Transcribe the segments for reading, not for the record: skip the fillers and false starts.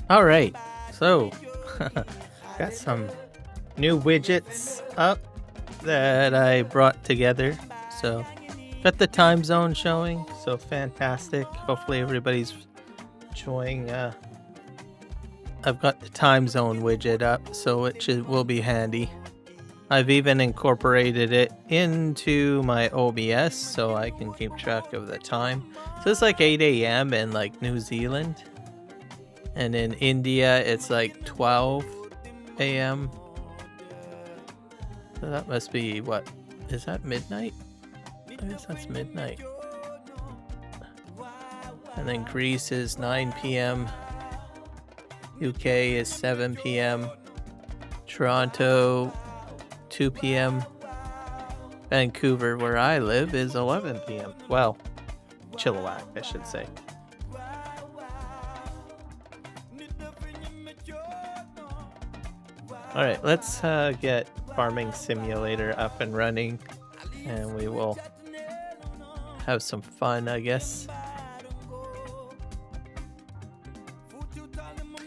All right, so got some new widgets up that I brought together. So got the time zone showing, so fantastic. Hopefully everybody's enjoying. I've got the time zone widget up, so it will be handy. I've even incorporated it into my OBS so I can keep track of the time. So it's like 8 a.m. in like New Zealand. And in India, it's like 12 a.m. So that must be, what? Is that midnight? I guess that's midnight. And then Greece is 9 p.m. UK is 7 p.m. Toronto, 2 p.m. Vancouver, where I live, is 11 p.m. Well, Chilliwack, I should say. All right, let's get Farming Simulator up and running, and we will have some fun, I guess.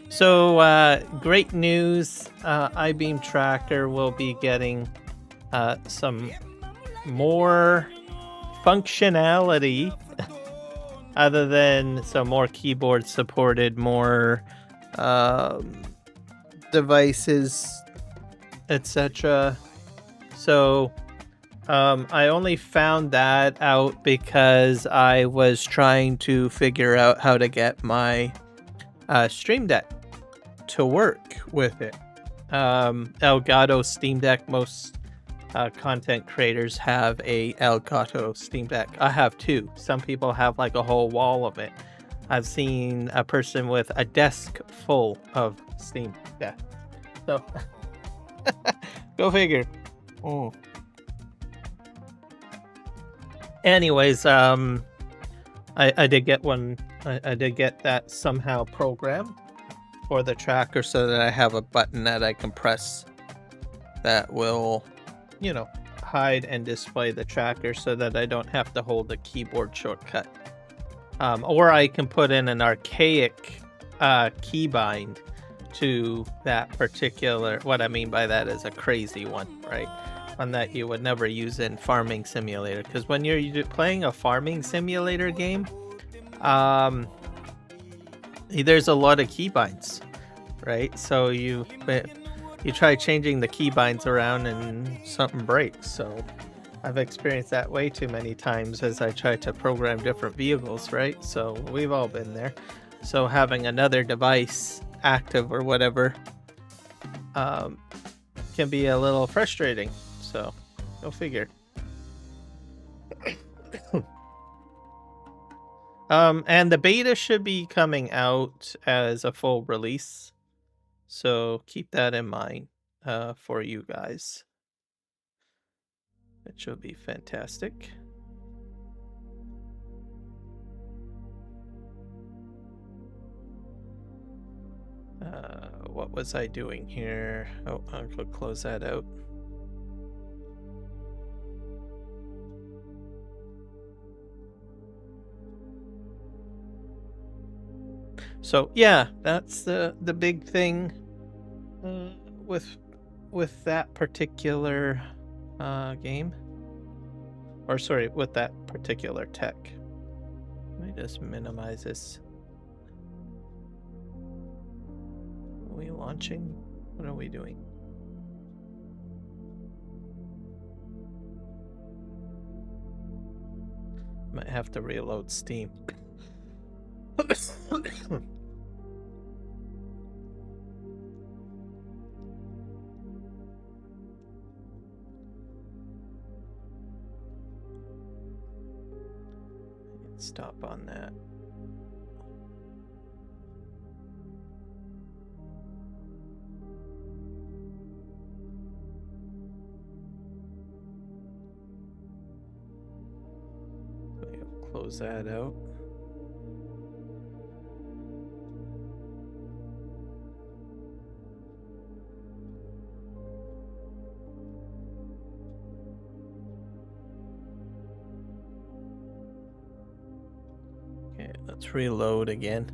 So, great news. iBeam Tracker will be getting some more functionality other than some more keyboard supported, more devices, etc. So I only found that out because I was trying to figure out how to get my Stream Deck to work with it. Elgato Steam Deck, most content creators have a Elgato Steam Deck. I have two. Some people have like a whole wall of it. I've seen a person with a desk full of Steam Deck. So, go figure. Oh. Anyways, I did get one. I did get that somehow programmed for the tracker so that I have a button that I can press that will, you know, hide and display the tracker so that I don't have to hold a keyboard shortcut. Or I can put in an archaic keybind to that particular, what I mean by that is a crazy one, right? One that you would never use in Farming Simulator. Because when you're playing a Farming Simulator game, there's a lot of keybinds, right? So you try changing the keybinds around and something breaks. So I've experienced that way too many times as I try to program different vehicles, right? So we've all been there. So having another device active or whatever can be a little frustrating. So go figure. And the beta should be coming out as a full release. So keep that in mind for you guys. It should be fantastic. What was I doing here? Oh, I'll go close that out. So yeah, that's the big thing with that particular game, or sorry, with that particular tech. Let me just minimize this. we launching? What are we doing? Might have to reload Steam. Stop on that. We'll close that out. Okay, let's reload again.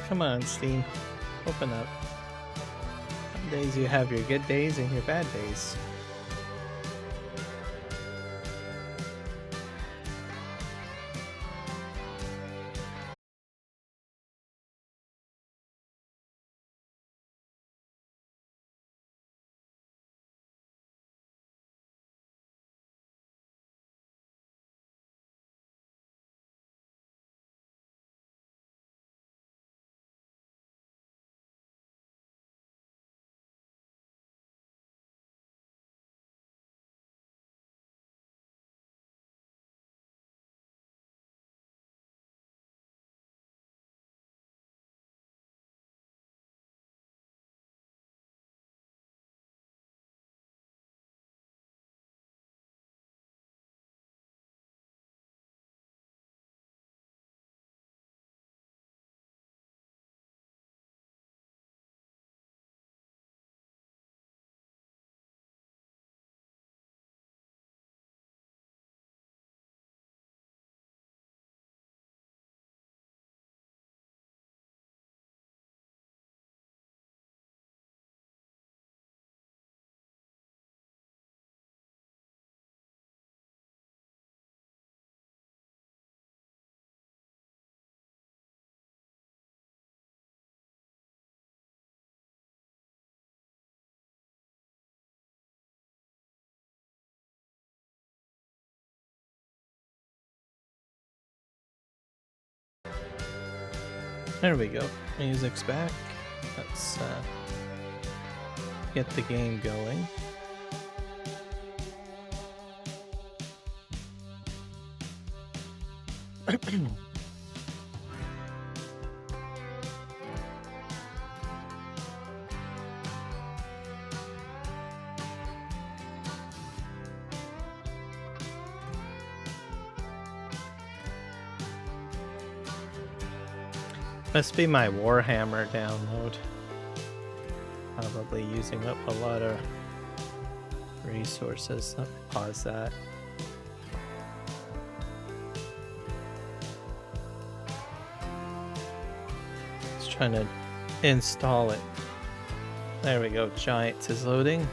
Come on, Steam. Open up. Some days you have your good days and your bad days. There we go. Music's back. Let's get the game going. Must be my Warhammer download. Probably using up a lot of resources. Let me pause that. Just trying to install it. There we go. Giants is loading.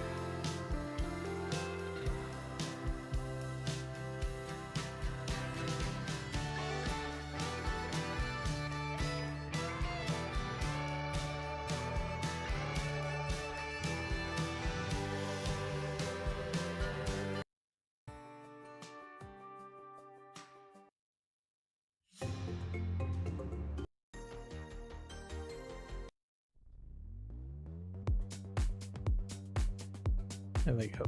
There we go.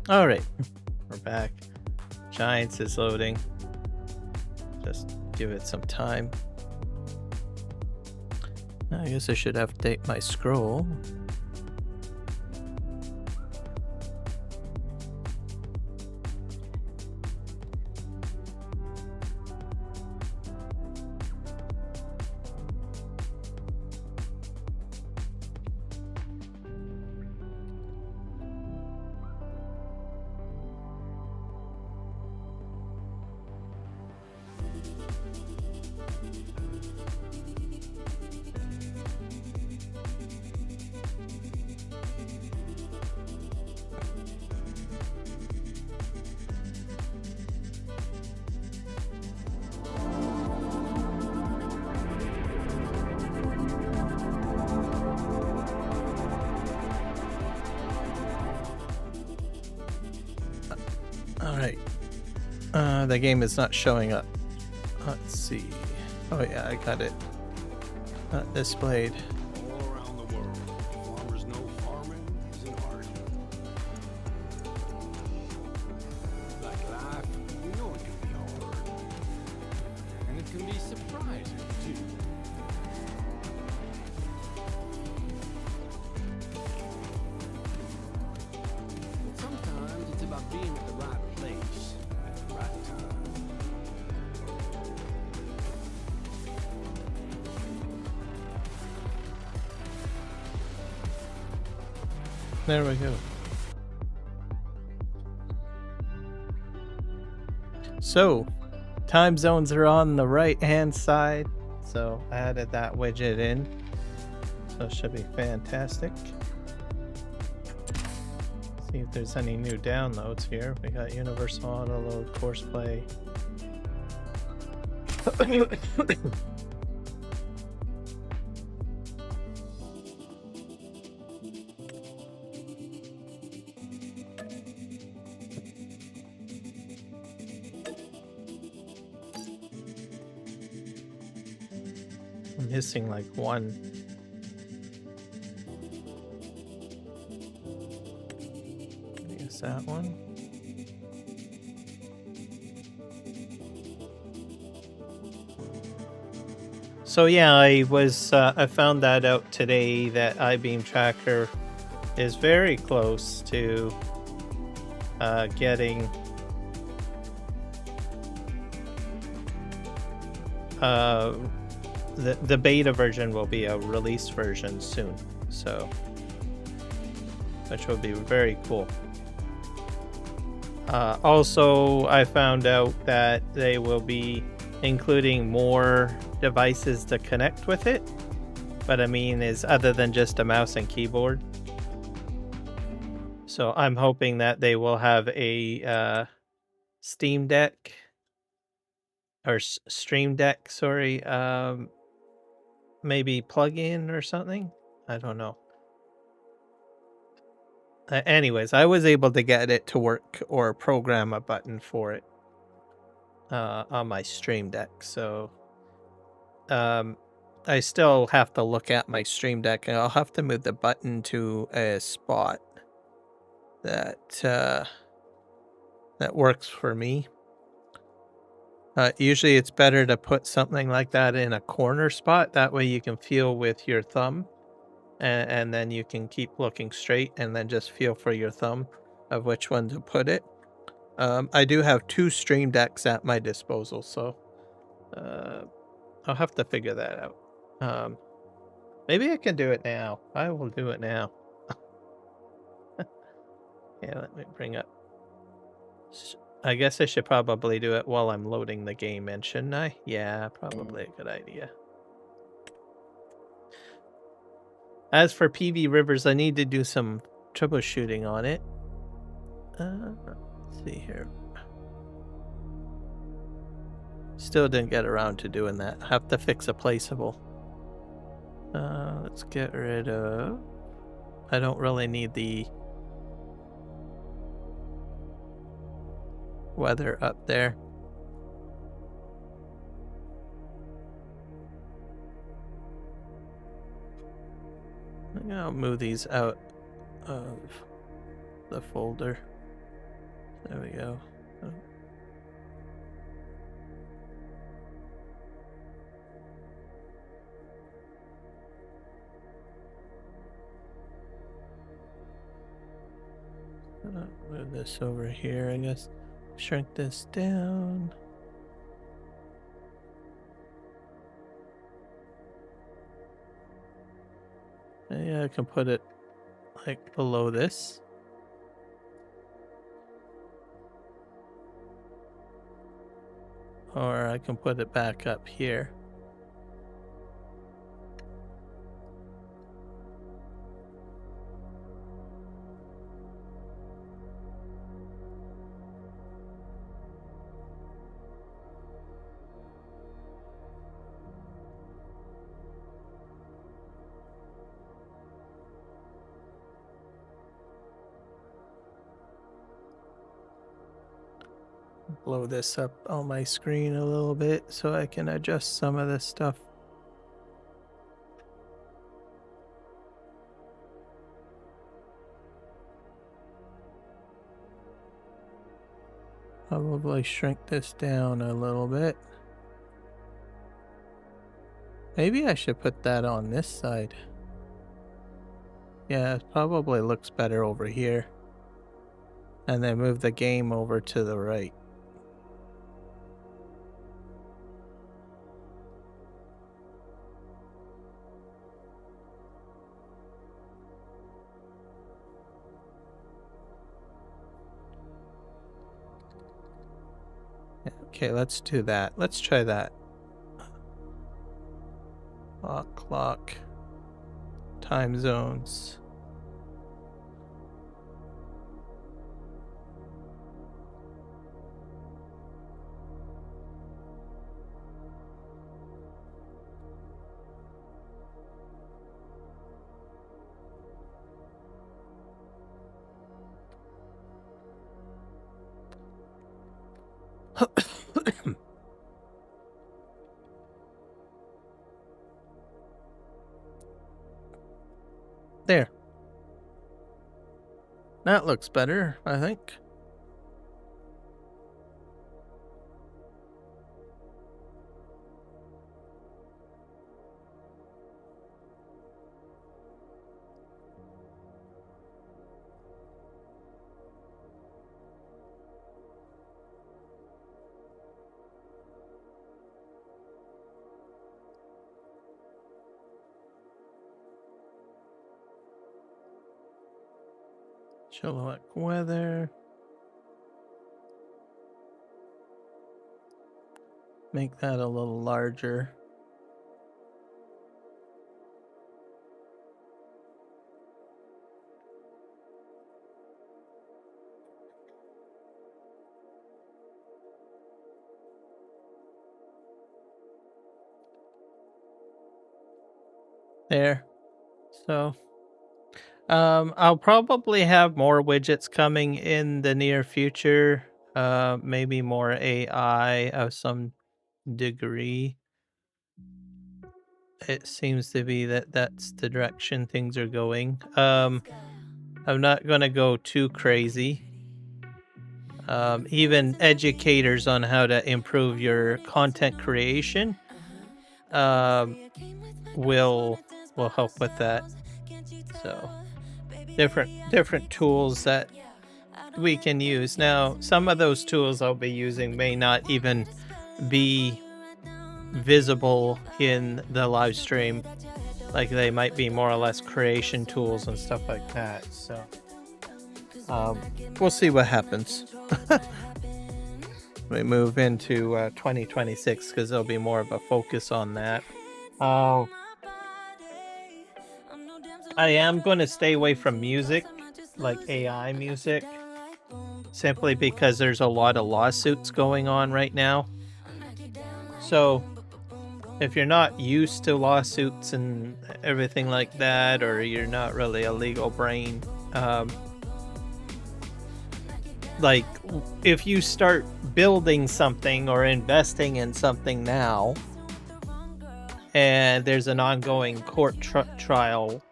All right, we're back. Giants is loading. Just give it some time. I guess I should update my scroll. Alright. The game is not showing up. Let's see. Oh yeah, I got it. Not displayed. All around the world, farmers know farming is an art. Like life, you know it can be hard. And it can be surprising, too. But sometimes it's about being at the right place at the right time. There we go. So, time zones are on the right-hand side. So, I added that widget in. So, it should be fantastic. See if there's any new downloads here. We got Universal Auto Load, Course Play. I'm missing like one. I guess that one. So yeah, I found that out today that iBeam Tracker is very close to getting the beta version will be a release version soon, so which will be very cool. Also, I found out that they will be including more devices to connect with it, but I mean is other than just a mouse and keyboard. So I'm hoping that they will have a Steam Deck or Stream Deck, sorry, maybe plug-in or something. I don't know. Anyways, I was able to get it to work or program a button for it on my Stream Deck, so I still have to look at my Stream Deck, and I'll have to move the button to a spot that that works for me. Usually it's better to put something like that in a corner spot. That way you can feel with your thumb, and then you can keep looking straight and then just feel for your thumb of which one to put it. I do have 2 Stream Decks at my disposal, so I'll have to figure that out. Maybe I can do it now. I will do it now. Yeah, let me bring up. I guess I should probably do it while I'm loading the game in, shouldn't I? Yeah, probably a good idea. As for PVRivers, I need to do some troubleshooting on it. Let's see here. Still didn't get around to doing that. I have to fix a placeable. Let's get rid of... I don't really need the weather up there. I'll move these out of the folder. There we go. Move this over here, I guess. Shrink this down. Yeah, I can put it like below this. Or I can put it back up here. Blow this up on my screen a little bit so I can adjust some of this stuff. Probably shrink this down a little bit. Maybe I should put that on this side. Yeah, it probably looks better over here. And then move the game over to the right. Okay, let's do that. Let's try that. Clock. Time zones. There. That looks better, I think. Chilliwack weather. Make that a little larger. There. So I'll probably have more widgets coming in the near future. Maybe more AI of some degree. it seems to be that that's the direction things are going. I'm not gonna go too crazy. Even educators on how to improve your content creation um, will help with that. So different tools that we can use. Now, some of those tools I'll be using may not even be visible in the live stream. Like they might be more or less creation tools and stuff like that. So we'll see what happens. We move into 2026 because there'll be more of a focus on that. I am going to stay away from music, like AI music, simply because there's a lot of lawsuits going on right now. So if you're not used to lawsuits and everything like that, or you're not really a legal brain, like if you start building something or investing in something now and there's an ongoing court trial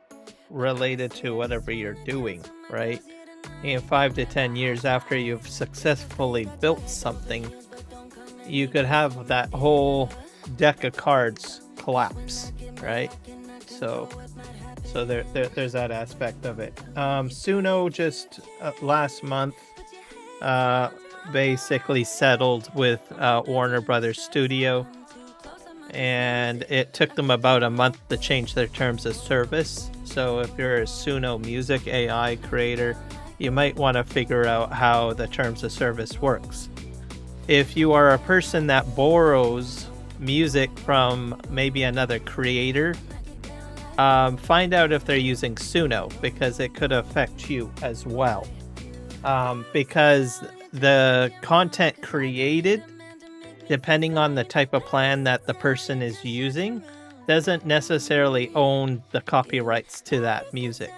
related to whatever you're doing, right? In 5 to 10 years after you've successfully built something, you could have that whole deck of cards collapse, right? So there's that aspect of it. Suno just last month basically settled with Warner Brothers Studio, and it took them about a month to change their terms of service. So if you're a Suno music AI creator, you might want to figure out how the terms of service works. If you are a person that borrows music from maybe another creator, find out if they're using Suno, because it could affect you as well. Because the content created, depending on the type of plan that the person is using, doesn't necessarily own the copyrights to that music.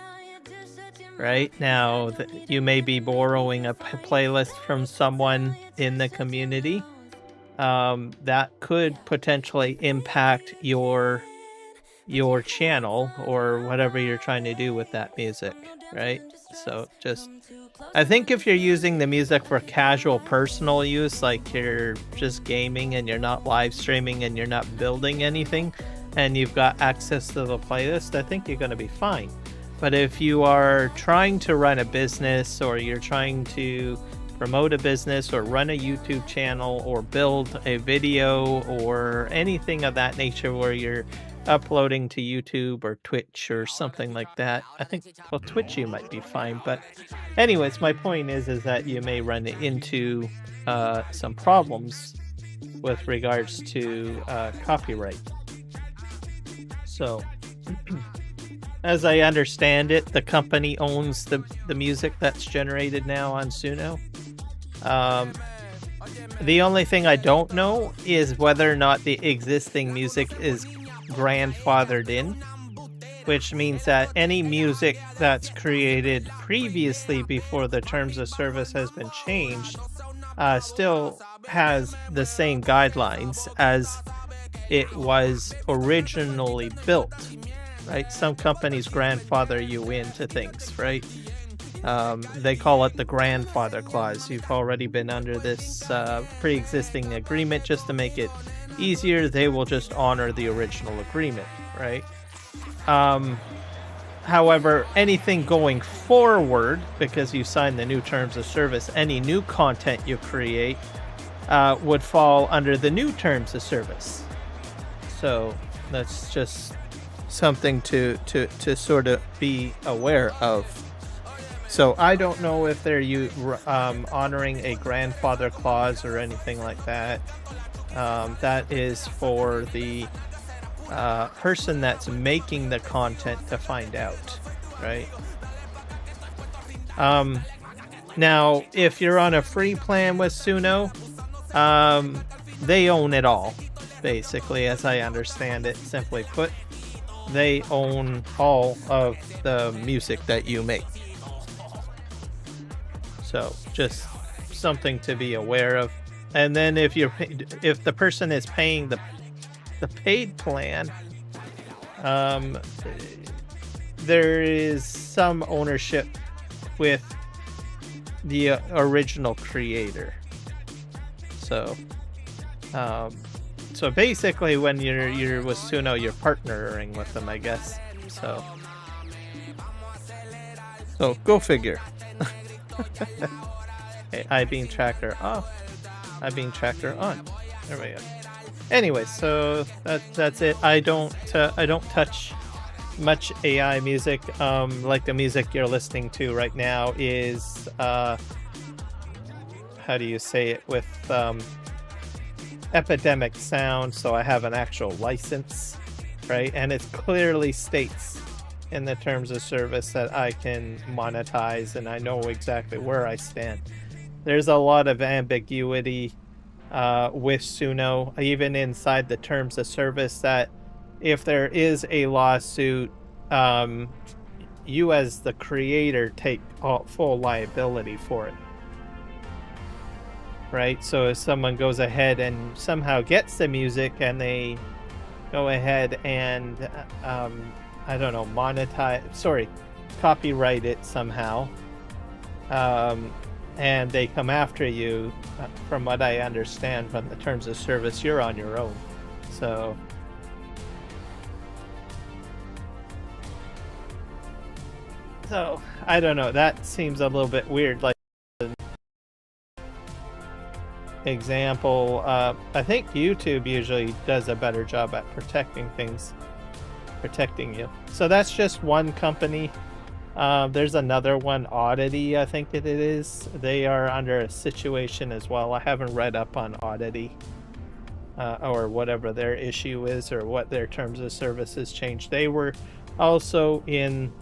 Right now, you may be borrowing a playlist from someone in the community that could potentially impact your channel or whatever you're trying to do with that music, right? So I think if you're using the music for casual personal use, like you're just gaming and you're not live streaming and you're not building anything and you've got access to the playlist, I think you're going to be fine. But if you are trying to run a business, or you're trying to promote a business or run a YouTube channel or build a video or anything of that nature where you're uploading to YouTube or Twitch or something like that, I think, well, Twitch you might be fine. But anyways, my point is that you may run into some problems with regards to copyright. So as I understand it, the company owns the music that's generated now on Suno. The only thing I don't know is whether or not the existing music is grandfathered in, which means that any music that's created previously before the terms of service has been changed still has the same guidelines as it was originally built, right? Some companies grandfather you into things, right? They call it the grandfather clause. You've already been under this pre-existing agreement. Just to make it easier, they will just honor the original agreement, right? However, anything going forward, because you signed the new terms of service, any new content you create would fall under the new terms of service. So that's just something to sort of be aware of. So I don't know if they're honoring a grandfather clause or anything like that. That is for the person that's making the content to find out, right? Now, if you're on a free plan with Suno, they own it all, basically, as I understand it. Simply put, they own all of the music that you make. So just something to be aware of. And then if the person is paying the paid plan, there is some ownership with the original creator. So, so basically, when you're with Suno, you're partnering with them, I guess. So go figure. Okay, iBeam tracker off. iBeam tracker on. There we go. Anyway, so that's it. I don't touch much AI music. Like the music you're listening to right now is how do you say it, with epidemic sound, so I have an actual license, right? And it clearly states in the terms of service that I can monetize, and I know exactly where I stand. There's a lot of ambiguity with Suno, even inside the terms of service, that if there is a lawsuit, you as the creator take full liability for it. Right? So if someone goes ahead and somehow gets the music and they go ahead and, I don't know, copyright it somehow, and they come after you, from what I understand from the terms of service, you're on your own. So I don't know, that seems a little bit weird. Like, example, I think YouTube usually does a better job at protecting you. So that's just one company. There's another one, Oddity, I think it is. They are under a situation as well. I haven't read up on Oddity, or whatever their issue is, or what their terms of service has changed. They were also in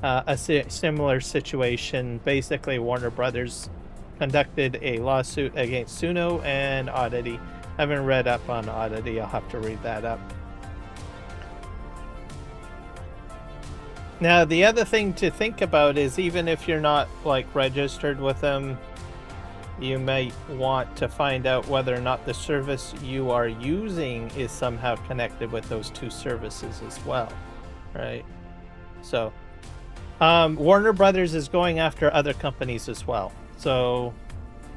a similar situation. Basically, Warner Brothers conducted a lawsuit against Suno and Oddity. I haven't read up on Oddity. I'll have to read that up. Now, the other thing to think about is, even if you're not like registered with them, you might want to find out whether or not the service you are using is somehow connected with those two services as well, right? So Warner Brothers is going after other companies as well. So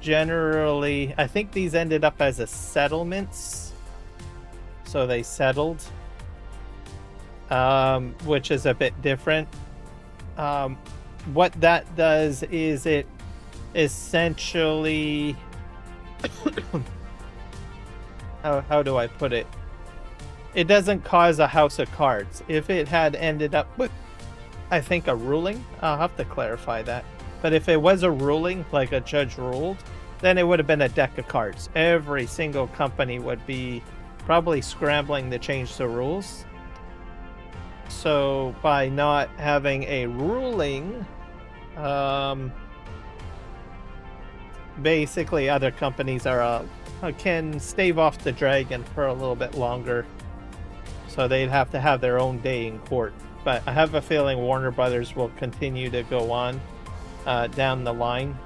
generally, I think these ended up as a settlements. So they settled, which is a bit different. What that does is it essentially, how do I put it? It doesn't cause a house of cards. If it had ended up with, I think, a ruling, I'll have to clarify that. But if it was a ruling, like a judge ruled, then it would have been a deck of cards. Every single company would be probably scrambling to change the rules. So by not having a ruling, basically other companies can stave off the dragon for a little bit longer. So they'd have to have their own day in court. But I have a feeling Warner Brothers will continue to go on down the line.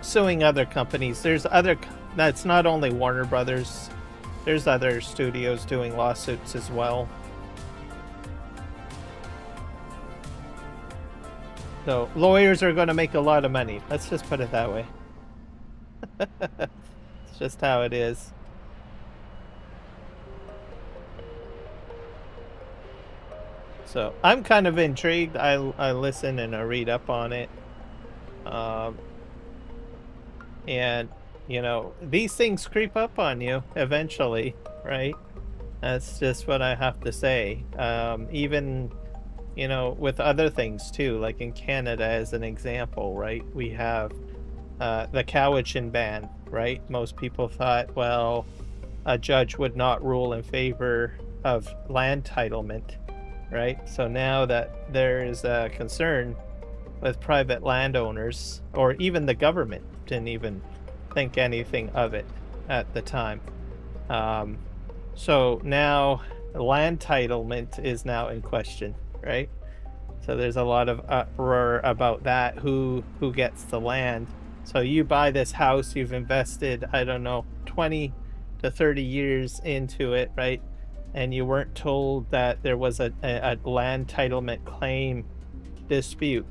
Suing other companies. That's not only Warner Brothers. There's other studios doing lawsuits as well. So lawyers are going to make a lot of money. Let's just put it that way. It's just how it is. So I'm kind of intrigued. I listen and I read up on it. And, you know, these things creep up on you eventually, right? That's just what I have to say. Even, you know, with other things too, like in Canada as an example, right? We have the Cowichan ban, right? Most people thought, well, a judge would not rule in favor of land titlement, right? So now that there is a concern with private landowners, or even the government didn't even think anything of it at the time. So now land titlement is now in question, right? So there's a lot of uproar about that, who gets the land. So you buy this house, you've invested, I don't know, to 30 years into it, right? And you weren't told that there was a land titlement claim dispute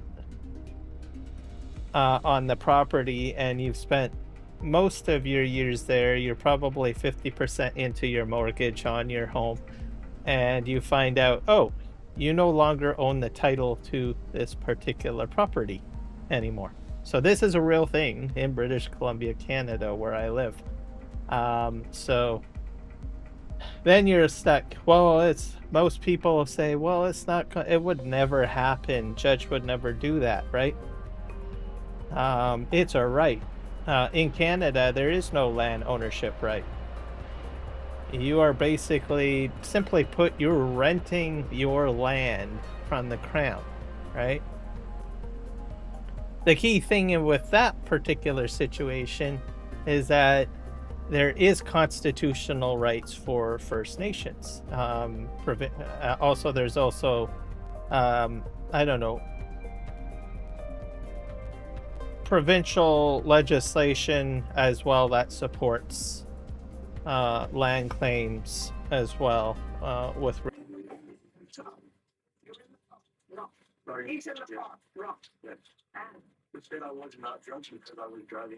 on the property, and you've spent most of your years there, you're probably 50% into your mortgage on your home, and you find out, oh, you no longer own the title to this particular property anymore. So this is a real thing in British Columbia, Canada, where I live. So then you're stuck. Well, it's most people say, well, it's not. It would never happen. Judge would never do that, right? It's a right. In Canada, there is no land ownership right. You are basically, simply put, you're renting your land from the crown, right? The key thing with that particular situation is that there is constitutional rights for First Nations. Also, there's also, I don't know, provincial legislation as well that supports land claims as well with.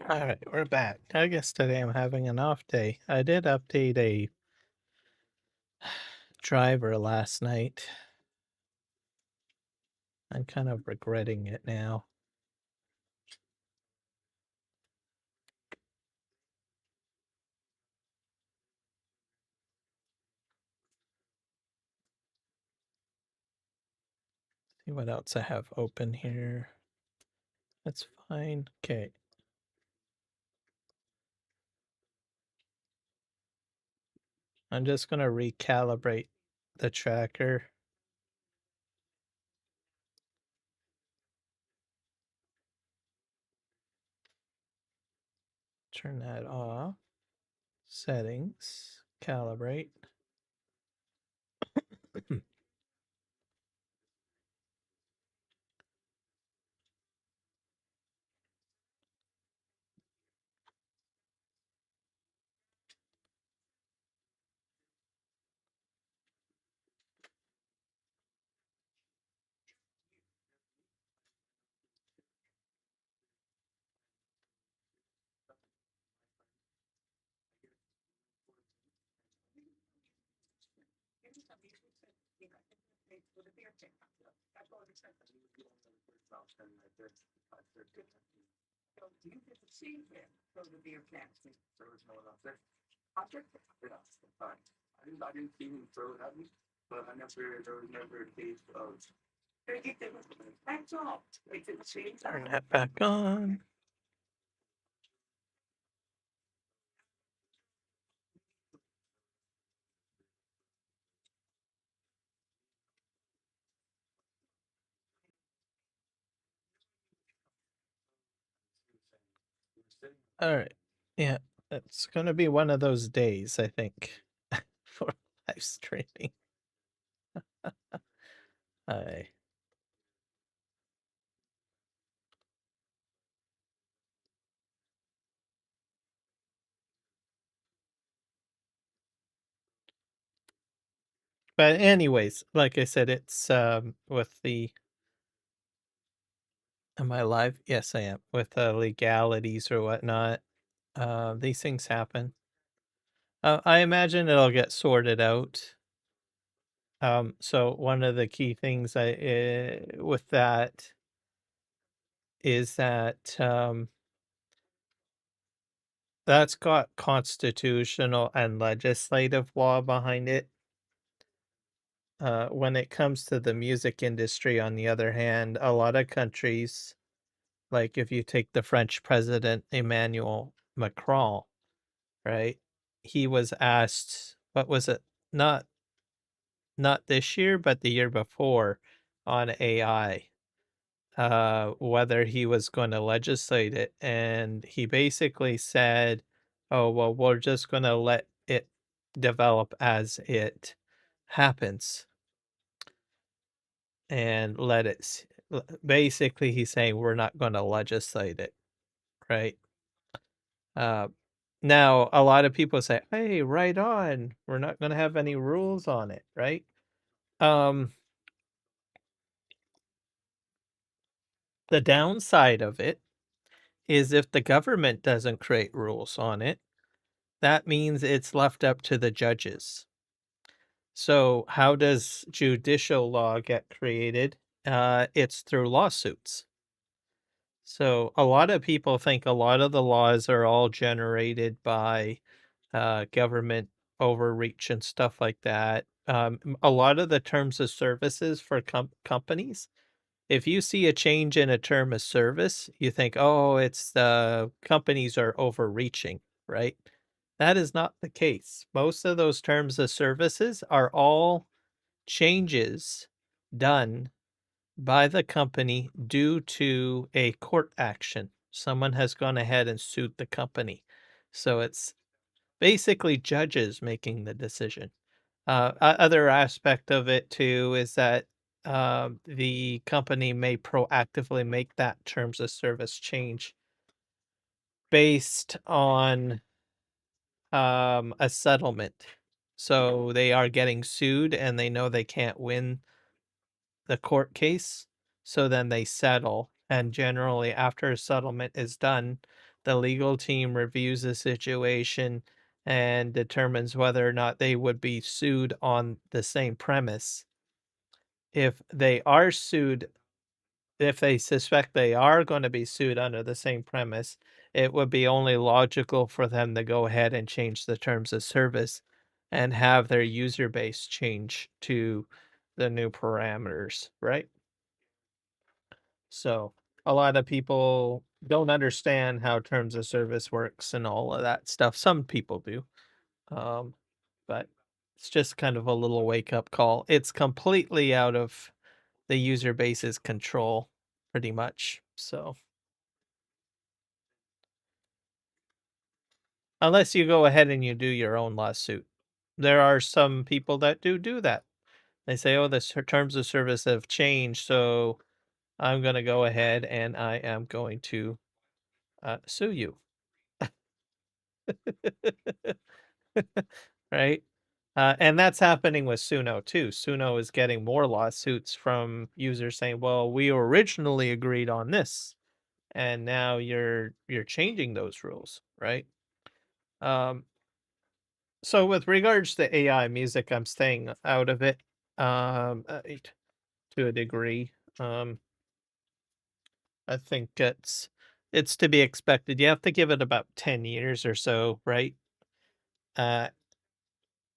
All right, we're back. I guess today I'm having an off day. I did update a driver last night. I'm kind of regretting it now. See what else I have open here. That's fine. Okay. I'm just going to recalibrate the tracker. Turn that off. Settings. Calibrate. Turn that back on. All right. Yeah, it's going to be one of those days, I think, for live streaming. I But anyways, like I said, it's with the. Am I live? Yes, I am. With the legalities or whatnot, these things happen. I imagine it'll get sorted out. So one of the key things with that is that that's got constitutional and legislative law behind it. When it comes to the music industry, on the other hand, a lot of countries, like if you take the French president Emmanuel Macron, right? He was asked, what was it? Not this year, but the year before, on AI, whether he was going to legislate it, and he basically said, "Oh well, we're just going to let it develop as it happens, and let it." Basically, he's saying we're not going to legislate it, right? Uh, Now, a lot of people say, "Hey, right on. We're not going to have any rules on it," right? Um, the downside of it is if the government doesn't create rules on it, that means it's left up to the judges. So, how does judicial law get created? It's through lawsuits. So, a lot of people think a lot of the laws are all generated by government overreach and stuff like that. A lot of the terms of services for companies, if you see a change in a term of service, you think, oh, it's the companies are overreaching, right? That is not the case. Most of those terms of services are all changes done by the company due to a court action. Someone has gone ahead and sued the company. So it's basically judges making the decision. Other aspect of it too is that the company may proactively make that terms of service change based on a settlement. So they are getting sued and they know they can't win the court case. So then they settle. And generally, after a settlement is done, the legal team reviews the situation and determines whether or not they would be sued on the same premise. If they are sued, if they suspect they are going to be sued under the same premise, it would be only logical for them to go ahead and change the terms of service and have their user base change to the new parameters, right? So a lot of people don't understand how terms of service works and all of that stuff. Some people do. Um, but it's just kind of a little wake up call. It's completely out of the user base's control, pretty much. So unless you go ahead and you do your own lawsuit, there are some people that do that. They say, "Oh, the terms of service have changed, so I'm going to go ahead and I am going to sue you." Right? And that's happening with Suno too. Suno is getting more lawsuits from users saying, "Well, we originally agreed on this, and now you're changing those rules," right? Um, so with regards to AI music, I'm staying out of it to a degree. Um, I think it's to be expected. You have to give it about 10 years or so, right? Uh,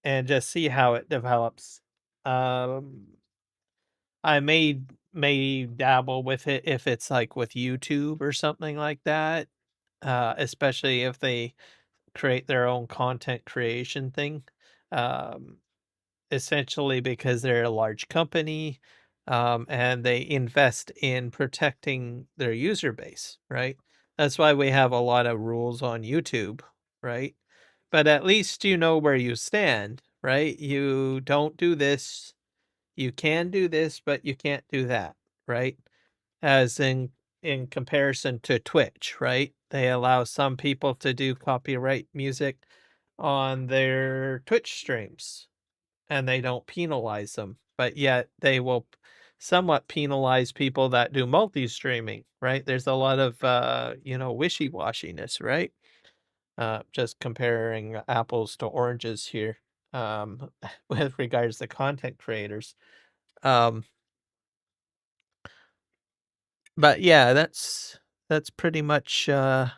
and just see how it develops. Um, I may dabble with it if it's like with YouTube or something like that, especially if they create their own content creation thing. Um, Essentially because they're a large company, and they invest in protecting their user base, right? That's why we have a lot of rules on YouTube, right? But at least you know where you stand, right? You don't do this, you can do this, but you can't do that, right? As in comparison to Twitch, right? They allow some people to do copyright music on their Twitch streams and they don't penalize them, but yet they will somewhat penalize people that do multi-streaming, right? There's a lot of wishy-washiness, right? Just comparing apples to oranges here, with regards to content creators. Um, but yeah, that's pretty much the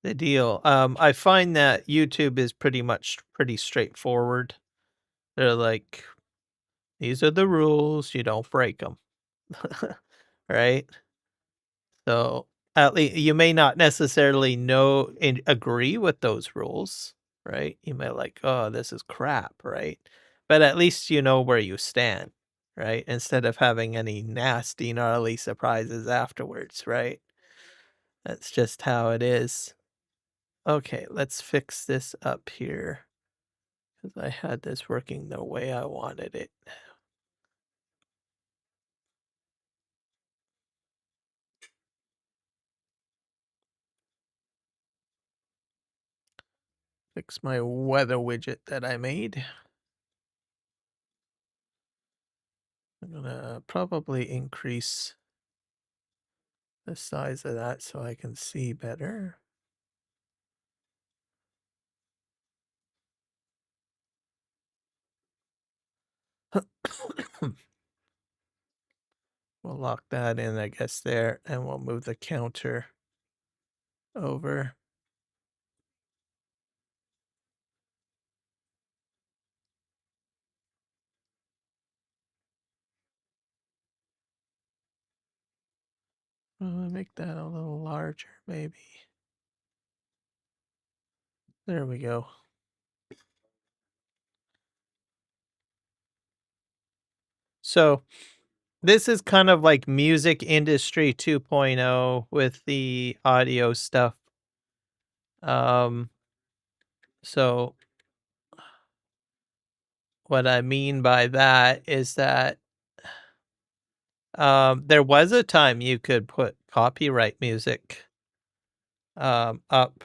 deal. I find that YouTube is pretty straightforward. They're like, these are the rules, you don't break them. Right? So, at least you may not necessarily know and agree with those rules, right? You may like, "Oh, this is crap," right? But at least you know where you stand, right? Instead of having any nasty, gnarly surprises afterwards, right? That's just how it is. Okay, let's fix this up here because I had this working the way I wanted it. Fix my weather widget that I made. I'm gonna probably increase the size of that so I can see better. We'll lock that in, I guess, there, and we'll move the counter over. Make that a little larger, maybe. There we go. So this is kind of like music industry 2.0 with the audio stuff. So what I mean by that is that there was a time you could put copyright music up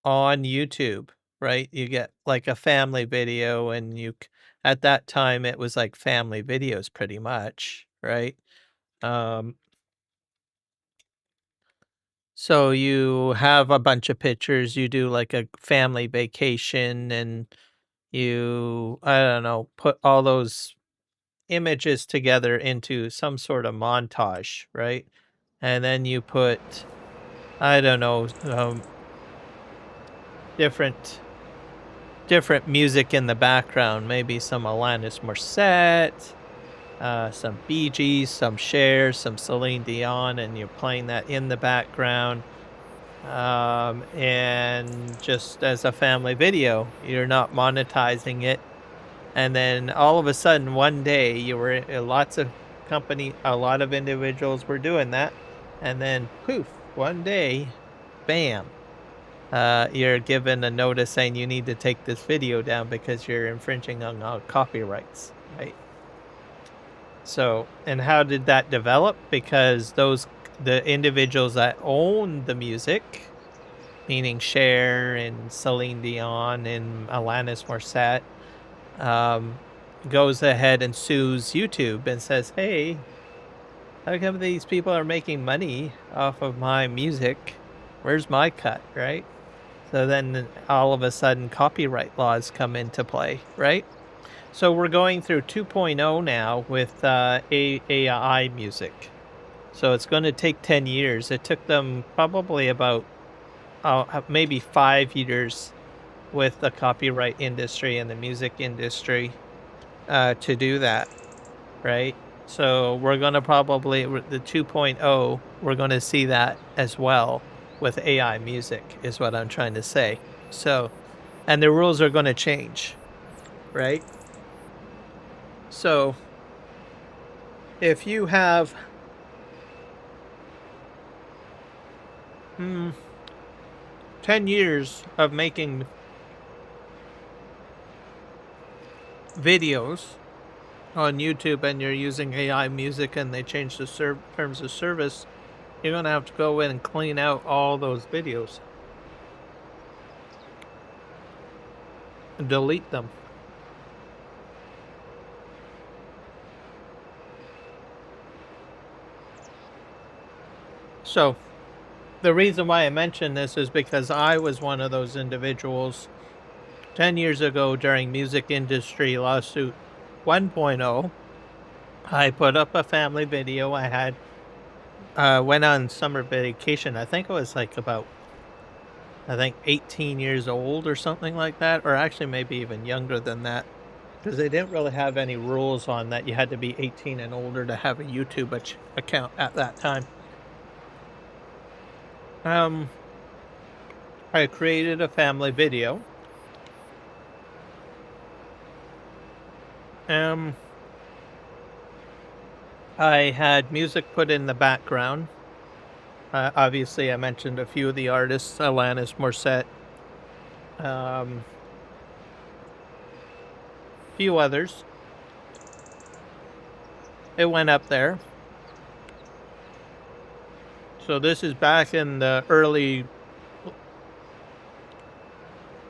on YouTube, right? You get like a family video, and at that time it was like family videos pretty much, right? Um, so you have a bunch of pictures, you do like a family vacation, and I don't know, put all those images together into some sort of montage, right? And then you put, I don't know, different music in the background, maybe some Alanis Morissette, some Bee Gees, some Cher, some Celine Dion, and you're playing that in the background. And just as a family video, you're not monetizing it. And then all of a sudden, one day, you were a lot of individuals were doing that, and then poof, one day, bam, you're given a notice saying you need to take this video down because you're infringing on copyrights, right? So, and how did that develop? Because the individuals that own the music, meaning Cher and Celine Dion and Alanis Morissette, goes ahead and sues YouTube and says, "Hey, how come these people are making money off of my music? Where's my cut?" Right? So then all of a sudden copyright laws come into play, right? So we're going through 2.0 now with AI music. So it's going to take 10 years. It took them probably about maybe 5 years with the copyright industry and the music industry to do that, right? So we're going to probably, the 2.0, we're going to see that as well with AI music, is what I'm trying to say. So, and the rules are going to change, right? So if you have 10 years of making videos on YouTube and you're using AI music and they change the terms of service, you're going to have to go in and clean out all those videos and delete them. So the reason why I mention this is because I was one of those individuals 10 years ago during music industry lawsuit 1.0. I put up a family video. I had went on summer vacation. I think it was like about 18 years old or something like that, or actually maybe even younger than that, because they didn't really have any rules on that. You had to be 18 and older to have a YouTube account at that time. I created a family video. I had music put in the background. Obviously, I mentioned a few of the artists, Alanis Morissette, few others. It went up there. So this is back in the early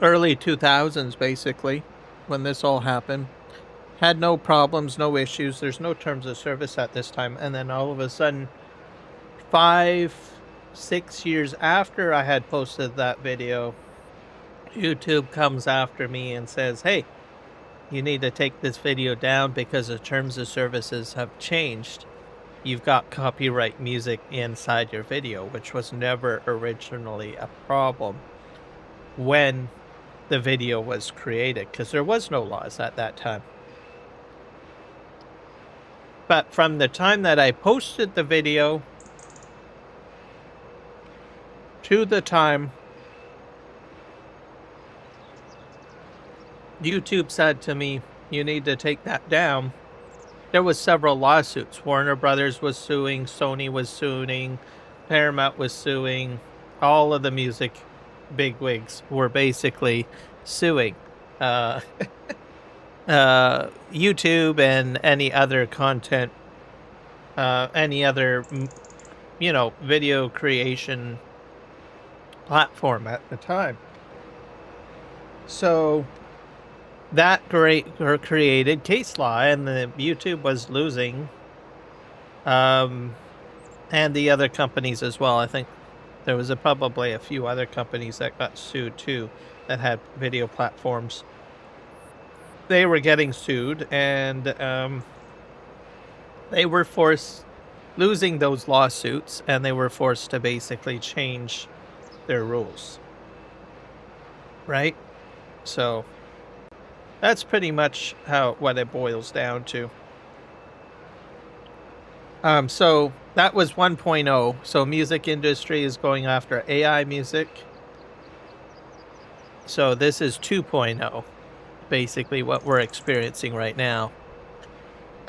early 2000s, basically, when this all happened. Had no problems, no issues. There's no terms of service at this time. And then all of a sudden, 5-6 years after I had posted that video, YouTube comes after me and says, hey, you need to take this video down because the terms of services have changed. You've got copyright music inside your video, which was never originally a problem when the video was created, because there was no laws at that time. But from the time that I posted the video to the time YouTube said to me, you need to take that down, there was several lawsuits. Warner Brothers was suing, Sony was suing, Paramount was suing, all of the music bigwigs were basically suing YouTube and any other content, any other, video creation platform at the time. So that created case law, and the YouTube was losing, and the other companies as well. I think there was probably a few other companies that got sued too that had video platforms. They were getting sued, and they were losing those lawsuits, and they were forced to basically change their rules. Right? So that's pretty much what it boils down to. So that was 1.0. So music industry is going after AI music. So this is 2.0, basically what we're experiencing right now.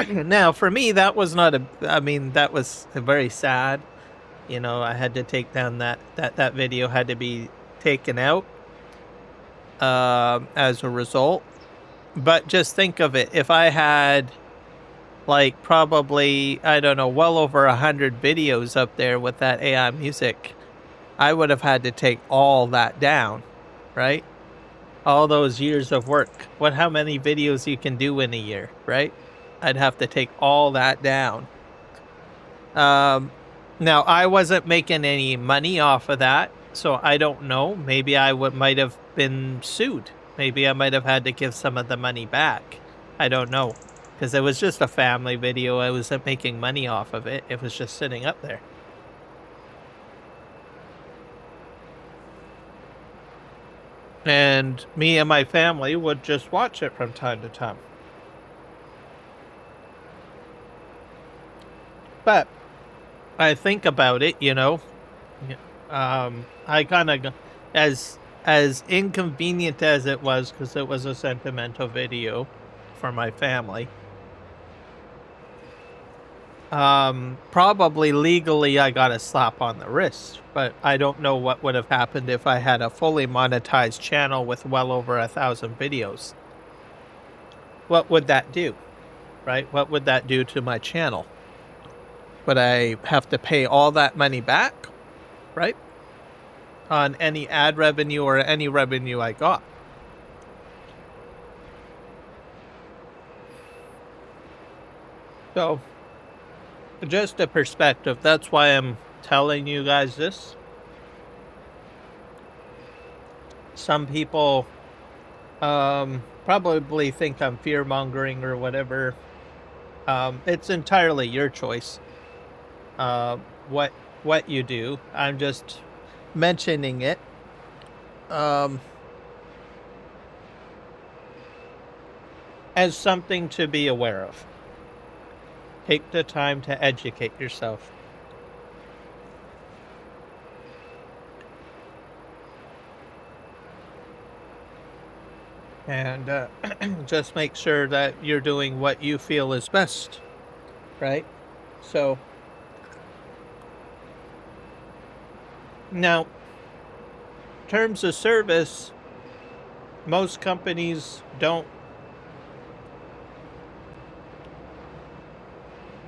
Now, for me, that was not that was very sad. I had to take down that video had to be taken out as a result. But just think of it. If I had, probably, I don't know, well over 100 videos up there with that AI music, I would have had to take all that down, right? All those years of work. How many videos you can do in a year, right? I'd have to take all that down. Now, I wasn't making any money off of that, so I don't know. Maybe I might have been sued. Maybe I might have had to give some of the money back. I don't know. Because it was just a family video. I wasn't making money off of it. It was just sitting up there. And me and my family would just watch it from time to time. But I think about it, I kind of, as inconvenient as it was, because it was a sentimental video for my family, probably legally I got a slap on the wrist, but I don't know what would have happened if I had a fully monetized channel with well over 1,000 videos. What would that do, right? What would that do to my channel? Would I have to pay all that money back, right? On any ad revenue or any revenue I got. So, just a perspective. That's why I'm telling you guys this. Some people probably think I'm fear-mongering or whatever. It's entirely your choice. What you do. I'm just mentioning it. As something to be aware of. Take the time to educate yourself. And just make sure that you're doing what you feel is best, right? So, now, terms of service, most companies don't.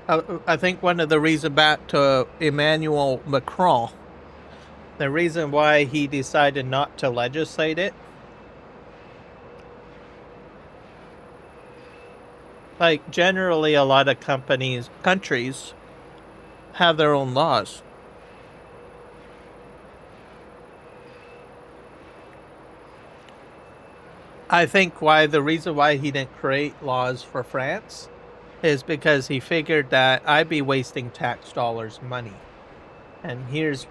I think one of the reasons, back to Emmanuel Macron, the reason why he decided not to legislate it like generally a lot of countries have their own laws. I think the reason why he didn't create laws for France is because he figured that I'd be wasting tax dollars' money. And here's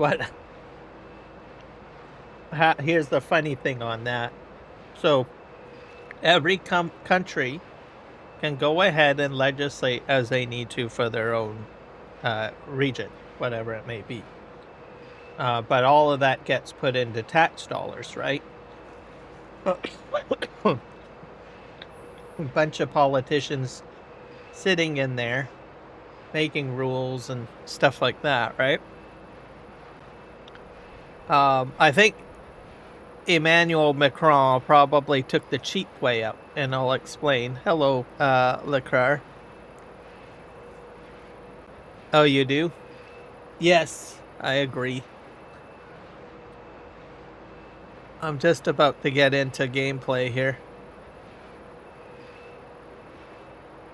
here's the funny thing on that. So every country can go ahead and legislate as they need to for their own region, whatever it may be. But all of that gets put into tax dollars, right? A bunch of politicians sitting in there making rules and stuff like that, right? I think Emmanuel Macron probably took the cheap way out, and I'll explain. Hello, Leclerc. Oh, you do? Yes, I agree. I'm just about to get into gameplay here.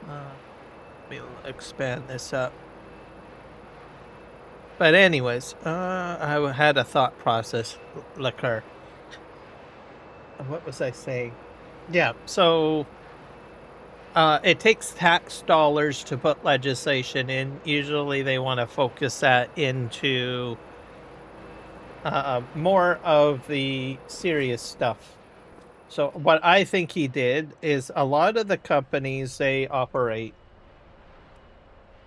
Let me expand this up. But anyways, I had a thought process occur. What was I saying? Yeah, so it takes tax dollars to put legislation in. Usually they want to focus that into more of the serious stuff. So what I think he did is a lot of the companies they operate.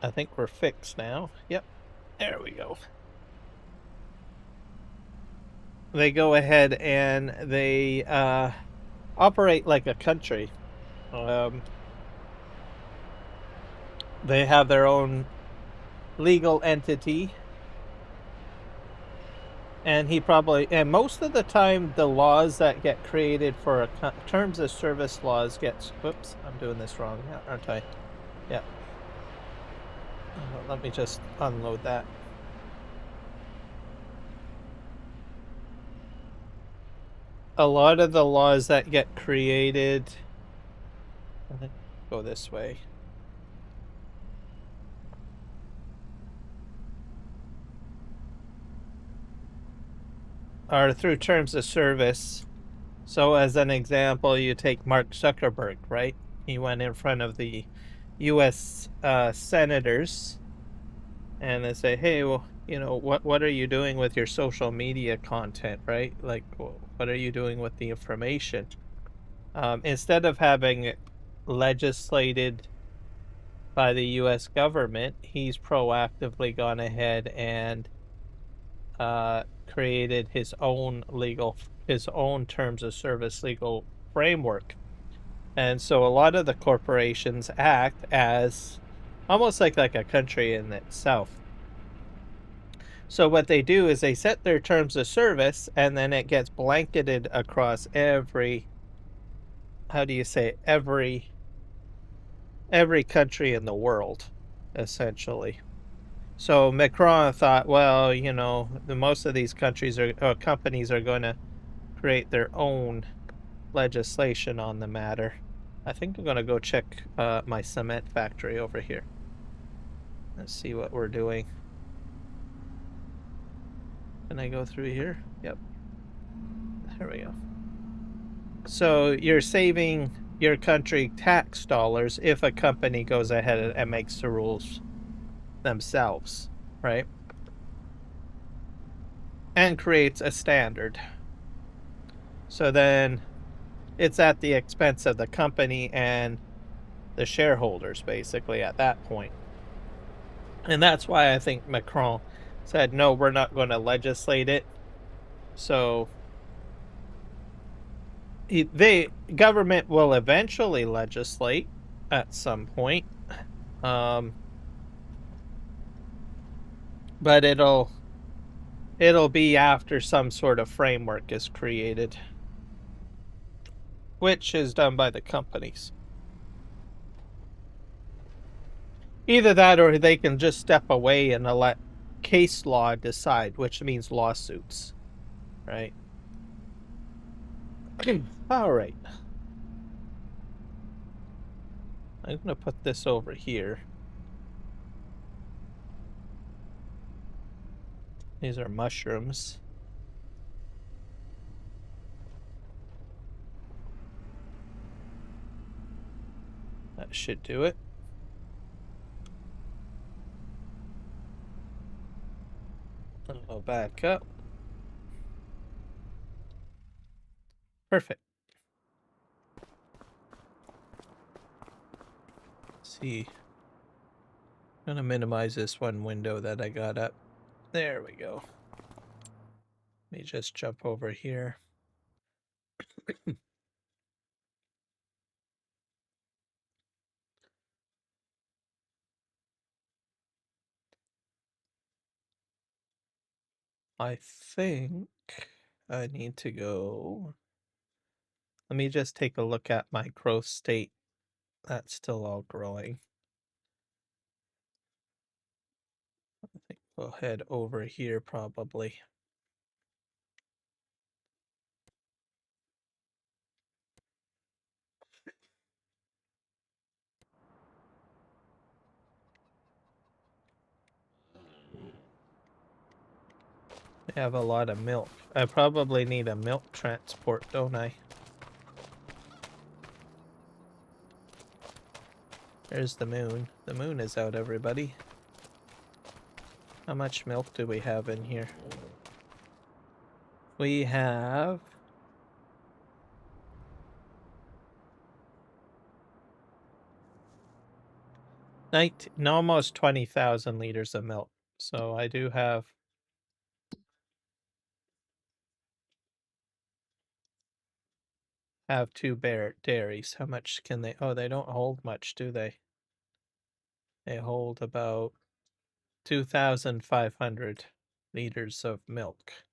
I think we're fixed now. Yep. There we go. They go ahead and they operate like a country. They have their own legal entity. And most of the time, the laws that get created for terms of service laws whoops, I'm doing this wrong, aren't I? Yeah. Let me just unload that. A lot of the laws that get created, I think, go this way. Are through terms of service. So as an example, you take Mark Zuckerberg, right? He went in front of the U.S. senators and they say, hey, well, you know, what are you doing with your social media content, right? Like, what are you doing with the information? Instead of having it legislated by the U.S. government, he's proactively gone ahead and created his own terms of service legal framework. And so a lot of the corporations act as almost like a country in itself. So what they do is they set their terms of service, and then it gets blanketed across every country in the world, essentially. So Macron thought, well, you know, most of these companies are going to create their own legislation on the matter. I think I'm going to go check my cement factory over here. Let's see what we're doing. Can I go through here? Yep. There we go. So you're saving your country tax dollars if a company goes ahead and makes the rules themselves, right? And creates a standard. So then it's at the expense of the company and the shareholders, basically, at that point. And that's why I think Macron said, no, we're not going to legislate it. So the government will eventually legislate at some point. But it'll be after some sort of framework is created, which is done by the companies. Either that or they can just step away and let case law decide, which means lawsuits, right? All right. I'm gonna put this over here. These are mushrooms. That should do it. I'll back up. Perfect. Let's see. I'm gonna minimize this one window that I got up. There we go. Let me just jump over here. I think I need to go. Let me just take a look at my growth state. That's still all growing. I think we'll head over here probably. I have a lot of milk. I probably need a milk transport, don't I? There's the moon. The moon is out, everybody. How much milk do we have in here? We have... almost 20,000 liters of milk. So I do have... two dairies. How much can they... Oh, they don't hold much, do they? They hold about 2,500 liters of milk.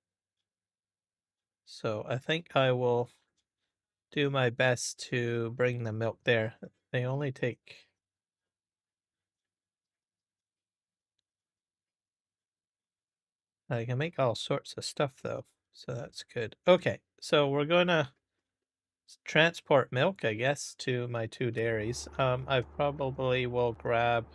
So I think I will do my best to bring the milk there. They only take... I can make all sorts of stuff though, so that's good. Okay, so we're gonna transport milk, I guess, to my 2 dairies. I probably will grab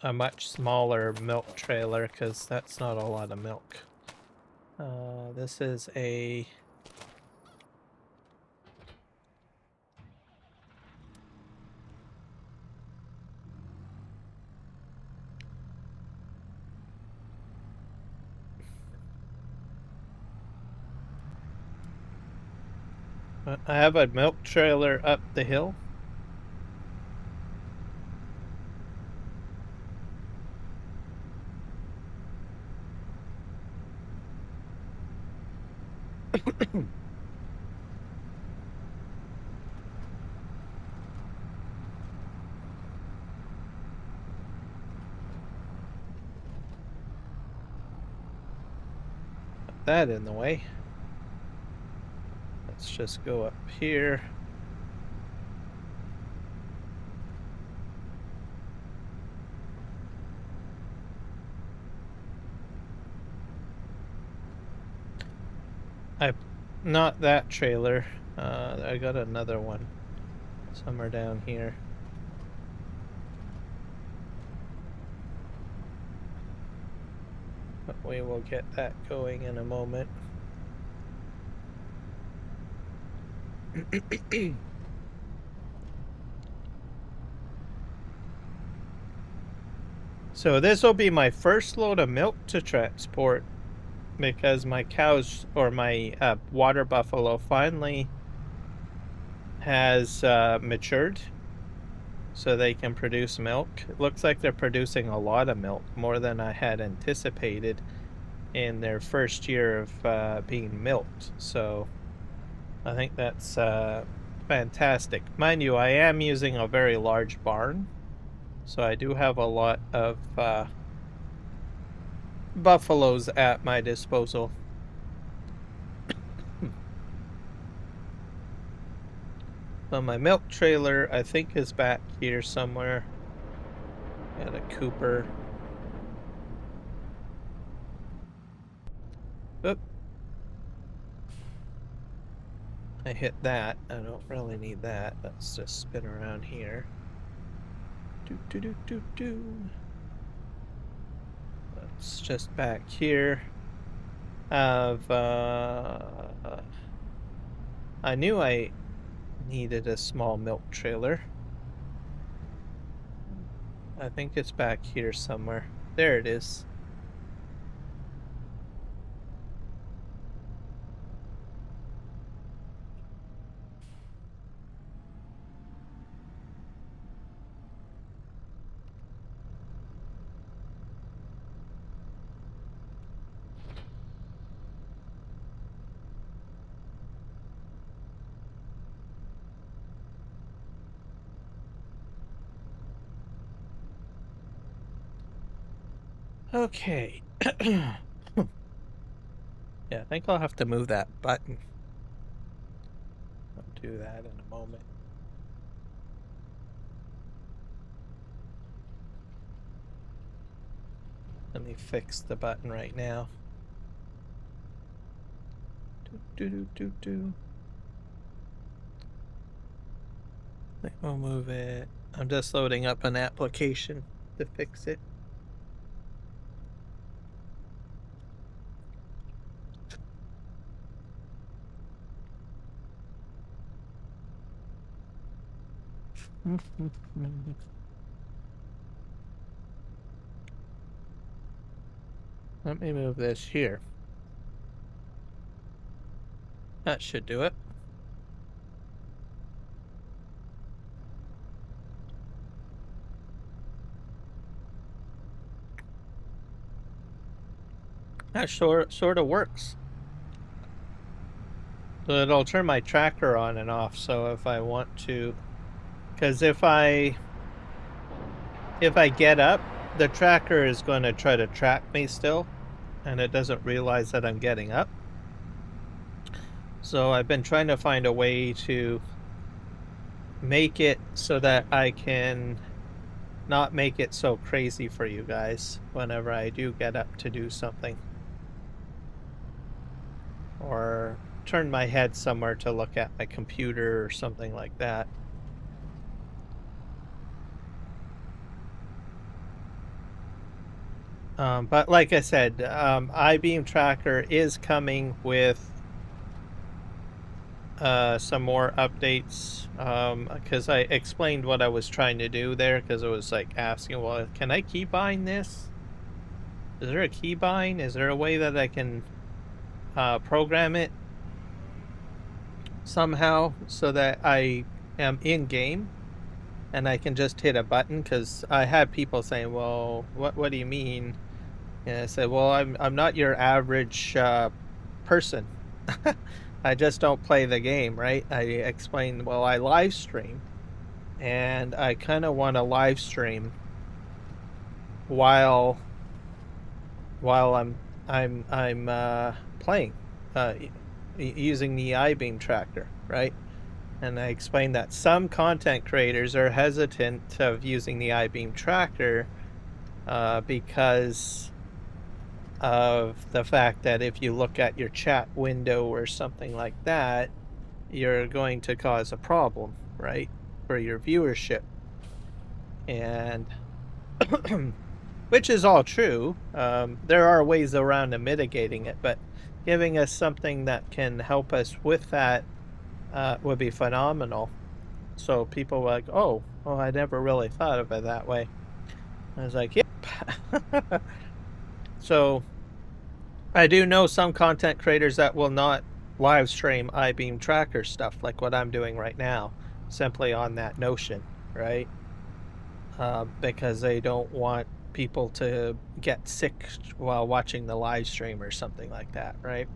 a much smaller milk trailer because that's not a lot of milk. This is a... I have a milk trailer up the hill. Put that in the way. Let's just go up here. Not that trailer. I got another one somewhere down here. But we will get that going in a moment. So this will be my first load of milk to transport because my cows, or my water buffalo, finally has matured so they can produce milk. It looks like they're producing a lot of milk, more than I had anticipated in their first year of being milked. So I think that's fantastic. Mind you, I am using a very large barn, so I do have a lot of buffaloes at my disposal. But my milk trailer, I think, is back here somewhere. Got a Cooper. Oop. I hit that. I don't really need that. Let's just spin around here. Let's just back here. Have I knew I needed a small milk trailer. I think it's back here somewhere. There it is. Okay. Yeah, I think I'll have to move that button. I'll do that in a moment. Let me fix the button right now. We'll move it. I'm just loading up an application to fix it. Let me move this here. That should do it. That sort of works. So it'll turn my tracker on and off. So if I want to, because if I get up, the tracker is going to try to track me still, and it doesn't realize that I'm getting up. So I've been trying to find a way to make it so that I can not make it so crazy for you guys whenever I do get up to do something. Or turn my head somewhere to look at my computer or something like that. But like I said, iBeam Tracker is coming with some more updates, because I explained what I was trying to do there, because it was like asking, well, can I keybind this? Is there a keybind? Is there a way that I can program it somehow so that I am in game and I can just hit a button? Because I had people saying, well, what do you mean? And I said, well, I'm not your average person. I just don't play the game, right? I explained, well, I live stream, and I kind of want to live stream while I'm playing, using the iBeam tracker, right? And I explained that some content creators are hesitant of using the iBeam tracker because of the fact that if you look at your chat window or something like that, you're going to cause a problem, right, for your viewership. And which is all true. There are ways around to mitigating it, but giving us something that can help us with that would be phenomenal. So people were like, oh, I never really thought of it that way. I was like, yep. So I do know some content creators that will not live stream iBeam tracker stuff like what I'm doing right now, simply on that notion, right? Because they don't want people to get sick while watching the live stream or something like that, right?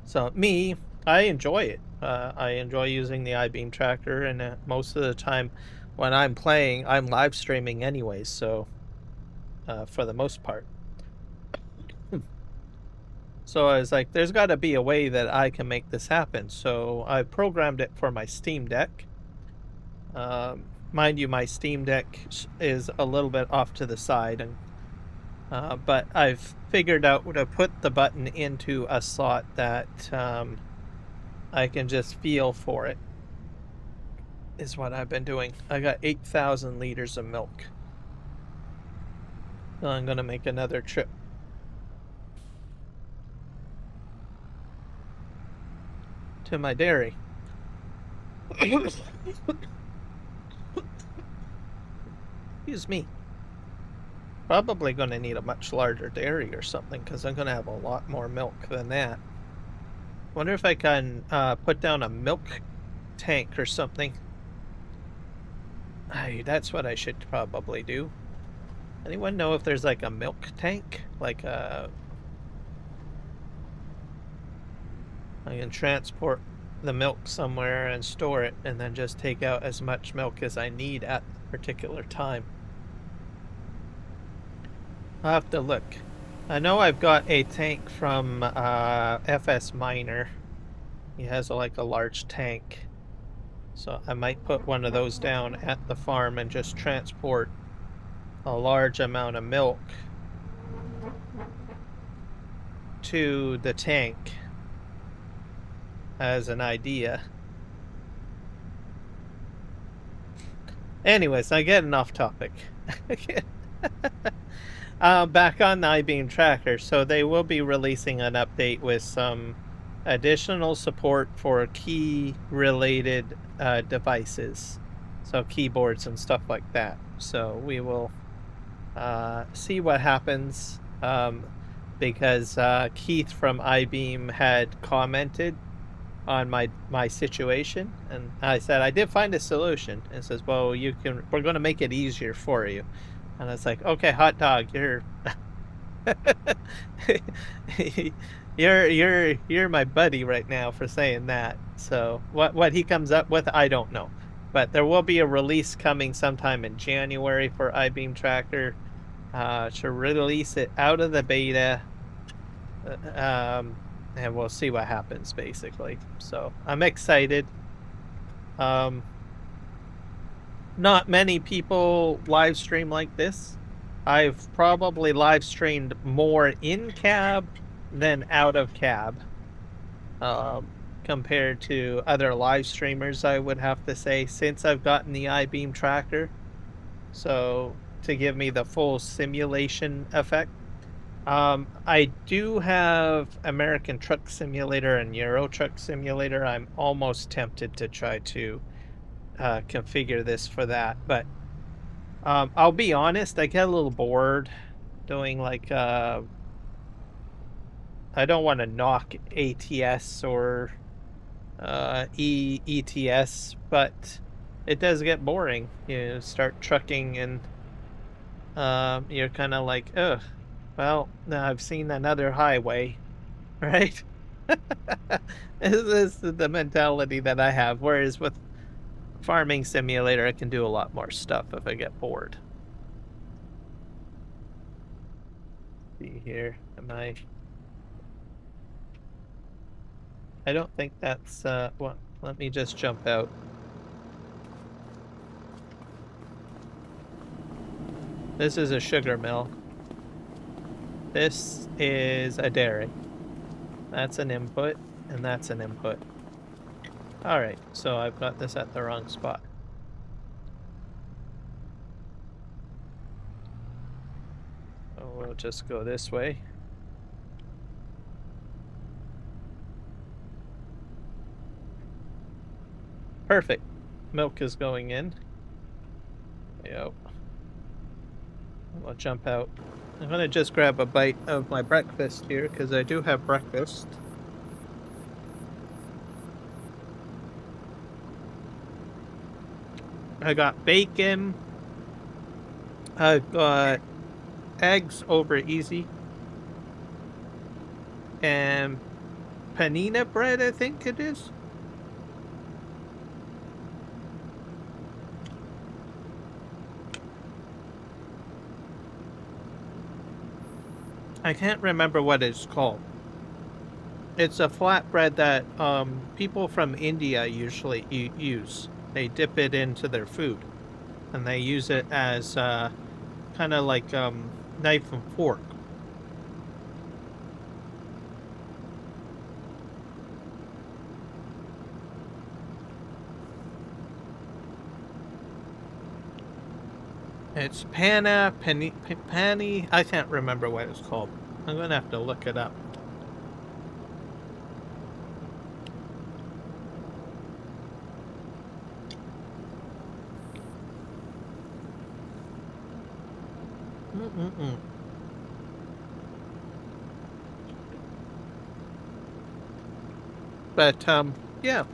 So me, I enjoy it. I enjoy using the iBeam tracker, and most of the time when I'm playing, I'm live streaming anyways, so for the most part. So I was like, there's got to be a way that I can make this happen. So I programmed it for my Steam Deck. Mind you, my Steam Deck is a little bit off to the side, and but I've figured out to put the button into a slot that I can just feel for it, is what I've been doing. I got 8,000 liters of milk. So I'm going to make another trip to my dairy. Excuse me. Probably going to need a much larger dairy or something because I'm going to have a lot more milk than that. Wonder if I can put down a milk tank or something. That's what I should probably do. Anyone know if there's like a milk tank? Like I can transport the milk somewhere and store it and then just take out as much milk as I need at a particular time. I'll have to look. I know I've got a tank from FS Miner. He has like a large tank. So I might put one of those down at the farm and just transport a large amount of milk to the tank as an idea. Anyways, I'm getting off topic. Back on the iBeam tracker, so they will be releasing an update with some additional support for key-related devices, so keyboards and stuff like that. So we will see what happens, because Keith from iBeam had commented on my situation, and I said I did find a solution. And says, well, we're going to make it easier for you. And I was like, okay, hot dog, you're you're my buddy right now for saying that. So what he comes up with, I don't know. But there will be a release coming sometime in January for iBeam Tracker to release it out of the beta. And we'll see what happens, basically. So I'm excited. Not many people live stream like this. I've probably live streamed more in cab than out of cab, compared to other live streamers, I would have to say, since I've gotten the iBeam tracker. So to give me the full simulation effect. I do have American Truck Simulator and Euro Truck Simulator. I'm almost tempted to try to configure this for that, but I'll be honest, I get a little bored doing like I don't want to knock ATS or ETS, but it does get boring. You start trucking and you're kind of like, ugh, well, now I've seen another highway, right? This is the mentality that I have, whereas with Farming Simulator, I can do a lot more stuff if I get bored. See here, I don't think that's, well, let me just jump out. This is a sugar mill. This is a dairy. That's an input, and that's an input. Alright, so I've got this at the wrong spot. So we'll just go this way. Perfect. Milk is going in. Yep. We'll jump out. I'm gonna just grab a bite of my breakfast here, because I do have breakfast. I got bacon. I've got eggs over easy. And panina bread, I think it is. I can't remember what it's called. It's a flatbread that people from India usually use. They dip it into their food, and they use it as kind of like knife and fork. It's Penny. I can't remember what it's called. I'm gonna have to look it up. Mm-mm-mm. But yeah.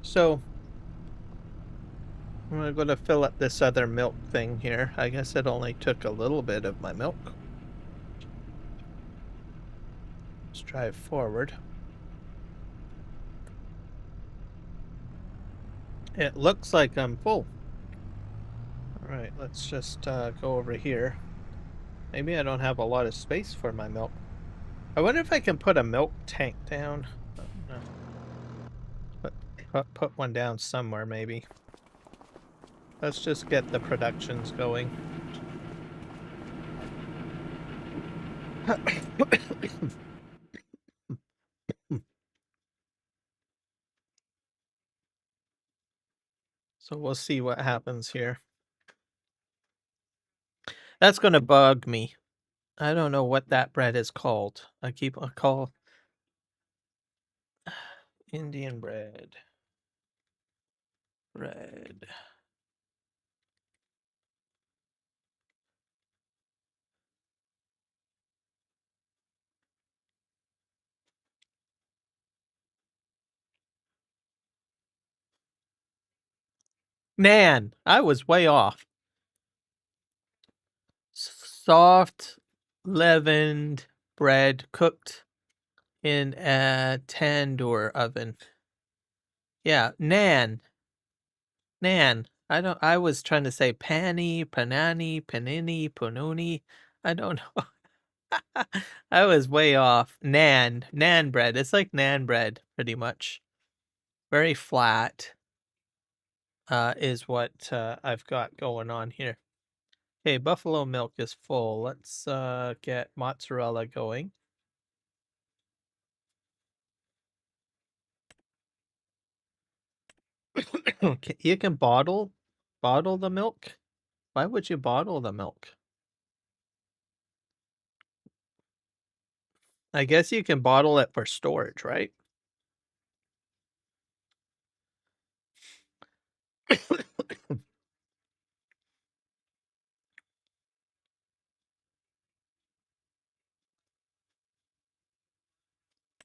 So I'm gonna fill up this other milk thing here. I guess it only took a little bit of my milk. Let's drive forward. It looks like I'm full. All right, let's just go over here. Maybe I don't have a lot of space for my milk. I wonder if I can put a milk tank down. Put one down somewhere, maybe. Let's just get the productions going. So we'll see what happens here. That's gonna bug me. I don't know what that bread is called. I call Indian bread. Bread. Nan, I was way off. Soft leavened bread cooked in a tandoor oven. Yeah, Nan. Nan. I was trying to say panani, panini, pununi. I don't know. I was way off. Nan bread. It's like nan bread, pretty much. Very flat, is what I've got going on here. Okay, buffalo milk is full. Let's get mozzarella going. Okay, you can bottle the milk. Why would you bottle the milk? I guess you can bottle it for storage, right?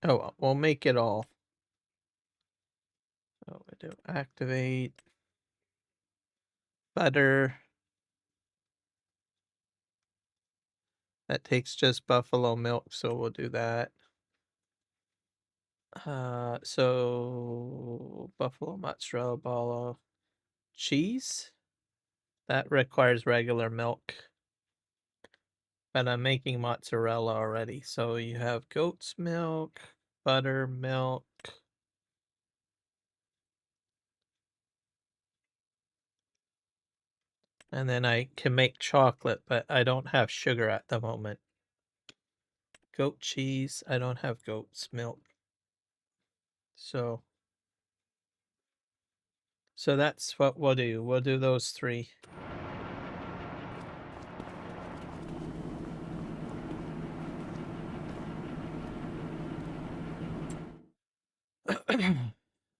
Oh, well, we'll make it all. So we do activate butter. That takes just buffalo milk, so we'll do that. So buffalo mozzarella ball cheese. That requires regular milk. But I'm making mozzarella already. So you have goat's milk, buttermilk. And then I can make chocolate, but I don't have sugar at the moment. Goat cheese. I don't have goat's milk. So that's what we'll do. We'll do those three.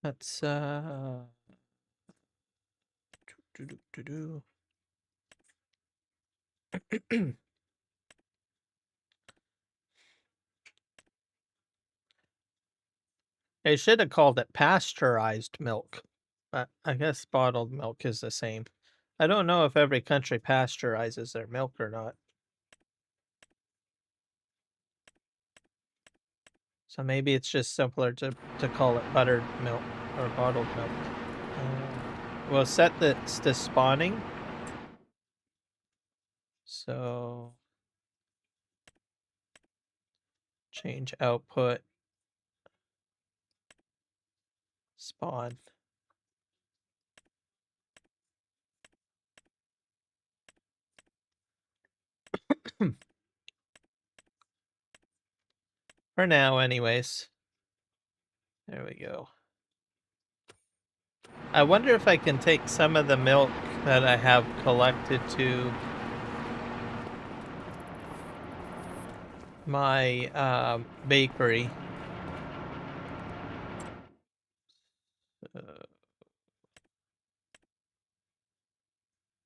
Let's They should have called it pasteurized milk, but I guess bottled milk is the same. I don't know if every country pasteurizes their milk or not. So maybe it's just simpler to call it buttered milk or bottled milk. We'll set this to spawning. So change output, spawn. For now, anyways. There we go. I wonder if I can take some of the milk that I have collected to my bakery.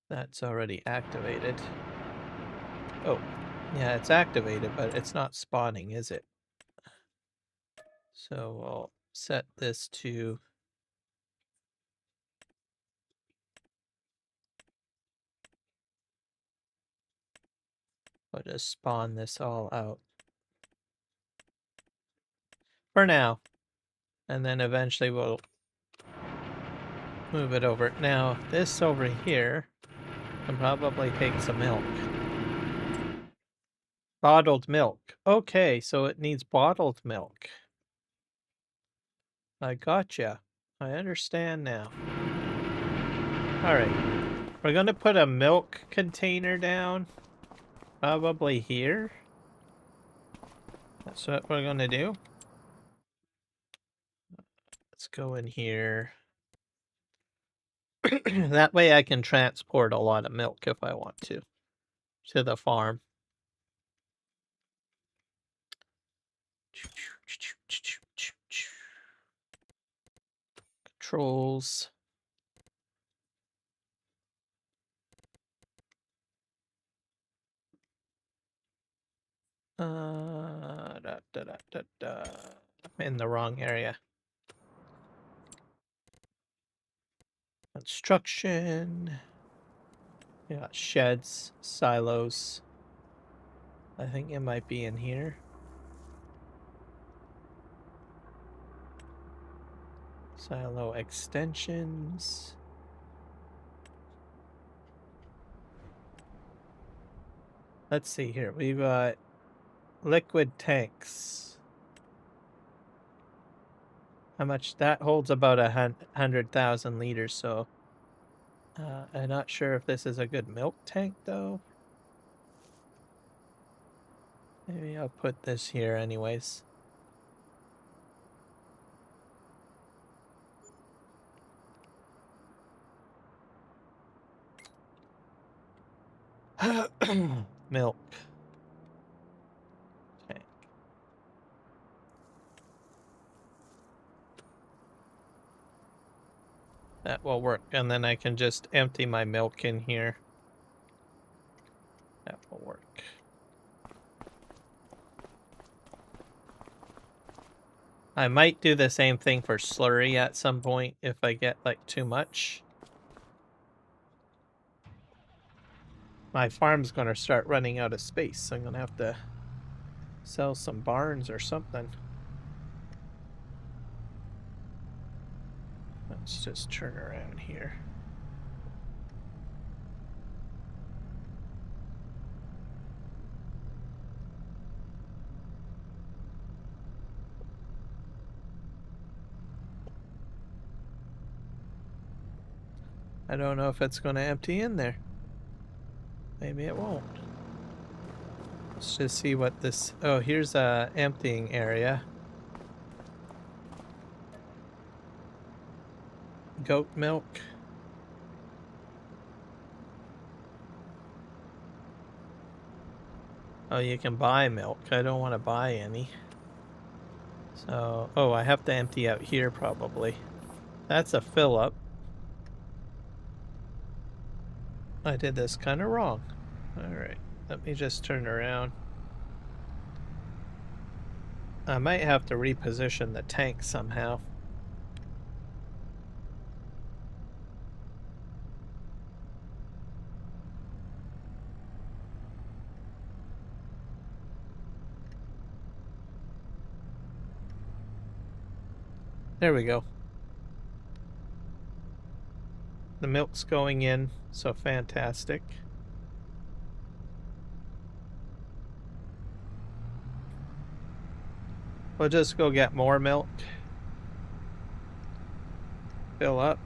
That's already activated. Oh, yeah, it's activated, but it's not spawning, is it? So we'll set this to I'll just spawn this all out. For now. And then eventually we'll move it over. Now, this over here can probably take some milk. Bottled milk. Okay, so it needs bottled milk. I gotcha. I understand now. Alright. We're gonna put a milk container down. Probably here. That's what we're gonna do. Let's go in here. That way I can transport a lot of milk if I want to the farm. Controls. I'm in the wrong area. Construction. Yeah, sheds, silos. I think it might be in here. Silo extensions. Let's see here. We've got liquid tanks. How much that holds? About 100,000 liters. So I'm not sure if this is a good milk tank though. Maybe I'll put this here anyways. Milk. Okay. That will work, and then I can just empty my milk in here. That will work. I might do the same thing for slurry at some point if I get like too much. My farm's gonna start running out of space, so I'm gonna have to sell some barns or something. Let's just turn around here. I don't know if it's going to empty in there. Maybe it won't. Let's just see what this... Oh, here's a emptying area. Goat milk. Oh, you can buy milk. I don't want to buy any. So, oh, I have to empty out here probably. That's a fill up. I did this kind of wrong. Alright, let me just turn around. I might have to reposition the tank somehow. There we go. The milk's going in, so fantastic. We'll just go get more milk. Fill up.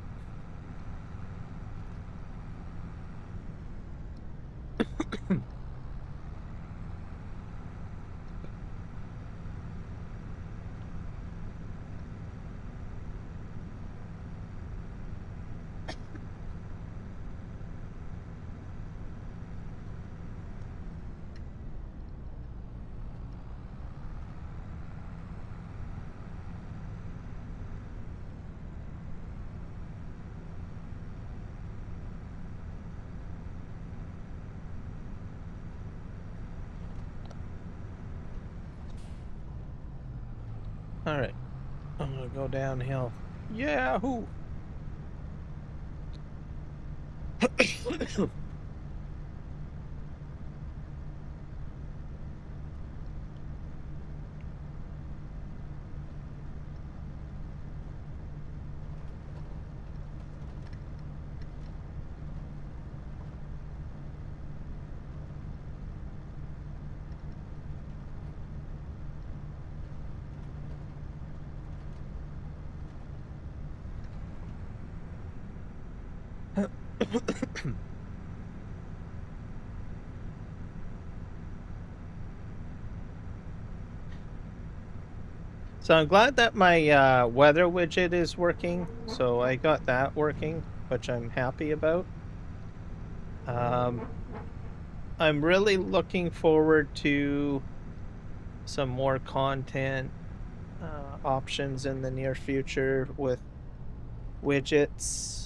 Alright. I'm gonna go downhill. Yahoo! So I'm glad that my weather widget is working. So I got that working, which I'm happy about. I'm really looking forward to some more content options in the near future with widgets.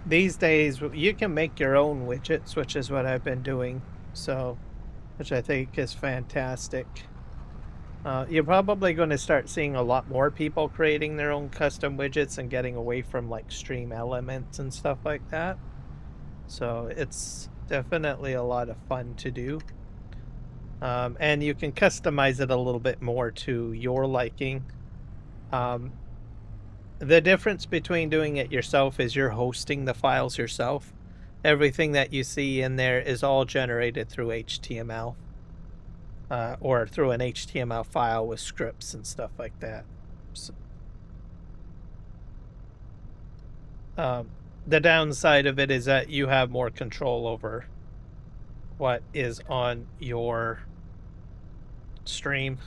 These days, you can make your own widgets, which is what I've been doing. So, which I think is fantastic. You're probably going to start seeing a lot more people creating their own custom widgets and getting away from like stream elements and stuff like that. So it's definitely a lot of fun to do. And you can customize it a little bit more to your liking. The difference between doing it yourself is you're hosting the files yourself. Everything that you see in there is all generated through HTML. Or through an HTML file with scripts and stuff like that. So, the downside of it is that you have more control over what is on your stream.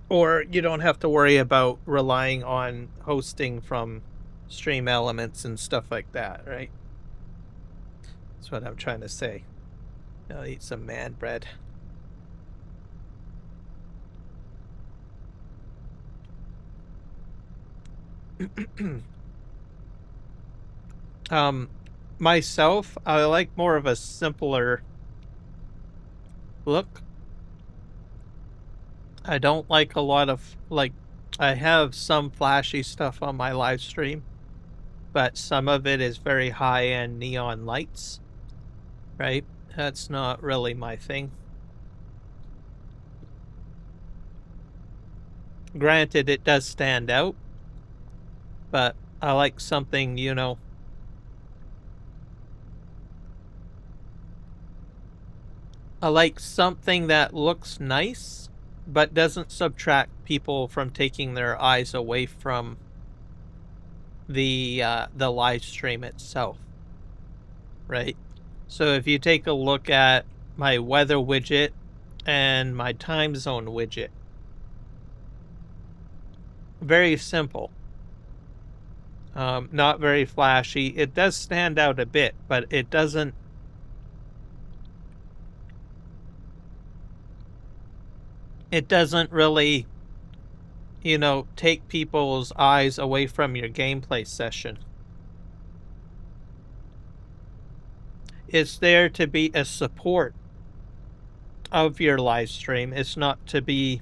Or you don't have to worry about relying on hosting from stream elements and stuff like that, right? That's what I'm trying to say. I'll eat some man bread. Myself, I like more of a simpler look. I don't like a lot of, like, I have some flashy stuff on my live stream, but some of it is very high-end neon lights, right? That's not really my thing. Granted, it does stand out, but I like something, you know, I like something that looks nice, but doesn't subtract people from taking their eyes away from the live stream itself, right? So if you take a look at my weather widget and my time zone widget, very simple, not very flashy. It does stand out a bit, but it doesn't really, you know, take people's eyes away from your gameplay session. It's there to be a support of your live stream. It's not to be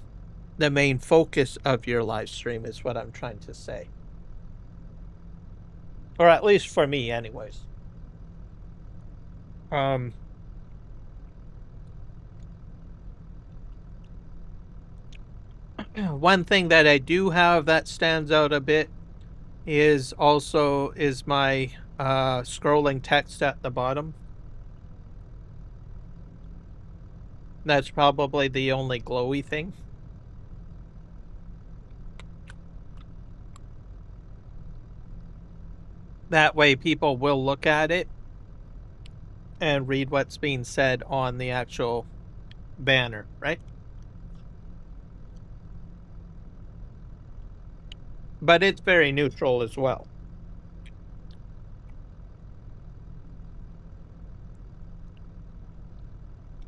the main focus of your live stream, is what I'm trying to say. Or at least for me, anyways. One thing that I do have that stands out a bit is my scrolling text at the bottom. That's probably the only glowy thing. That way people will look at it and read what's being said on the actual banner, right? But it's very neutral as well.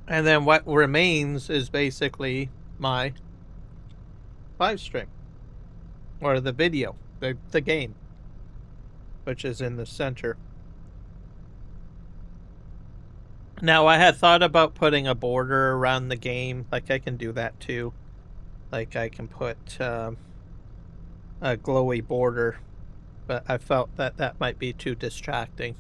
And then what remains is basically my live stream, or the video, the game, which is in the center. Now, I had thought about putting a border around the game. Like, I can do that too. Like, I can put a glowy border, but I felt that that might be too distracting.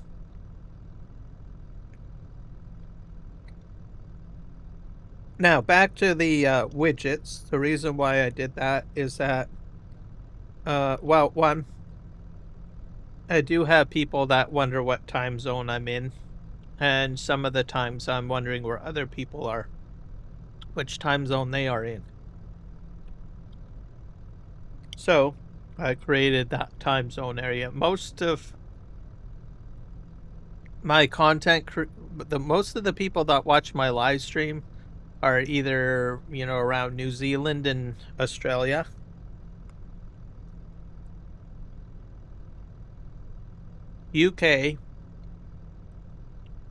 Now, back to the widgets. The reason why I did that is that, well, one, I do have people that wonder what time zone I'm in, and some of the times I'm wondering where other people are, which time zone they are in. So I created that time zone area. Most of my content, most of the people that watch my live stream are either, around New Zealand and Australia. UK,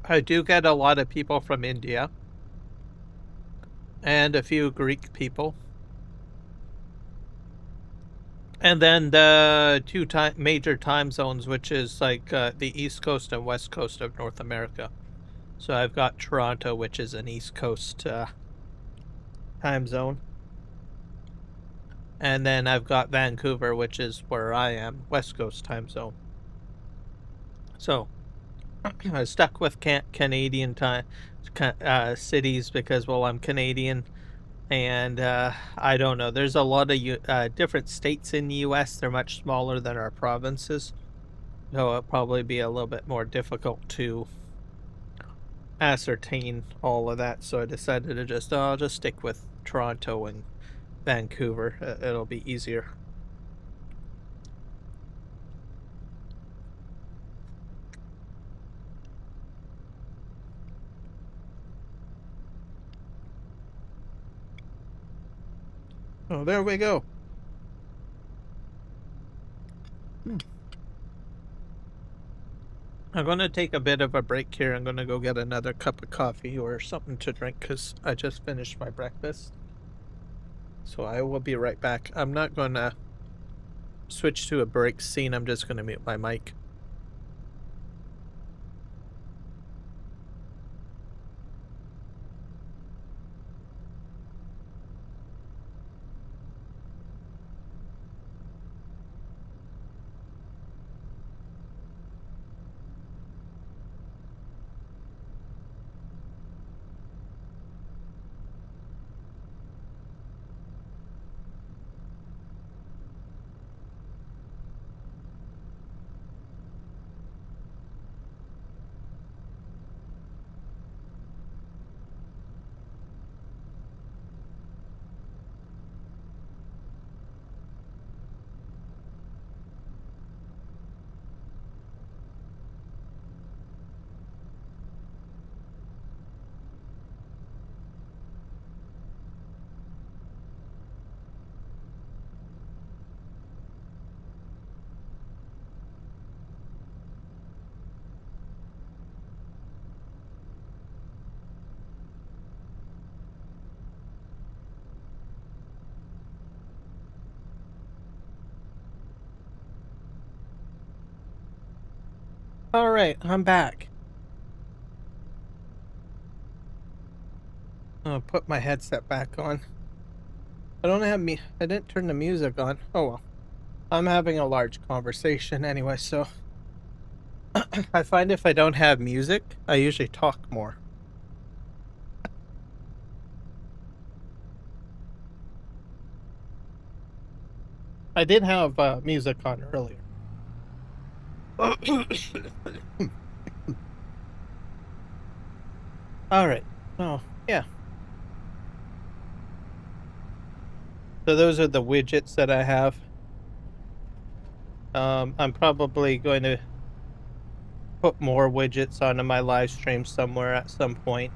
I do get a lot of people from India and a few Greek people. And then the two major time zones, which is like the East Coast and West Coast of North America. So I've got Toronto, which is an East Coast time zone. And then I've got Vancouver, which is where I am, West Coast time zone. So I was stuck with Canadian time cities because, well, I'm Canadian. And I don't know. There's a lot of different states in the U.S. They're much smaller than our provinces. So it'll probably be a little bit more difficult to ascertain all of that. So I decided to I'll just stick with Toronto and Vancouver. It'll be easier. Oh, there we go. I'm going to take a bit of a break here. I'm going to go get another cup of coffee or something to drink because I just finished my breakfast. So I will be right back. I'm not going to switch to a break scene. I'm just going to mute my mic. All right, I'm back. I'll put my headset back on. I didn't turn the music on. Oh well. I'm having a large conversation anyway, so I find if I don't have music, I usually talk more. I did have music on earlier. All right. Oh, yeah. So those are the widgets that I have. I'm probably going to put more widgets onto my live stream somewhere at some point.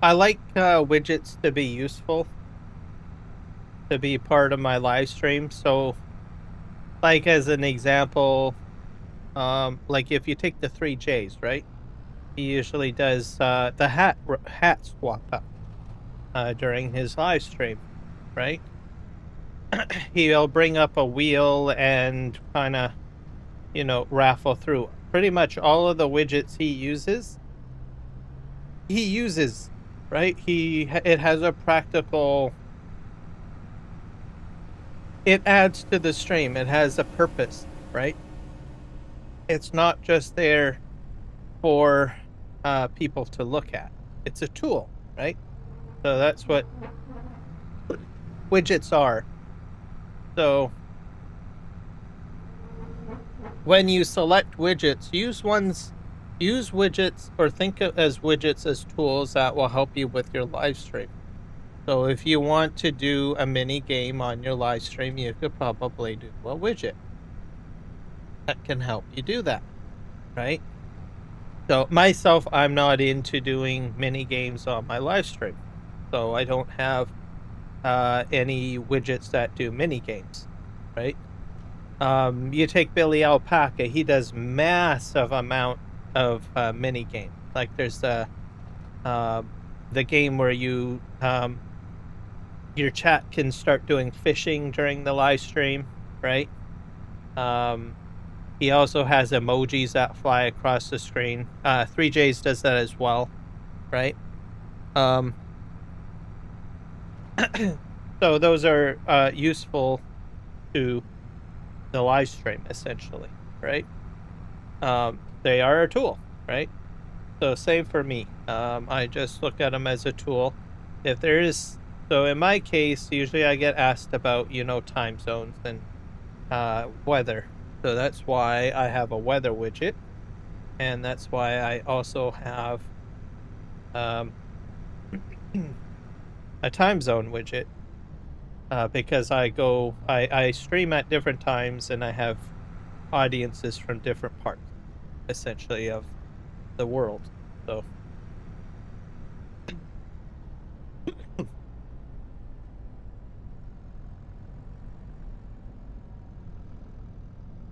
I like widgets to be useful, to be part of my live stream. So, like as an example, like if you take the 3Js, right? He usually does the hat swap up during his live stream, right? He'll bring up a wheel and kind of, raffle through. Pretty much all of the widgets he uses he uses, right? It has a practical. It adds to the stream. It has a purpose, right? It's not just there for people to look at. It's a tool, right? So that's what widgets are. So when you select widgets, use widgets or think of as widgets as tools that will help you with your live stream. So if you want to do a mini game on your live stream, you could probably do a widget that can help you do that, right? So myself, I'm not into doing mini games on my live stream, so I don't have any widgets that do mini games, right? You take Billy Alpaca, he does massive amount of mini games. Like there's the game where you your chat can start doing fishing during the live stream, right? He also has emojis that fly across the screen. 3Js does that as well, right? So those are useful to the live stream, essentially, right? They are a tool, right? So same for me. I just look at them as a tool. If there is, so in my case, usually I get asked about, time zones and weather. So that's why I have a weather widget. And that's why I also have a time zone widget. Because I stream at different times and I have audiences from different parts, essentially, of the world. So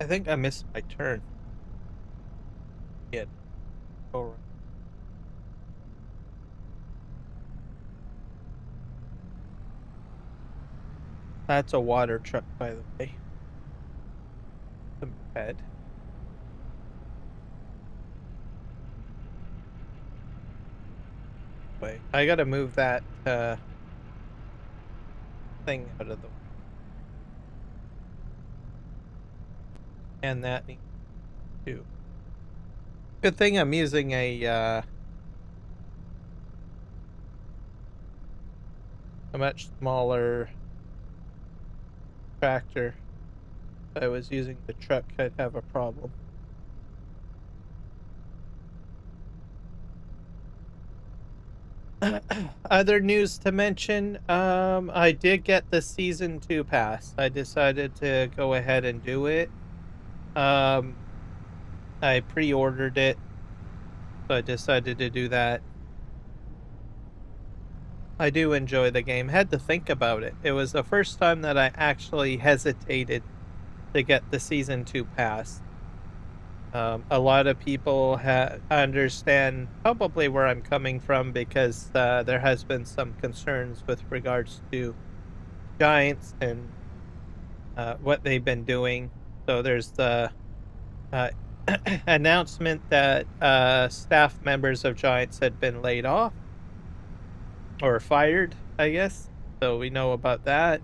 I think I missed my turn. Yeah. All right. That's a water truck, by the way. Some bed. Wait, I gotta move that thing out of the way. And that needs to. Good thing I'm using a much smaller tractor. If I was using the truck, I'd have a problem. Other news to mention, I did get the season 2 pass. I decided to go ahead and do it. I pre-ordered it, so I decided to do that. I do enjoy the game. Had to think about it. It was the first time that I actually hesitated to get the season 2 pass. A lot of people understand probably where I'm coming from because there has been some concerns with regards to Giants and what they've been doing. So there's the announcement that staff members of Giants had been laid off or fired, I guess. So we know about that.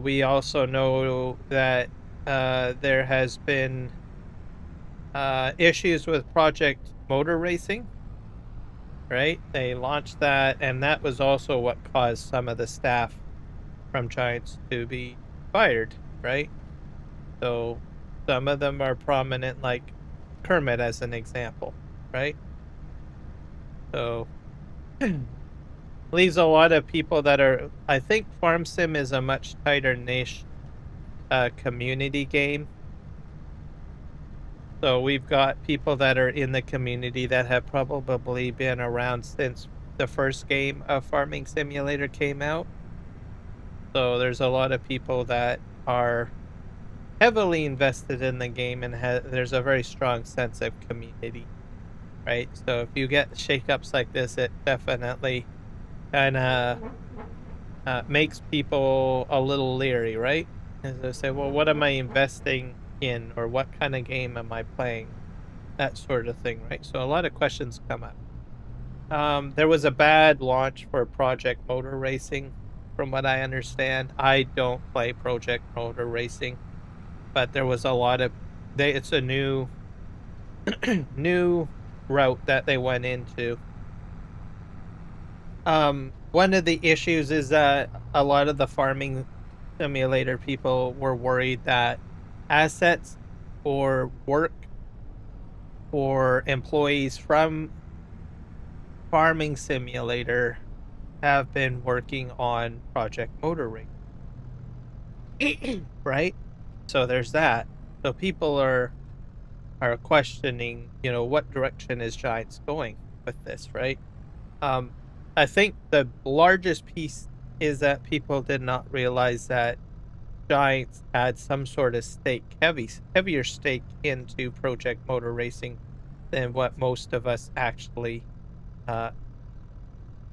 We also know that there has been issues with Project Motor Racing, right? They launched that, and that was also what caused some of the staff from Giants to be fired, right? So some of them are prominent, like Kermit as an example, right? So leaves a lot of people that are, I think Farm Sim is a much tighter niche community game. So we've got people that are in the community that have probably been around since the first game of Farming Simulator came out. So there's a lot of people that are heavily invested in the game, and there's a very strong sense of community, right? So if you get shakeups like this, it definitely kind of makes people a little leery, right? As they say, well, what am I investing in, or what kind of game am I playing? That sort of thing, right? So a lot of questions come up. There was a bad launch for Project Motor Racing, from what I understand. I don't play Project Motor Racing, but there was a lot of it's a new new route that they went into. One of the issues is that a lot of the farming simulator people were worried that assets or work for employees from farming simulator have been working on Project Motor Racing, right? So there's that. So people are questioning, what direction is Giants going with this, right? I think the largest piece is that people did not realize that Giants had some sort of heavier stake into Project Motor Racing than what most of us actually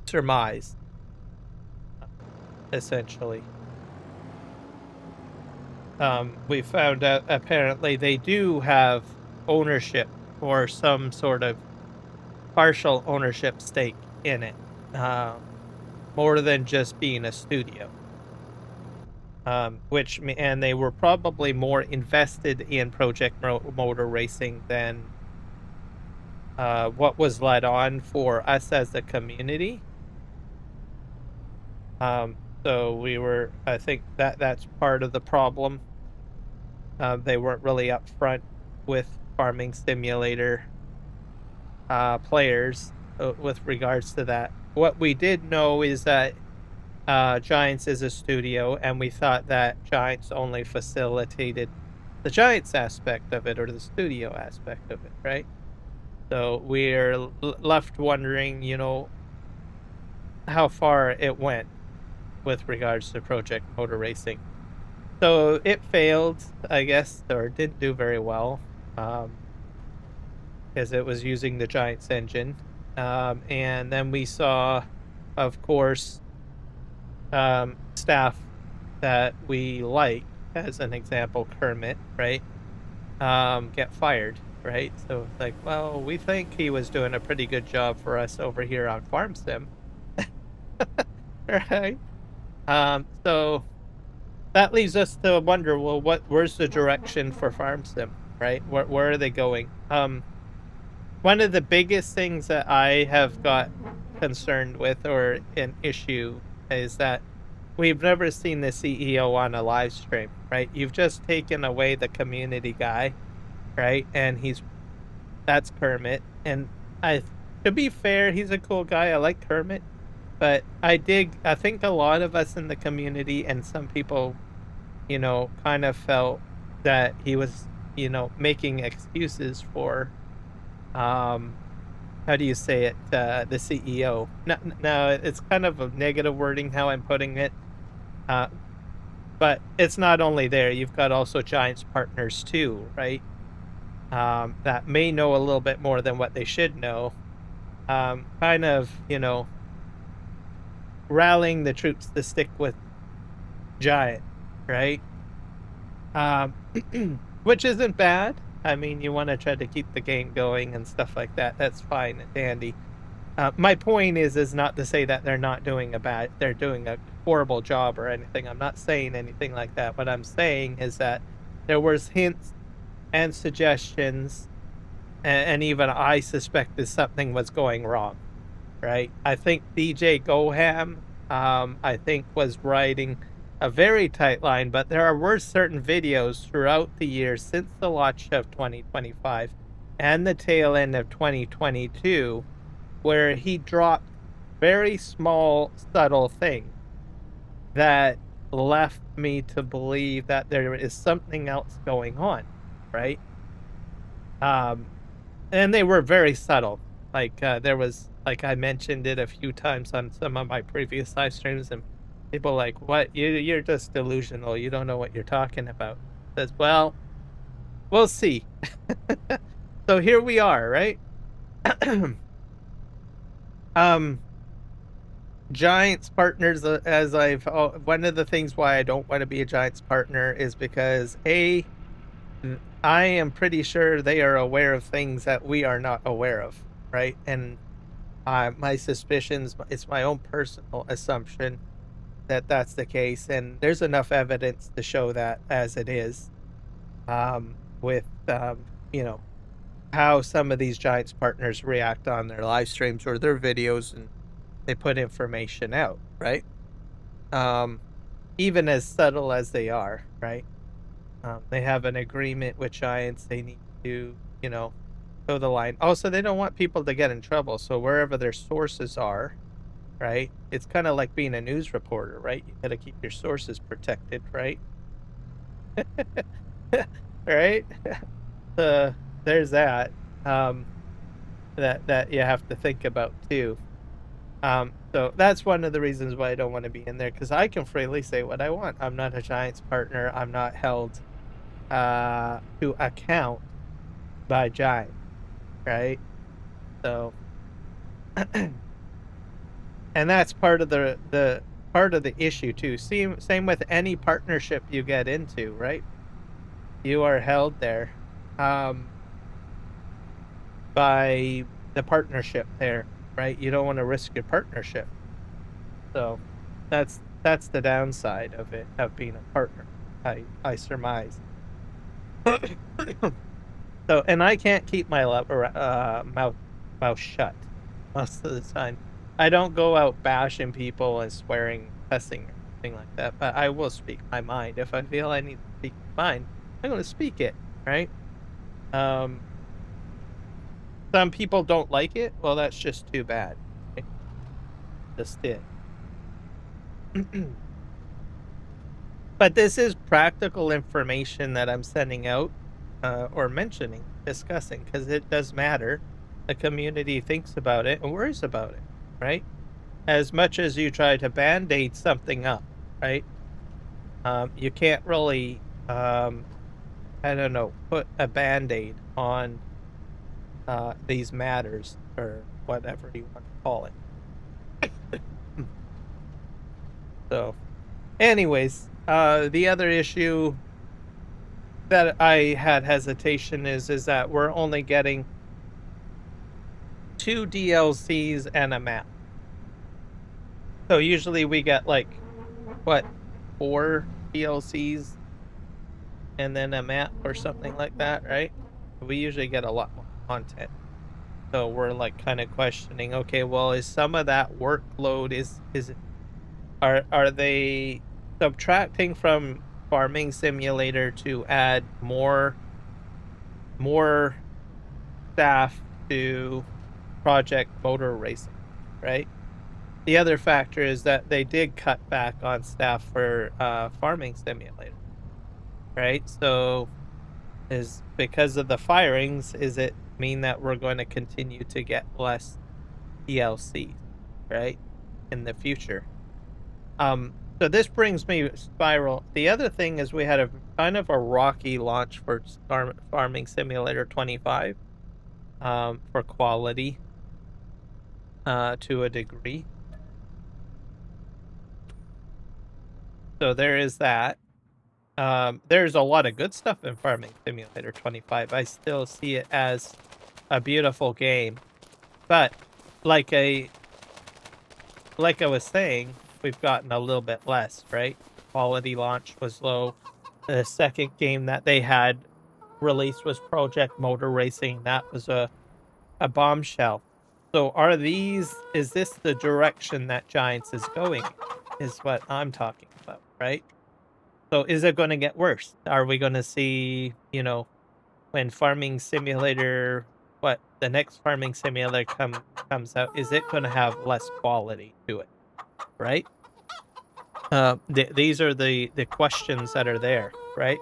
surmise, essentially. We found out apparently they do have ownership or some sort of partial ownership stake in it, more than just being a studio. And they were probably more invested in Project Motor Racing than what was let on for us as a community. So I think that's part of the problem. They weren't really upfront with farming simulator players with regards to that. What we did know is that Giants is a studio, and we thought that Giants only facilitated the Giants aspect of it, or the studio aspect of it, right? So we're left wondering, how far it went with regards to Project Motor Racing. So it failed, I guess, or didn't do very well, because it was using the Giants engine. And then we saw, of course, staff that we like, as an example, Kermit, right, get fired, right? So it's like, well, we think he was doing a pretty good job for us over here on Farm Sim, right? So that leaves us to wonder, well, where's the direction for Farm Sim, right? Where are they going? One of the biggest things that I have got concerned with, or an issue, is that we've never seen the CEO on a live stream, right? You've just taken away the community guy, right? And that's Kermit. And to be fair, he's a cool guy. I like Kermit, but I think a lot of us in the community and some people, kind of felt that he was, making excuses for, how do you say it, the CEO. No, it's kind of a negative wording how I'm putting it. But it's not only there. You've got also Giants partners too, right? That may know a little bit more than what they should know. Kind of, rallying the troops to stick with Giant, right? Which isn't bad. I mean, you want to try to keep the game going and stuff like that. That's fine and dandy. My point is not to say that they're doing a horrible job or anything. I'm not saying anything like that. What I'm saying is that there was hints and suggestions, and even I suspected something was going wrong, right? I think DJ Goham, I think, was riding a very tight line, but there were certain videos throughout the years since the launch of 2025 and the tail end of 2022 where he dropped very small, subtle things that left me to believe that there is something else going on, right? And they were very subtle. Like, there was, like, I mentioned it a few times on some of my previous live streams, and people like, what? You're just delusional. You don't know what you're talking about. Says, well, we'll see. So here we are, right? Giants partners, one of the things why I don't want to be a Giants partner is because I am pretty sure they are aware of things that we are not aware of, right? And My suspicions, it's my own personal assumption that that's the case, and there's enough evidence to show that as it is. With you know, how some of these Giants partners react on their live streams or their videos, and they put information out, right? Um, Even as subtle as they are, right? They have an agreement with Giants. They need to, toe the line. Also, they don't want people to get in trouble. So wherever their sources are, right? It's kind of like being a news reporter, right? You got to keep your sources protected, right? Right? There's that. That you have to think about too. So that's one of the reasons why I don't want to be in there, because I can freely say what I want. I'm not a Giants partner. I'm not held to account by Giants, right? So, and that's part of the part of the issue too. Same with any partnership you get into, right? You are held there by the partnership there, right? You don't want to risk your partnership. So that's the downside of it, of being a partner. I surmise. So, and I can't keep my mouth shut most of the time. I don't go out bashing people and swearing, cussing, or anything like that. But I will speak my mind if I feel I need to speak my mind. I'm going to speak it, right? Some people don't like it. Well, that's just too bad. Right? Just it. But this is practical information that I'm sending out or mentioning, discussing, because it does matter. The community thinks about it and worries about it, right? As much as you try to band-aid something up, right? You can't really, I don't know, put a band-aid on these matters, or whatever you want to call it. So, anyways, the other issue that I had hesitation is that we're only getting 2 DLCs and a map. So usually we get like, what, 4 DLCs and then a map or something like that, right? We usually get a lot more content. So we're like kind of questioning, okay, well, is some of that workload are they subtracting from Farming Simulator to add more staff to Project Motor Racing, right? The other factor is that they did cut back on staff for Farming Simulator, right? So is because of the firings, is it mean that we're going to continue to get less DLC, right, in the future? So this brings me Spiral. The other thing is we had a kind of a rocky launch for Farming Simulator 25 for quality to a degree. So there is that. There's a lot of good stuff in Farming Simulator 25. I still see it as a beautiful game. But like I was saying, we've gotten a little bit less, right? Quality launch was low. The second game that they had released was Project Motor Racing. That was a bombshell. So is this the direction that Giants is going? Is what I'm talking about, right? So is it going to get worse? Are we going to see, when Farming Simulator, the next Farming Simulator comes out, is it going to have less quality to it, right? These are the questions that are there, right?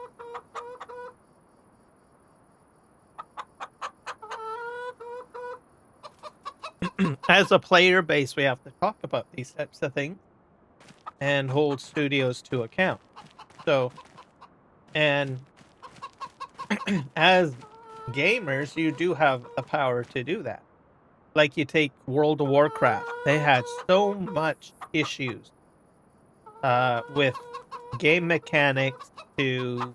As a player base, we have to talk about these types of things and hold studios to account. So, and as gamers, you do have the power to do that. Like you take World of Warcraft, they had so much issues with game mechanics to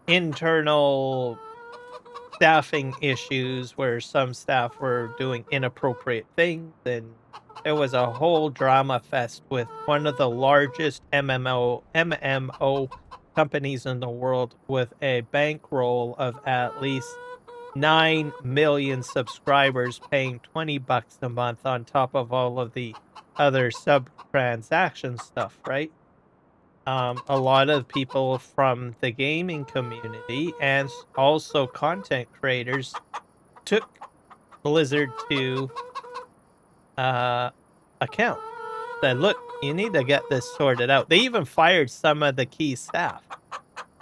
internal staffing issues where some staff were doing inappropriate things, and there was a whole drama fest with one of the largest MMO companies in the world with a bankroll of at least 9 million subscribers paying $20 a month on top of all of the other sub transaction stuff, right? A lot of people from the gaming community and also content creators took Blizzard to account. Said, look, you need to get this sorted out. They even fired some of the key staff,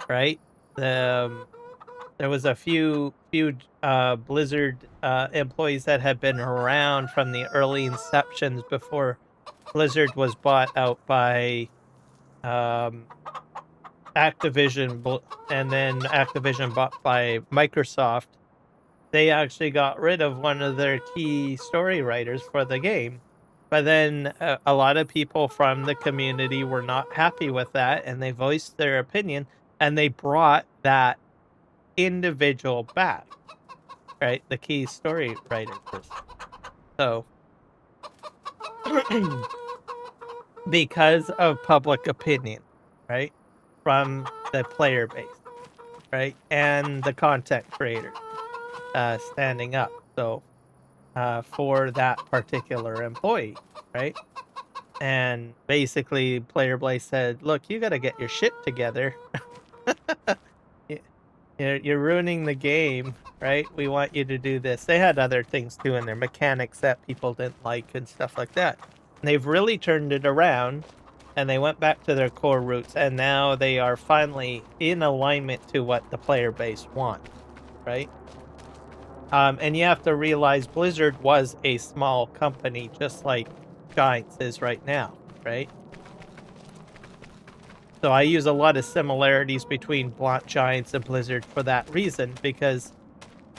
right? There was a few Blizzard employees that had been around from the early inceptions before Blizzard was bought out by Activision, and then Activision bought by Microsoft. They actually got rid of one of their key story writers for the game. But then a lot of people from the community were not happy with that, and they voiced their opinion, and they brought that individual back, right? The key story writer person. So, because of public opinion, right? From the player base, right? And the content creator standing up. So, for that particular employee, right? And basically, Player Blaze said, look, you got to get your shit together. You're ruining the game, right? We want you to do this. They had other things too in their mechanics that people didn't like and stuff like that. And they've really turned it around, and they went back to their core roots, and now they are finally in alignment to what the player base wants, right? And you have to realize Blizzard was a small company, just like Giants is right now, right? So I use a lot of similarities between Giants and Blizzard for that reason, because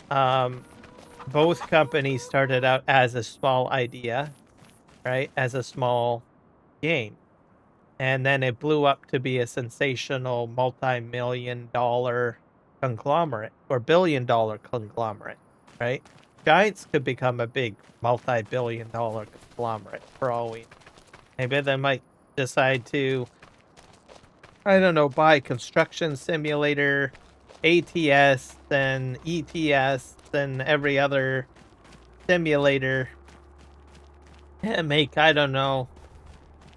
both companies started out as a small idea, right? As a small game. And then it blew up to be a sensational multi-million-dollar conglomerate, or billion-dollar conglomerate, right? Giants could become a big multi-billion-dollar conglomerate for all we know. Maybe they might decide to, I don't know, buy construction simulator, ATS, then ETS, then every other simulator, and make, I don't know,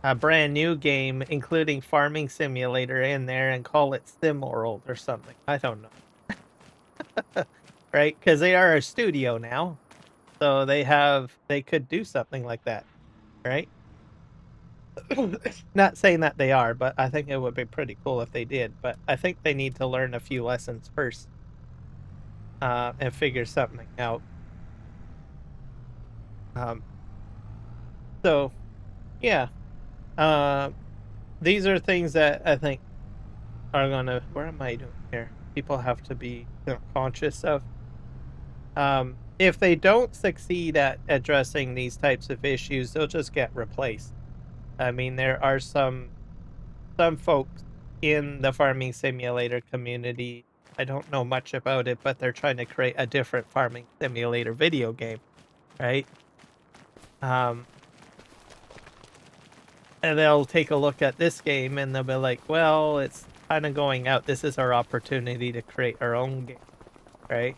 a brand new game, including farming simulator in there, and call it SimWorld or something. I don't know. Right? Because they are a studio now. So they could do something like that. Right? Not saying that they are, but I think it would be pretty cool if they did. But I think they need to learn a few lessons first. And figure something out. So, yeah. These are things that I think are gonna. Where am I doing here? People have to be conscious of. If they don't succeed at addressing these types of issues, they'll just get replaced. I mean, there are some folks in the farming simulator community. I don't know much about it, but they're trying to create a different farming simulator video game, right? And they'll take a look at this game and they'll be like, well, it's kind of going out. This is our opportunity to create our own game, right?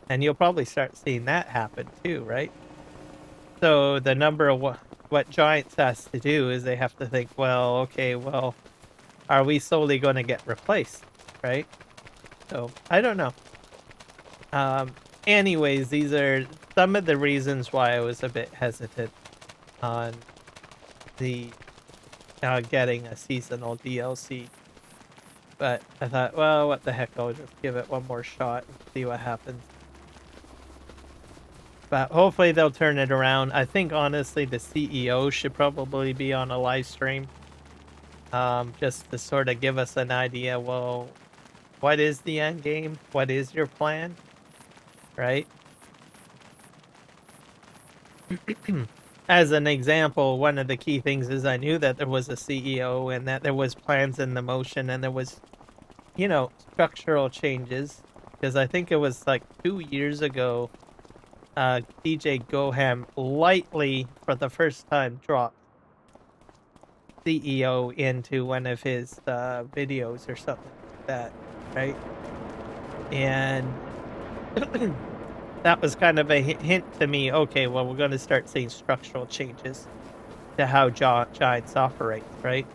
And you'll probably start seeing that happen too, right? So the number of what Giants has to do is they have to think, well, okay, well, are we solely going to get replaced, right? So I don't know. Anyways, these are some of the reasons why I was a bit hesitant on the getting a seasonal DLC. But I thought, well, what the heck, I'll just give it one more shot and see what happens. But hopefully they'll turn it around. I think, honestly, the CEO should probably be on a live stream. Just to sort of give us an idea, well, what is the end game? What is your plan? Right? As an example, one of the key things is I knew that there was a CEO and that there was plans in the motion and there was, you know, structural changes. because I think it was like 2 years ago. DJ Goham lightly, for the first time, dropped CEO into one of his videos or something like that, right? And that was kind of a hint to me. Okay, well, we're going to start seeing structural changes to how Giants operates, right?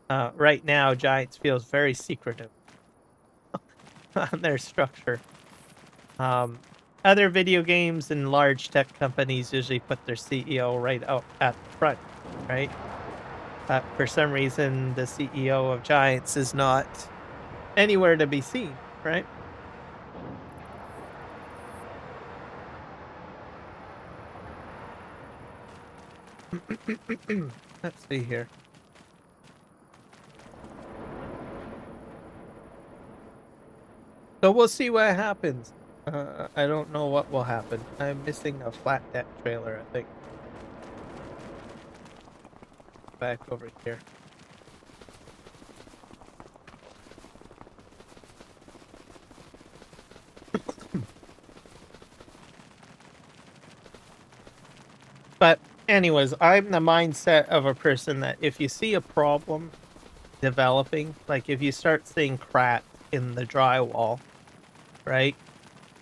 Right now, Giants feels very secretive on their structure. Other video games and large tech companies usually put their CEO right out at the front, right? For some reason, the CEO of Giants is not anywhere to be seen, right? Let's see here. So we'll see what happens. I don't know what will happen. I'm missing a flat deck trailer, I think. Back over here. But anyways, I'm the mindset of a person that if you see a problem developing, like if you start seeing cracks in the drywall, right?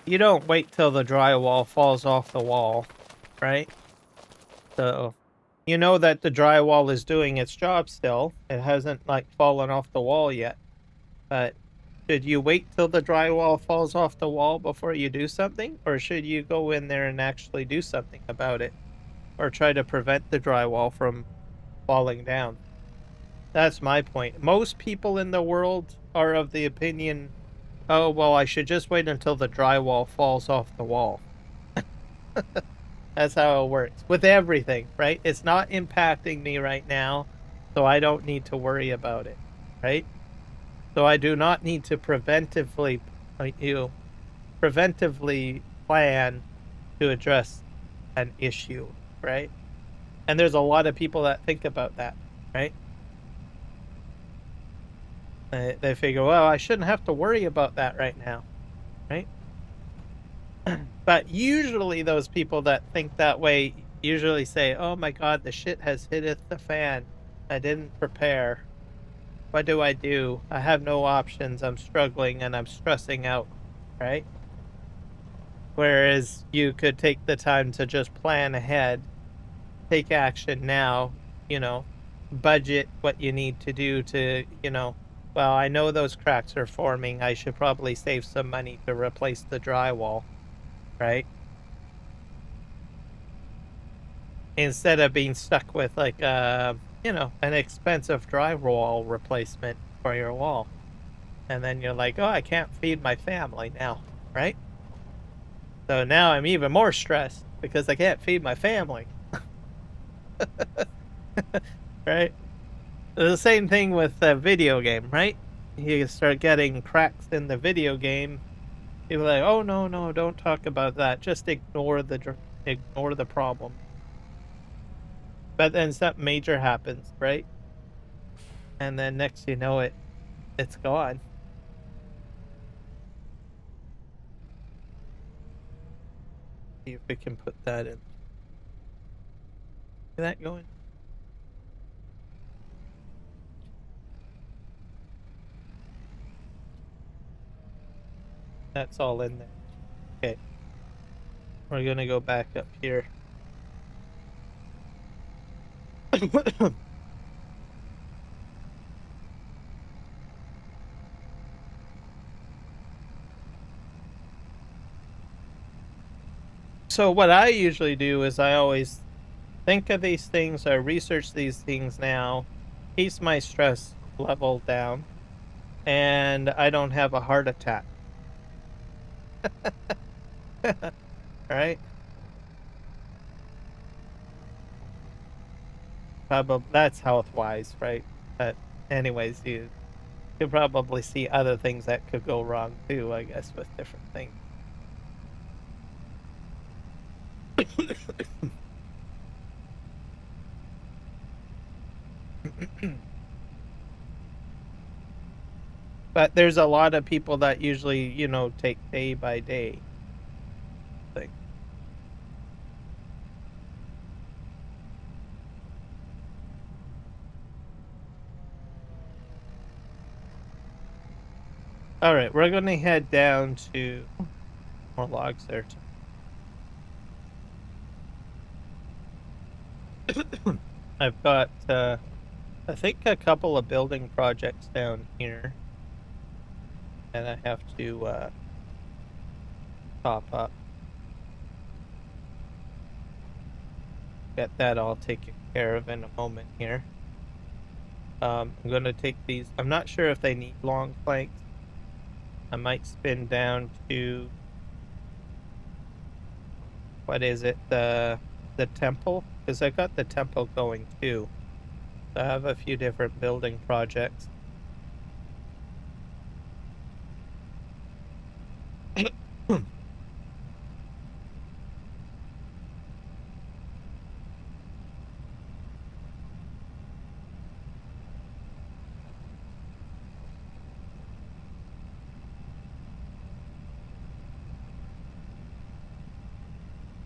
You don't wait till the drywall falls off the wall, right? So you know that the drywall is doing its job still. It hasn't like fallen off the wall yet. But should you wait till the drywall falls off the wall before you do something? Or should you go in there and actually do something about it? Or try to prevent the drywall from falling down? That's my point. Most people in the world are of the opinion, oh, well, I should just wait until the drywall falls off the wall. That's how it works with everything, right? It's not impacting me right now, so I don't need to worry about it, right? So I do not need to preventively plan to address an issue, right? And there's a lot of people that think about that, right? They figure, well, I shouldn't have to worry about that right now, right? But usually those people that think that way usually say, oh my God, the shit has hitteth the fan. I didn't prepare. What do? I have no options. I'm struggling and I'm stressing out, right? Whereas you could take the time to just plan ahead, take action now, budget what you need to do to, well, I know those cracks are forming. I should probably save some money to replace the drywall, right? Instead of being stuck with like an expensive drywall replacement for your wall. And then you're like, oh, I can't feed my family now, right? So now I'm even more stressed because I can't feed my family. Right? The same thing with a video game, right? You start getting cracks in the video game. People are like, oh no, don't talk about that. Just ignore the problem. But then something major happens, right? And then next you know it, it's gone. See if we can put that in. Is that going? That's all in there. Okay. We're gonna go back up here. So what I usually do is I always think of these things, I research these things now, keeps my stress level down, and I don't have a heart attack. Right? Probably that's health wise, right? But anyways, you could probably see other things that could go wrong too, I guess, with different things. But there's a lot of people that usually, you know, take day by day thing. All right, we're going to head down to more logs there too. I've got, I think, a couple of building projects down here, and I have to top up. Get that all taken care of in a moment here. I'm going to take these. I'm not sure if they need long planks. I might spin down to, what is it, the temple, because I got the temple going too. So I have a few different building projects.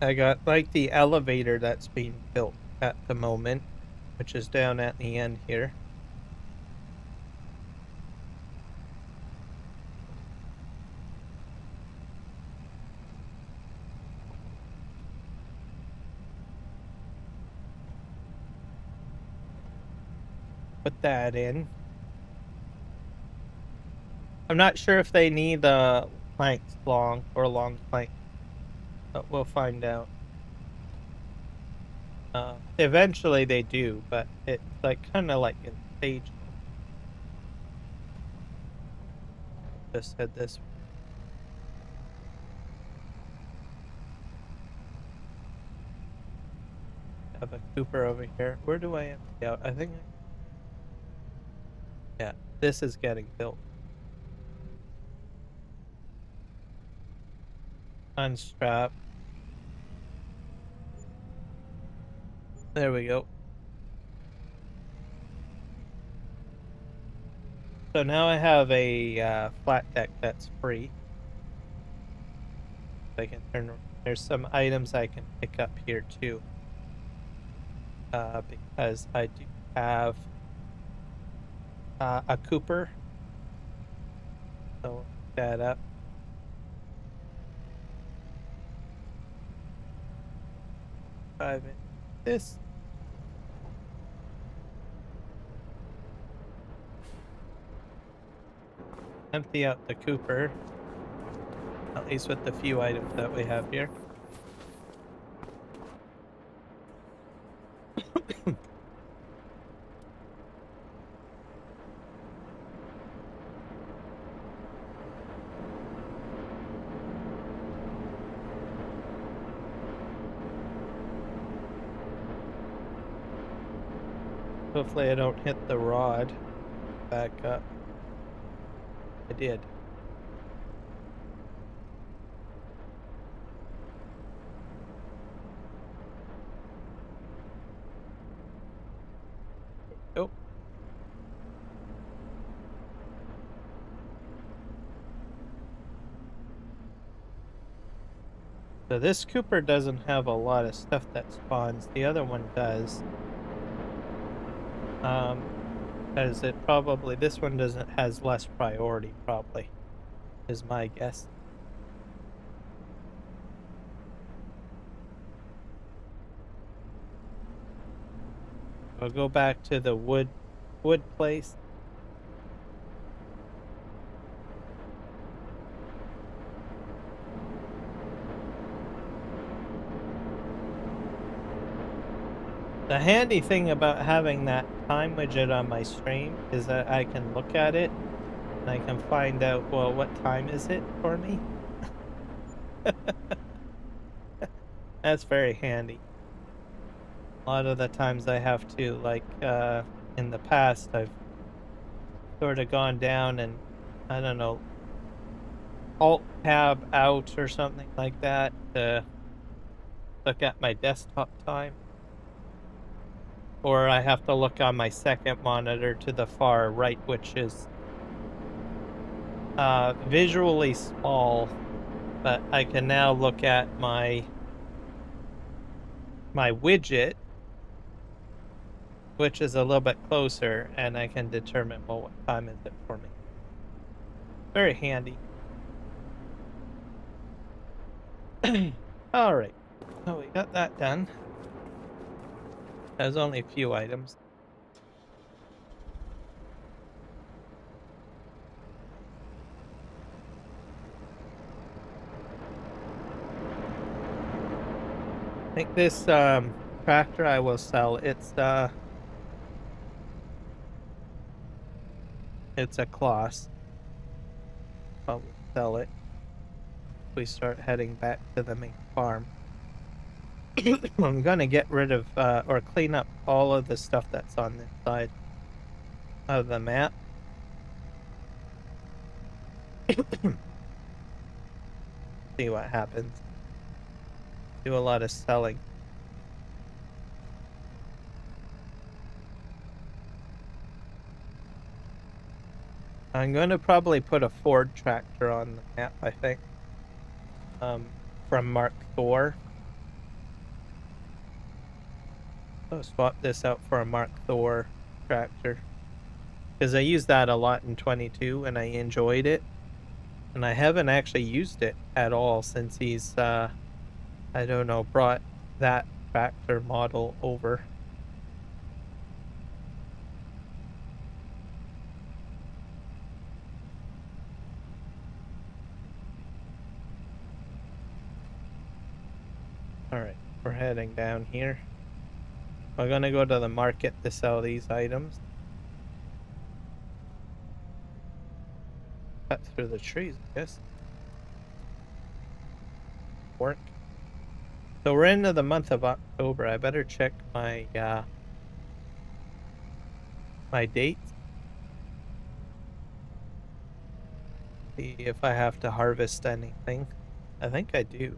I got like the elevator that's being built at the moment, which is down at the end here. Put that in. I'm not sure if they need planks long or long planks, but we'll find out. Eventually they do, but it's like kind of like in stages. Just head this way. Have a Cooper over here. Where do I empty out? I think yeah, this is getting built. Unstrap. There we go. So now I have a flat deck that's free. I can turn. There's some items I can pick up here too, because I do have a Cooper. So pick that up. Drive in this. Empty out the Cooper, at least with the few items that we have here. Hopefully I don't hit the rod. Back up. I did. Oh. So this Cooper doesn't have a lot of stuff that spawns. The other one does. Because it probably, this one has less priority, probably, is my guess. I'll go back to the wood place. The handy thing about having that time widget on my stream is that I can look at it and I can find out, well, what time is it for me? That's very handy. A lot of the times I have to, like, in the past, I've sort of gone down and, I don't know, Alt-Tab out or something like that to look at my desktop time. Or I have to look on my second monitor to the far right, which is visually small, but I can now look at my widget, which is a little bit closer, and I can determine, well, what time is it for me. Very handy. All right, so we got that done. There's only a few items. I think this tractor I will sell. It's a Kloss. Probably sell it. We start heading back to the main farm. I'm gonna get rid of or clean up all of the stuff that's on this side of the map. See what happens. Do a lot of selling. I'm going to probably put a Ford tractor on the map, I think. From Mark Thor. I'll swap this out for a Mark Thor tractor. Because I used that a lot in 22 and I enjoyed it. And I haven't actually used it at all since he's, I don't know, brought that tractor model over. Alright, we're heading down here. We're gonna go to the market to sell these items. Cut through the trees, I guess. Work. So we're into the month of October. I better check my my dates. See if I have to harvest anything. I think I do.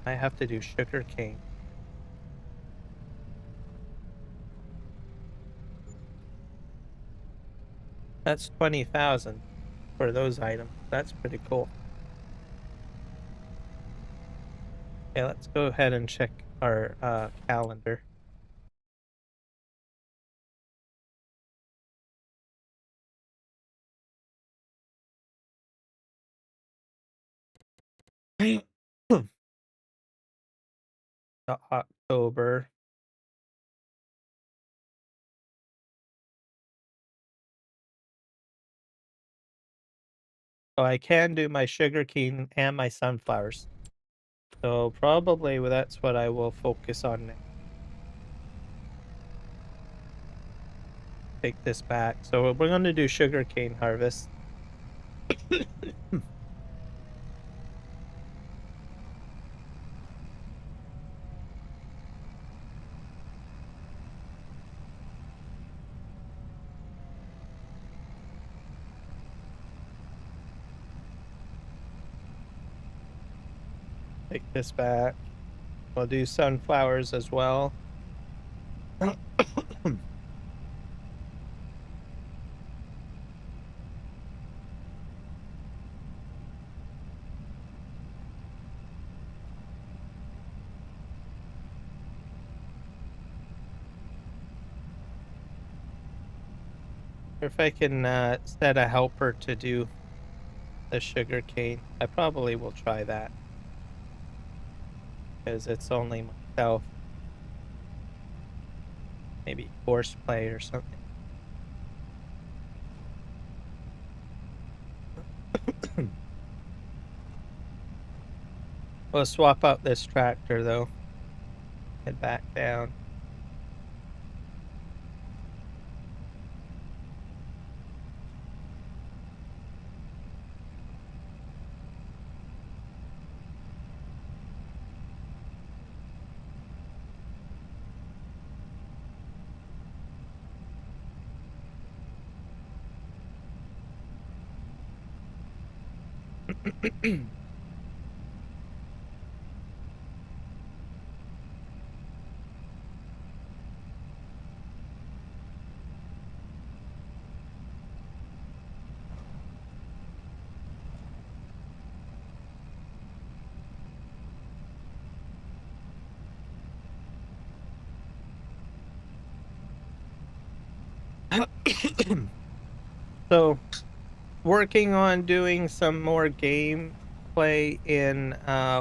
I have to do sugar cane. That's 20,000 for those items. That's pretty cool. Okay, let's go ahead and check our calendar. October. So I can do my sugarcane and my sunflowers. So probably that's what I will focus on next. Take this back. So we're going to do sugarcane harvest. Take this back. We'll do sunflowers as well. If I can set a helper to do the sugar cane, I probably will try that. Because it's only myself. Maybe horseplay or something. We'll swap out this tractor though. Head back down. So, working on doing some more gameplay in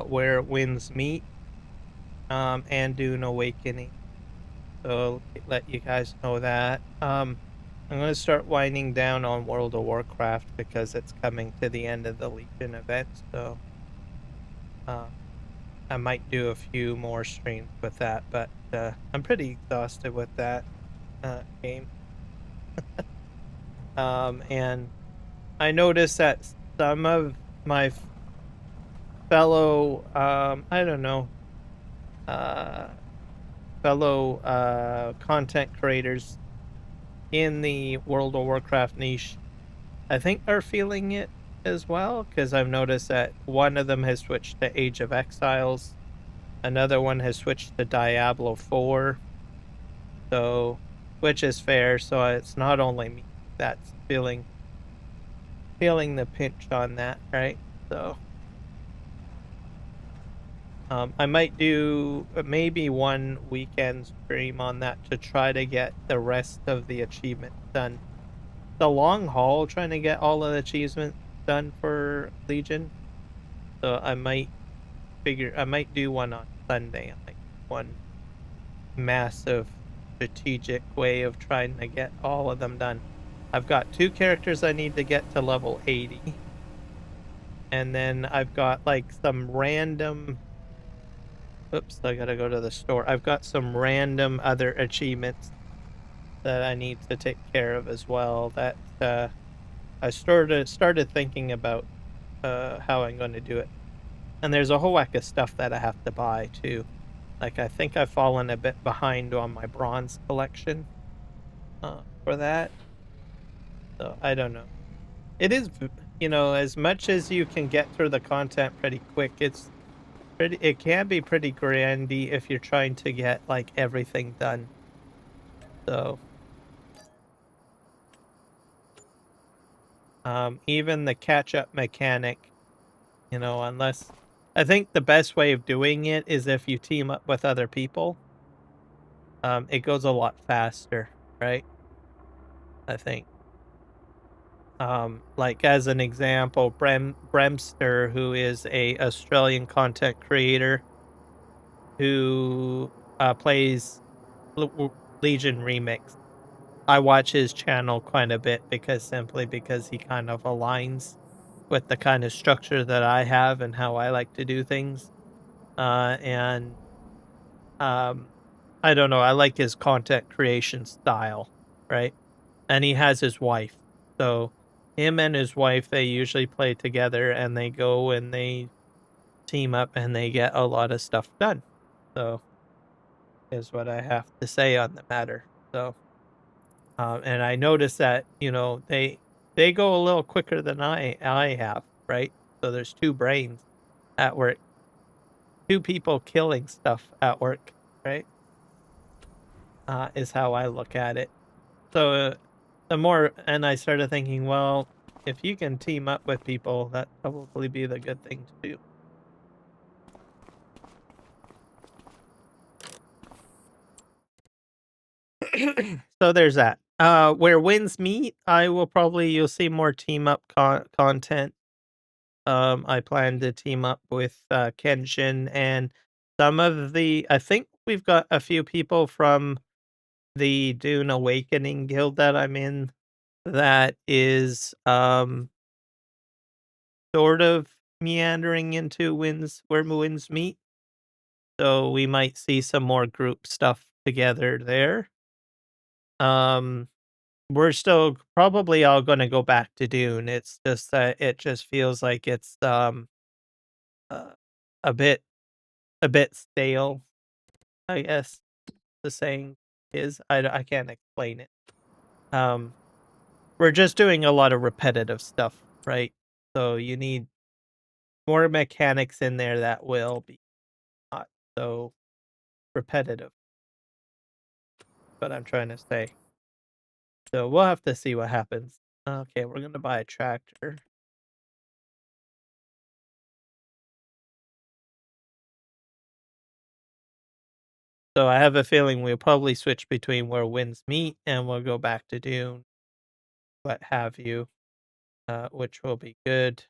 Where Winds Meet, and Dune Awakening. So let you guys know that. I'm going to start winding down on World of Warcraft because it's coming to the end of the Legion event. So I might do a few more streams with that, but I'm pretty exhausted with that game. And I noticed that some of my fellow, I don't know, fellow content creators in the World of Warcraft niche, I think are feeling it as well, because I've noticed that one of them has switched to Age of Exiles, another one has switched to Diablo 4, so which is fair. So it's not only me that's feeling the pinch on that, right? So I might do maybe one weekend stream on that to try to get the rest of the achievements done. The long haul trying to get all of the achievements done for Legion. So I might do one on Sunday, like one massive strategic way of trying to get all of them done. I've got 2 characters I need to get to level 80. And then I've got like some random, oops, I gotta go to the store. I've got some random other achievements that I need to take care of as well that I started thinking about how I'm going to do it. And there's a whole whack of stuff that I have to buy too. Like I think I've fallen a bit behind on my bronze collection for that. So I don't know. It is, as much as you can get through the content pretty quick, it can be pretty grindy if you're trying to get like everything done. So even the catch up mechanic, unless I think the best way of doing it is if you team up with other people. It goes a lot faster, right? I think. Like as an example, Bremster, who is a Australian content creator who plays Legion Remix. I watch his channel quite a bit simply because he kind of aligns with the kind of structure that I have and how I like to do things. And I don't know, I like his content creation style, right? And he has his wife. So him and his wife, they usually play together and they go and they team up and they get a lot of stuff done. So is what I have to say on the matter. So and I noticed that, they go a little quicker than I have, right? So there's 2 brains at work, 2 people killing stuff at work, right? Is how I look at it. So and I started thinking, well, if you can team up with people, that probably be the good thing to do. So there's that. Where Winds Meet, you'll see more team up content. I plan to team up with Kenshin and I think we've got a few people from the Dune Awakening guild that I'm in that is sort of meandering into where winds meet. So we might see some more group stuff together there. We're still probably all going to go back to Dune. It's just that it just feels like it's uh, a bit stale, I guess the saying is. I can't explain it. Um, we're just doing a lot of repetitive stuff, right? So you need more mechanics in there that will be not so repetitive. But I'm trying to say. So we'll have to see what happens. Okay, we're gonna buy a tractor. So I have a feeling we'll probably switch between where winds meet and we'll go back to Dune. what have you, which will be good.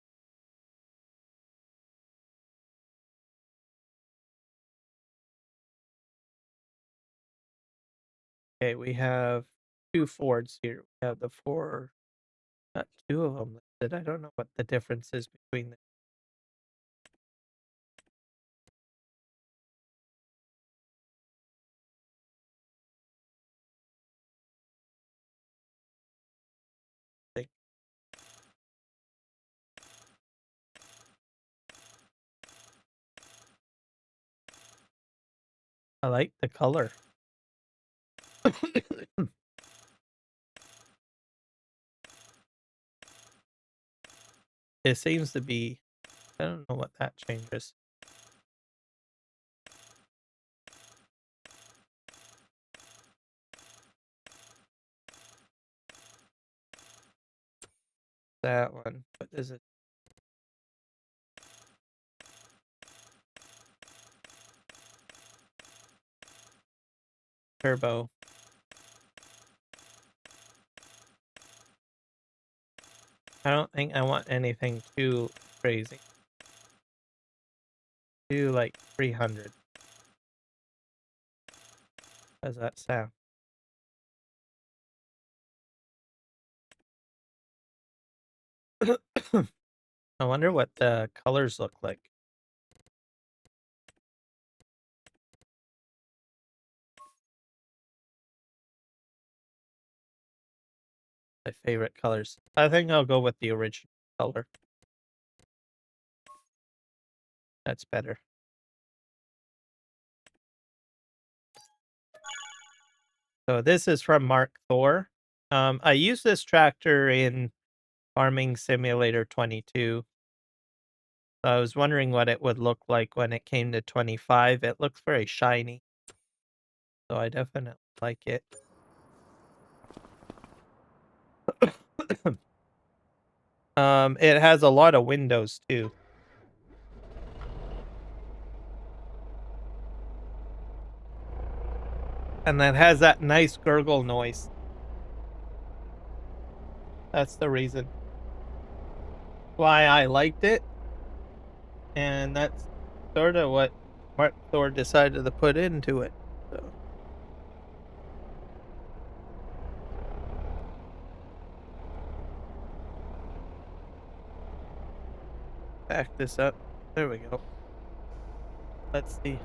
Okay, we have 2 Fords here. We have the 4, got 2 of them listed. I don't know what the difference is between them. I like the color. It seems to be, I don't know what that changes. That one. What is it? Turbo. I don't think I want anything too crazy. Do like 300. How's that sound? I wonder what the colors look like. My favorite colors. I think I'll go with the original color. That's better. So this is from Mark Thor. I use this tractor in Farming Simulator 22. I was wondering what it would look like when it came to 25. It looks very shiny. So I definitely like it. It has a lot of windows too. And that has that nice gurgle noise. That's the reason why I liked it. And that's sort of what Mark Thor decided to put into it. So. Back this up. There we go. Let's see.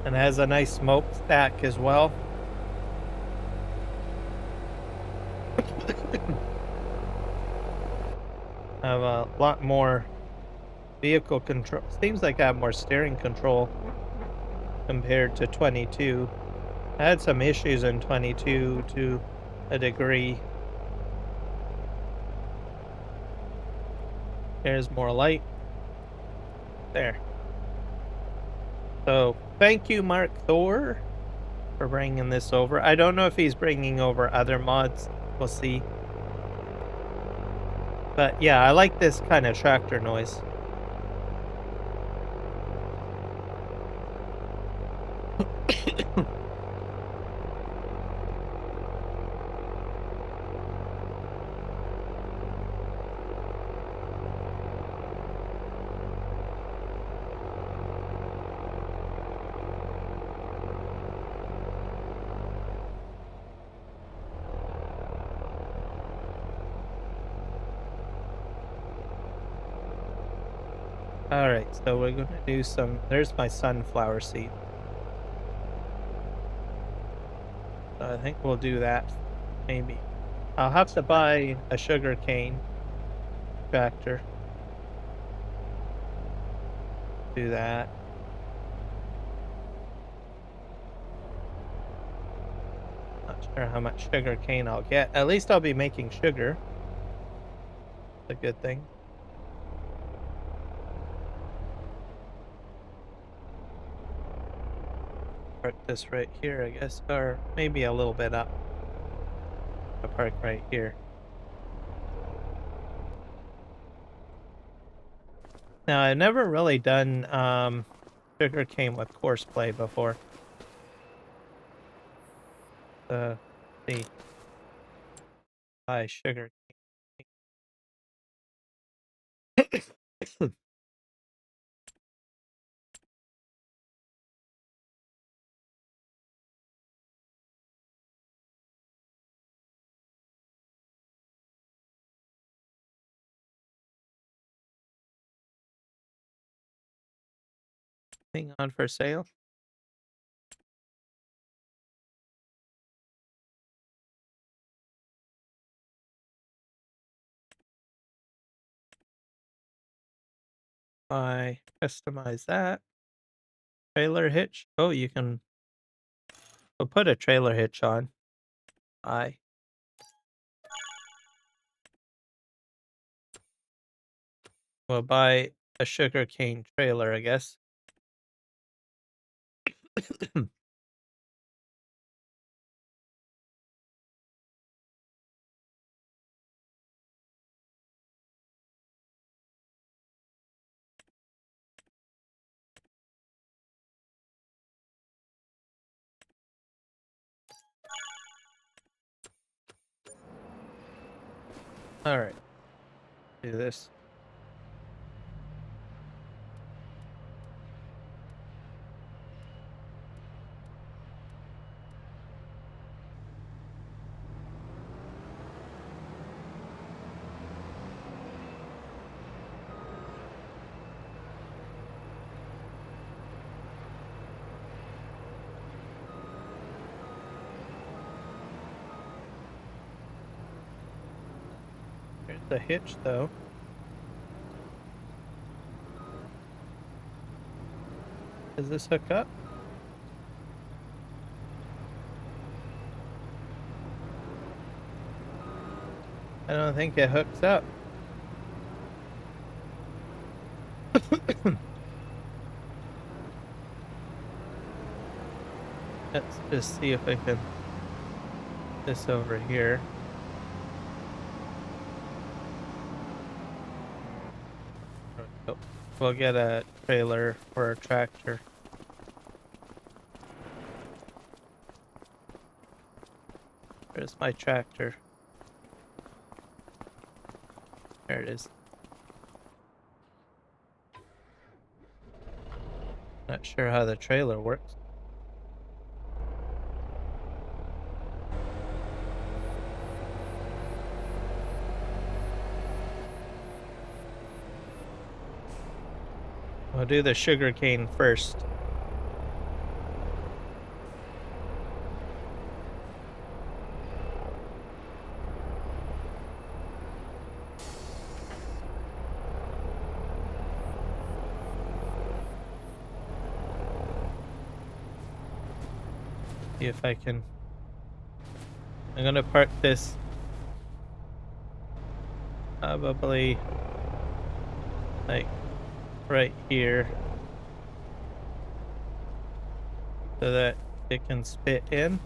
And it has a nice smokestack as well. I have a lot more vehicle control. Seems like I have more steering control compared to 22. I had some issues in 22 to a degree. There's more light. There. So, thank you, Mark Thor, for bringing this over. I don't know if he's bringing over other mods. We'll see. But yeah, I like this kind of tractor noise. Alright, so we're gonna do some. There's my sunflower seed. So I think we'll do that. Maybe. I'll have to buy a sugar cane tractor. Do that. Not sure how much sugar cane I'll get. At least I'll be making sugar. It's a good thing. Park this right here, I guess, or maybe a little bit up. I'll park right here. Now, I've never really done sugar cane with course play before. See. buy sugar. Thing on for sale. I customize that. Trailer hitch. Oh, you can we'll put a trailer hitch on. We'll buy a sugarcane trailer, I guess. All right. Do this. Here's the hitch, though. Does this hook up? I don't think it hooks up. Let's just see if I can this over here. There we go. We'll get a trailer or a tractor. Where's my tractor? There it is. Not sure how the trailer works. We'll do the sugarcane first. See if I can. I'm gonna park this probably like right here so that it can spit in.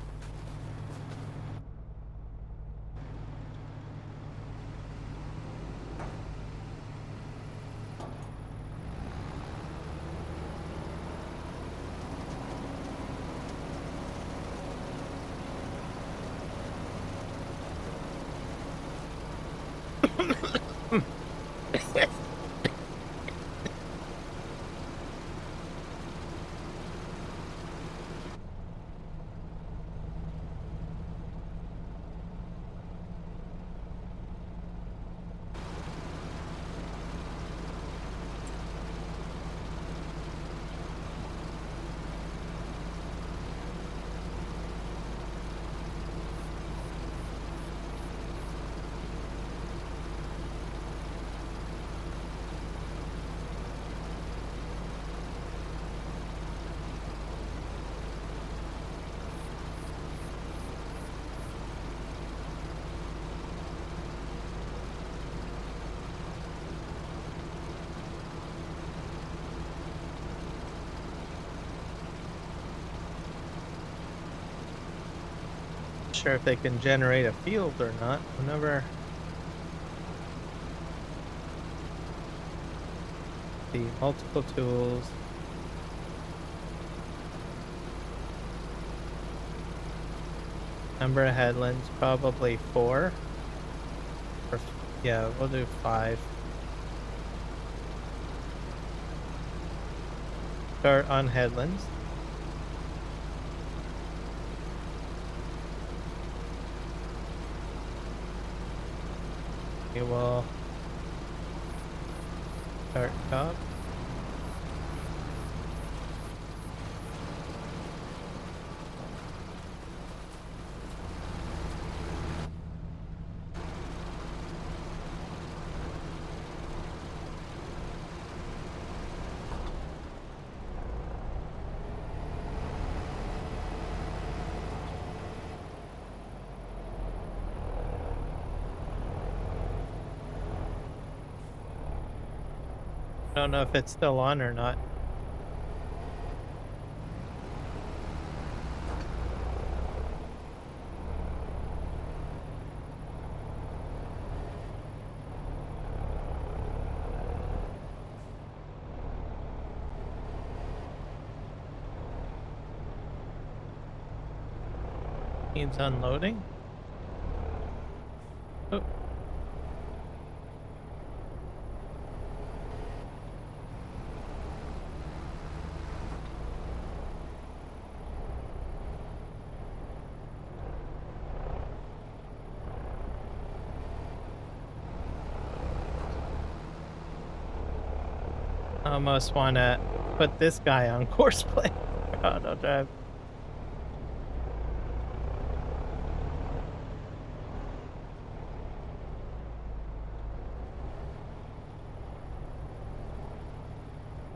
Sure if they can generate a field or not. Whenever the multiple tools. Number of headlands, probably 4. Yeah, we'll do 5. Start on headlands. We will start top. I don't know if it's still on or not. Needs unloading. Oh. I almost want to put this guy on course play for auto drive.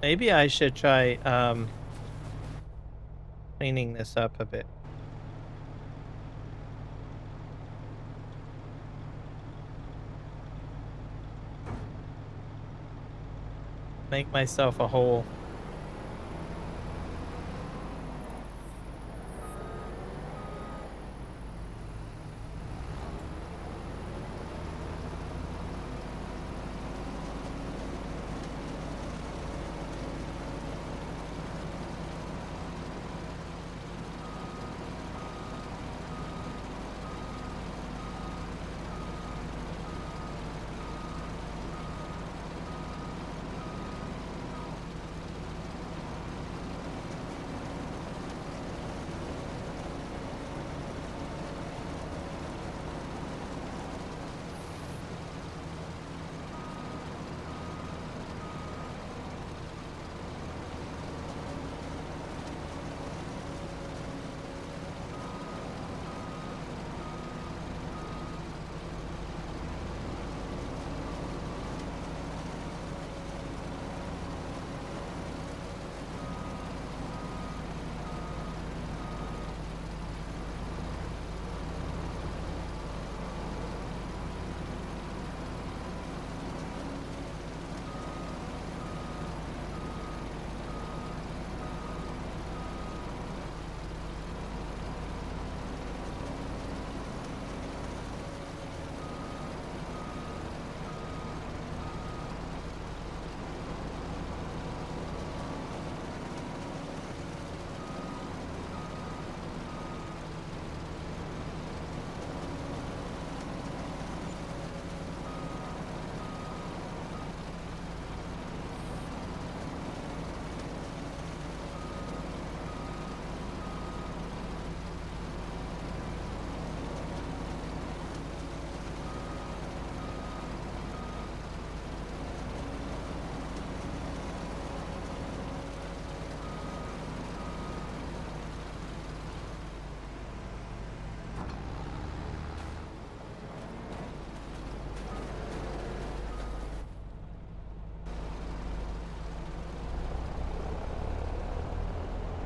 Maybe I should try cleaning this up a bit. Make myself a hole.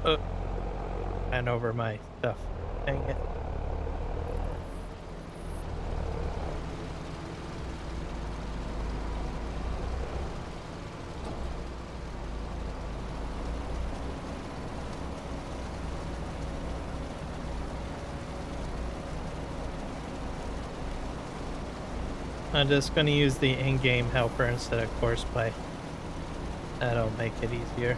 Oh, ran over my stuff. Dang it. I'm just going to use the in-game helper instead of course play. That'll make it easier.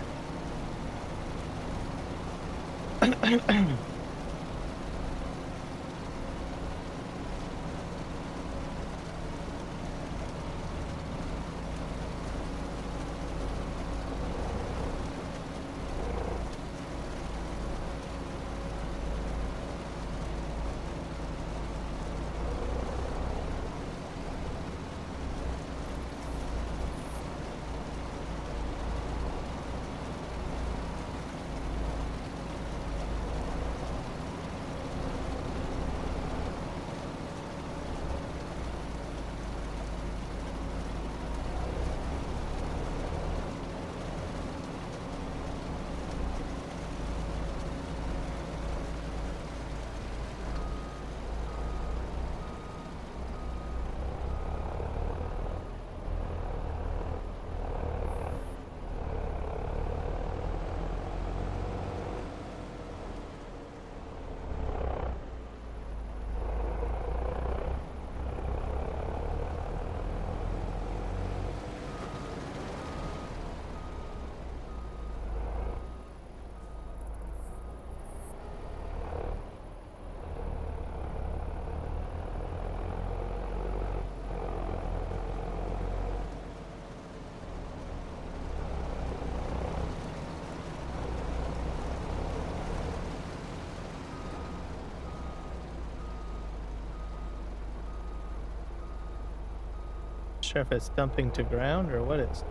Sure if it's dumping to ground or what it's.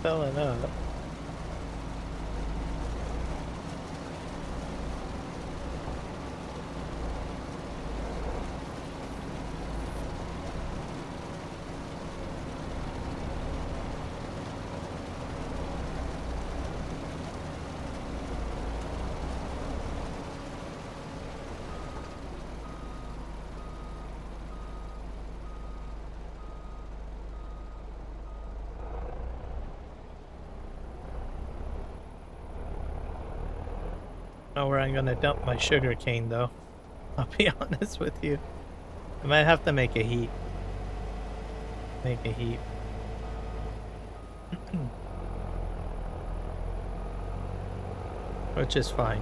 Filling up. Know where I'm gonna dump my sugar cane though. I'll be honest with you. I might have to make a heap. Make a heap. Which is fine.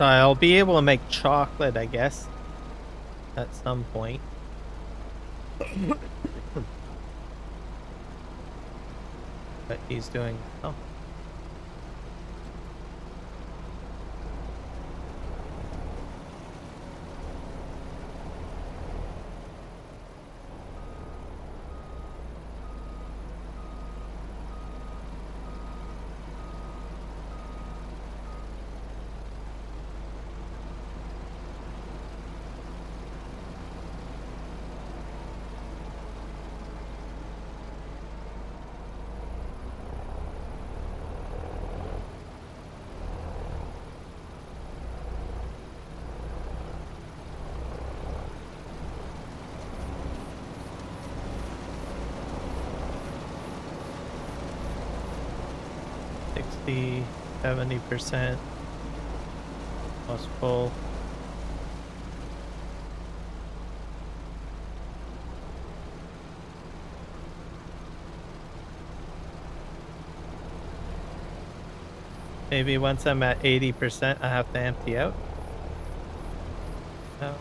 I'll be able to make chocolate, I guess, at some point. But he's doing. Oh. The 70% almost full. Maybe once I'm at 80%, I have to empty out. No.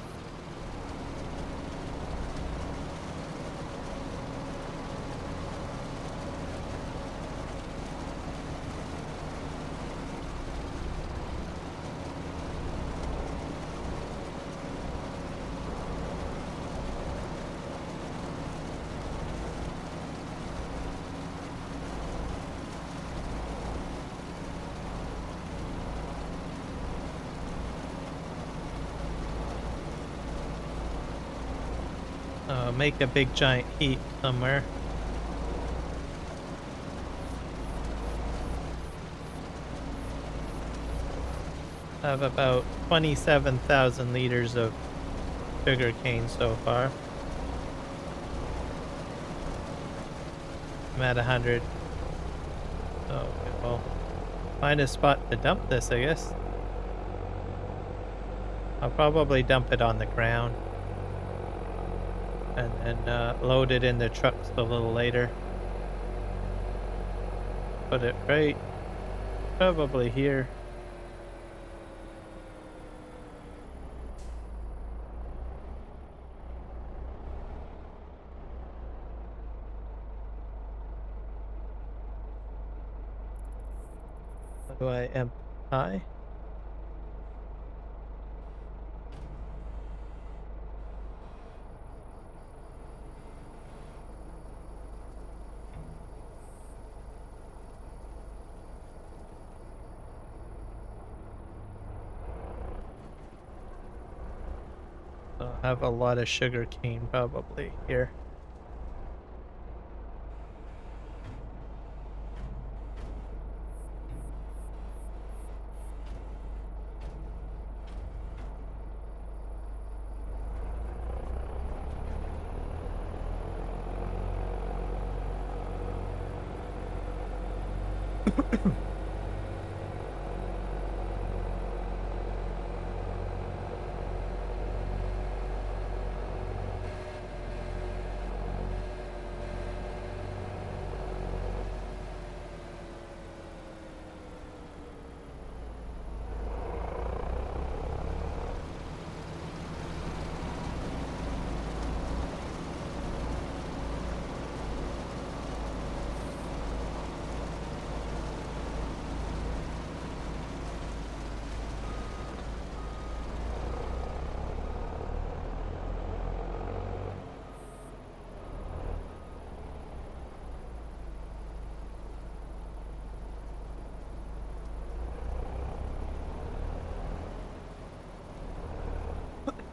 make a big giant heap somewhere. I have about 27,000 liters of sugar cane so far. I'm at 100. Oh, okay, well, find a spot to dump this, I guess. I'll probably dump it on the ground and then load it in the trucks a little later. Put it right probably here. How do I empty? I have a lot of sugar cane probably here.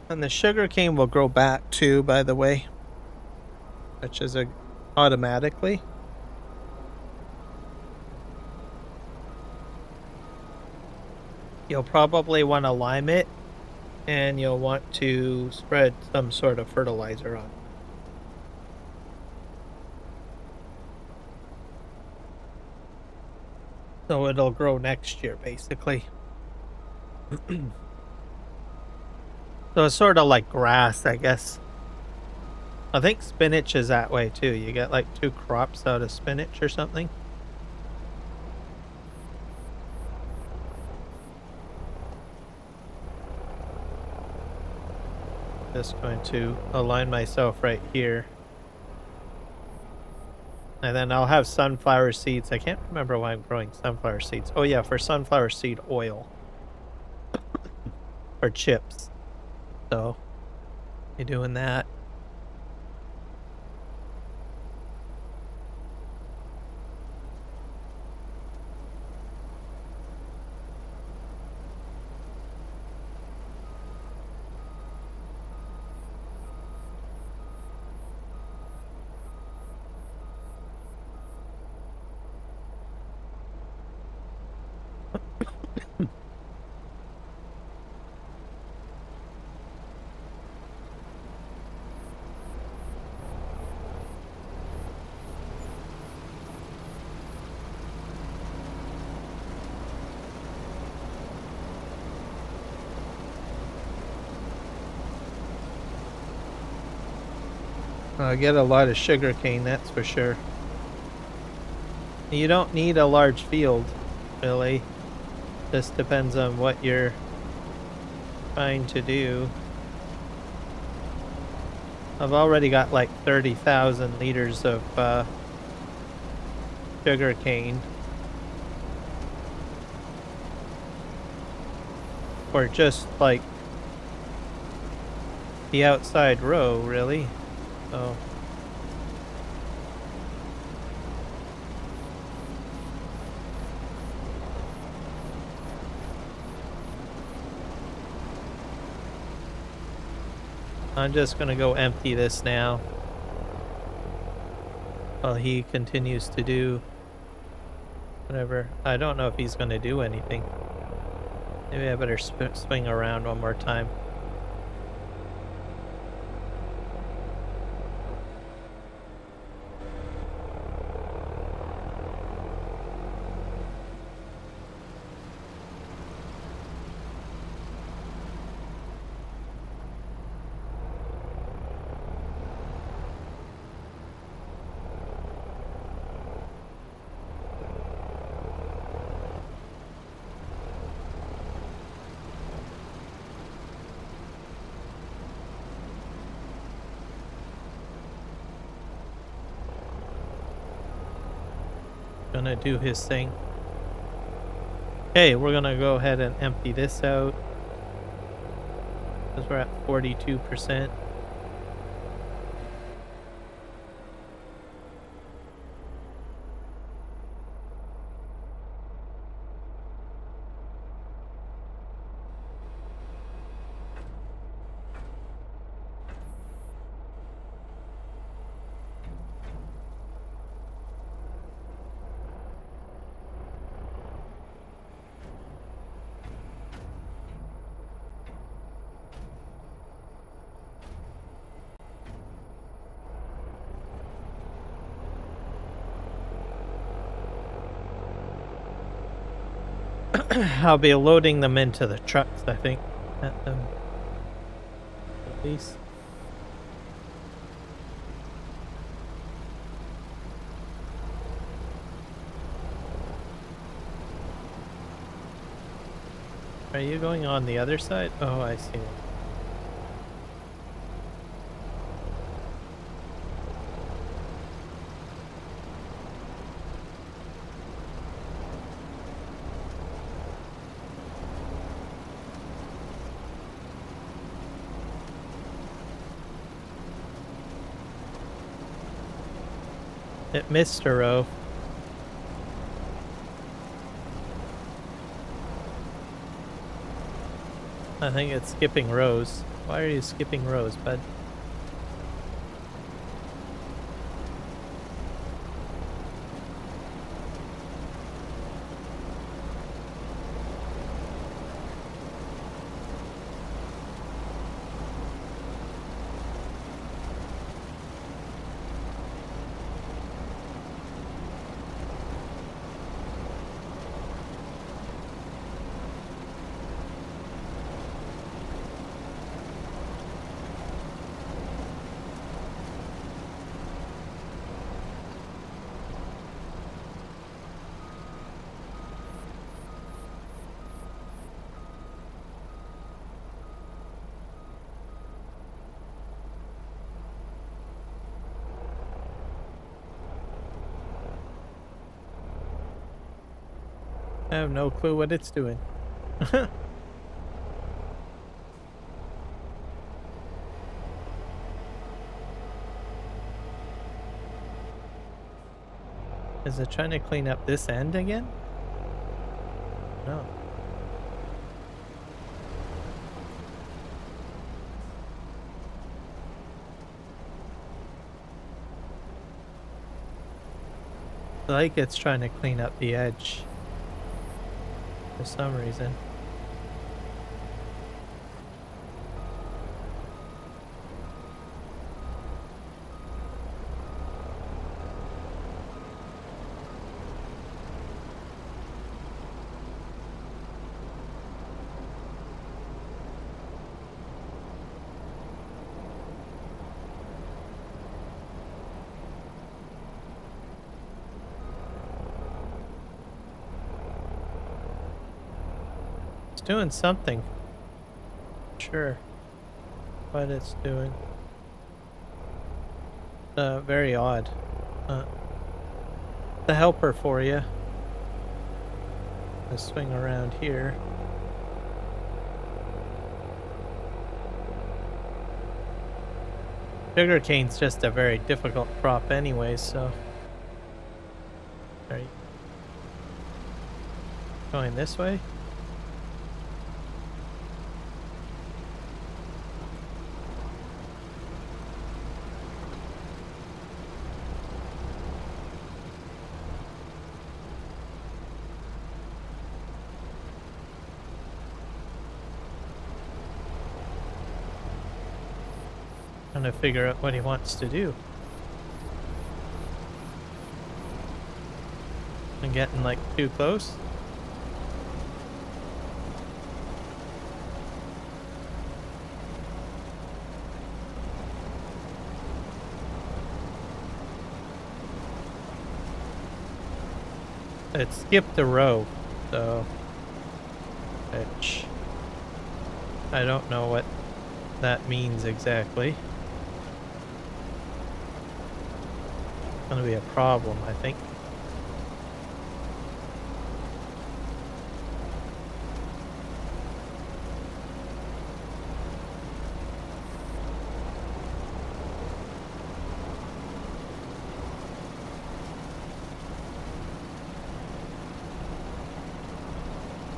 And the sugar cane will grow back too, by the way, which is automatically. You'll probably want to lime it, and you'll want to spread some sort of fertilizer on it. So it'll grow next year, basically. So it's sort of like grass, I guess. I think spinach is that way too. You get like 2 crops out of spinach or something. Just going to align myself right here. And then I'll have sunflower seeds. I can't remember why I'm growing sunflower seeds. Oh yeah, for sunflower seed oil. Or chips. So, you're doing that. I get a lot of sugar cane, that's for sure. You don't need a large field, really. Just depends on what you're trying to do. I've already got like 30,000 liters of sugar cane. Or just like the outside row, really. So I'm just gonna go empty this now while he continues to do whatever. I don't know if he's gonna do anything. Maybe I better swing around one more time. Gonna do his thing. Okay, we're gonna go ahead and empty this out because we're at 42%. I'll be loading them into the trucks, I think, at least. Are you going on the other side? Oh, I see. It missed a row. I think it's skipping rows. Why are you skipping rows, bud? I have no clue what it's doing. Is it trying to clean up this end again? No. Like it's trying to clean up the edge for some reason. It's doing something. Sure. What it's doing. Very odd. The helper for you. Let's swing around here. Sugarcane's just a very difficult crop anyway, so. Are you going this way? trying to figure out what he wants to do. I'm getting like too close. It skipped a row, so which I don't know what that means exactly. It's gonna be a problem, I think.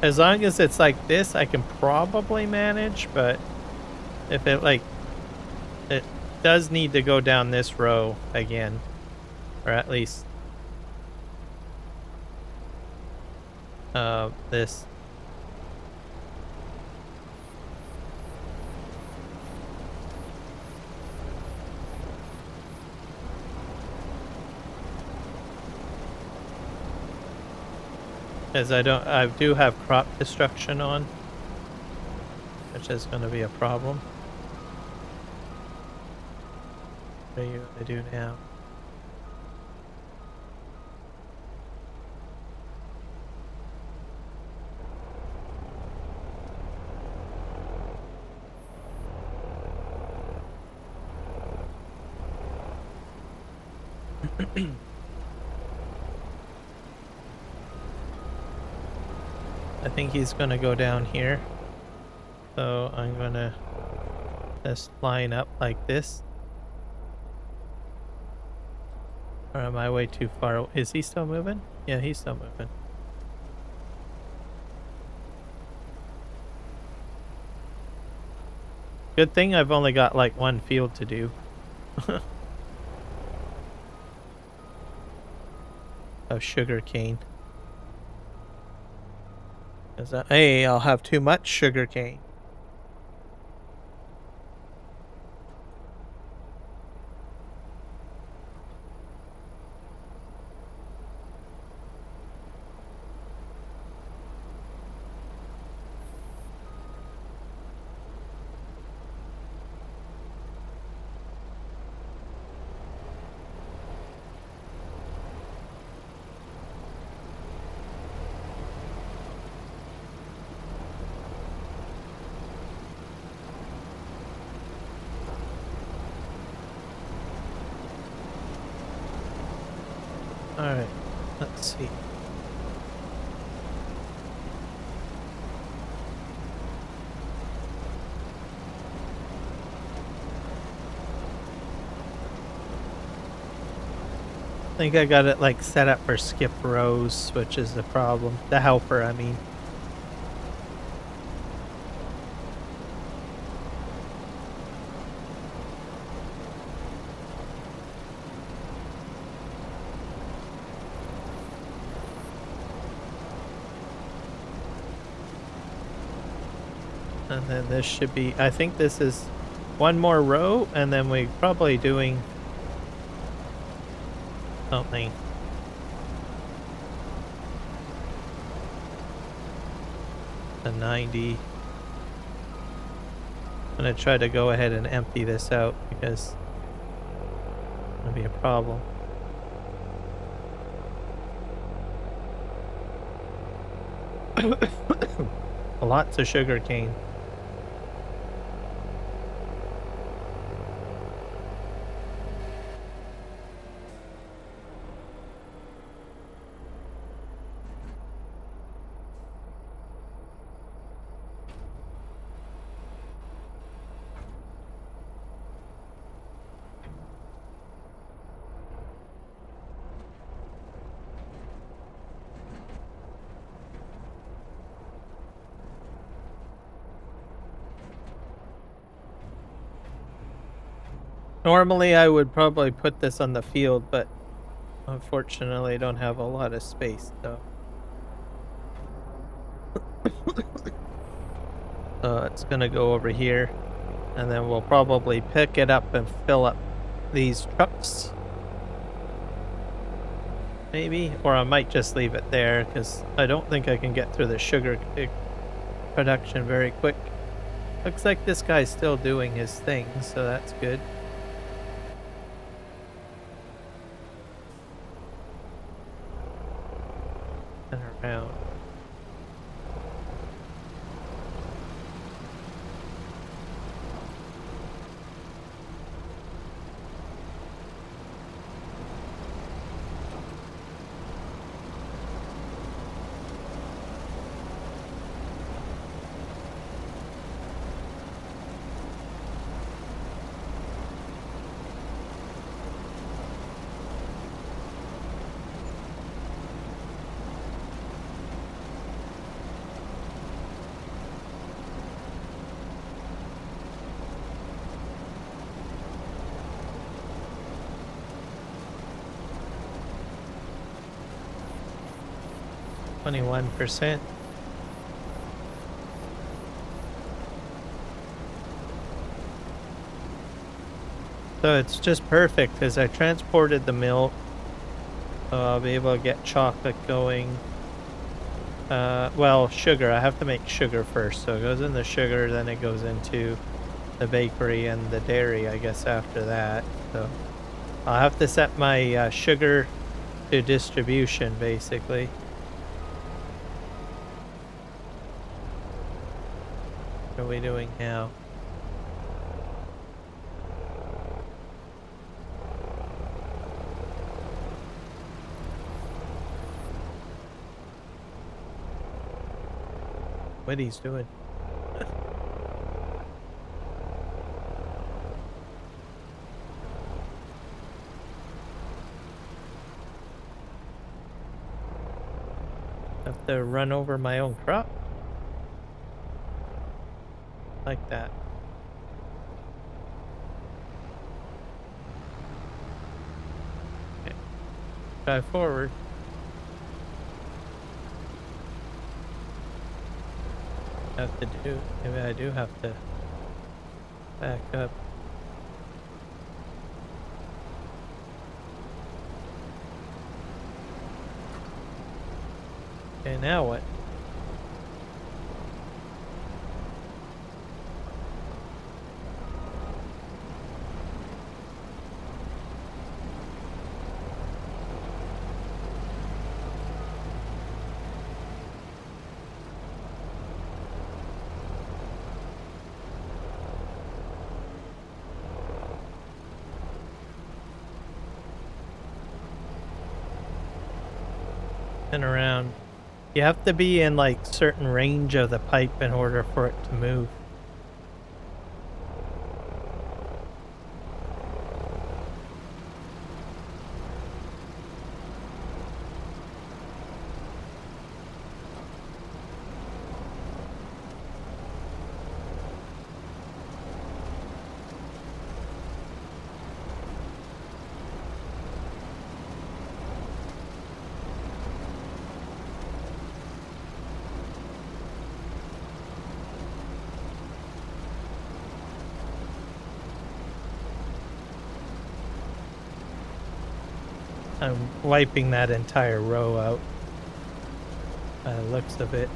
As long as it's like this, I can probably manage, but if it it does need to go down this row again, or at least this. Because I do have crop destruction on, which is going to be a problem. What are you going to do now? I think he's going to go down here. So I'm going to just line up like this. Or am I way too far? Is he still moving? Yeah, he's still moving. Good thing I've only got like one field to do. Of sugar cane. Hey, I'll have too much sugar cane. Alright, let's see. I think I got it like set up for skip rows, which is the problem. The helper, I mean. And then this should be, I think this is one more row, and then we're probably doing something. The 90. I'm gonna try to go ahead and empty this out because it's gonna be a problem. Lots of sugar cane. Normally I would probably put this on the field, but unfortunately I don't have a lot of space, so. So it's gonna go over here. And then we'll probably pick it up and fill up these trucks. Maybe, or I might just leave it there because I don't think I can get through the sugar production very quick. Looks like this guy's still doing his thing, so that's good. And around. %. So it's just perfect because I transported the milk. So I'll be able to get chocolate going. Well, sugar. I have to make sugar first. So it goes in the sugar, then it goes into the bakery and the dairy, I guess, after that. So I'll have to set my sugar to distribution, basically. What are we doing now? What he's doing? Have to run over my own crop? Like that. Okay. Drive forward. Have to do. Maybe I do have to back up. Okay, now what? And around. You have to be in like certain range of the pipe in order for it to move. I'm wiping that entire row out by the looks of it.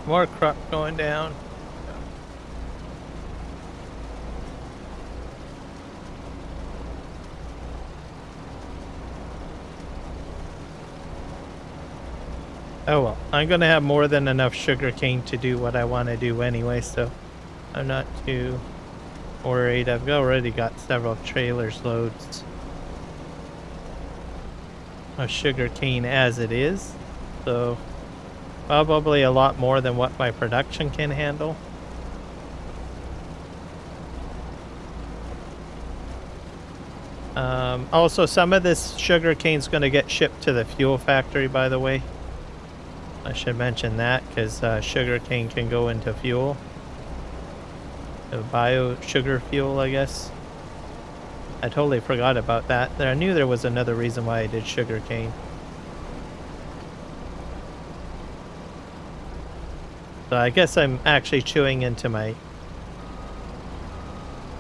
More crop going down. Oh well, I'm gonna have more than enough sugarcane to do what I want to do anyway, so I'm not too worried. I've already got several trailers loads of sugarcane as it is, so probably a lot more than what my production can handle. Also, some of this sugarcane's going to get shipped to the fuel factory, by the way. I should mention that because sugarcane can go into fuel. Bio sugar fuel, I guess. I totally forgot about that. I knew there was another reason why I did sugarcane. So I guess I'm actually chewing into my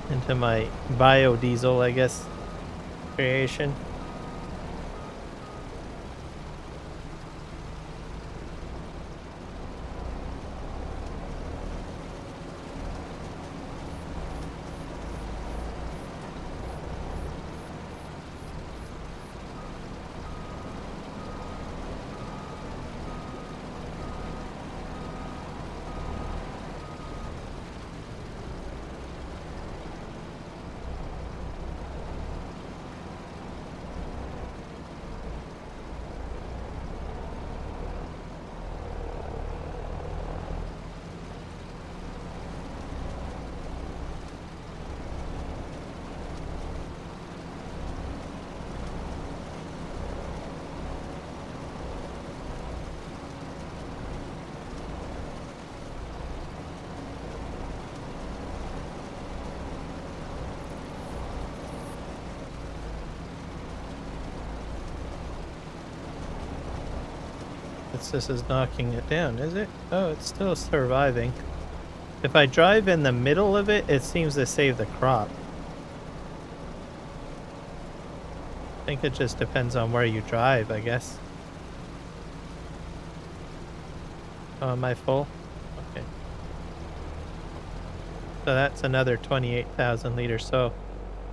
biodiesel, I guess, creation. This is knocking it down, is it? Oh, it's still surviving. If I drive in the middle of it, it seems to save the crop. I think it just depends on where you drive, I guess. Oh, am I full? Okay. So that's another 28,000 liters. So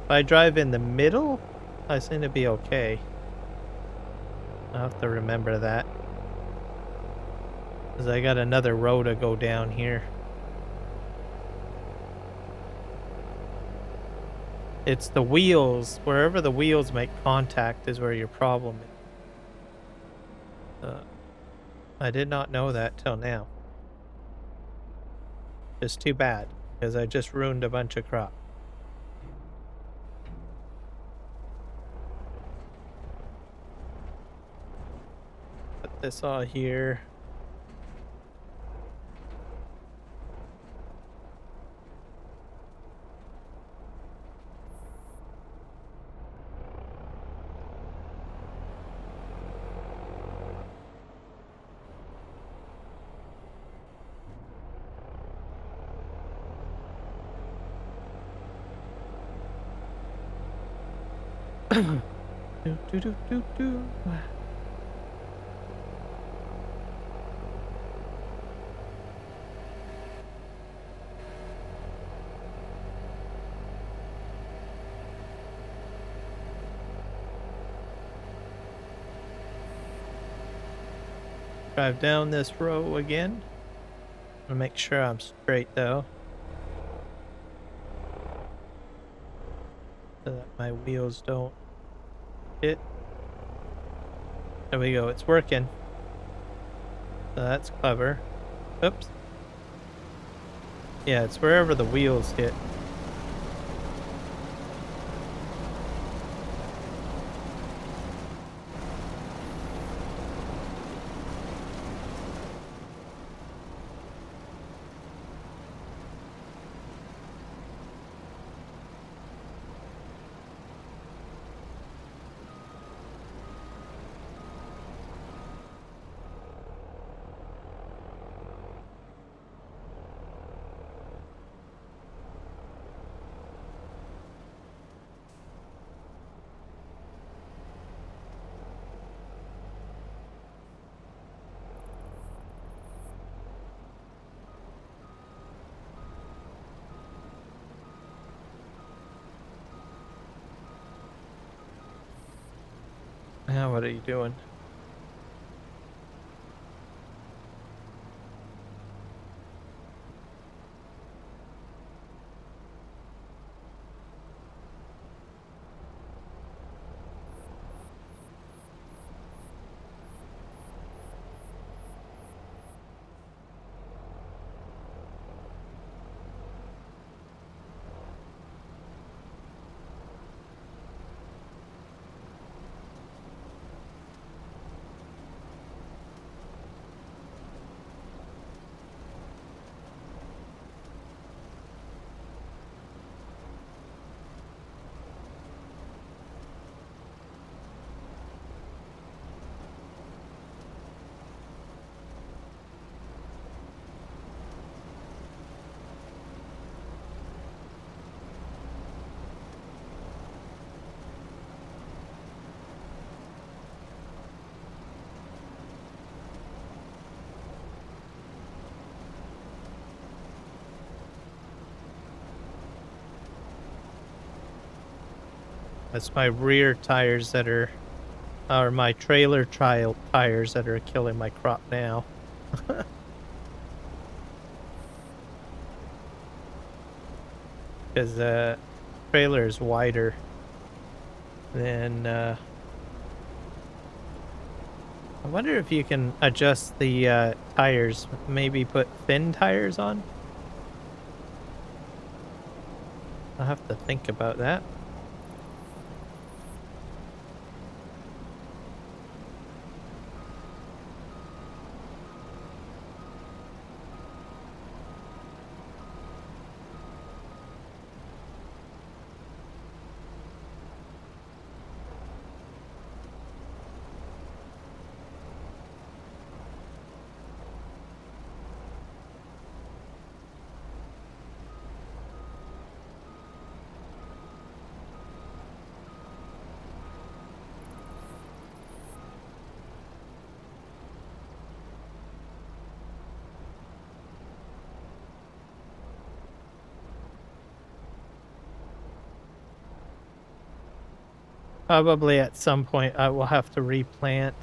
if I drive in the middle, I seem to be okay. I'll have to remember that. Because I got another row to go down here. It's the wheels. Wherever the wheels make contact is where your problem is. I did not know that till now. It's too bad, because I just ruined a bunch of crop. Put this all here. Do. Drive down this row again. I'm gonna make sure I'm straight though, so that my wheels don't hit. There we go, it's working. So that's clever. Oops. Yeah, it's wherever the wheels hit. What are you doing? That's my rear tires that are, or my trailer tires that are killing my crop now. Because the trailer is wider than. I wonder if you can adjust the tires. Maybe put thin tires on. I'll have to think about that. Probably at some point I will have to replant,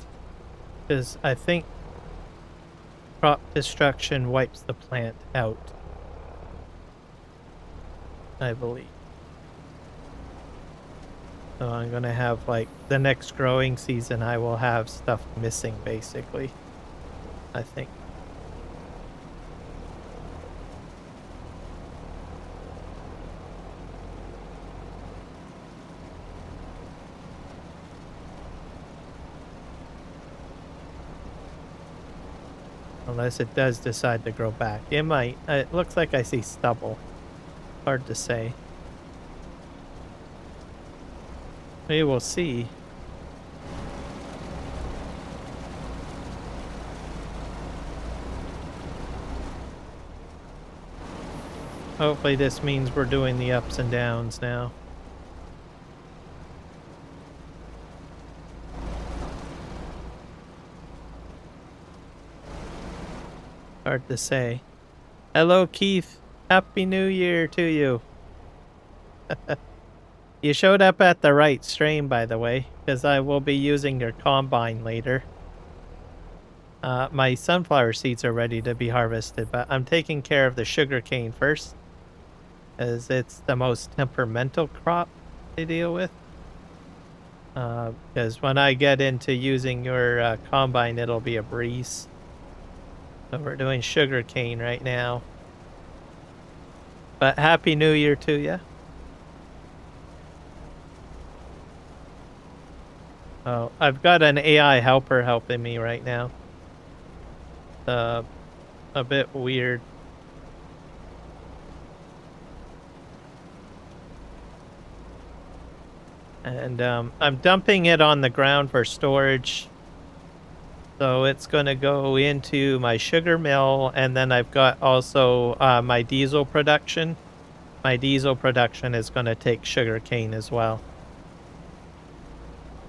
because I think crop destruction wipes the plant out, I believe. So I'm gonna have, like, the next growing season I will have stuff missing, basically, I think. Unless it does decide to grow back. It might. It looks like I see stubble. Hard to say. We will see. Hopefully this means we're doing the ups and downs now. Hard to say. Hello, Keith. Happy New Year to you. You showed up at the right stream, by the way, because I will be using your combine later. My sunflower seeds are ready to be harvested, but I'm taking care of the sugarcane first, as it's the most temperamental crop to deal with. Because when I get into using your combine, it'll be a breeze. So we're doing sugarcane right now. But Happy New Year to you. Oh, I've got an AI helper helping me right now. A bit weird. And I'm dumping it on the ground for storage. So it's going to go into my sugar mill, and then I've got also my diesel production. My diesel production is going to take sugar cane as well.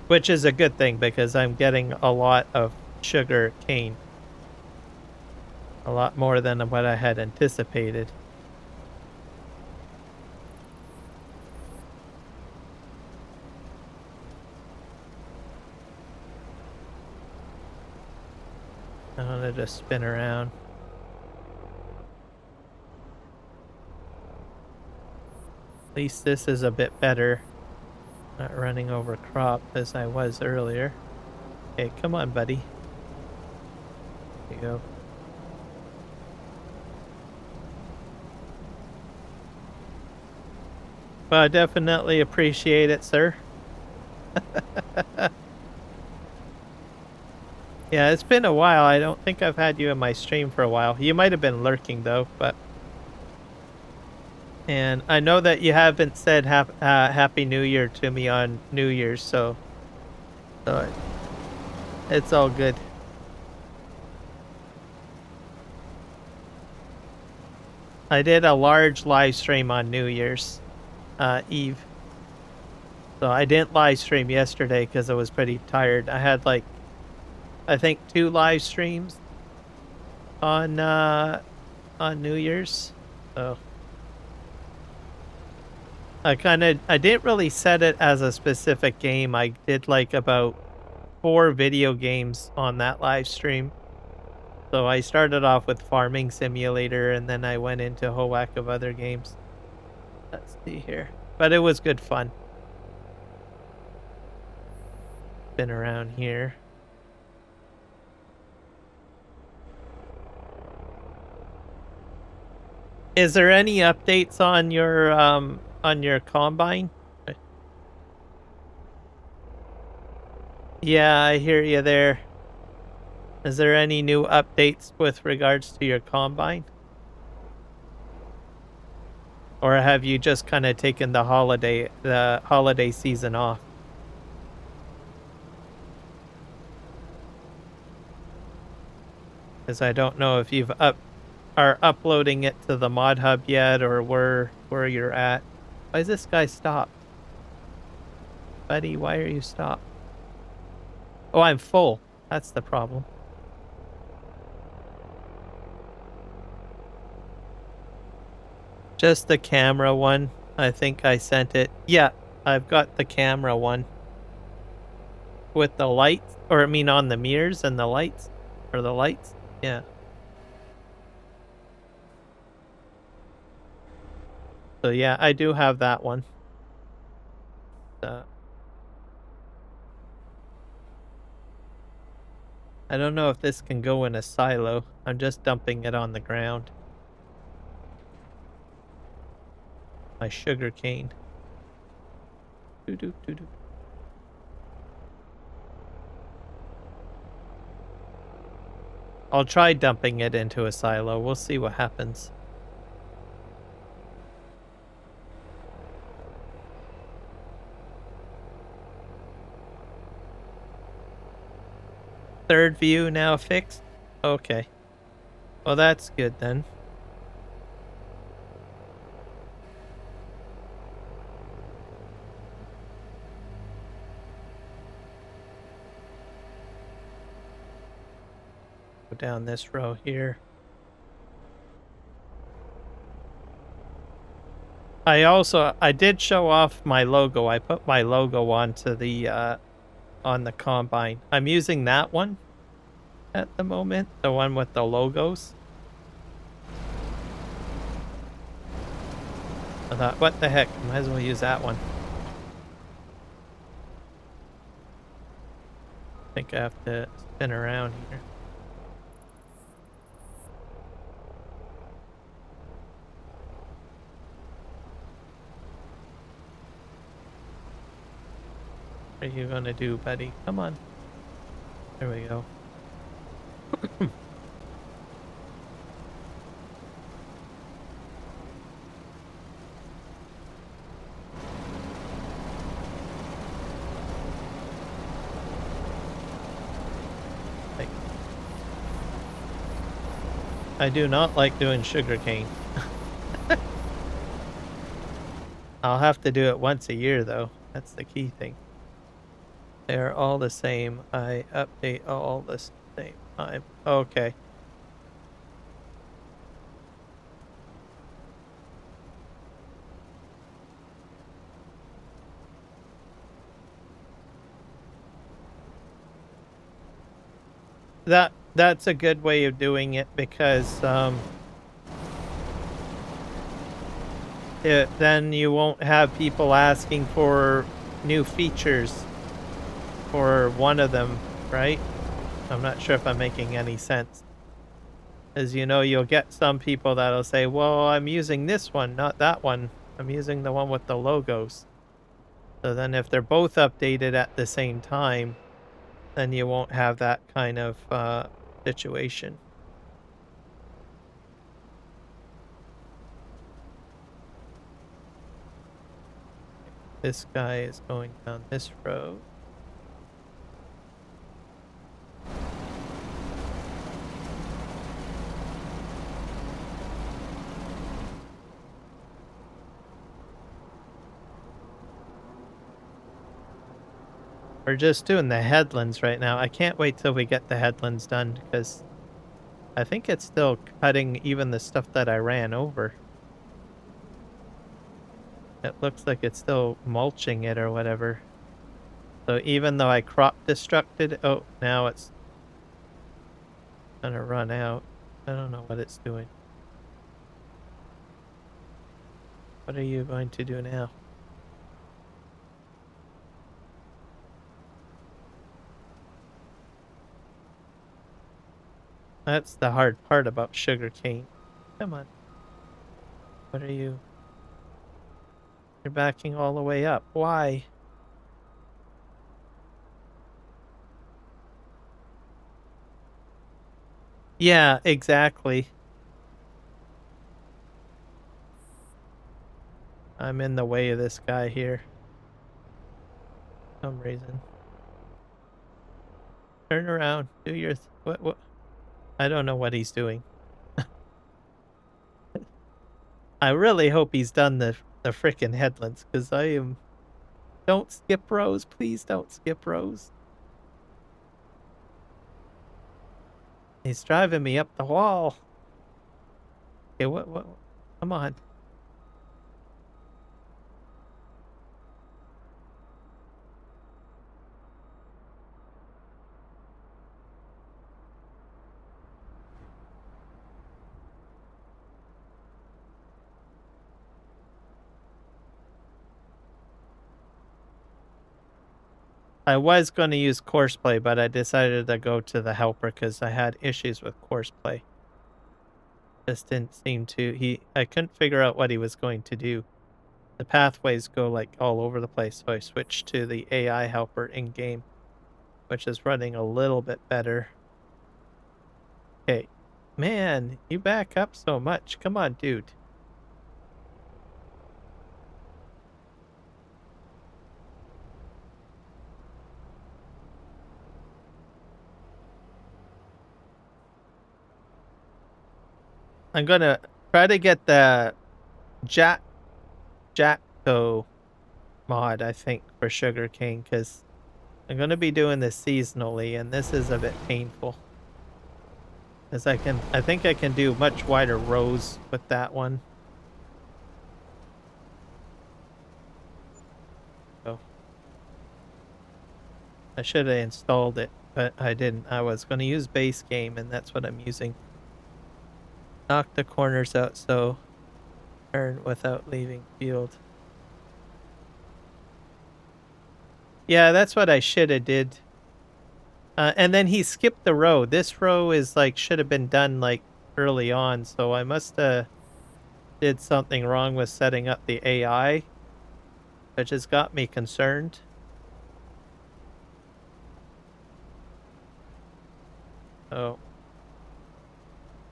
Which is a good thing, because I'm getting a lot of sugar cane. A lot more than what I had anticipated. I wanted to spin around. At least this is a bit better. Not running over crop as I was earlier. Okay, come on, buddy. There you go. Well, I definitely appreciate it, sir. Yeah, it's been a while. I don't think I've had you in my stream for a while. You might have been lurking, though, but... And I know that you haven't said Happy New Year to me on New Year's, so it's all good. I did a large live stream on New Year's Eve. So I didn't live stream yesterday because I was pretty tired. I had like, I think 2 live streams on New Year's. So I didn't really set it as a specific game. I did like about 4 video games on that live stream. So I started off with Farming Simulator, and then I went into a whole whack of other games. Let's see here. But it was good fun. Been around here. Is there any updates on your combine? Yeah, I hear you there. Is there any new updates with regards to your combine? Or have you just kind of taken the holiday season off? Because I don't know if you've are uploading it to the mod hub yet, or where you're at. Why is this guy stopped? Buddy, why are you stopped? Oh, I'm full. That's the problem. Just the camera one. I think I sent it. Yeah, I've got the camera one. With the lights, or I mean on the mirrors and the lights, or the lights. Yeah. So yeah, I do have that one. I don't know if this can go in a silo. I'm just dumping it on the ground. My sugar cane. Doo-doo-doo-doo. I'll try dumping it into a silo. We'll see what happens. Third view now fixed? Okay. Well, that's good then. Go down this row here. I did show off my logo. I put my logo onto the on the combine. I'm using that one at the moment, the one with the logos. I thought, what the heck? Might as well use that one. I think I have to spin around here. What are you gonna do, buddy? Come on. There we go. I do not like doing sugarcane. I'll have to do it once a year, though. That's the key thing. They're all the same. I update all the same time. Okay. That's a good way of doing it because then you won't have people asking for new features for one of them, right? I'm not sure if I'm making any sense. As you know, you'll get some people that'll say, well, I'm using this one, not that one. I'm using the one with the logos. So then if they're both updated at the same time, then you won't have that kind of situation. This guy is going down this road. We're just doing the headlands right now. I can't wait till we get the headlands done because I think it's still cutting even the stuff that I ran over. It looks like it's still mulching it or whatever. So even though I crop destructed, oh, now it's gonna run out. I don't know what it's doing. What are you going to do now? That's the hard part about sugarcane. Come on. What are you? You're backing all the way up. Why? Yeah, exactly. I'm in the way of this guy here. For some reason. Turn around. Do your what? I don't know what he's doing. I really hope he's done the frickin' headlands, because I am... Don't skip rows. Please don't skip rows. He's driving me up the wall. Okay, what? Come on. I was going to use courseplay, but I decided to go to the helper because I had issues with courseplay. Just didn't seem to... I couldn't figure out what he was going to do. The pathways go like all over the place, so I switched to the AI helper in-game, which is running a little bit better. Okay. Man, you back up so much. Come on, dude. I'm gonna try to get the Jackco mod, I think, for sugarcane, because I'm gonna be doing this seasonally, and this is a bit painful. Because I think I can do much wider rows with that one. So I should have installed it, but I didn't. I was gonna use base game, and that's what I'm using. Knock the corners out, so turn without leaving field. Yeah, that's what I should have did. And then he skipped the row. This row is like should have been done like early on, so I must have did something wrong with setting up the AI, which has got me concerned. Oh.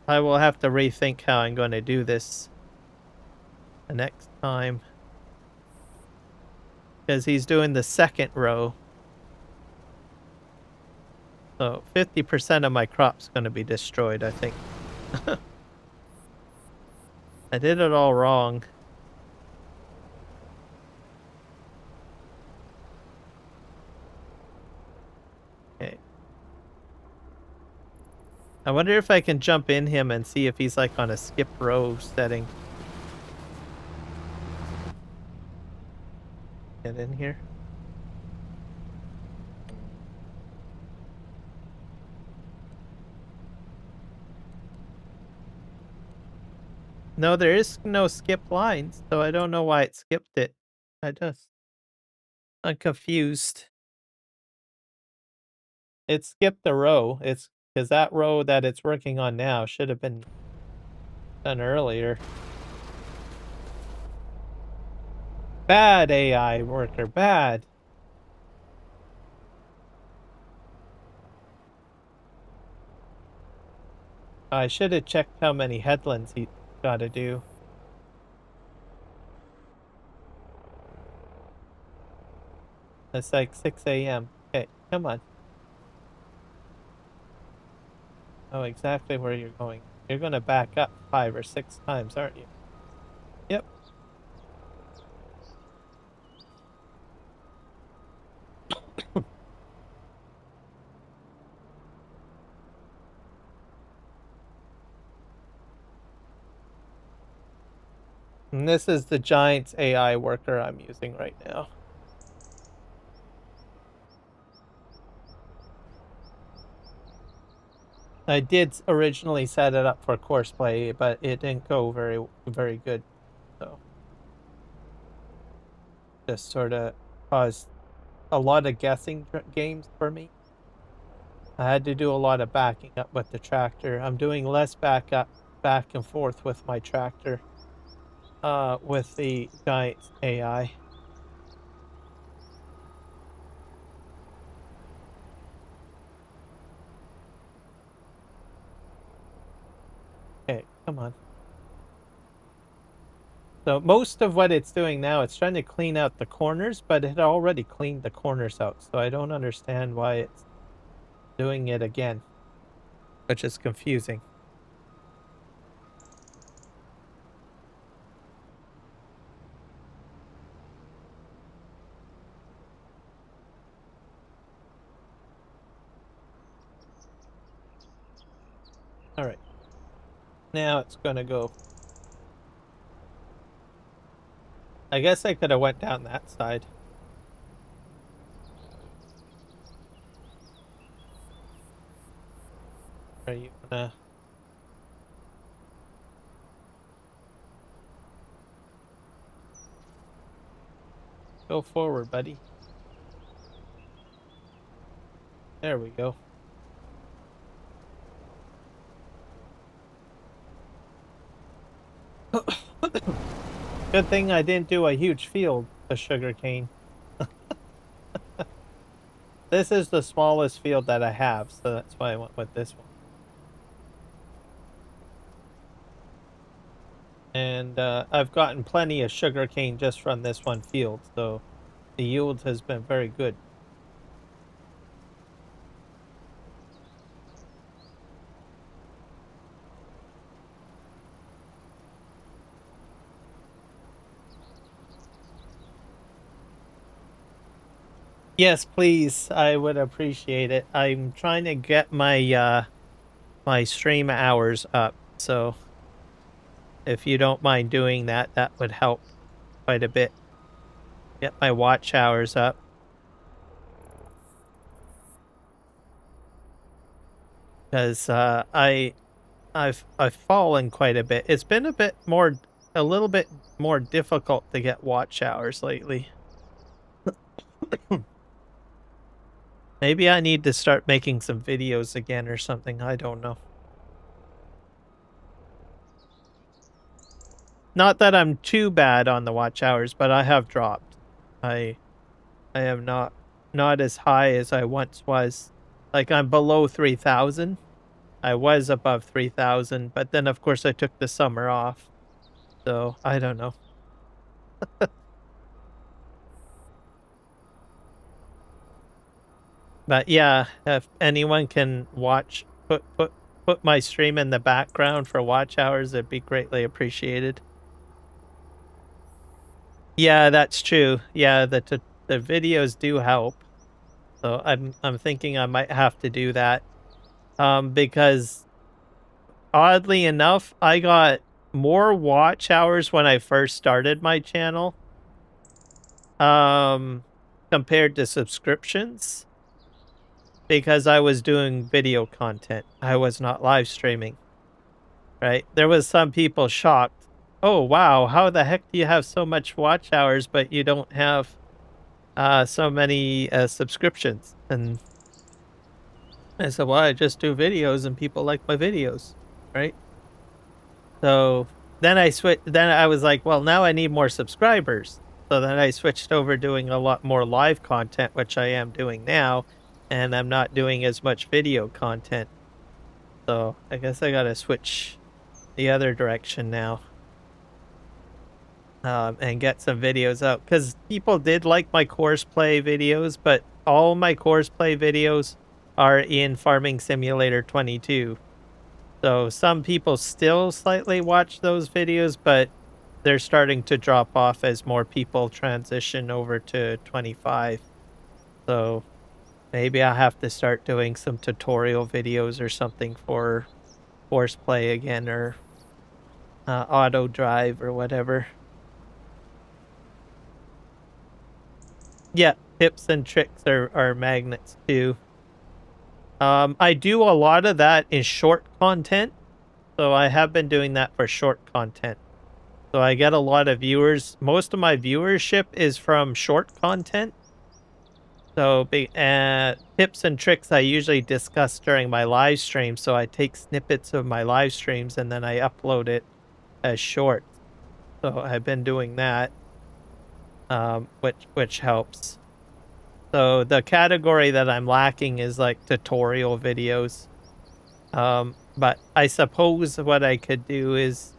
I will have to rethink how I'm going to do this the next time. Because he's doing the second row. So 50% of my crop's going to be destroyed, I think. I did it all wrong. Okay. I wonder if I can jump in him and see if he's like on a skip row setting. Get in here. No, there is no skipped lines, so I don't know why it skipped it. I'm confused. It skipped a row. It's because that row that it's working on now should have been done earlier. Bad AI worker, bad. I should have checked how many headlands he got to do. It's like 6 a.m. Okay, come on. Oh, exactly where you're going. You're going to back up 5 or 6 times, aren't you? Yep. And this is the Giants AI worker I'm using right now. I did originally set it up for courseplay, but it didn't go very good. So just sort of caused a lot of guessing games for me. I had to do a lot of backing up with the tractor. I'm doing less back and forth with my tractor with the Giants AI. Okay, come on. So most of what it's doing now, it's trying to clean out the corners, but it already cleaned the corners out. So I don't understand why it's doing it again, which is confusing. All right. Now it's going to go. I guess I could have went down that side. Are you gonna... Go forward, buddy. There we go. Good thing I didn't do a huge field of sugarcane. This is the smallest field that I have, so that's why I went with this one. And I've gotten plenty of sugarcane just from this one field, so the yield has been very good. Yes, please. I would appreciate it. I'm trying to get my my stream hours up, so if you don't mind doing that, that would help quite a bit. Get my watch hours up. Because I've fallen quite a bit. It's been a little bit more difficult to get watch hours lately. Maybe I need to start making some videos again or something. I don't know. Not that I'm too bad on the watch hours, but I have dropped. I am not as high as I once was. Like I'm below 3,000. I was above 3,000, but then of course I took the summer off. So I don't know. But yeah, if anyone can put my stream in the background for watch hours, it'd be greatly appreciated. Yeah, that's true. Yeah, the videos do help. So I'm thinking I might have to do that. Because oddly enough, I got more watch hours when I first started my channel. Compared to subscriptions. Because I was doing video content. I was not live streaming. Right? There was some people shocked oh wow, how the heck do you have so much watch hours but you don't have so many subscriptions? And I said, well, I just do videos and people like my videos, right? So then then I was like, well, now I need more subscribers. So then I switched over doing a lot more live content, which I am doing now, and I'm not doing as much video content. So I guess I gotta switch the other direction now. And get some videos out, because people did like my course play videos, but all my course play videos are in Farming Simulator 22. So some people still slightly watch those videos, but they're starting to drop off as more people transition over to 25. So maybe I'll have to start doing some tutorial videos or something for course play again, or auto drive or whatever. Yeah, tips and tricks are magnets too. I do a lot of that in short content. So I have been doing that for short content. So I get a lot of viewers. Most of my viewership is from short content. So tips and tricks I usually discuss during my live stream. So I take snippets of my live streams and then I upload it as short. So I've been doing that, which helps. So the category that I'm lacking is like tutorial videos. But I suppose what I could do is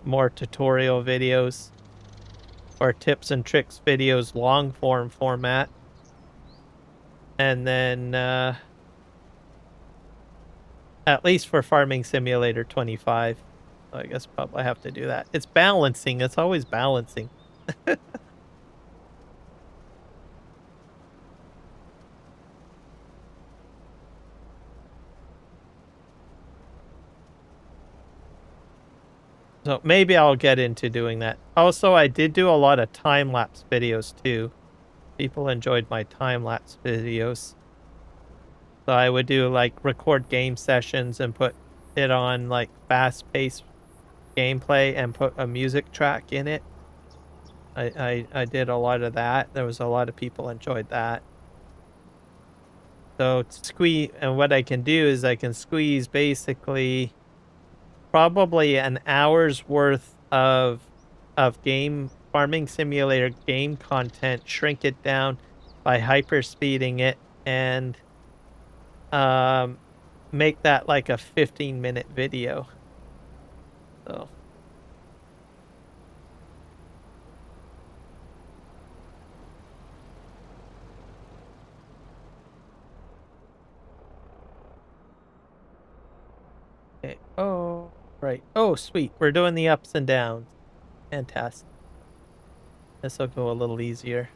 more tutorial videos or tips and tricks videos, long form format. And then at least for Farming Simulator 25. So I guess probably have to do that. It's balancing. It's always balancing. So maybe I'll get into doing that. Also, I did do a lot of time-lapse videos too. People enjoyed my time-lapse videos. So I would do like record game sessions and put it on like fast-paced gameplay and put a music track in it. I did a lot of that. There was a lot of people enjoyed that. So and what I can do is I can squeeze basically probably an hour's worth of Farming Simulator game content, shrink it down by hyperspeeding it, and make that like a 15-minute video. So okay. Oh, right. Oh, sweet. We're doing the ups and downs. Fantastic. This will go a little easier.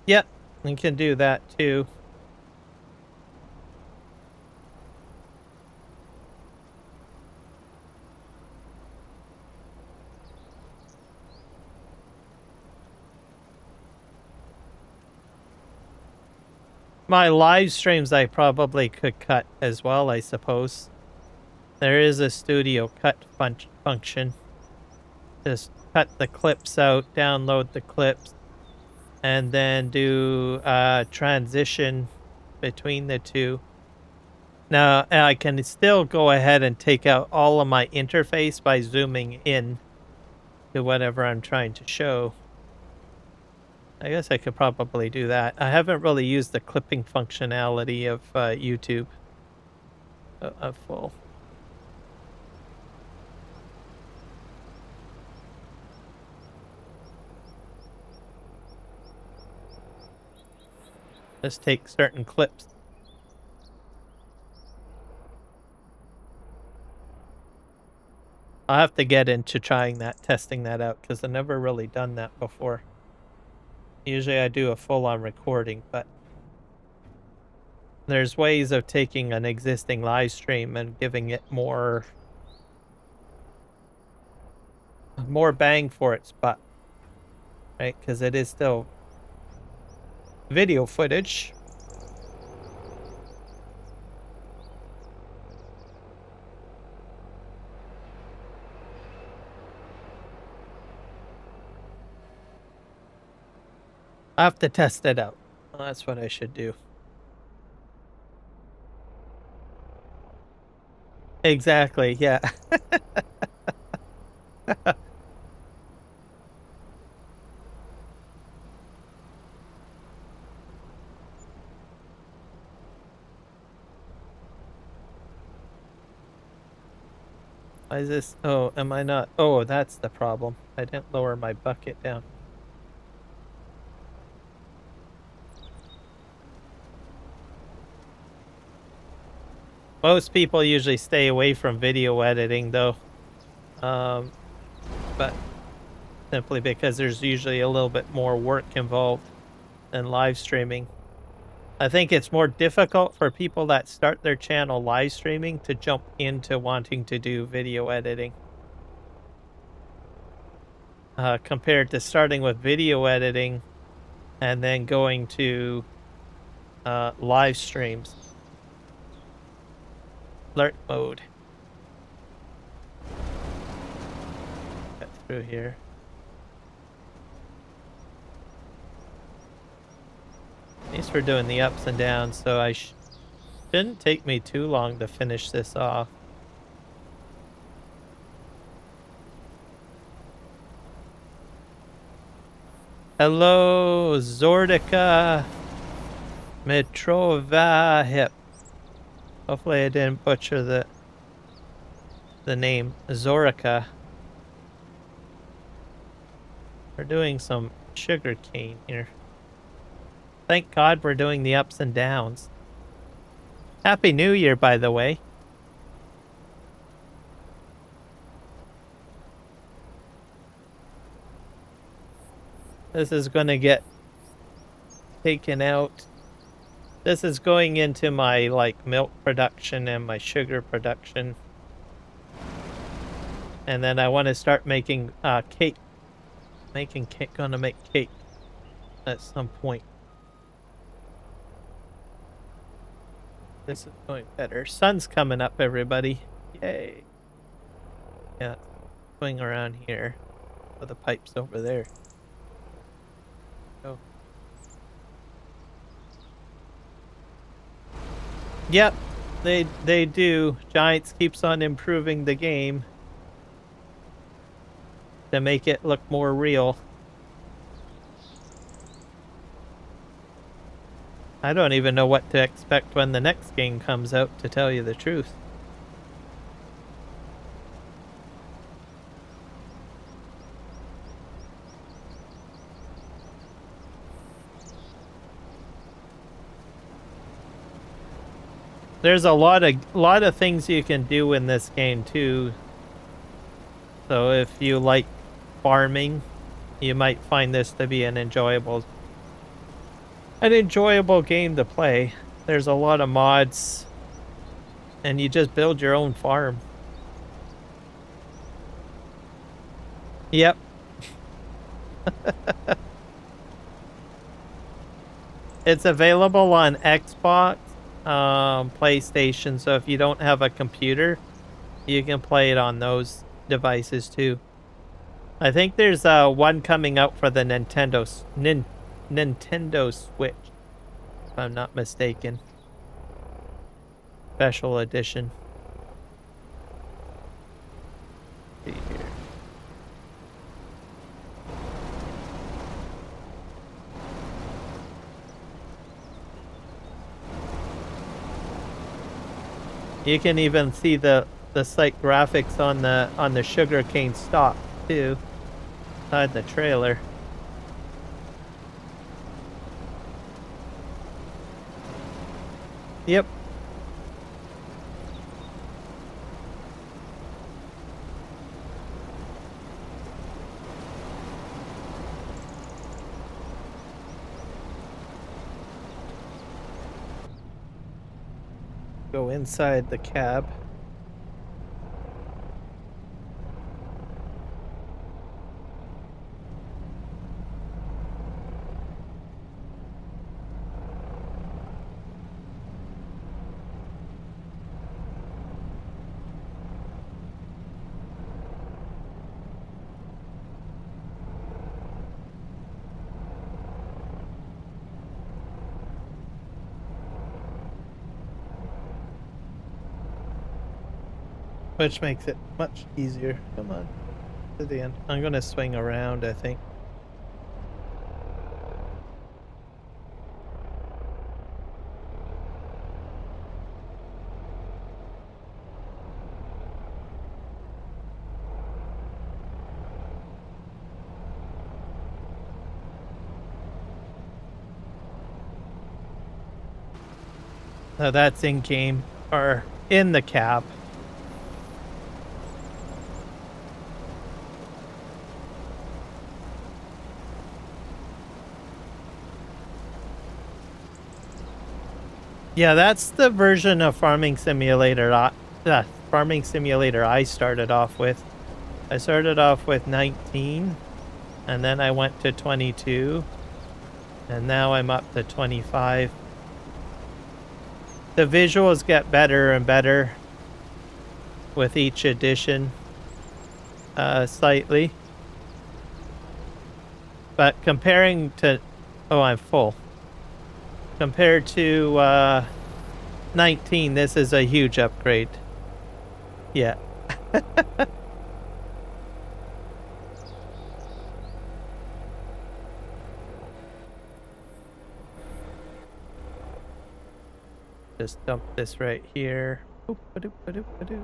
Yep, we can do that too. My live streams I probably could cut as well, I suppose. There is a studio cut function. Just cut the clips out, download the clips, and then do transition between the two. Now, I can still go ahead and take out all of my interface by zooming in to whatever I'm trying to show. I guess I could probably do that. I haven't really used the clipping functionality of YouTube full. Just take certain clips. I'll have to get into testing that out, because I've never really done that before. Usually I do a full-on recording, but there's ways of taking an existing live stream and giving it more more bang for its buck, right? Because it is still video footage. I have to test it out. Well, that's what I should do. Exactly, yeah. Why is this? Oh, am I not? Oh, that's the problem. I didn't lower my bucket down. Most people usually stay away from video editing, though. But simply because there's usually a little bit more work involved than live streaming. I think it's more difficult for people that start their channel live streaming to jump into wanting to do video editing. Compared to starting with video editing and then going to live streams. Alert mode. Get through here. At least we're doing the ups and downs, so I shouldn't take me too long to finish this off. Hello, Zordica Mitrova Hip. Hopefully I didn't butcher the name. Zorica. We're doing some sugar cane here. Thank God we're doing the ups and downs. Happy New Year, by the way. This is going to get taken out. This is going into my, like, milk production and my sugar production. And then I want to start making cake. Gonna make cake at some point. This is going better. Sun's coming up, everybody. Yay. Yeah, going around here. Oh, the pipe's over there. Go. Yep, they do. Giants keeps on improving the game to make it look more real. I don't even know what to expect when the next game comes out, to tell you the truth. There's a lot of things you can do in this game too. So if you like farming, you might find this to be an enjoyable game to play. There's a lot of mods, and you just build your own farm. Yep. It's available on Xbox, PlayStation, so if you don't have a computer, you can play it on those devices too. I think there's one coming out for the Nintendo Switch, if I'm not mistaken. Special edition. Let's see here. You can even see the slight graphics on the sugarcane stalk too, inside the trailer. Yep. Go inside the cab. which makes it much easier. Come on, to the end. I'm gonna swing around, I think. So that's in game or in the cab. Yeah, that's the version of Farming Simulator I started off with. I started off with 19, and then I went to 22, and now I'm up to 25. The visuals get better and better with each edition, slightly. But comparing to... Oh, I'm full. Compared to 19, this is a huge upgrade. Yeah. Just dump this right here. Oop, ba-doop, ba-doop, ba-doop.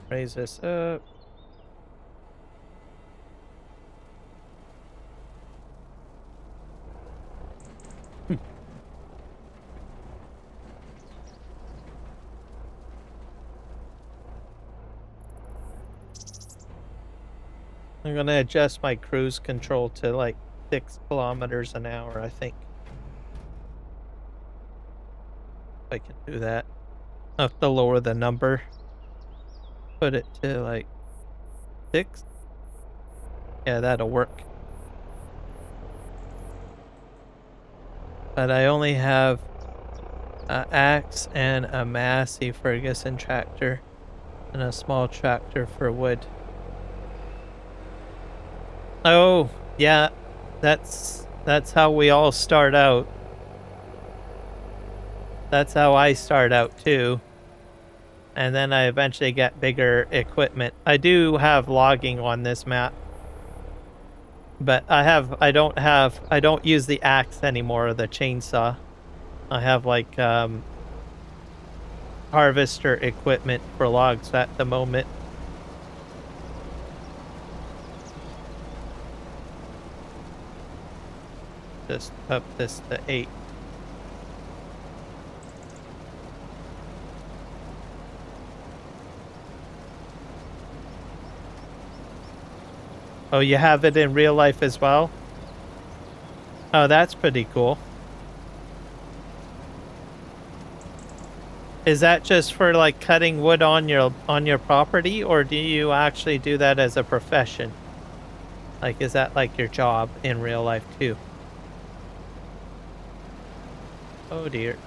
Raise this up. I'm gonna adjust my cruise control to like 6 kilometers an hour, I think. If I can do that. I'll have to lower the number. Put it to like 6. Yeah, that'll work. But I only have an axe and a Massey Ferguson tractor and a small tractor for wood. Oh, yeah, that's how we all start out. That's how I start out too. And then I eventually get bigger equipment. I do have logging on this map. But I don't use the axe anymore or the chainsaw. I have like harvester equipment for logs at the moment. Just up this to 8. Oh, you have it in real life as well? Oh, that's pretty cool. Is that just for like cutting wood on your property, or do you actually do that as a profession? Like, is that like your job in real life too? Oh dear.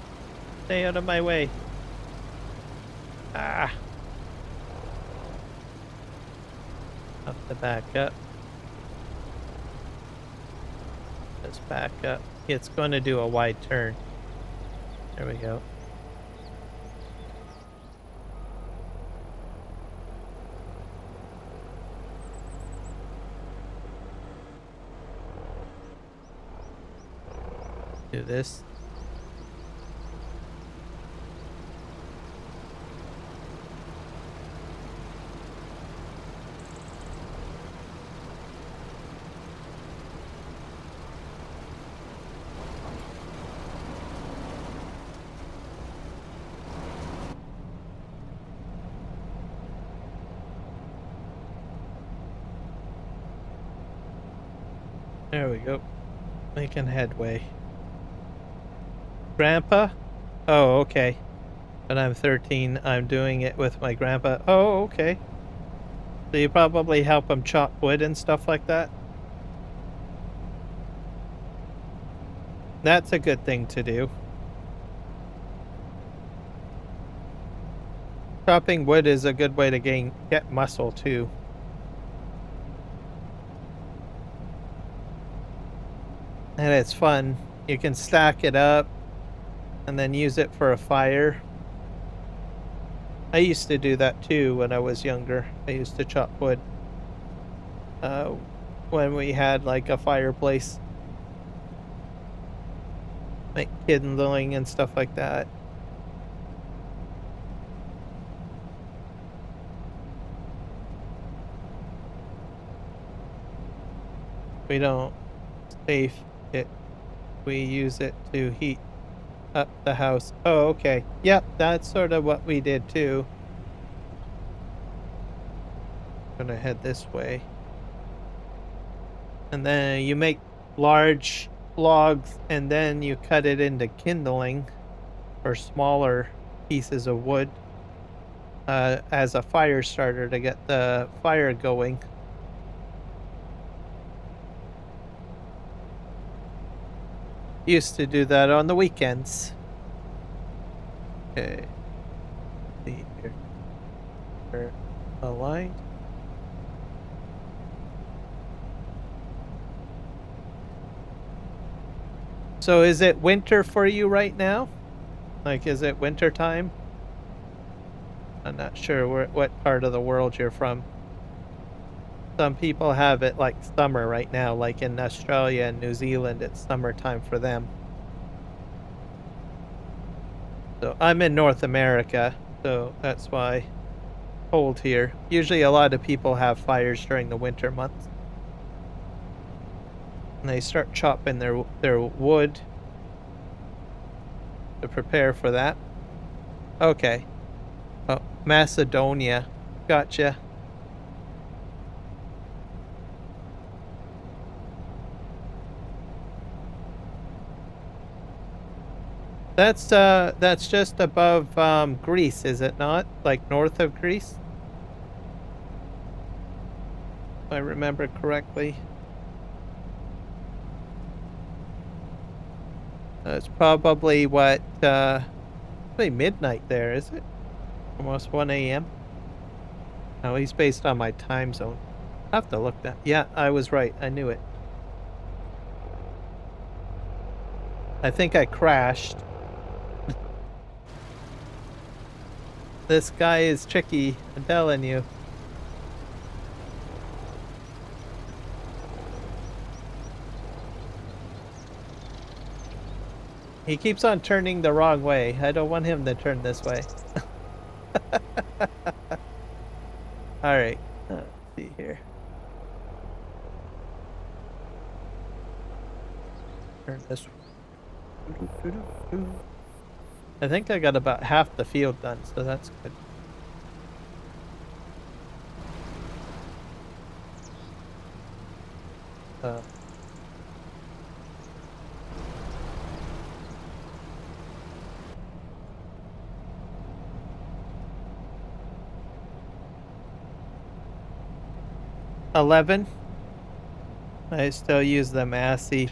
Stay out of my way. Ah. Have to back up. Just back up. It's going to do a wide turn. There we go. Do this. There we go. Making headway. Grandpa? Oh, okay. When I'm 13, I'm doing it with my grandpa. Oh, okay. So you probably help him chop wood and stuff like that? That's a good thing to do. Chopping wood is a good way to get muscle too. And it's fun. You can stack it up and then use it for a fire. I used to do that too when I was younger. I used to chop wood when we had like a fireplace. Make kindling and stuff like that. We don't safe it. We use it to heat up the house. Oh, okay. Yep, that's sort of what we did too. Gonna head this way. And then you make large logs and then you cut it into kindling or smaller pieces of wood as a fire starter to get the fire going. Used to do that on the weekends. Okay. Let's see here. We're aligned. So is it winter for you right now? Like, is it winter time? I'm not sure what part of the world you're from. Some people have it like summer right now, like in Australia and New Zealand, it's summertime for them. So I'm in North America, so that's why cold here. Usually a lot of people have fires during the winter months. And they start chopping their wood to prepare for that. Okay. Oh, Macedonia. Gotcha. That's just above Greece, is it not? Like north of Greece? If I remember correctly. It's probably what probably midnight there, is it? Almost 1 a.m. No, he's based on my time zone. I have to look that. Yeah, I was right. I knew it. I think I crashed. This guy is tricky, I'm telling you. He keeps on turning the wrong way. I don't want him to turn this way. Alright, let's see here. Turn this way. I think I got about half the field done, so that's good. $11. I still use the Massey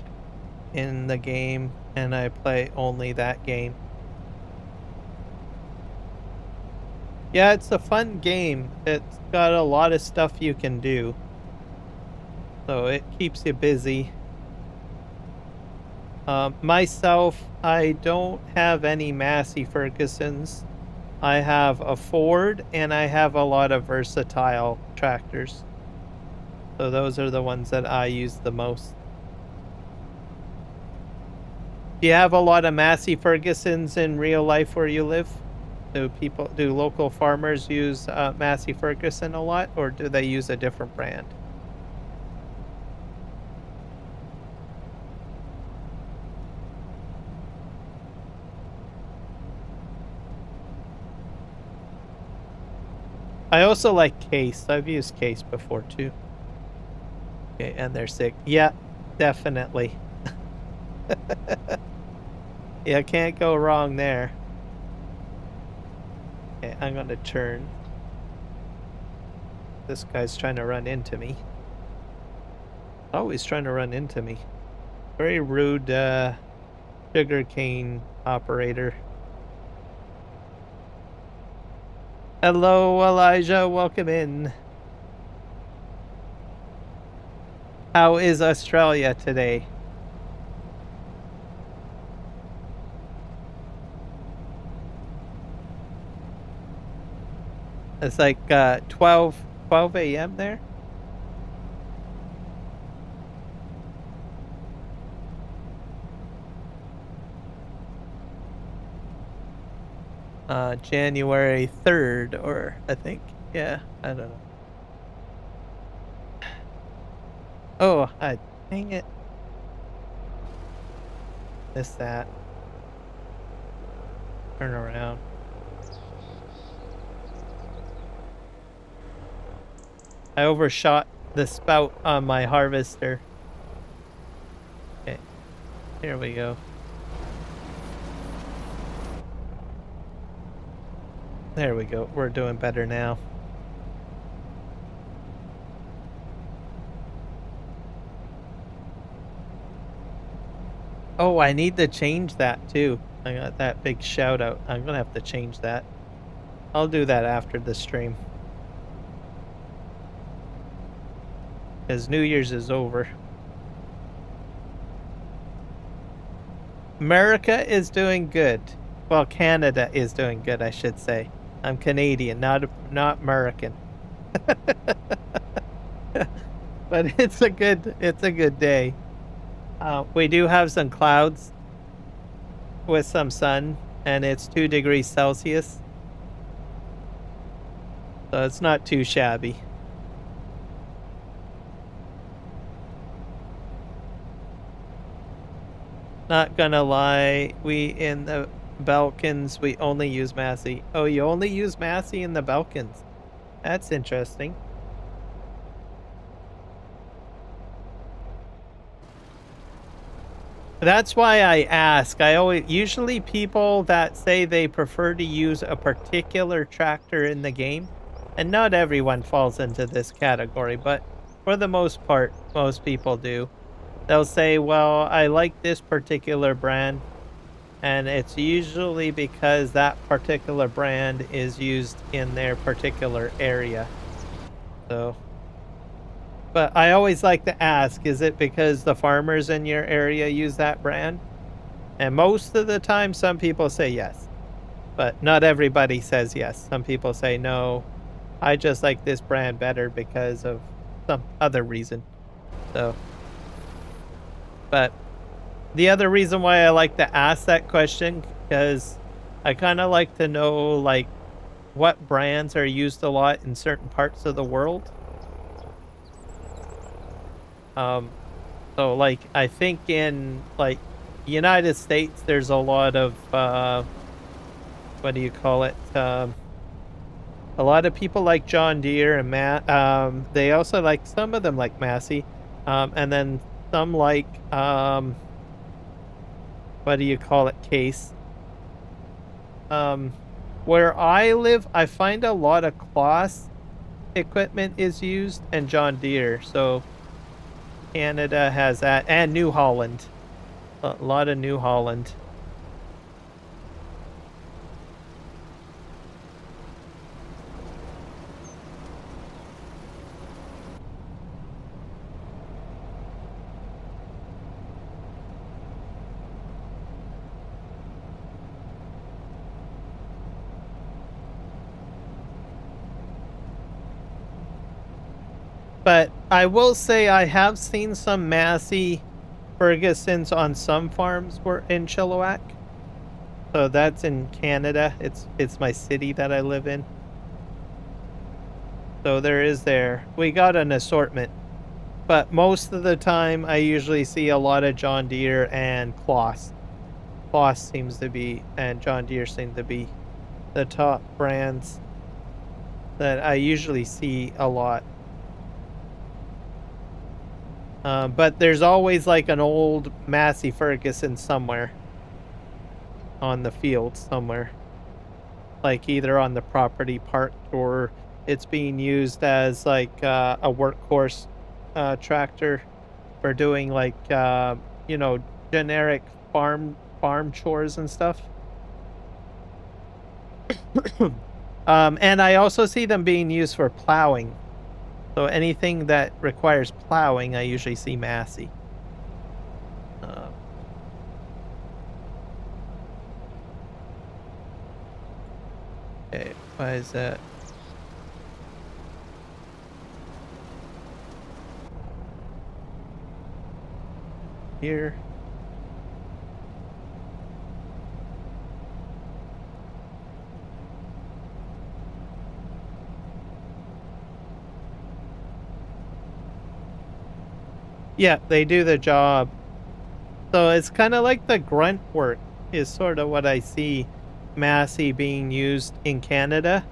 in the game, and I play only that game. Yeah, it's a fun game. It's got a lot of stuff you can do. So it keeps you busy. Myself, I don't have any Massey Fergusons. I have a Ford, and I have a lot of versatile tractors. So those are the ones that I use the most. Do you have a lot of Massey Fergusons in real life where you live? Do local farmers use Massey Ferguson a lot, or do they use a different brand? I also like Case. I've used Case before too. Okay, and they're sick. Yeah, definitely. Yeah, can't go wrong there. Okay, I'm gonna turn. This guy's trying to run into me. Always trying to run into me. Very rude sugarcane operator. Hello, Elijah. Welcome in. How is Australia today? It's like 12 a.m. there. January 3rd, or I think. Yeah, I don't know. Oh, dang it. Missed that. Turn around. I overshot the spout on my harvester. Okay, here we go. There we go. We're doing better now. Oh, I need to change that too. I got that big shout out. I'm gonna have to change that. I'll do that after the stream. Because New Year's is over. America is doing good. Well, Canada is doing good, I should say. I'm Canadian, not American. But it's a good day. We do have some clouds with some sun, and it's 2 degrees Celsius. So it's not too shabby. Not gonna lie, we in the Balkans, we only use Massey. Oh, you only use Massey in the Balkans? That's interesting. That's why I ask. Usually people that say they prefer to use a particular tractor in the game, and not everyone falls into this category, but for the most part, most people do. They'll say, well, I like this particular brand, and it's usually because that particular brand is used in their particular area. So, but I always like to ask, is it because the farmers in your area use that brand? And most of the time, some people say yes, but not everybody says yes. Some people say, no, I just like this brand better because of some other reason. So, but the other reason why I like to ask that question, because I kind of like to know, like, what brands are used a lot in certain parts of the world. So like, I think in like United States, there's a lot of, what do you call it? A lot of people like John Deere and they also like, some of them like Massey. And then some like, what do you call it? Case. Where I live, I find a lot of Kloss equipment is used and John Deere. So Canada has that, and New Holland. A lot of New Holland. But I will say I have seen some Massey Fergusons on some farms were in Chilliwack. So that's in Canada. It's my city that I live in. So there is there. We got an assortment. But most of the time I usually see a lot of John Deere and Kloss. Kloss seems to be, and John Deere seem to be the top brands that I usually see a lot. But there's always like an old Massey Ferguson somewhere on the field somewhere, like either on the property parked or it's being used as like a workhorse tractor for doing like you know, generic farm chores and stuff. And I also see them being used for plowing. So anything that requires plowing, I usually see Massey. Okay, why is that? here. Yeah, they do the job. So it's kind of like the grunt work is sort of what I see Massey being used in Canada.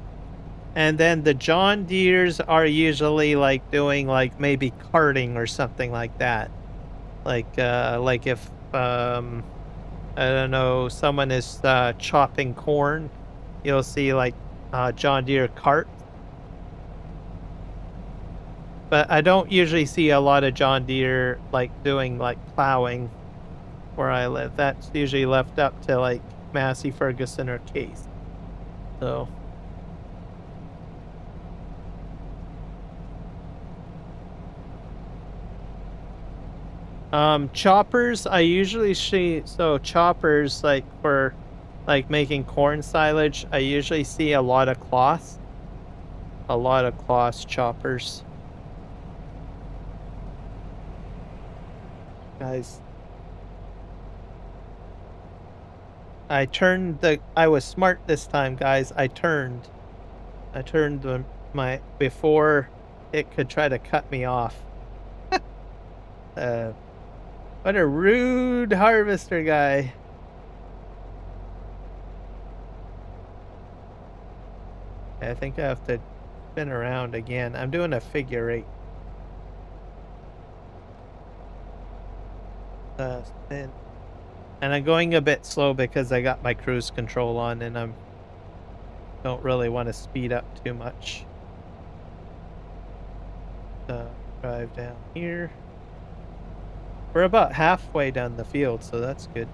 And then the John Deeres are usually like doing like maybe carting or something like that. Like if I don't know, someone is chopping corn, you'll see like John Deere cart. But I don't usually see a lot of John Deere like doing like plowing where I live. That's usually left up to like Massey Ferguson or Case. So choppers I usually see, so choppers like for like making corn silage, I usually see a lot of cloth. A lot of cloth choppers. Guys, I was smart this time, guys. I turned my before it could try to cut me off. What a rude harvester guy. I think I have to spin around again. I'm doing a figure 8. Spin. And I'm going a bit slow because I got my cruise control on and don't really want to speed up too much. Drive down here. We're about halfway down the field, so that's good.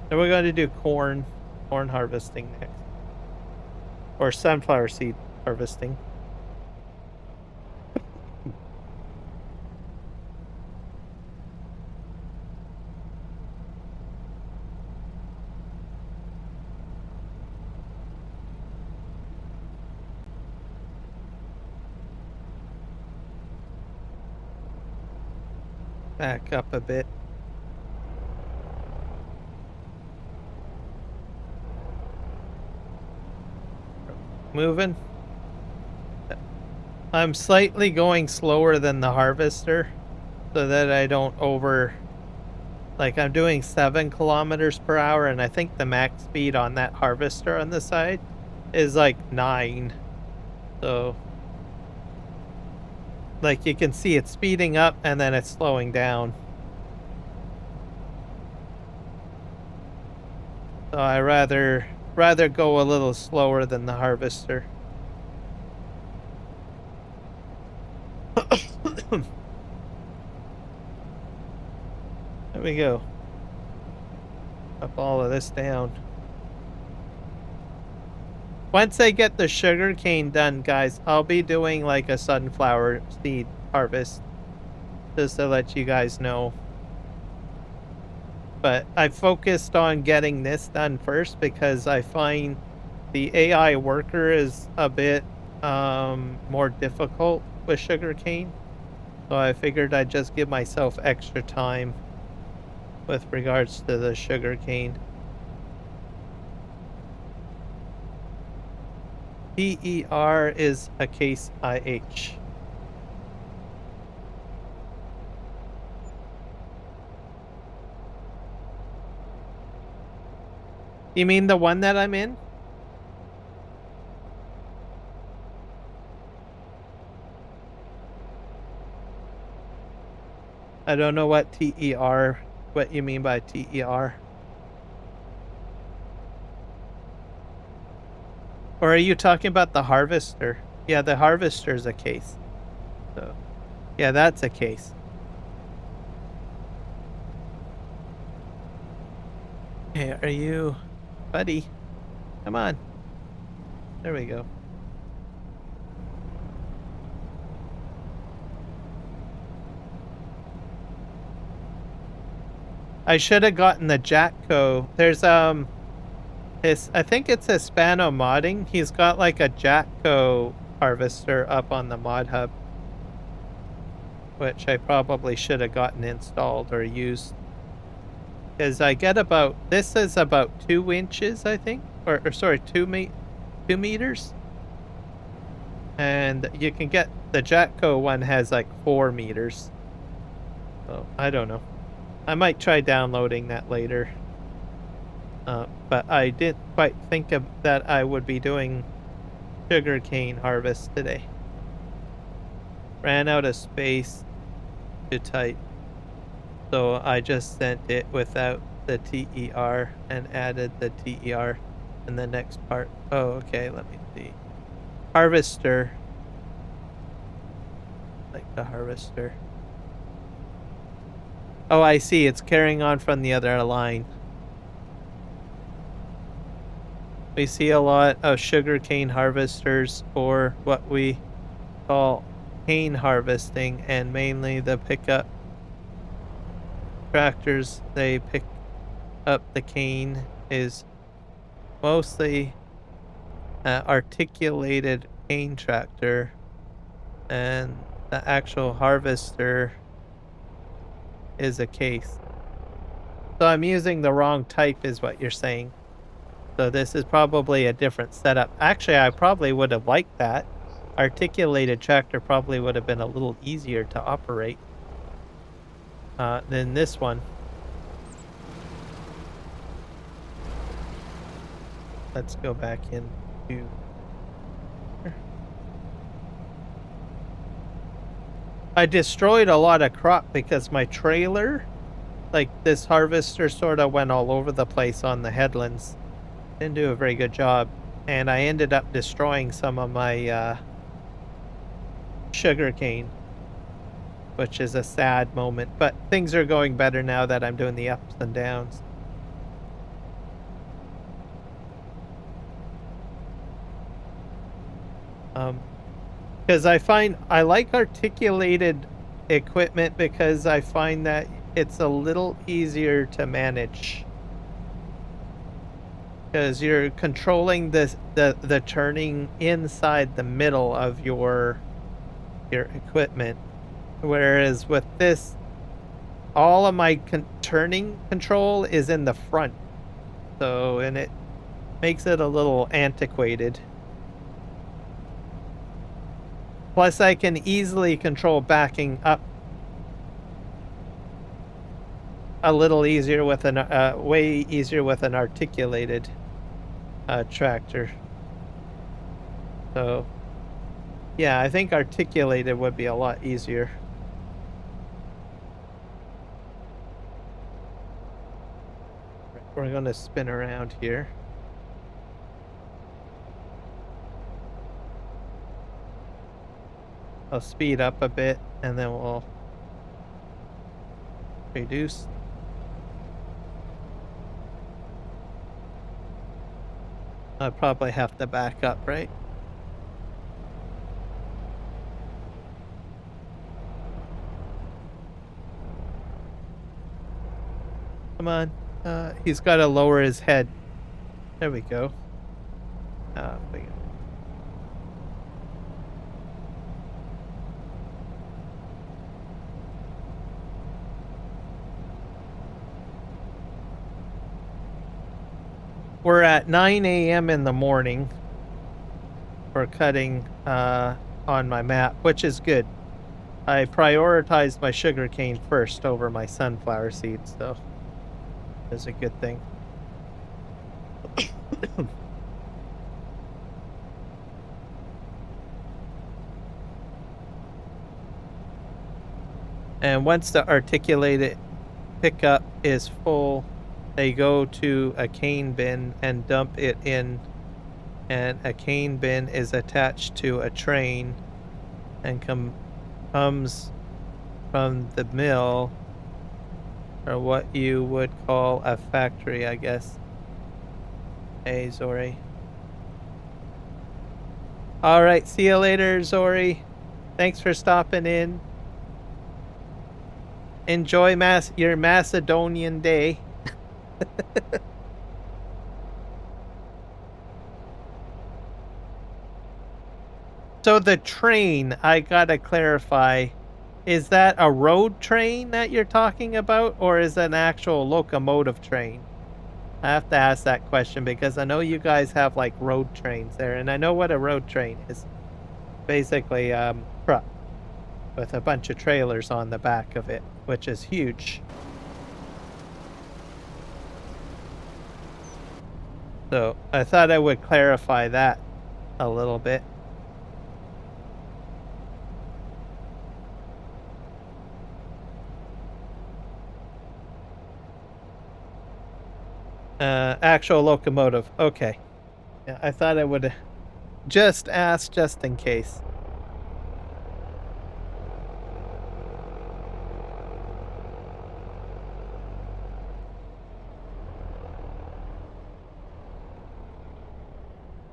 Then we're going to do corn harvesting next. Or sunflower seed harvesting. Back up a bit. Moving. I'm slightly going slower than the harvester so that I don't like I'm doing 7 kilometers per hour and I think the max speed on that harvester on the side is like 9. So like you can see it's speeding up and then it's slowing down. So I rather go a little slower than the harvester. There we go. Up all of this down. Once I get the sugar cane done, guys, I'll be doing like a sunflower seed harvest. Just to let you guys know. But I focused on getting this done first because I find the AI worker is a bit more difficult with sugarcane. So I figured I'd just give myself extra time with regards to the sugarcane. PER is a case IH. You mean the one that I'm in? I don't know what TER, what you mean by TER. Or are you talking about the harvester? Yeah, the harvester is a case. So, yeah, that's a case. Hey, are you... Buddy, come on. There we go. I should have gotten the Jatco. There's I think it's Hispano modding. He's got like a Jatco harvester up on the mod hub, which I probably should have gotten installed or used. Because I get about, this is about 2 inches, I think, or sorry, 2 meters. And you can get, the Jatco one has like 4 meters. So I don't know. I might try downloading that later. But I didn't quite think of that I would be doing sugarcane harvest today. Ran out of space to type. So I just sent it without the TER and added the TER in the next part. Oh, okay, let me see. Harvester. Like the harvester. Oh, I see. It's carrying on from the other line. We see a lot of sugarcane harvesters for what we call cane harvesting, and mainly the pickup tractors they pick up the cane is mostly articulated cane tractor, and the actual harvester is a case. So I'm using the wrong type is what you're saying. So this is probably a different setup. Actually, I probably would have liked that. Articulated tractor probably would have been a little easier to operate than this one. Let's go back into... I destroyed a lot of crop because my trailer, like this harvester, sort of went all over the place on the headlands. Didn't do a very good job. And I ended up destroying some of my sugarcane, which is a sad moment. But things are going better now that I'm doing the ups and downs. Because I like articulated equipment because I find that it's a little easier to manage. Because you're controlling the turning inside the middle of your equipment, whereas with this, all of my turning control is in the front, so and it makes it a little antiquated. Plus, I can easily control backing up a little easier with an way easier with an articulated tractor. So yeah, I think articulated would be a lot easier. We're going to spin around here. I'll speed up a bit and then we'll reduce. I'll probably have to back up, right? Come on. He's got to lower his head. There we go. We're at 9 a.m. in the morning for cutting on my map, which is good. I prioritized my sugarcane first over my sunflower seeds, so that's a good thing. And once the articulated pickup is full, they go to a cane bin and dump it in, and a cane bin is attached to a train and comes from the mill, or what you would call a factory, I guess. Hey, Zori. All right, see you later, Zori. Thanks for stopping in. Enjoy your Macedonian day. So the train, I gotta clarify, is that a road train that you're talking about, or is it an actual locomotive train? I have to ask that question because I know you guys have like road trains there, and I know what a road train is. Basically, truck with a bunch of trailers on the back of it, which is huge. So I thought I would clarify that a little bit. Actual locomotive. Okay. Yeah, I thought I would just ask just in case.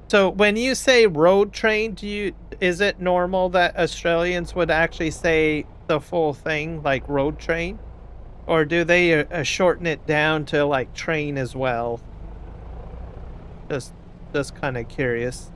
So when you say road train, is it normal that Australians would actually say the full thing like road train? Or do they shorten it down to like train as well? Just just kind of curious.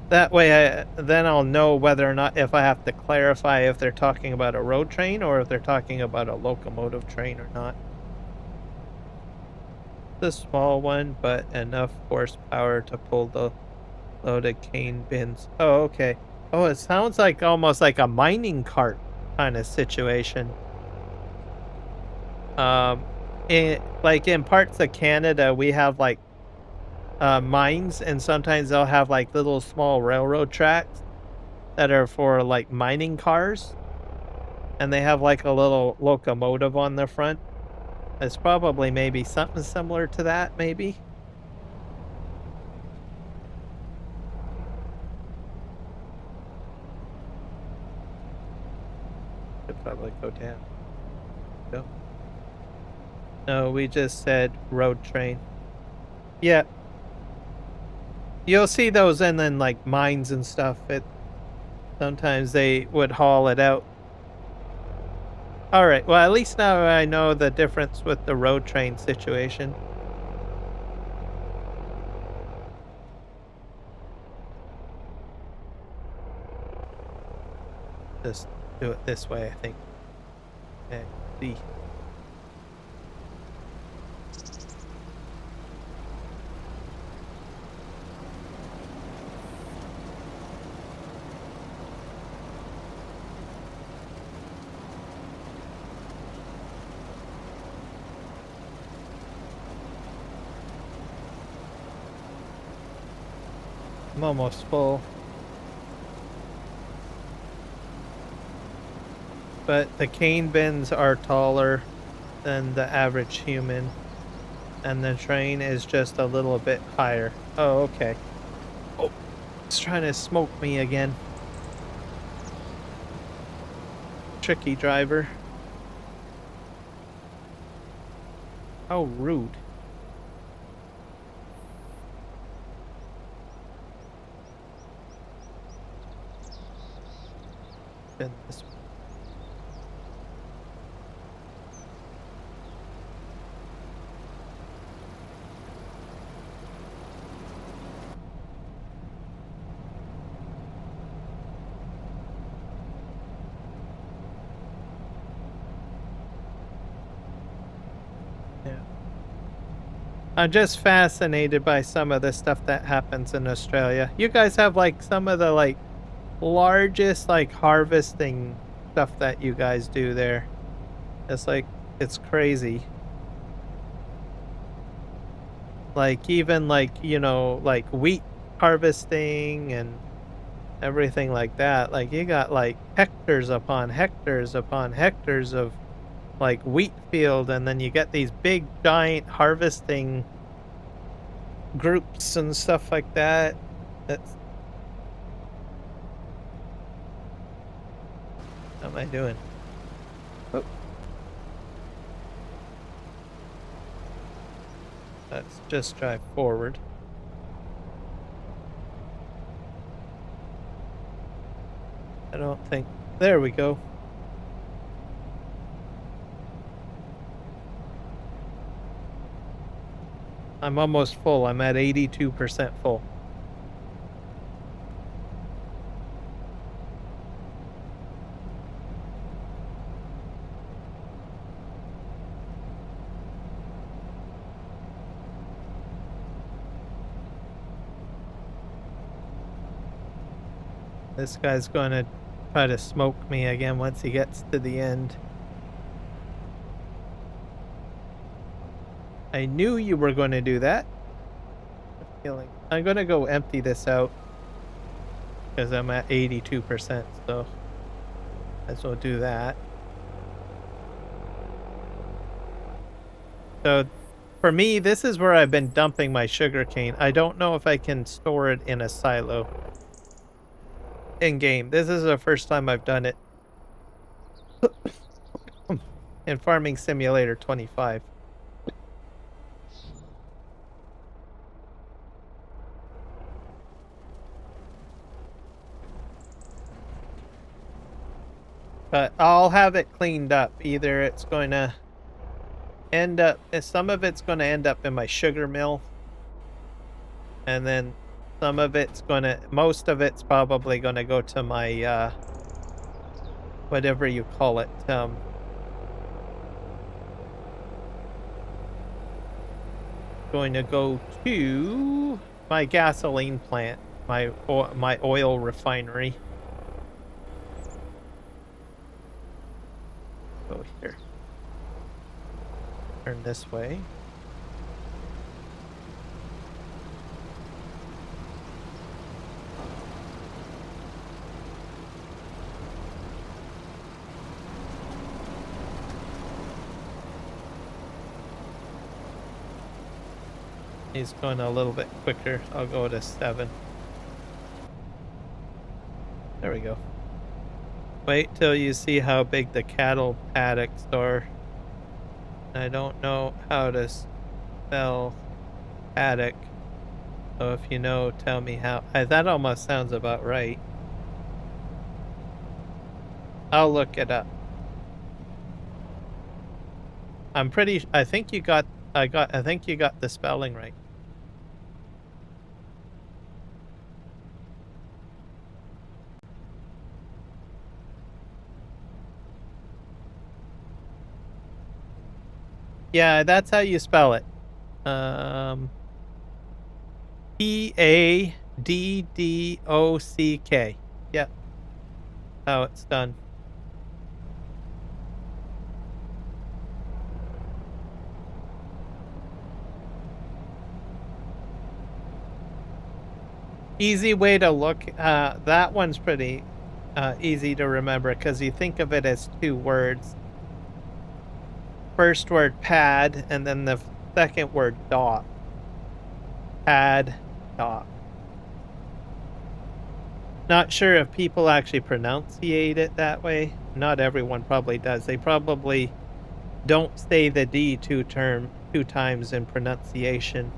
That way then I'll know whether or not if I have to clarify if they're talking about a road train or if they're talking about a locomotive train or not. The small one, but enough horsepower to pull the loaded cane bins. Oh, okay. Oh, it sounds like almost like a mining cart kind of situation. In parts of Canada, we have like mines, and sometimes they'll have like little small railroad tracks that are for like mining cars, and they have like a little locomotive on the front. It's probably maybe something similar to that, maybe. Should probably go down. Go. No, we just said road train. Yeah. You'll see those in then like mines and stuff. Sometimes they would haul it out. All right. Well, at least now I know the difference with the road train situation. Just do it this way, I think. Okay. See. I'm almost full. But the cane bins are taller than the average human, and the train is just a little bit higher. Oh, okay. Oh, it's trying to smoke me again. Tricky driver. How rude. Been this way. I'm just fascinated by some of the stuff that happens in Australia. You guys have like some of the like largest like harvesting stuff that you guys do there. It's crazy. Like even like, like wheat harvesting and everything like that. Like you got like hectares upon hectares upon hectares of like wheat field, and then you get these big giant harvesting groups and stuff like that. That's What am I doing? Oh. Let's just drive forward. I don't think... There we go. I'm almost full. I'm at 82% full. This guy's going to try to smoke me again once he gets to the end. I knew you were going to do that. I'm going to go empty this out because I'm at 82%, so might as well do that. So for me, this is where I've been dumping my sugarcane. I don't know if I can store it in a silo in game. This is the first time I've done it in Farming Simulator 25. But I'll have it cleaned up. Either it's going to end up, some of it's going to end up in my sugar mill, and then some of it's going to, most of it's probably going to go to my, whatever you call it, going to go to my gasoline plant, my oil refinery. Go here. Turn this way. He's going a little bit quicker. I'll go to 7. There we go. Wait till you see how big the cattle paddocks are. I don't know how to spell paddock, so if you know, tell me how. That almost sounds about right. I'll look it up. I'm pretty. I think you got the spelling right. Yeah, that's how you spell it. Paddock. Yep. How it's done. Easy way to look. That one's pretty easy to remember because you think of it as 2 words. First word pad, and then the second word dot. Pad, dot. Not sure if people actually pronunciate it that way. Not everyone probably does. They probably don't say the D two times in pronunciation.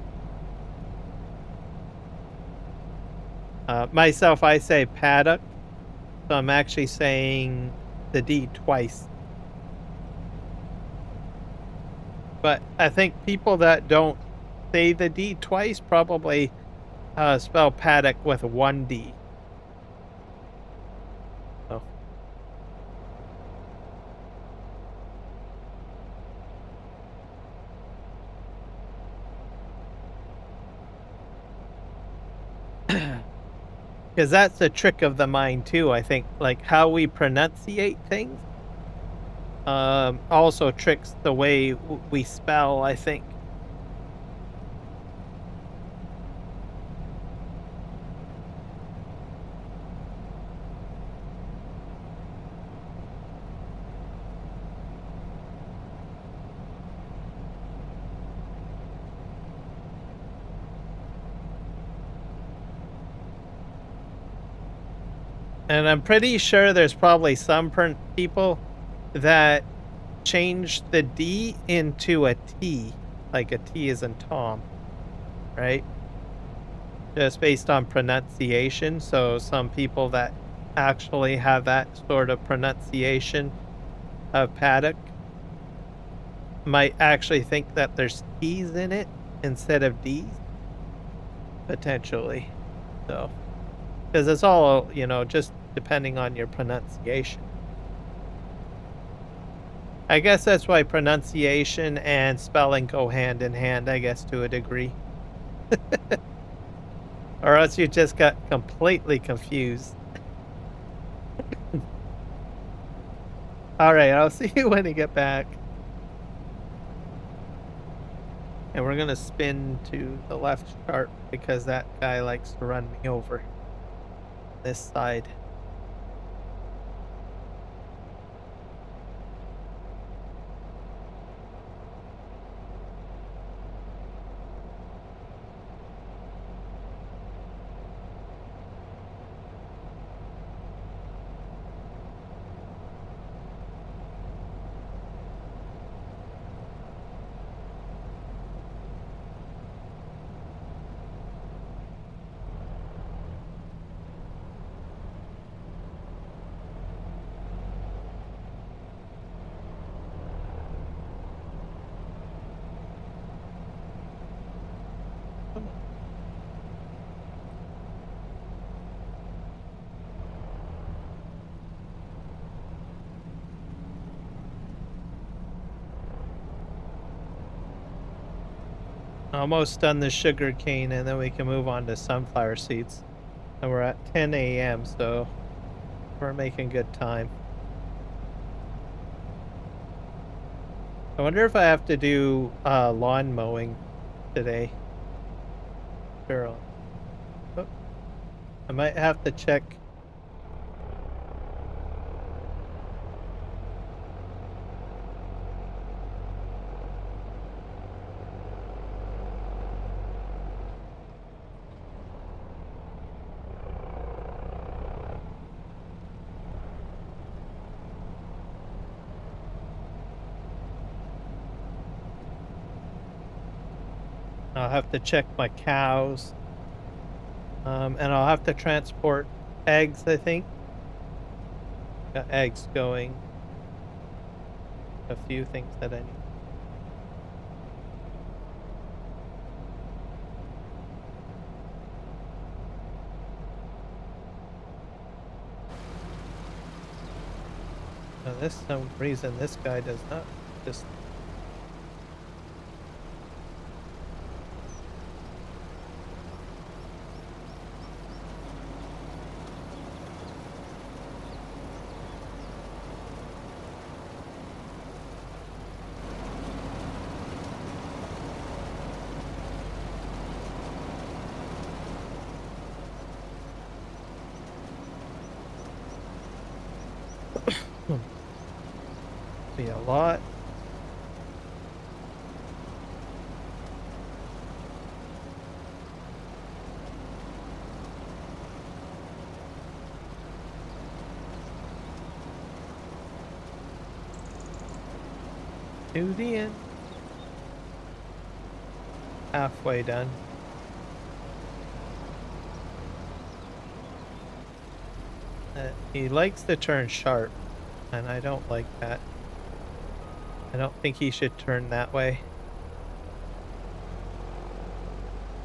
Myself, I say paddock, so I'm actually saying the D twice. But I think people that don't say the D twice probably spell paddock with 1 D. So. Because that's the trick of the mind too, I think, like how we pronunciate things also tricks the way we spell, I think. And I'm pretty sure there's probably some people that change the D into a T, like a T as in Tom, right? Just based on pronunciation. So some people that actually have that sort of pronunciation of paddock might actually think that there's T's in it, instead of D's, potentially. So, because it's all, just depending on your pronunciation. I guess that's why pronunciation and spelling go hand in hand, I guess, to a degree. Or else you just got completely confused. All right, I'll see you when you get back. And we're going to spin to the left sharp because that guy likes to run me over this side. Almost done the sugar cane, and then we can move on to sunflower seeds. And we're at 10 a.m., so we're making good time. I wonder if I have to do lawn mowing today. Sure. Oh, I might have to check. I'll have to check my cows. And I'll have to transport eggs, I think. Got eggs going. A few things that I need. Now, some reason this guy does not just. Be a lot. To the end. Halfway done. He likes to turn sharp, and I don't like that. I don't think he should turn that way.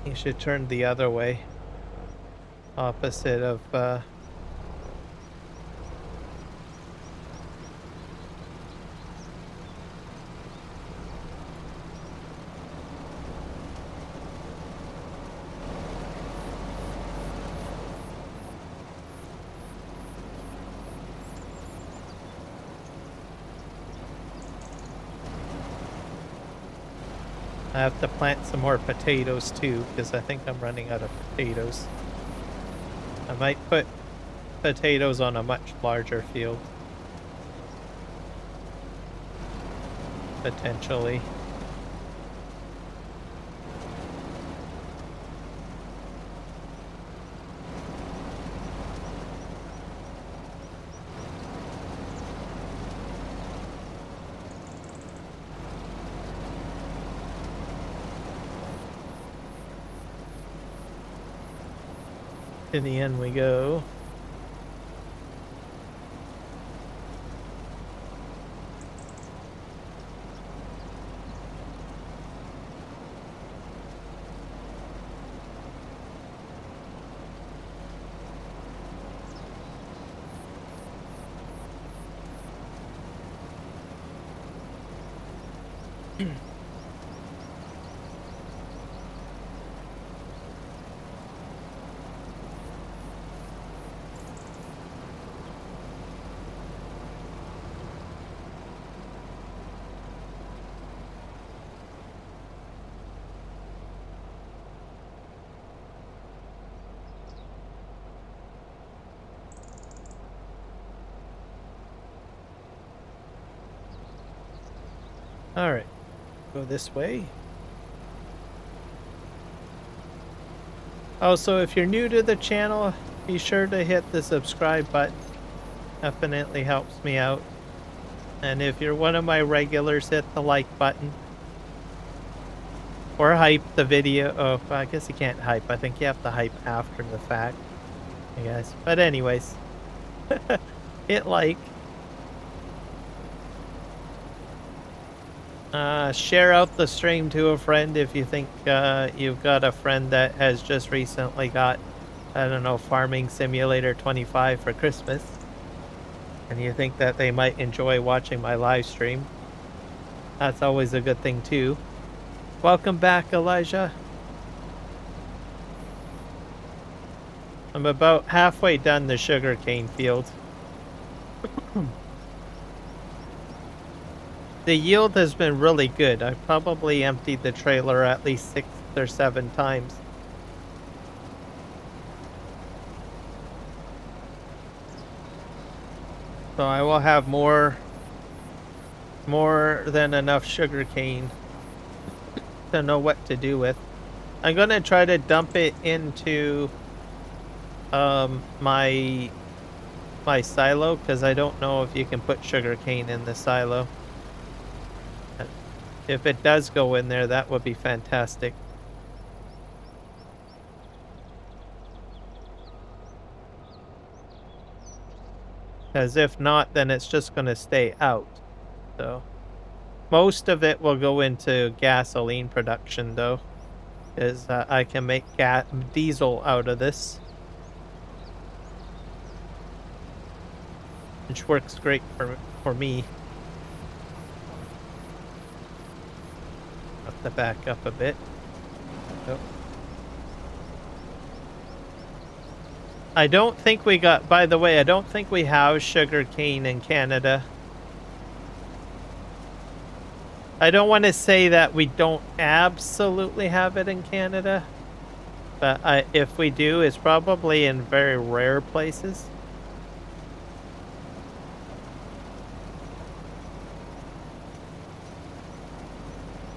He should turn the other way. Opposite of, I have to plant some more potatoes too, because I think I'm running out of potatoes. I might put potatoes on a much larger field. Potentially. To the end we go. All right, go this way. Also, if you're new to the channel, be sure to hit the subscribe button. Definitely helps me out. And if you're one of my regulars, hit the like button. Or hype the video. Oh, well, I guess you can't hype. I think you have to hype after the fact, I guess. But anyways, hit like. Share out the stream to a friend if you think you've got a friend that has just recently got, I don't know, Farming Simulator 25 for Christmas. And you think that they might enjoy watching my live stream. That's always a good thing too. Welcome back, Elijah. I'm about halfway done the sugarcane field. The yield has been really good. I've probably emptied the trailer at least 6 or 7 times. So I will have more than enough sugarcane to know what to do with. I'm gonna try to dump it into my silo, because I don't know if you can put sugarcane in the silo. If it does go in there, that would be fantastic. Because if not, then it's just going to stay out. So most of it will go into gasoline production, though, because I can make diesel out of this, which works great for me. Have to back up a bit. Oh. I don't think we got, by the way, I don't think we have sugar cane in Canada. I don't want to say that we don't absolutely have it in Canada, but if we do, it's probably in very rare places.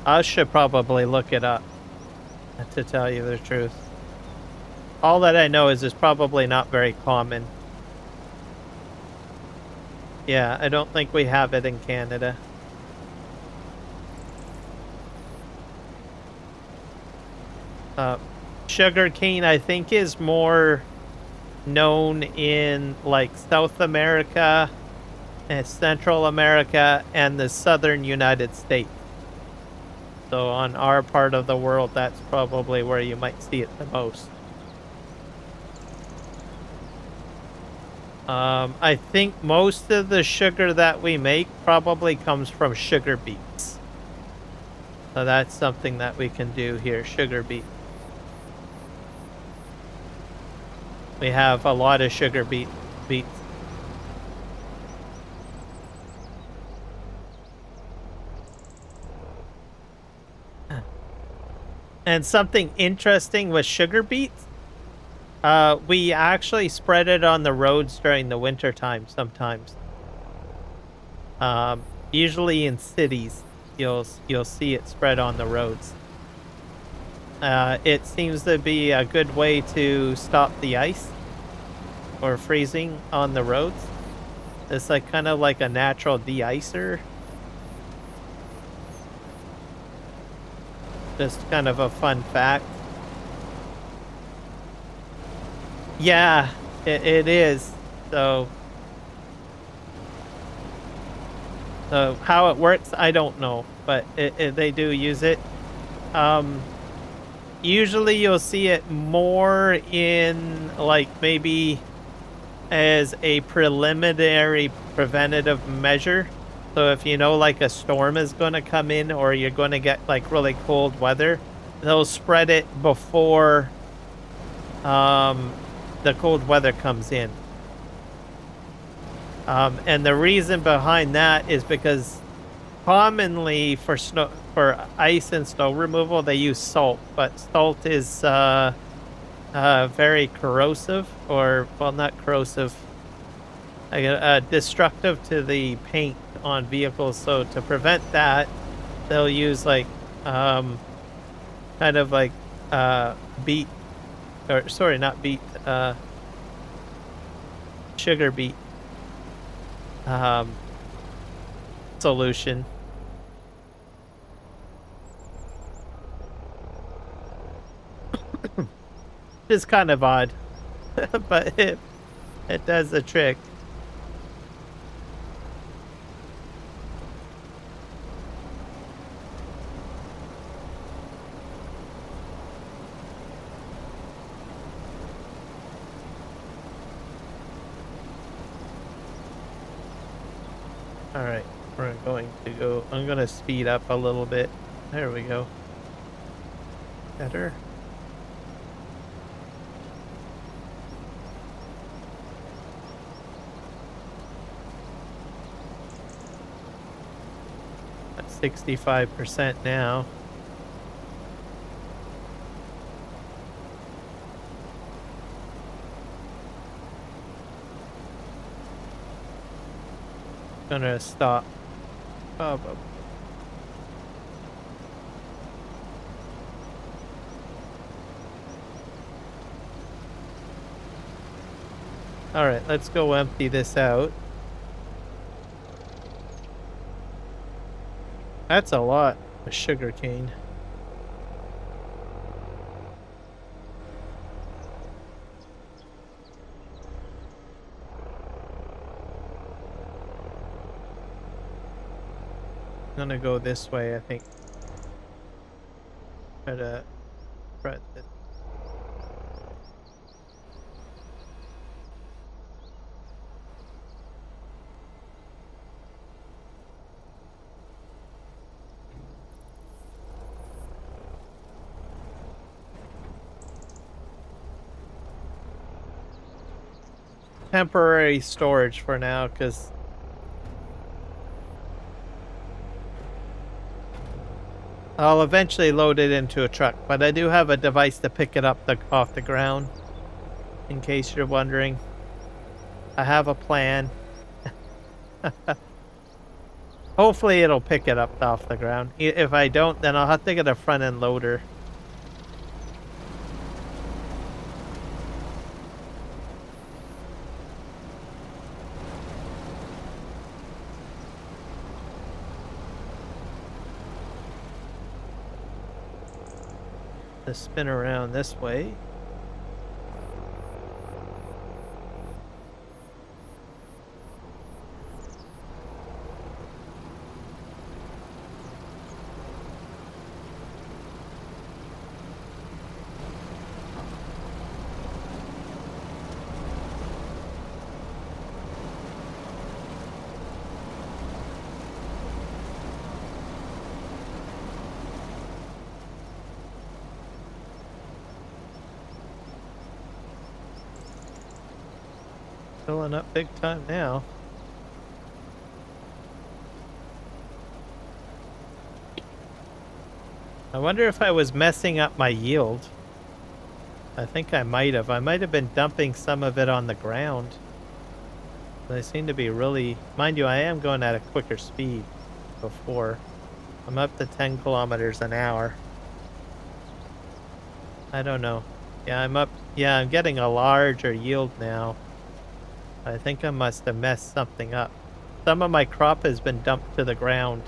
I should probably look it up, to tell you the truth. All that I know is it's probably not very common. Yeah, I don't think we have it in Canada. Sugar cane, I think, is more known in like South America and Central America and the southern United States. So on our part of the world, that's probably where you might see it the most. I think most of the sugar that we make probably comes from sugar beets. So that's something that we can do here, sugar beet. We have a lot of sugar beets. And something interesting with sugar beets, we actually spread it on the roads during the winter time sometimes. Usually in cities, you'll see it spread on the roads. It seems to be a good way to stop the ice or freezing on the roads. It's like kind of like a natural de-icer. Just kind of a fun fact. Yeah, it is. So how it works, I don't know, but they do use it. Usually you'll see it more in like maybe as a preliminary preventative measure. So if you know like a storm is going to come in or you're going to get like really cold weather, they'll spread it before the cold weather comes in. And the reason behind that is because commonly for ice and snow removal, they use salt, but salt is very corrosive, or well, not corrosive, destructive to the paint on vehicles. So to prevent that, they'll use like kind of like beet, or sorry, not beet, sugar beet solution. It's kind of odd, but it does the trick. All right, we're going to go. I'm going to speed up a little bit. There we go. Better. At 65% now. Gonna stop. Probably. All right, let's go empty this out. That's a lot of sugar cane. I'm gonna go this way, I think. Try to spread this. Temporary storage for now, because I'll eventually load it into a truck, but I do have a device to pick it up off the ground, in case you're wondering. I have a plan. Hopefully it'll pick it up off the ground. If I don't, then I'll have to get a front-end loader. To spin around this way. Filling up big time now. I wonder if I was messing up my yield. I think I might have. I might have been dumping some of it on the ground. They seem to be really... Mind you, I am going at a quicker speed before. I'm up to 10 kilometers an hour. I don't know. Yeah, I'm up... Yeah, I'm getting a larger yield now. I think I must have messed something up. Some of my crop has been dumped to the ground.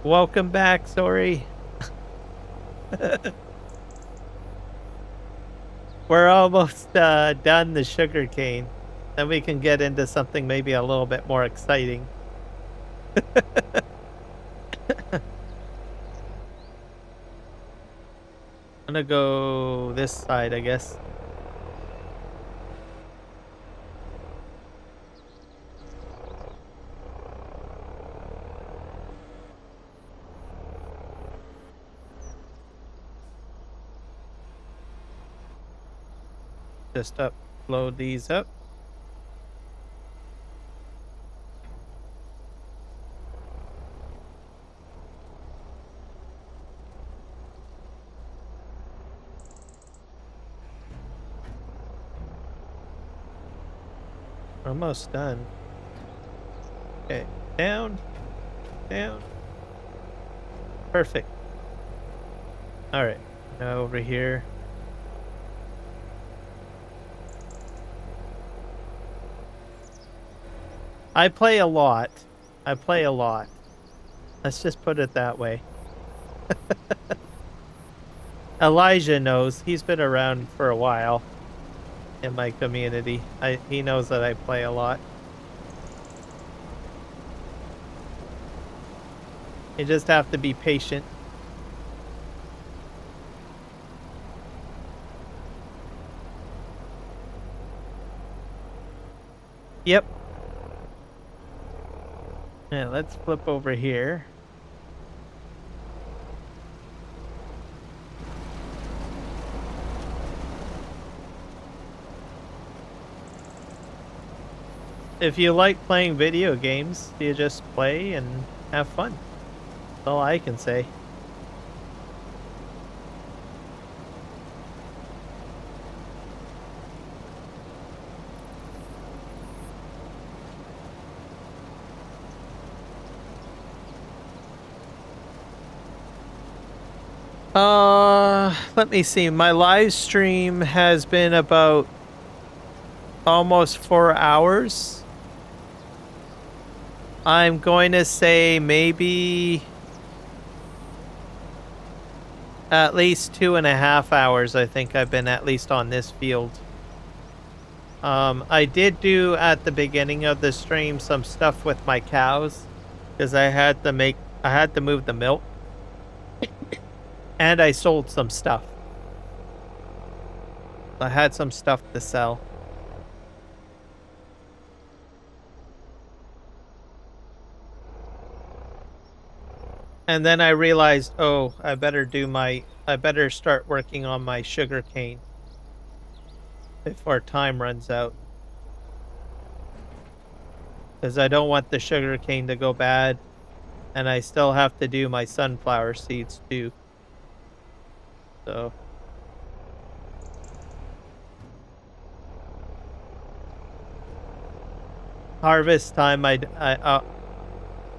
Welcome back, sorry. We're almost done the sugar cane. Then we can get into something maybe a little bit more exciting. I'm gonna go this side, I guess. Just upload these up. Almost done. Okay, down, down. Perfect. All right. Now over here. I play a lot. I play a lot. Let's just put it that way. Elijah knows. He's been around for a while in my community. He knows that I play a lot. You just have to be patient. Yep. Yeah, let's flip over here. If you like playing video games, you just play and have fun. That's all I can say. Let me see. My live stream has been about almost 4 hours. I'm going to say maybe at least 2.5 hours. I think I've been at least on this field. I did do at the beginning of the stream some stuff with my cows because I had to move the milk. And I sold some stuff. I had some stuff to sell. And then I realized, oh, I better start working on my sugar cane before time runs out. Because I don't want the sugar cane to go bad. And I still have to do my sunflower seeds too. So harvest time, I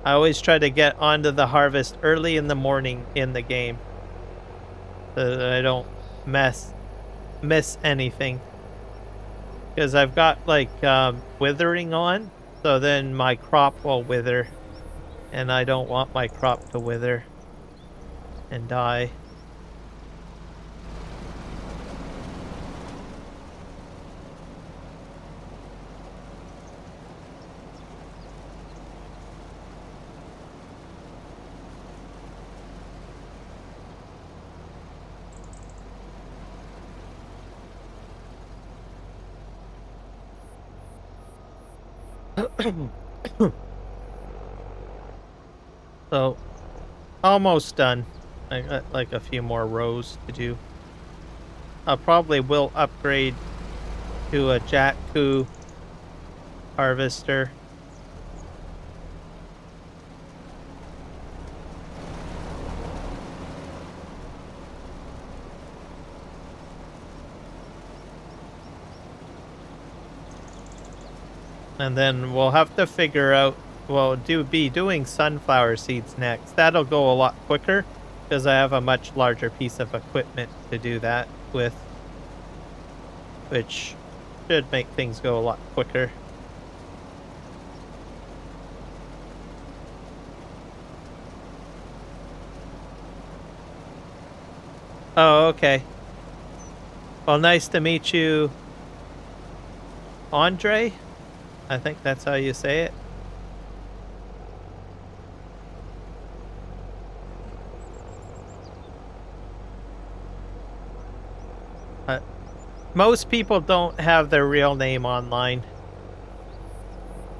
always try to get onto the harvest early in the morning in the game, so that I don't miss anything. Because I've got like withering on, so then my crop will wither, and I don't want my crop to wither and die. So, almost done. I got like a few more rows to do. I probably will upgrade to a Jack Coup harvester. And then we'll have to figure out, we'll be doing sunflower seeds next. That'll go a lot quicker because I have a much larger piece of equipment to do that with, which should make things go a lot quicker. Oh, okay. Well, nice to meet you, Andre. I think that's how you say it. Most people don't have their real name online.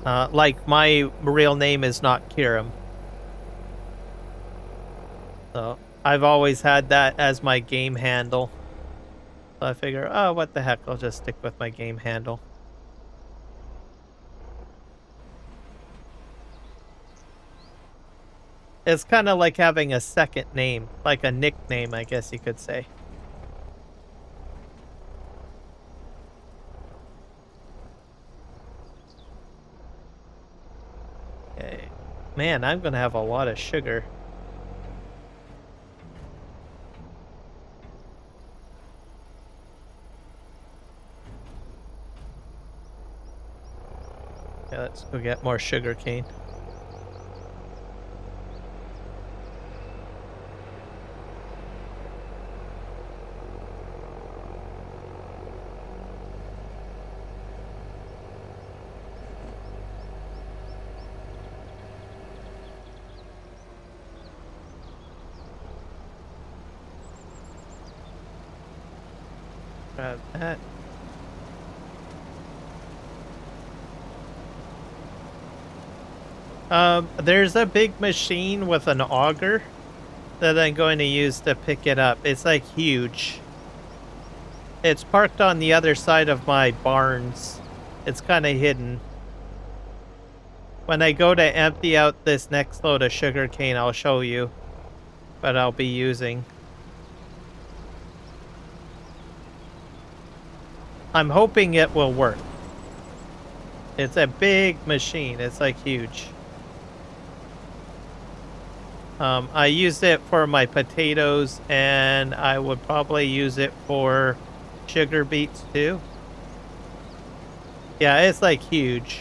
Like my real name is not Kiram. So I've always had that as my game handle. So I figure, oh, what the heck, I'll just stick with my game handle. It's kind of like having a second name, like a nickname, I guess you could say. Okay. Man, I'm gonna have a lot of sugar. Yeah, let's go get more sugar cane. Grab that. There's a big machine with an auger that I'm going to use to pick it up. It's like huge. It's parked on the other side of my barns. It's kind of hidden. When I go to empty out this next load of sugarcane, I'll show you what I'll be using. I'm hoping it will work. It's a big machine. It's like huge. I used it for my potatoes, and I would probably use it for sugar beets too. Yeah, it's like huge.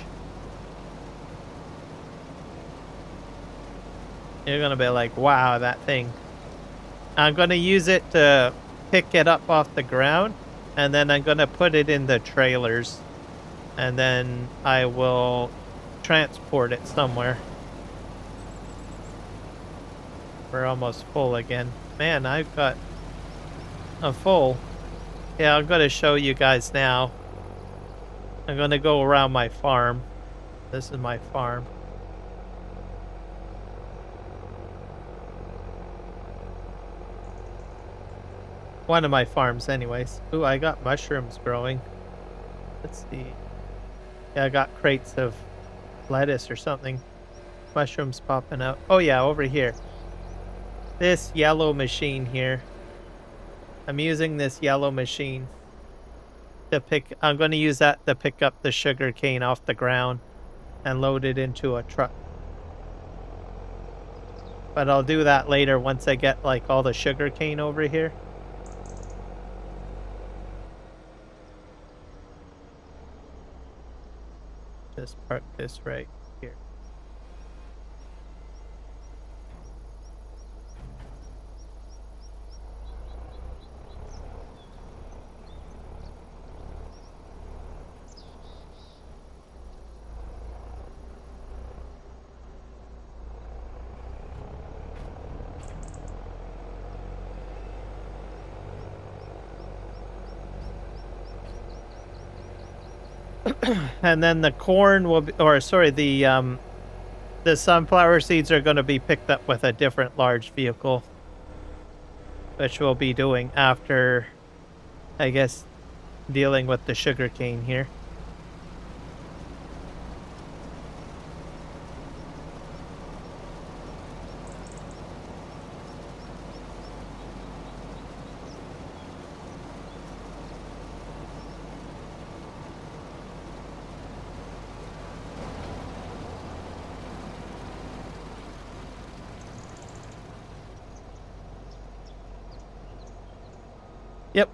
You're gonna be like, wow, that thing. I'm gonna use it to pick it up off the ground, and then I'm gonna put it in the trailers, and then I will transport it somewhere. We're almost full again. Man, I've got a full. Yeah, I'm gonna show you guys now. I'm gonna go around my farm. This is my farm. One of my farms anyways. Ooh, I got mushrooms growing. Let's see. Yeah, I got crates of lettuce or something. Mushrooms popping out. Oh yeah, over here. This yellow machine here. I'm using this yellow machine to pick. I'm going to use that to pick up the sugar cane off the ground and load it into a truck. But I'll do that later once I get like all the sugar cane over here. Just park this right here. And then the corn will be, or sorry, the sunflower seeds are going to be picked up with a different large vehicle, which we'll be doing after, I guess, dealing with the sugar cane here. Yep.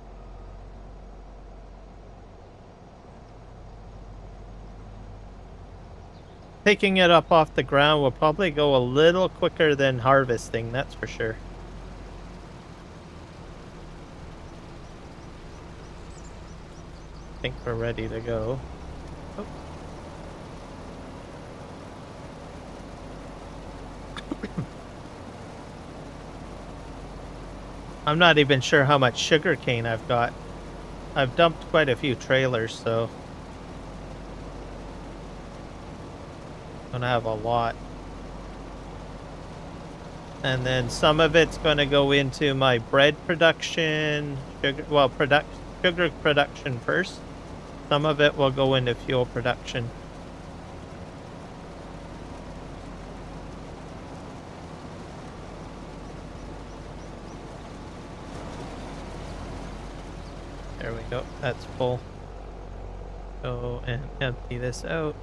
Picking it up off the ground will probably go a little quicker than harvesting, that's for sure. I think we're ready to go. Oh. I'm not even sure how much sugar cane I've got. I've dumped quite a few trailers, so I'm gonna have a lot. And then some of it's gonna go into my bread production, sugar production first. Some of it will go into fuel production. There we go, that's full. Go and empty this out.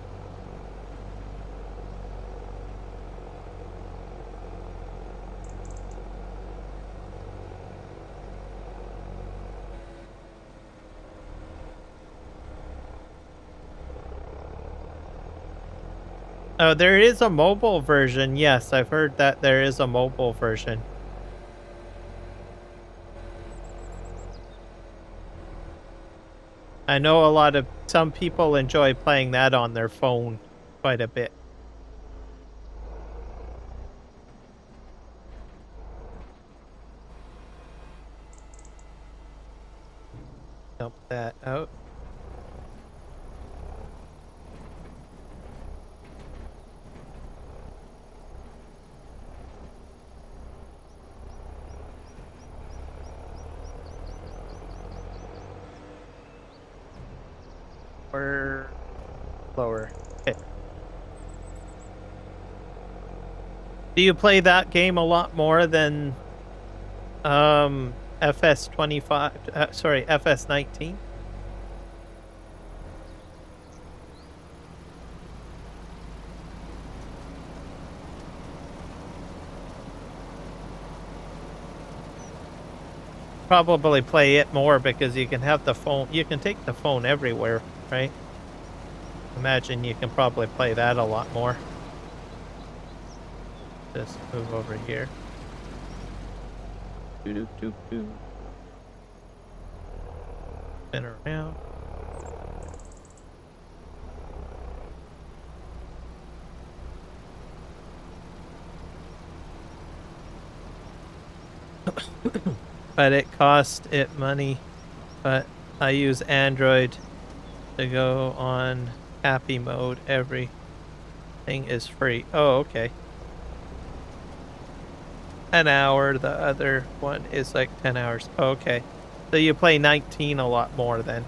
Oh, there is a mobile version. Yes, I've heard that there is a mobile version. I know some people enjoy playing that on their phone quite a bit. Dump that out. Or lower. Okay. Do you play that game a lot more than FS25? Sorry, FS19? Probably play it more because you can have the phone. You can take the phone everywhere, right? Imagine you can probably play that a lot more. Just move over here. Doo-doo-doo-doo. Spin around. But it cost it money. But I use Android to go on happy mode. Everything is free. Oh, okay. An hour. The other one is like 10 hours. Oh, okay. So you play 19 a lot more then.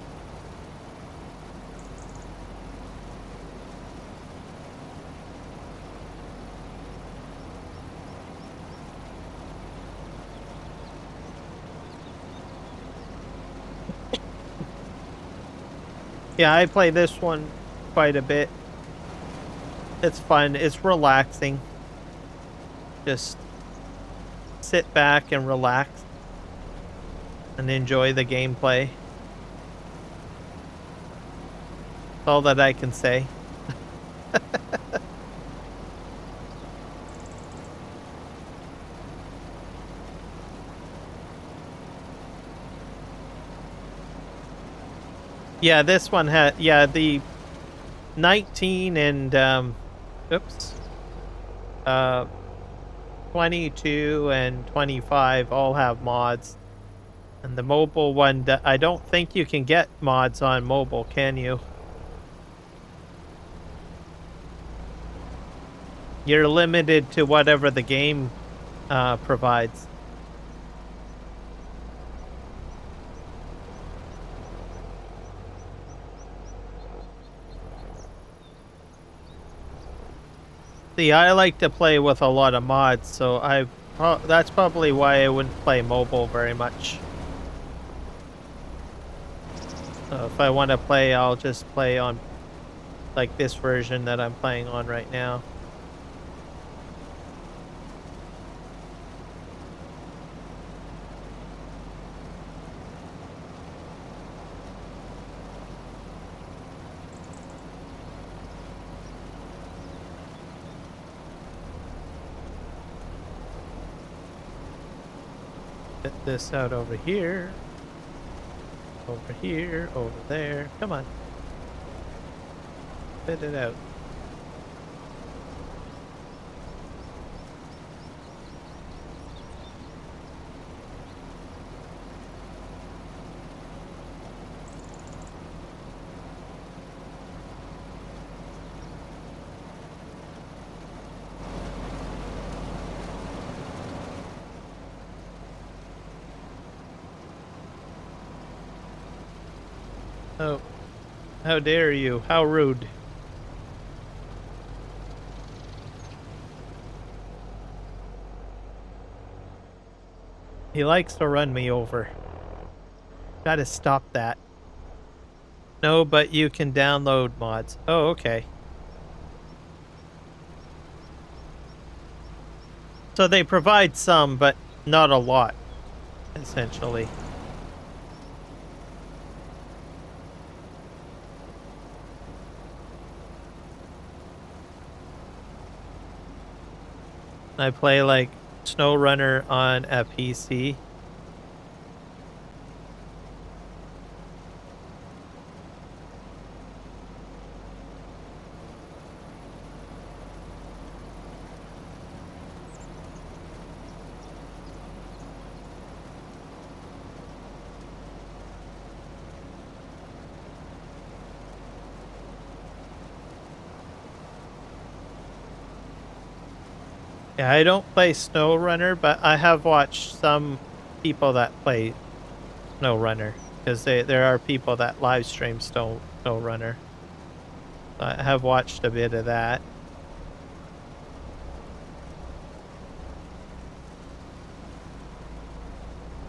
Yeah, I play this one quite a bit. It's fun. It's relaxing. Just sit back and relax and enjoy the gameplay. That's all that I can say. Yeah, this one had, yeah, the 19 and, oops, 22 and 25 all have mods. And the mobile one, I don't think you can get mods on mobile, can you? You're limited to whatever the game provides. See, I like to play with a lot of mods, so that's probably why I wouldn't play mobile very much. So if I want to play, I'll just play on like this version that I'm playing on right now. Get this out over here. Over here, over there. Come on. Spit it out. Oh, how dare you? How rude. He likes to run me over. Gotta stop that. No, but you can download mods. Oh, okay. So they provide some, but not a lot, essentially. I play like SnowRunner on a PC. Yeah, I don't play SnowRunner, but I have watched some people that play SnowRunner because there are people that live stream SnowRunner. I have watched a bit of that.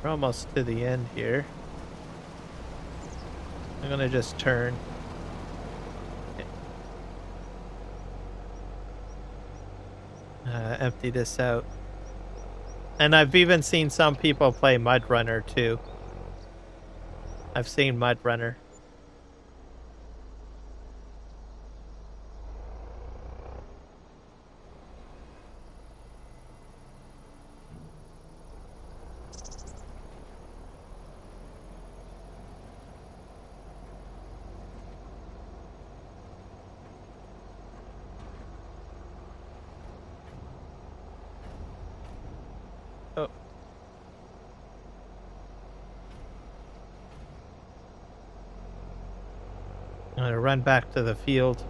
We're almost to the end here. I'm gonna just turn. Empty this out. And I've even seen some people play Mud Runner too. I've seen Mud Runner. Oh. I'm gonna run back to the field.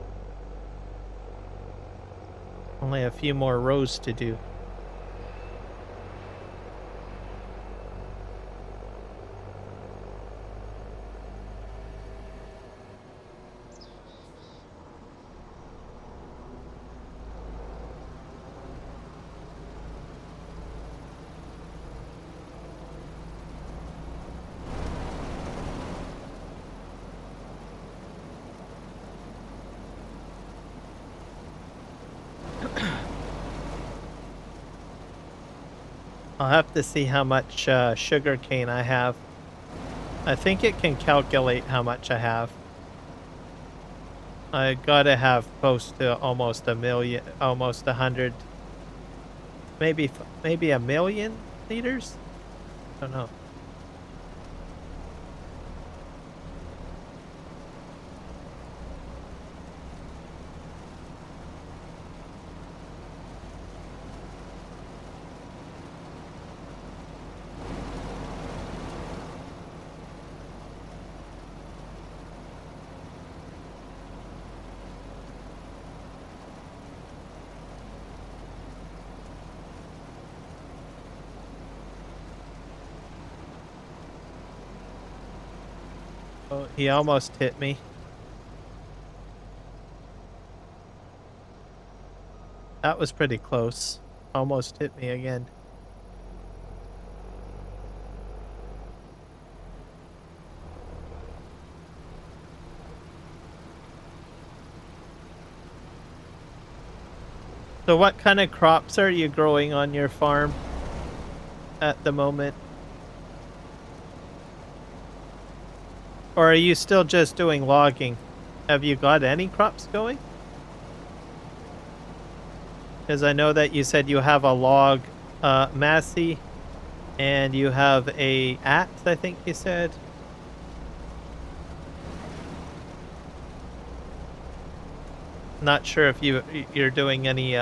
Only a few more rows to do. I'll have to see how much sugar cane I have. I think it can calculate how much I have. I gotta have close to almost a million, almost 100, maybe a million liters? I don't know. Oh, he almost hit me. That was pretty close. Almost hit me again. So what kind of crops are you growing on your farm at the moment? Or are you still just doing logging? Have you got any crops going? Because I know that you said you have a log Massey and you have a axe, I think you said. Not sure if you're doing any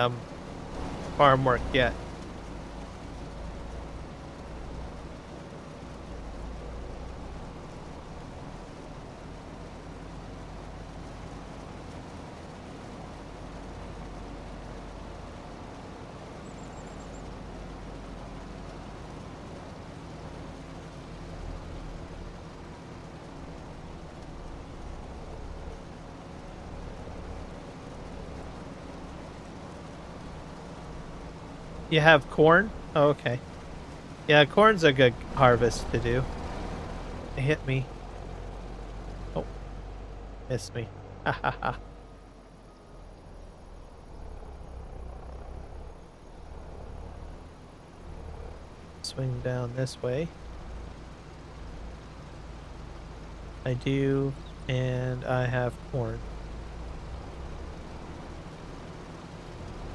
farm work yet. You have corn? Oh, okay. Yeah, corn's a good harvest to do. It hit me. Oh, missed me. Ha ha ha. Swing down this way. I do, and I have corn.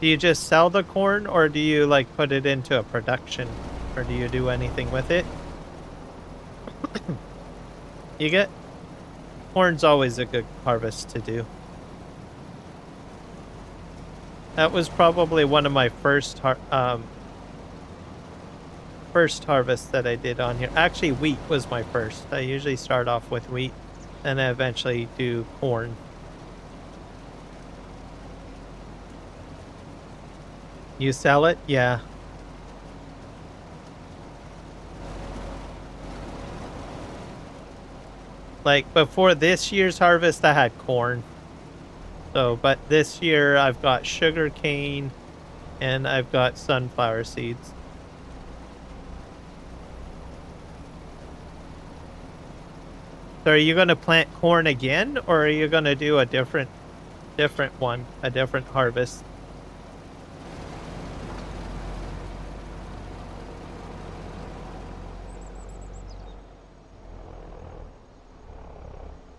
Do you just sell the corn, or do you like put it into a production, or do you do anything with it? You get corn's always a good harvest to do. That was probably one of my first harvests that I did on here. Actually, wheat was my first. I usually start off with wheat, and I eventually do corn. You sell it? Yeah. Like, before this year's harvest, I had corn. So, but this year I've got sugar cane and I've got sunflower seeds. So are you going to plant corn again, or are you going to do a different one, a different harvest?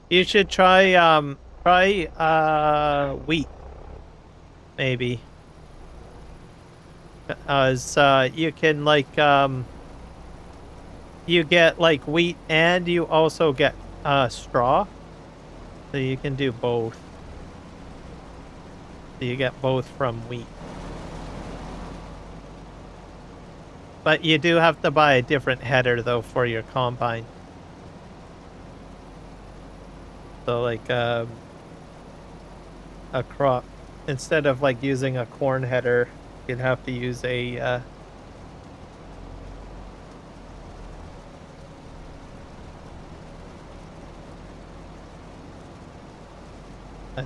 You should try wheat, maybe. As you can like you get like wheat and you also get straw. So you can do both. So you get both from wheat. But you do have to buy a different header though for your combine. So like a crop, instead of like using a corn header, you'd have to use a I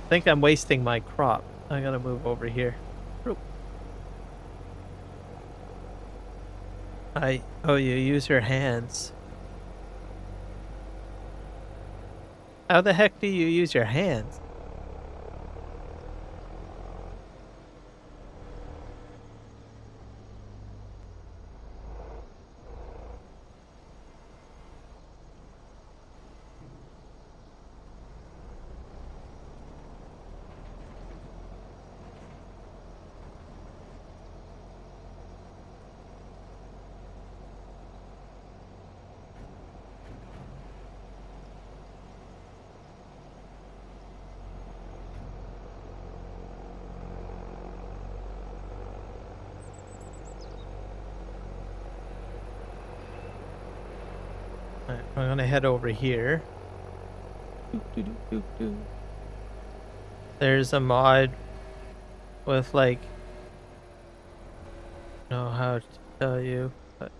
think I'm wasting my crop. I'm gonna move over here. Oh, you use your hands. How the heck do you use your hands? Alright, I'm gonna head over here. There's a mod with like, I don't know how to tell you, but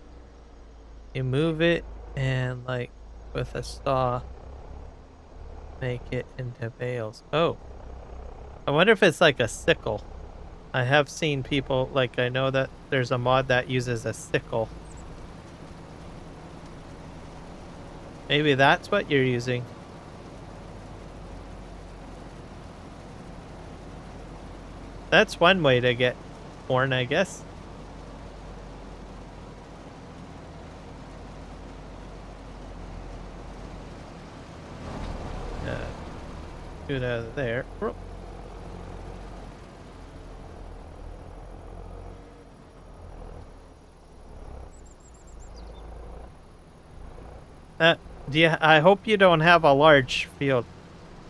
you move it and like with a saw make it into bales. Oh, I wonder if it's like a sickle. I have seen people, like I know that there's a mod that uses a sickle. Maybe that's what you're using. That's one way to get corn, I guess. Get out of there. I hope you don't have a large field,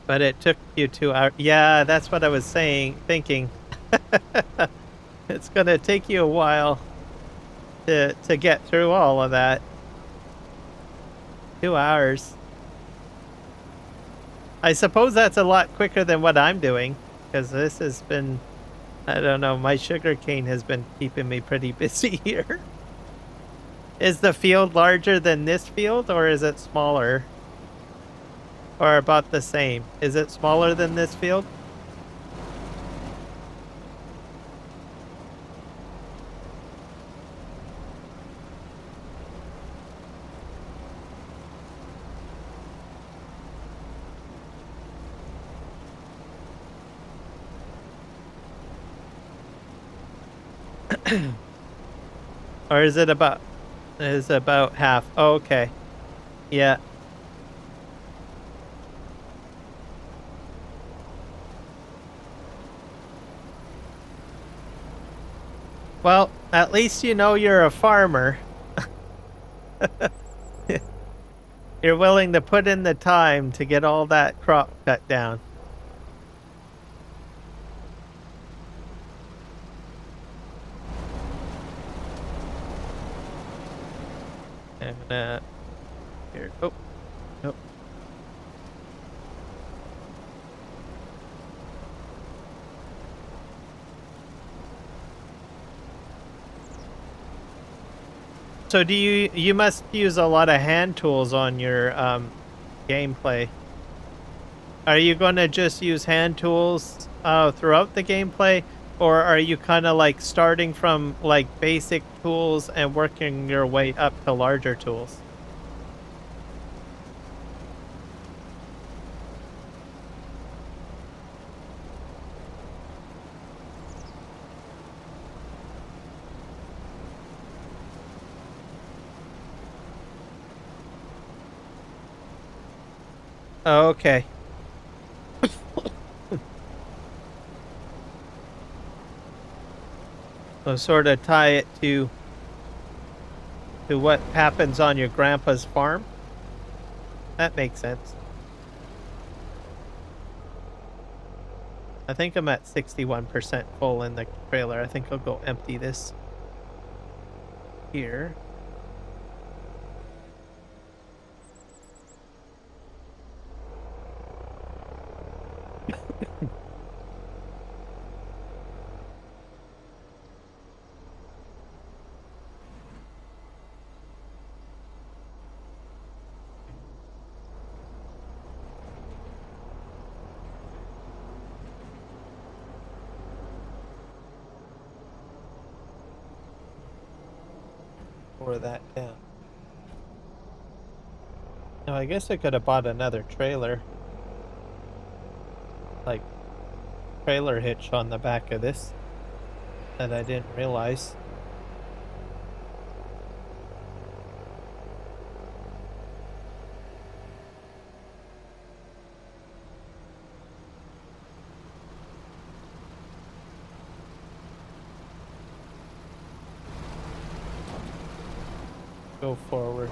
but it took you 2 hours. Yeah, that's what I was thinking. It's gonna take you a while to get through all of that. 2 hours. I suppose that's a lot quicker than what I'm doing, because this has been, I don't know, my sugar cane has been keeping me pretty busy here. Is the field larger than this field, or is it smaller? Or about the same? Is it smaller than this field? Or is it about half? Oh, okay. Yeah. Well, at least you know you're a farmer. You're willing to put in the time to get all that crop cut down. I'm gonna... Here. Oh. Nope. So do you must use a lot of hand tools on your gameplay. Are you going to just use hand tools throughout the gameplay, or are you kind of like starting from like basic tools and working your way up to larger tools? Oh, okay. So sort of tie it to what happens on your grandpa's farm. That makes sense. I think I'm at 61% full in the trailer. I think I'll go empty this here. Pour that down. Now, I guess I could have bought another trailer. Like, trailer hitch on the back of this that I didn't realize. Go forward.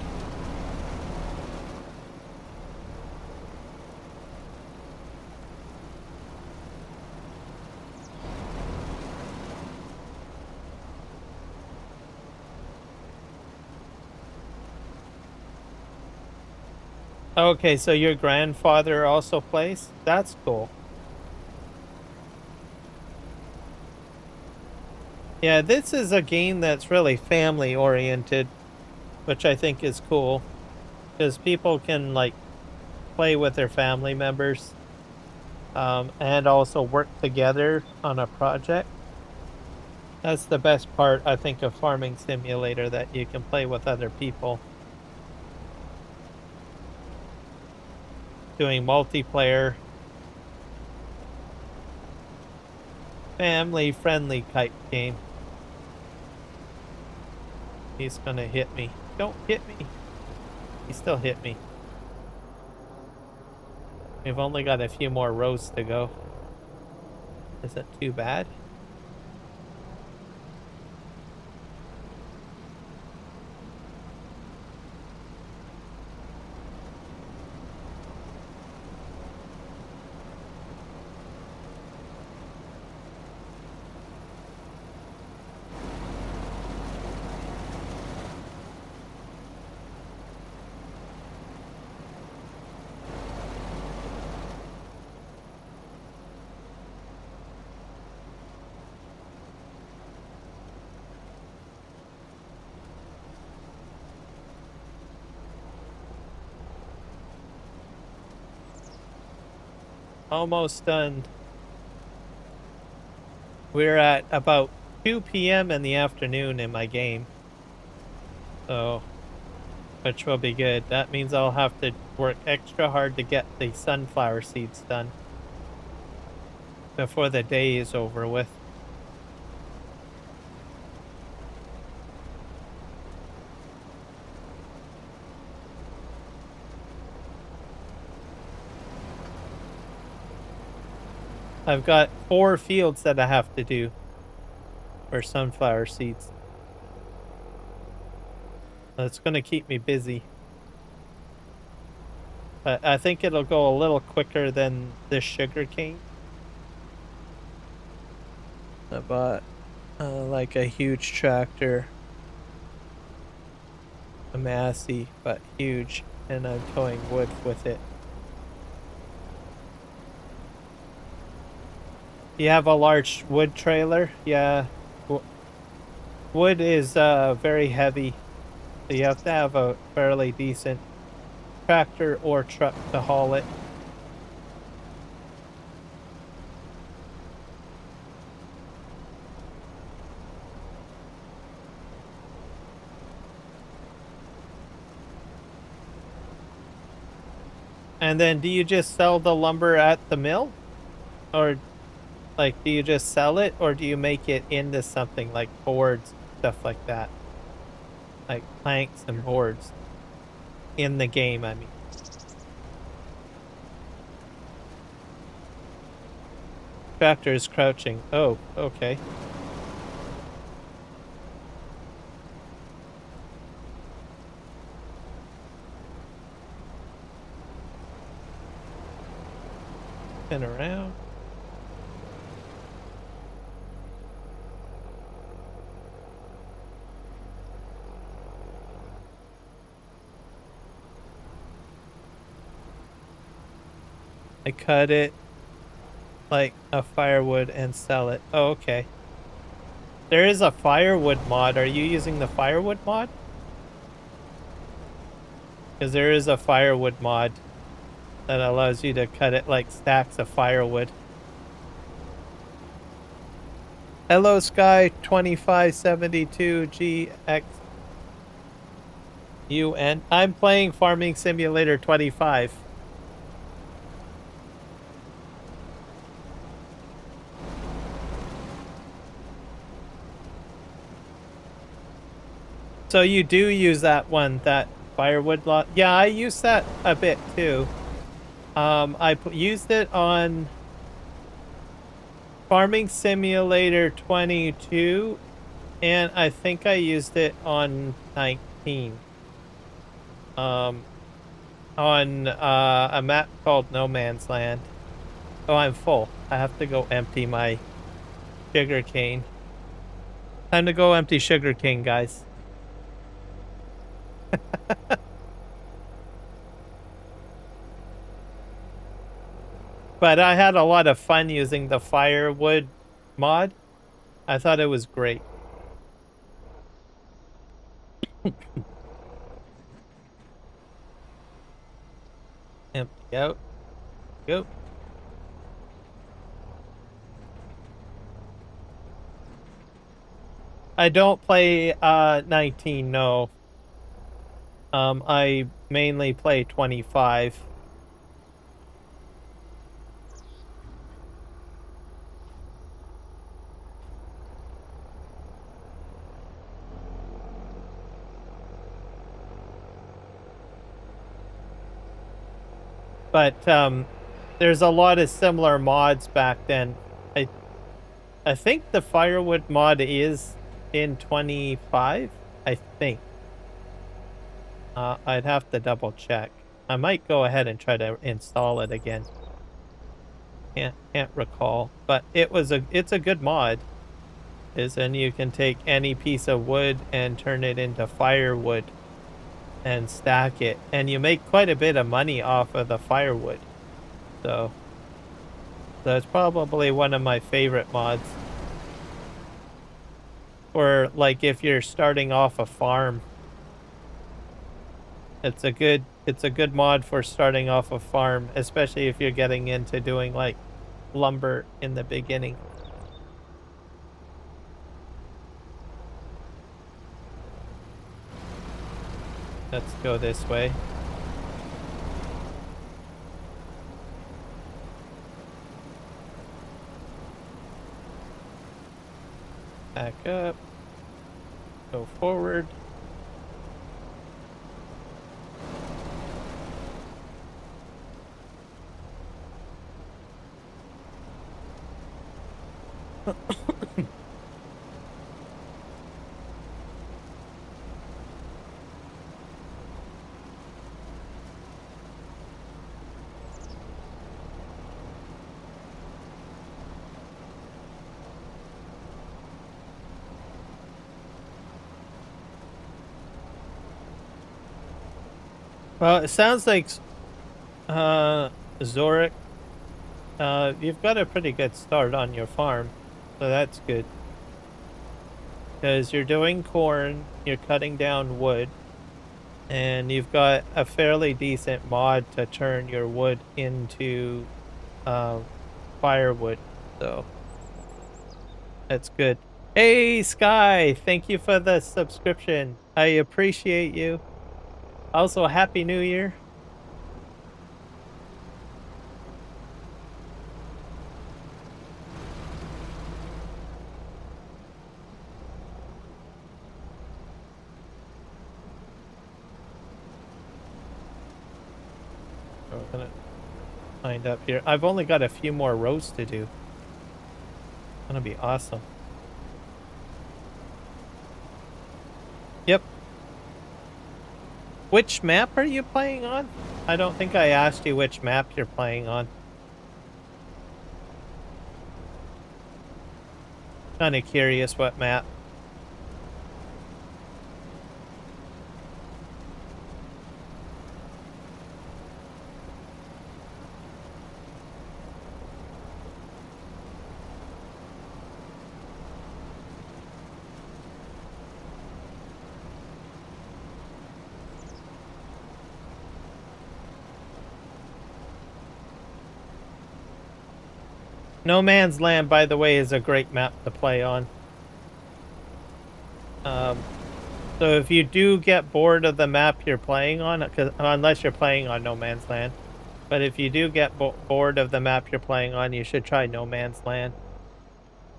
Okay, so your grandfather also plays? That's cool. Yeah, this is a game that's really family oriented, which I think is cool. Because people can, like, play with their family members and also work together on a project. That's the best part, I think, of Farming Simulator, that you can play with other people. Doing multiplayer, family-friendly type game. He's gonna hit me. Don't hit me. He still hit me. We've only got a few more rows to go. Isn't too bad. Almost done. We're at about 2 p.m. in the afternoon in my game. So, which will be good. That means I'll have to work extra hard to get the sunflower seeds done before the day is over with. I've got 4 fields that I have to do. or sunflower seeds. That's going to keep me busy. But I think it'll go a little quicker than this sugar cane. I bought like a huge tractor. A Massey, but huge, and I'm towing wood with it. You have a large wood trailer? Yeah. Wood is very heavy, so you have to have a fairly decent tractor or truck to haul it. And then do you just sell the lumber at the mill? Or like do you just sell it, or do you make it into something like boards, stuff like that? Like planks and boards in the game, I mean. Tractor is crouching. Oh, okay. Spin around. I cut it like a firewood and sell it. Oh, okay. There is a firewood mod. Are you using the firewood mod? Because there is a firewood mod that allows you to cut it like stacks of firewood. Hello, Sky 2572GXUN. I'm playing Farming Simulator 25. So you do use that one, that firewood lot? Yeah, I use that a bit too. I used it on Farming Simulator 22, and I think I used it on 19. On a map called No Man's Land. Oh, I'm full. I have to go empty my sugarcane. Time to go empty sugarcane, guys. But I had a lot of fun using the firewood mod. I thought it was great. Empty out. Go. I don't play 19, no. I mainly play 25. But there's a lot of similar mods back then. I think the firewood mod is in 25, I think. I'd have to double check. I might go ahead and try to install it again. Can't recall, but it's a good mod. And you can take any piece of wood and turn it into firewood and stack it, and you make quite a bit of money off of the firewood. So it's probably one of my favorite mods. Or like if you're starting off a farm, it's a good mod for starting off a farm, especially if you're getting into doing like lumber in the beginning. Let's go this way. Back up. Go forward. Well, it sounds like Zorik, you've got a pretty good start on your farm, so that's good. Because you're doing corn, you're cutting down wood, and you've got a fairly decent mod to turn your wood into firewood, so that's good. Hey, Sky, thank you for the subscription. I appreciate you. Also, Happy New Year. We're gonna find up here. I've only got a few more rows to do. Gonna be awesome. Yep. Which map are you playing on? I don't think I asked you which map you're playing on. Kind of curious what map. No Man's Land, by the way, is a great map to play on. So if you do get bored of the map you're playing on, unless you're playing on No Man's Land, but if you do get bored of the map you're playing on, you should try No Man's Land.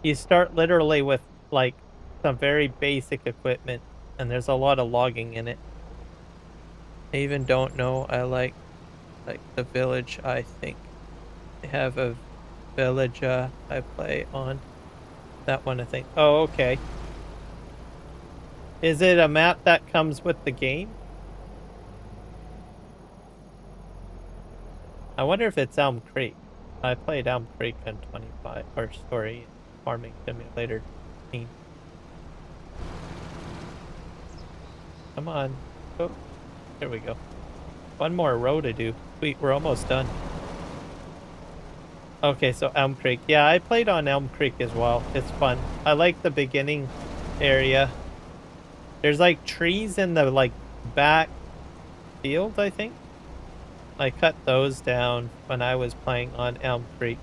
You start literally with like some very basic equipment, and there's a lot of logging in it. I even don't know. I like the village. I think I have a village I play on. That one, I think. Oh, okay. Is it a map that comes with the game? I wonder if it's Elm Creek. I played Elm Creek on 25, or sorry, Farming Simulator 15. Come on. Oh, there we go. One more row to do. Sweet, we're almost done. Okay, so Elm Creek. Yeah, I played on Elm Creek as well. It's fun. I like the beginning area. There's like trees in the like back field, I think. I cut those down when I was playing on Elm Creek.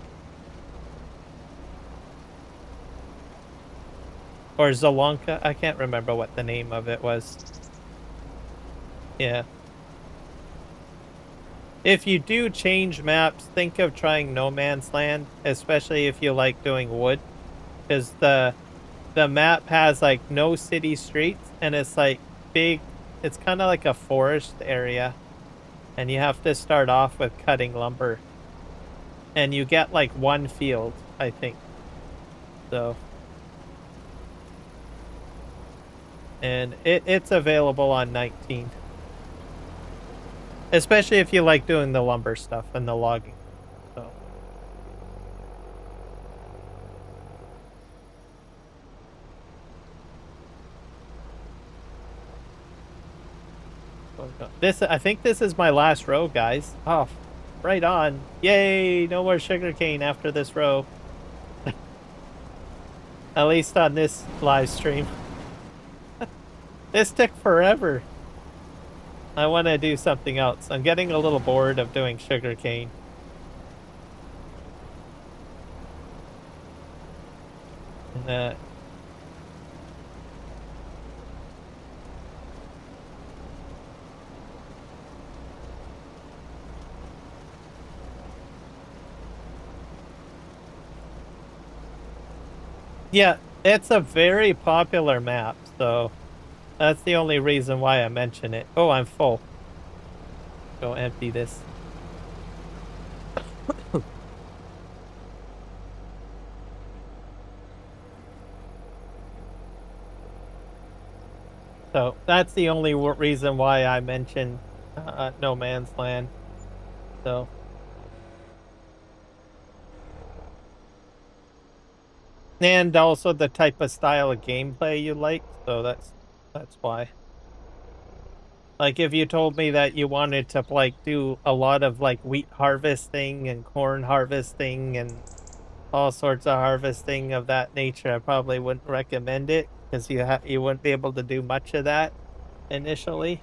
Or Zalonka. I can't remember what the name of it was. Yeah. If you do change maps, think of trying No Man's Land, especially if you like doing wood. Because the map has like no city streets, and it's like big, it's kind of like a forest area, and you have to start off with cutting lumber, and you get like one field, I think. So, and it's available on 19, especially if you like doing the lumber stuff and the logging. So this, I think this is my last row, guys. Oh, right on. Yay, no more sugarcane after this row. At least on this live stream. This took forever. I want to do something else. I'm getting a little bored of doing sugarcane. Yeah, it's a very popular map, so that's the only reason why I mention it. Oh, I'm full. Go empty this. So that's the only reason why I mentioned No Man's Land. So, and also the type of style of gameplay you like. So that's why. Like if you told me that you wanted to like do a lot of like wheat harvesting and corn harvesting and all sorts of harvesting of that nature, I probably wouldn't recommend it because you wouldn't be able to do much of that initially.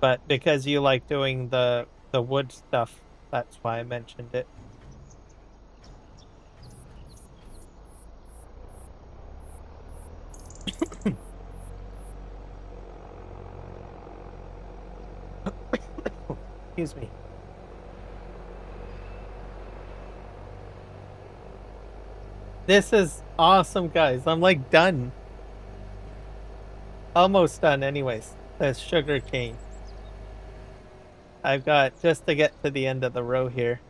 But because you like doing the wood stuff, that's why I mentioned it. Excuse me. This is awesome, guys. I'm like done. Almost done anyways. There's sugar cane. I've got just to get to the end of the row here.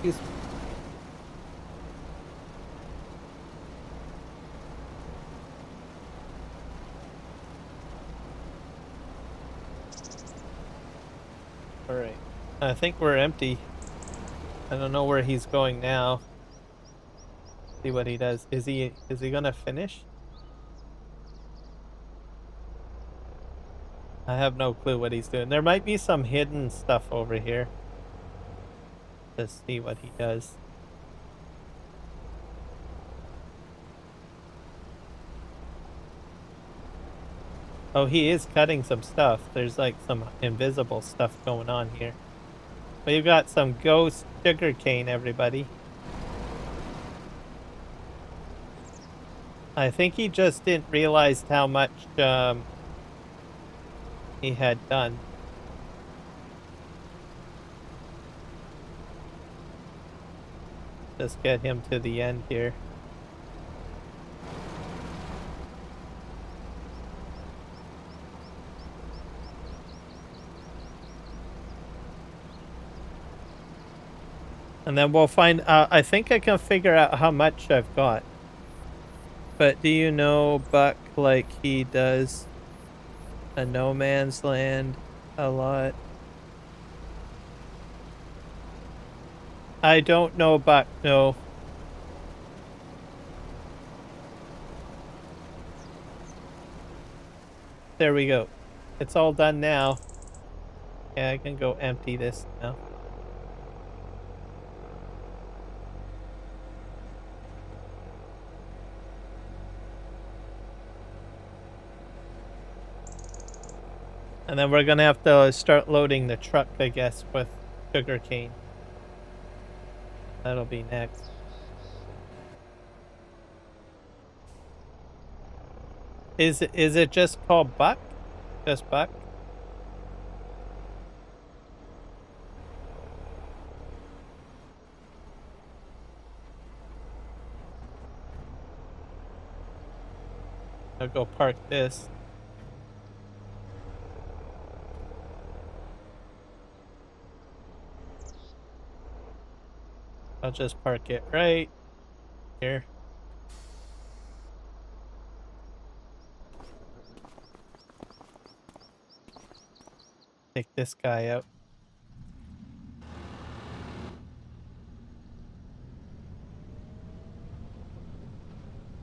Excuse me. All right. I think we're empty. I don't know where he's going now. See what he does. Is he gonna finish? I have no clue what he's doing. There might be some hidden stuff over here. Let's see what he does. Oh, he is cutting some stuff. There's like some invisible stuff going on here. We've got some ghost sugar cane, everybody. I think he just didn't realize how much he had done. Just get him to the end here. And then we'll find, I think I can figure out how much I've got. But do you know Buck like he does a no man's land a lot? I don't know Buck, no. There we go. It's all done now. Yeah, I can go empty this now. And then we're gonna have to start loading the truck, I guess, with sugarcane. That'll be next. Is it just called Buck? Just Buck? I'll go park this. I'll just park it right here. Take this guy out.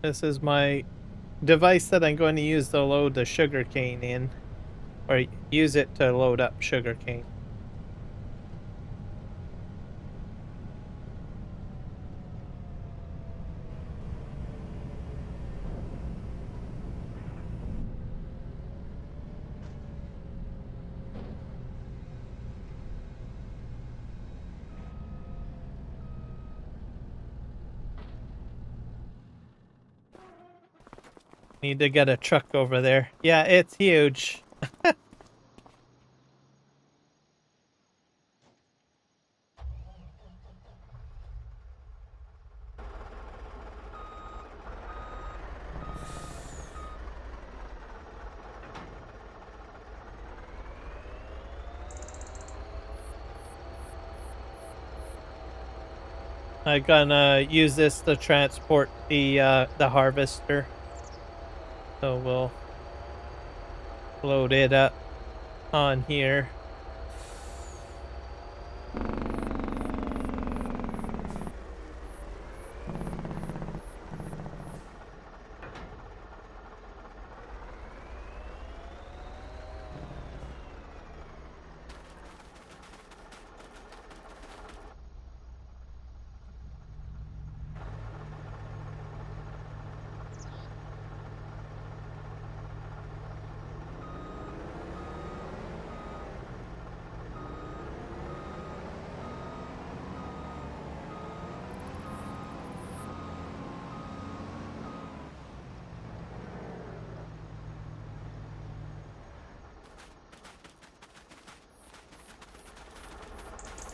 This is my device that I'm going to use to load the sugarcane in, or use it to load up sugarcane. Need to get a truck over there. Yeah, it's huge. I'm gonna use this to transport the harvester. So we'll load it up on here.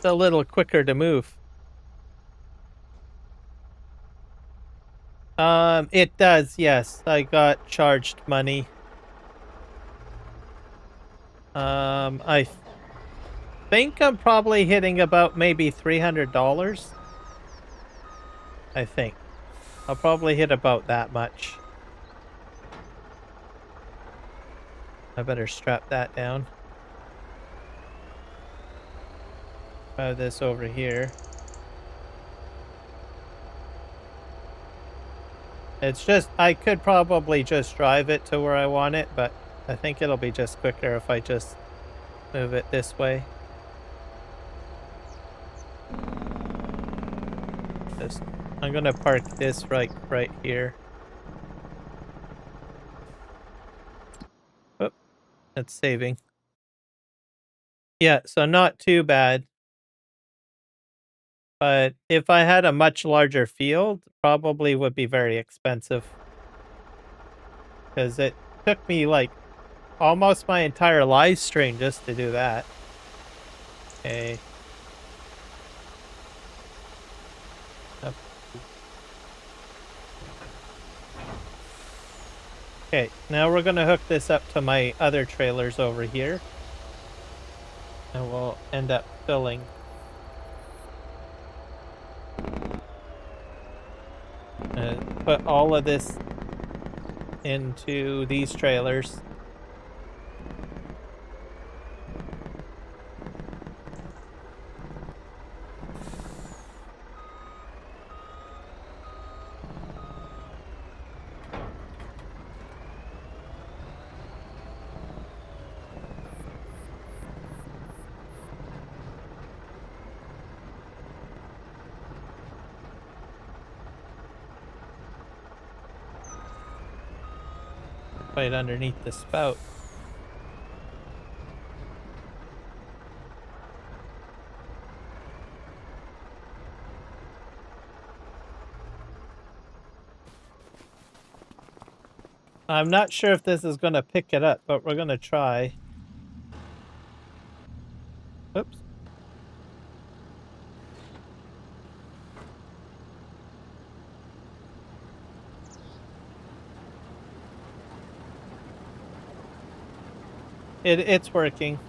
It's a little quicker to move. It does, yes. I got charged money. I think I'm probably hitting about maybe $300. I think. I'll probably hit about that much. I better strap that down. Move this over here. It's just, I could probably just drive it to where I want it, but I think it'll be just quicker if I just move it this way. Just, I'm gonna park this right here. Oh, it's saving. Yeah, so not too bad. But if I had a much larger field, probably would be very expensive. Because it took me like almost my entire live stream just to do that. Okay. Okay, now we're gonna hook this up to my other trailers over here. And we'll end up filling. Put all of this into these trailers. Right underneath the spout. I'm not sure if this is going to pick it up, but we're going to try. Oops. It's working.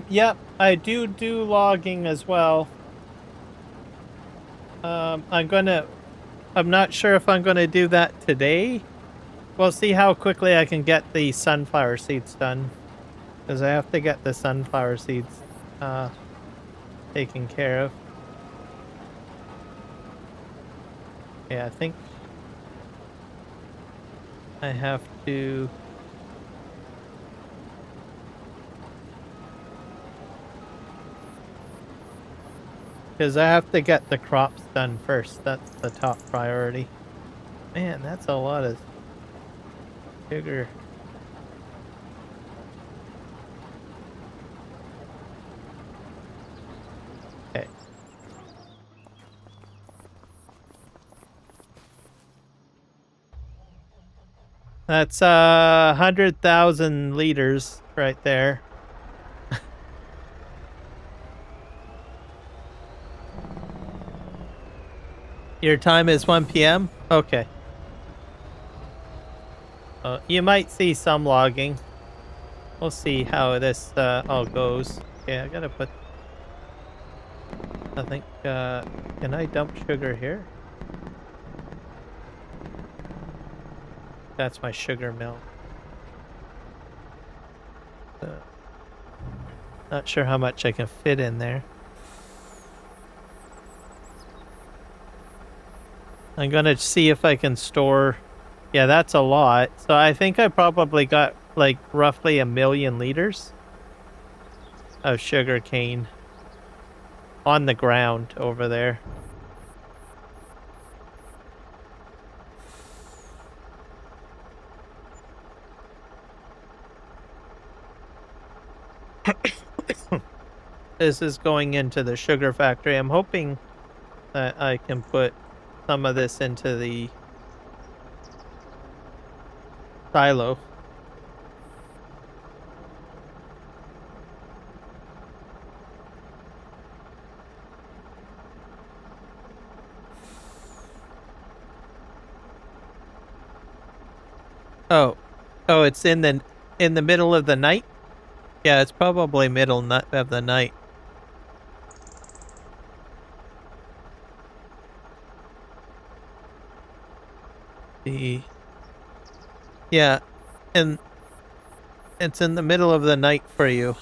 Yep, I do logging as well. I'm not sure if I'm gonna do that today. We'll see how quickly I can get the sunflower seeds done. Because I have to get the sunflower seeds taken care of. Yeah, I think I have to... Because I have to get the crops done first. That's the top priority. Man, that's a lot of sugar. Okay. That's 100,000 liters right there. Your time is 1 p.m.? Okay. You might see some logging. We'll see how this all goes. Okay, I gotta put... I think, can I dump sugar here? That's my sugar mill. Not sure how much I can fit in there. I'm gonna see if I can store... Yeah, that's a lot. So I think I probably got like roughly 1 million liters of sugar cane on the ground over there. This is going into the sugar factory. I'm hoping that I can put some of this into the silo. Oh, it's in the middle of the night? Yeah, it's probably middle of the night. Yeah, and it's in the middle of the night for you.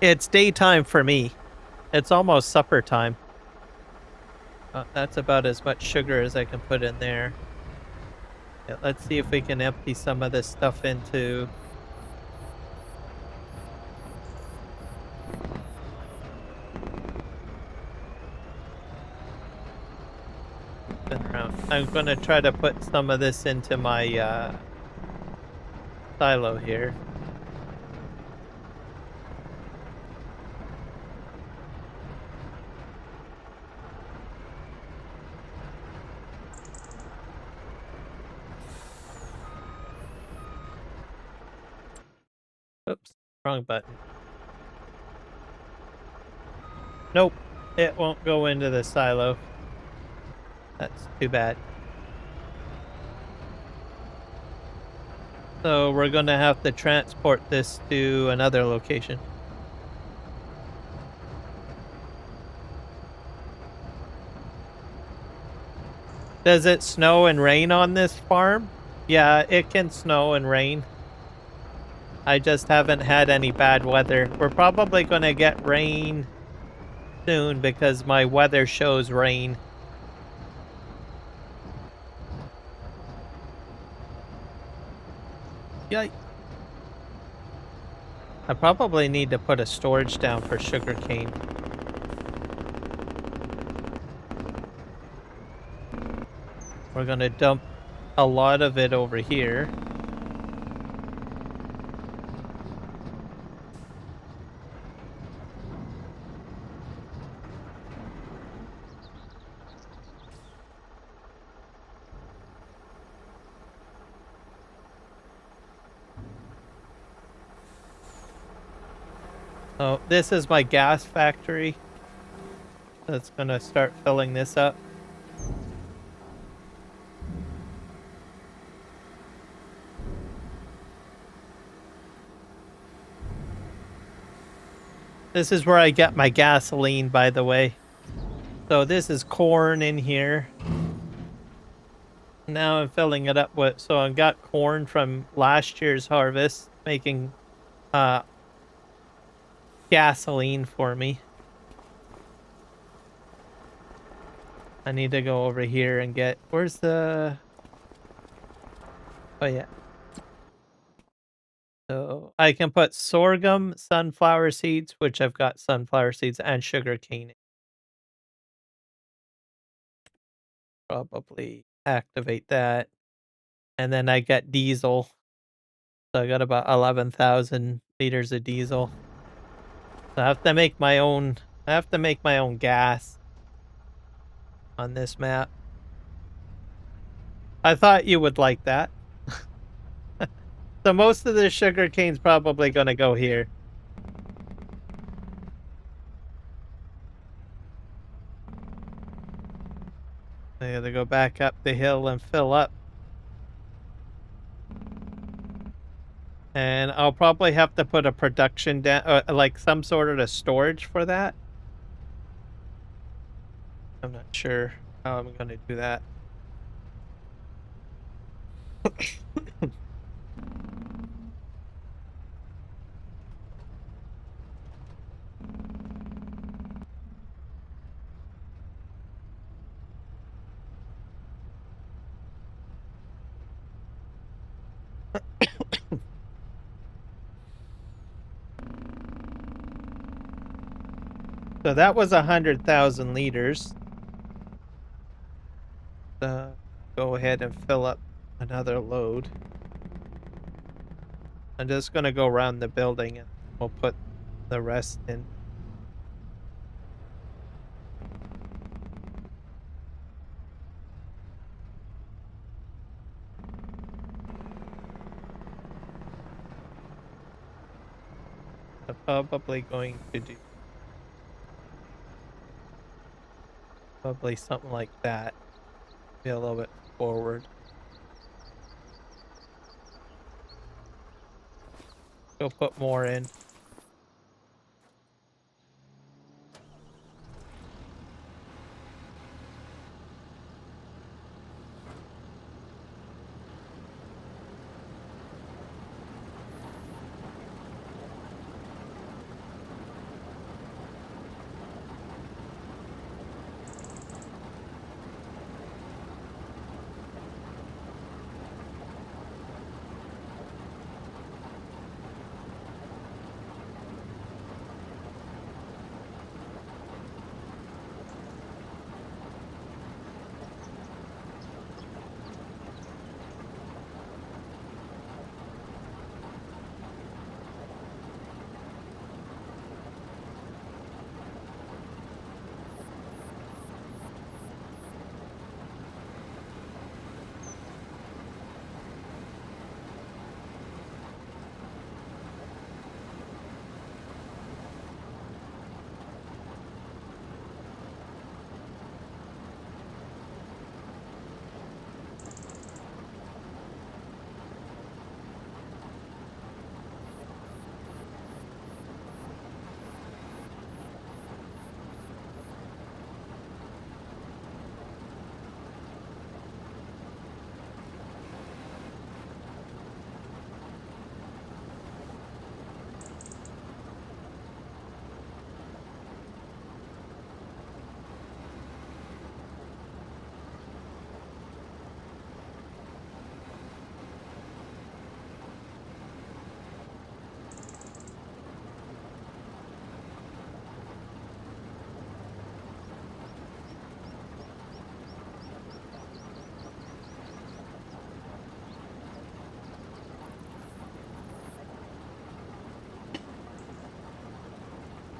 It's daytime for me. It's almost supper time. That's about as much sugar as I can put in there. Yeah, let's see if we can empty some of this stuff into... I'm gonna try to put some of this into my silo here. Oops, wrong button. Nope, it won't go into the silo. That's too bad. So we're gonna have to transport this to another location. Does it snow and rain on this farm? Yeah, it can snow and rain. I just haven't had any bad weather. We're probably gonna get rain soon because my weather shows rain. Yikes. I probably need to put a storage down for sugarcane. We're gonna dump a lot of it over here. So this is my gas factory. That's gonna start filling this up. This is where I get my gasoline, by the way. So this is corn in here. Now I'm filling it up with, so I've got corn from last year's harvest, making gasoline for me. I need to go over here and get, where's the, oh yeah. So I can put sorghum, sunflower seeds, which I've got sunflower seeds, and sugar cane. Probably activate that. And then I get diesel. So I got about 11,000 liters of diesel. So I have to make my own, gas on this map. I thought you would like that. So most of the sugar cane's probably going to go here. I gotta go back up the hill and fill up. And I'll probably have to put a production down, like some sort of a storage for that. I'm not sure how I'm gonna do that. So that was 100,000 liters. Go ahead and fill up another load. I'm just gonna go around the building and we'll put the rest in. I'm probably going to do something like that. Be a little bit forward. Go put more in.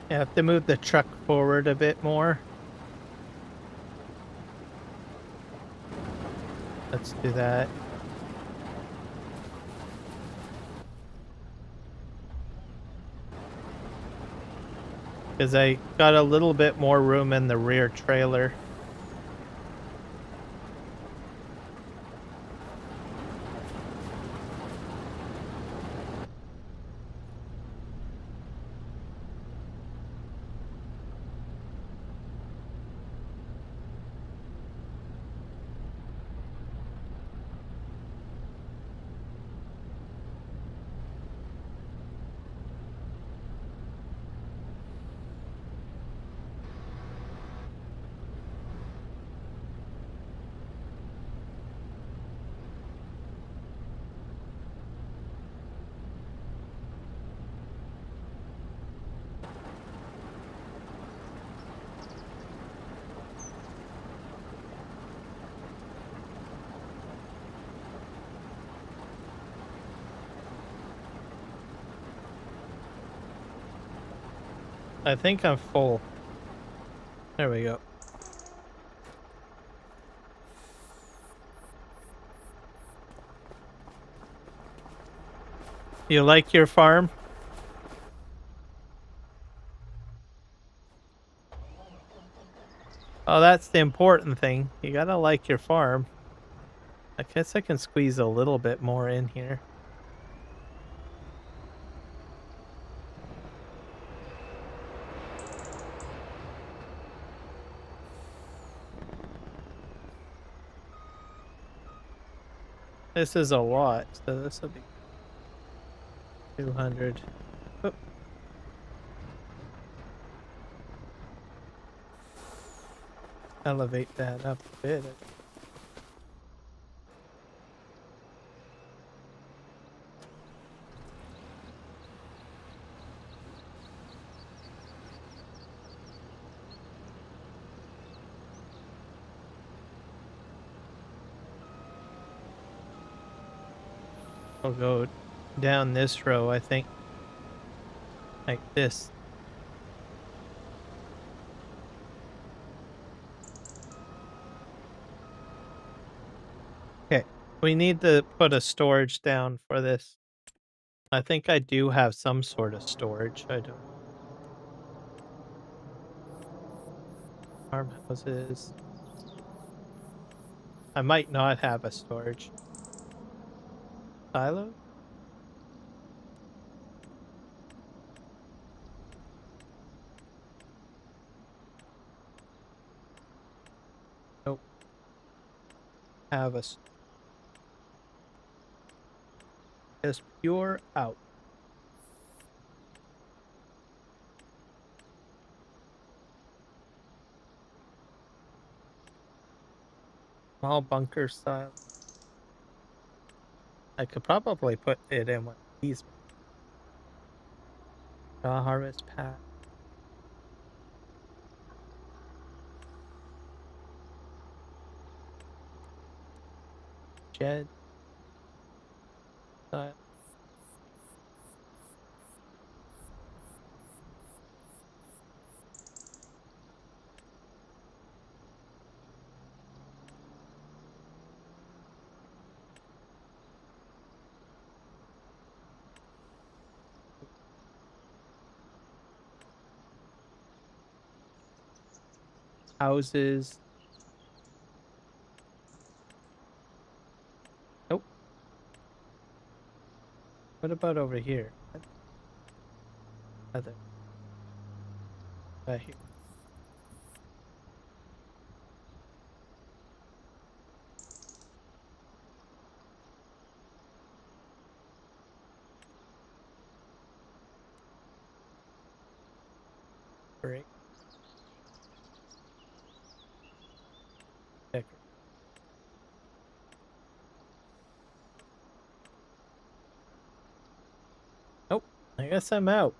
I have to move the truck forward a bit more. Let's do that. Because I got a little bit more room in the rear trailer. I think I'm full. There we go. You like your farm? Oh, that's the important thing. You gotta like your farm. I guess I can squeeze a little bit more in here. This is a lot, so this will be 200. Oop. Elevate that up a bit. I'll go down this row, I think. Like this. Okay. We need to put a storage down for this. I think I do have some sort of storage. I don't. Farmhouses. I might not have a storage. Silo? Nope. Have a just pure out. Small bunker style. I could probably put it in one of these. Harvest path. Shed. Style. Houses. Nope. What about over here? Other. Here. Break. Decorate. Nope. I guess I'm out.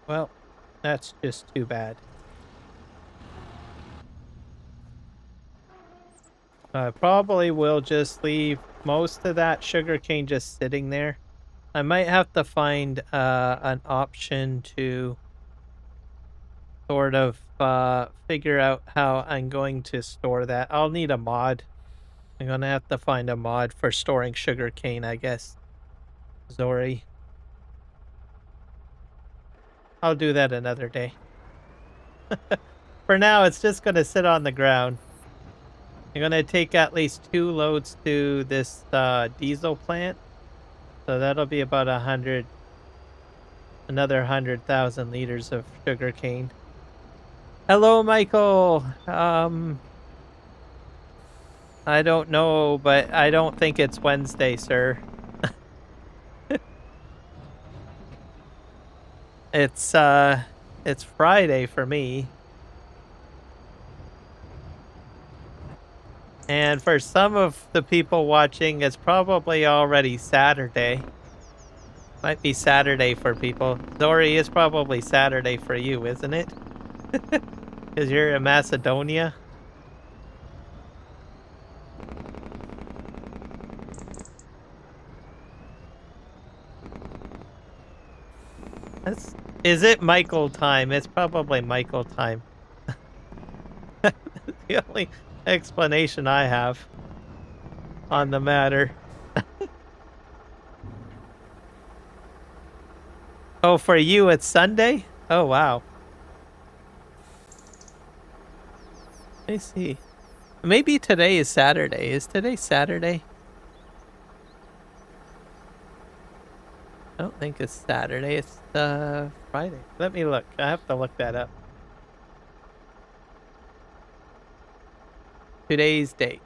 Well, that's just too bad. I probably will just leave most of that sugarcane just sitting there. I might have to find an option to sort of figure out how I'm going to store that. I'll need a mod. I'm gonna have to find a mod for storing sugarcane, I guess. Zori. I'll do that another day. For now, it's just gonna sit on the ground. I'm gonna take at least 2 loads to this diesel plant. So that'll be about 100, another 100,000 liters of sugarcane. Hello, Michael. I don't know, but I don't think it's Wednesday, sir. It's Friday for me. And for some of the people watching, it's probably already Saturday. Might be Saturday for people. Zori, is probably Saturday for you, isn't it? Because you're in Macedonia. Is it Michael time? It's probably Michael time. The only explanation I have on the matter. Oh, for you it's Sunday? Oh, wow. Let me see. Maybe today is Saturday. Is today Saturday? I don't think it's Saturday. It's Friday. Let me look. I have to look that up. Today's date.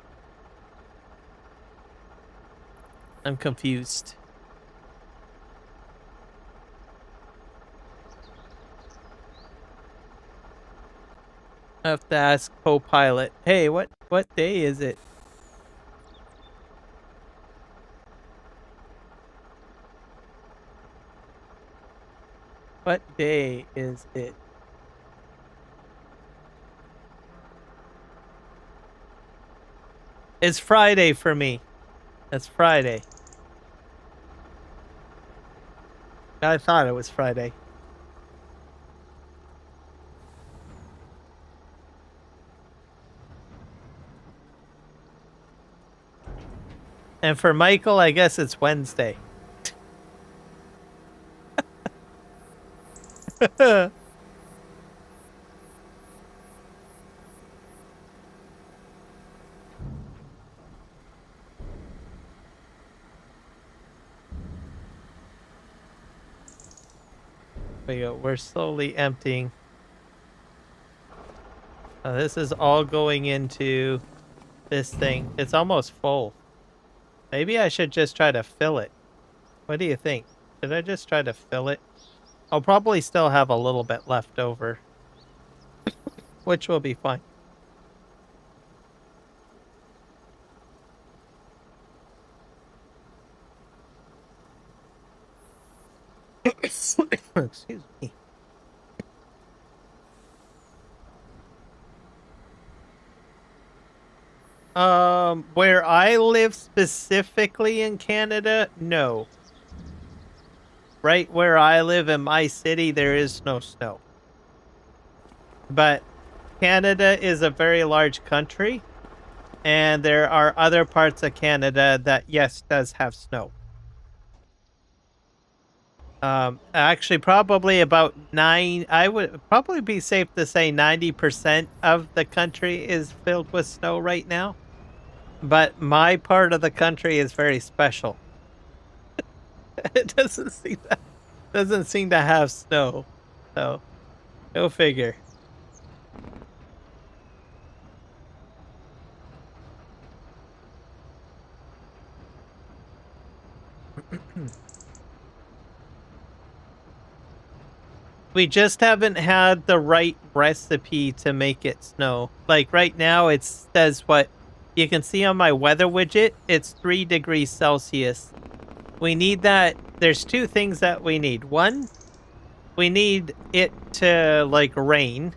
I'm confused. I have to ask co-pilot. Hey, what day is it? What day is it? It's Friday for me. That's Friday. I thought it was Friday. And for Michael, I guess it's Wednesday. We're slowly emptying. This is all going into this thing. It's almost full. Maybe I should just try to fill it. What do you think? Should I just try to fill it? I'll probably still have a little bit left over, which will be fine. Excuse me. Where I live specifically in Canada, no. Right where I live in my city, there is no snow. But Canada is a very large country, and there are other parts of Canada that, yes, does have snow. Actually, probably about I would probably be safe to say 90% of the country is filled with snow right now. But my part of the country is very special. It doesn't seem to have snow. So, go figure. We just haven't had the right recipe to make it snow. Like right now, it says what you can see on my weather widget. It's 3 degrees Celsius. We need that. There's 2 things that we need. One, we need it to like rain.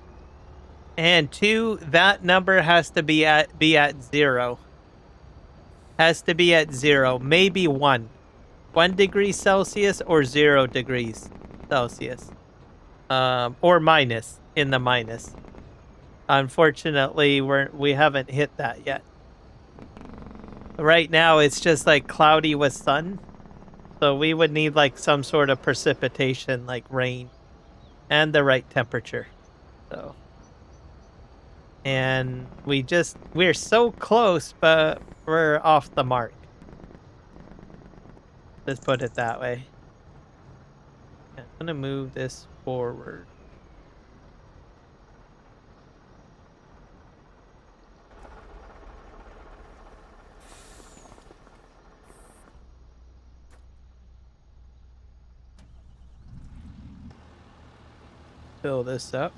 And 2, that number has to be at 0. Has to be at 0. Maybe 1. 1 degree Celsius or 0 degrees Celsius. Or minus, in the minus. Unfortunately, we haven't hit that yet. Right now, it's just like cloudy with sun. So we would need like some sort of precipitation, like rain, and the right temperature. So, and we're so close, but we're off the mark. Let's put it that way. I'm gonna move this forward. Fill this up.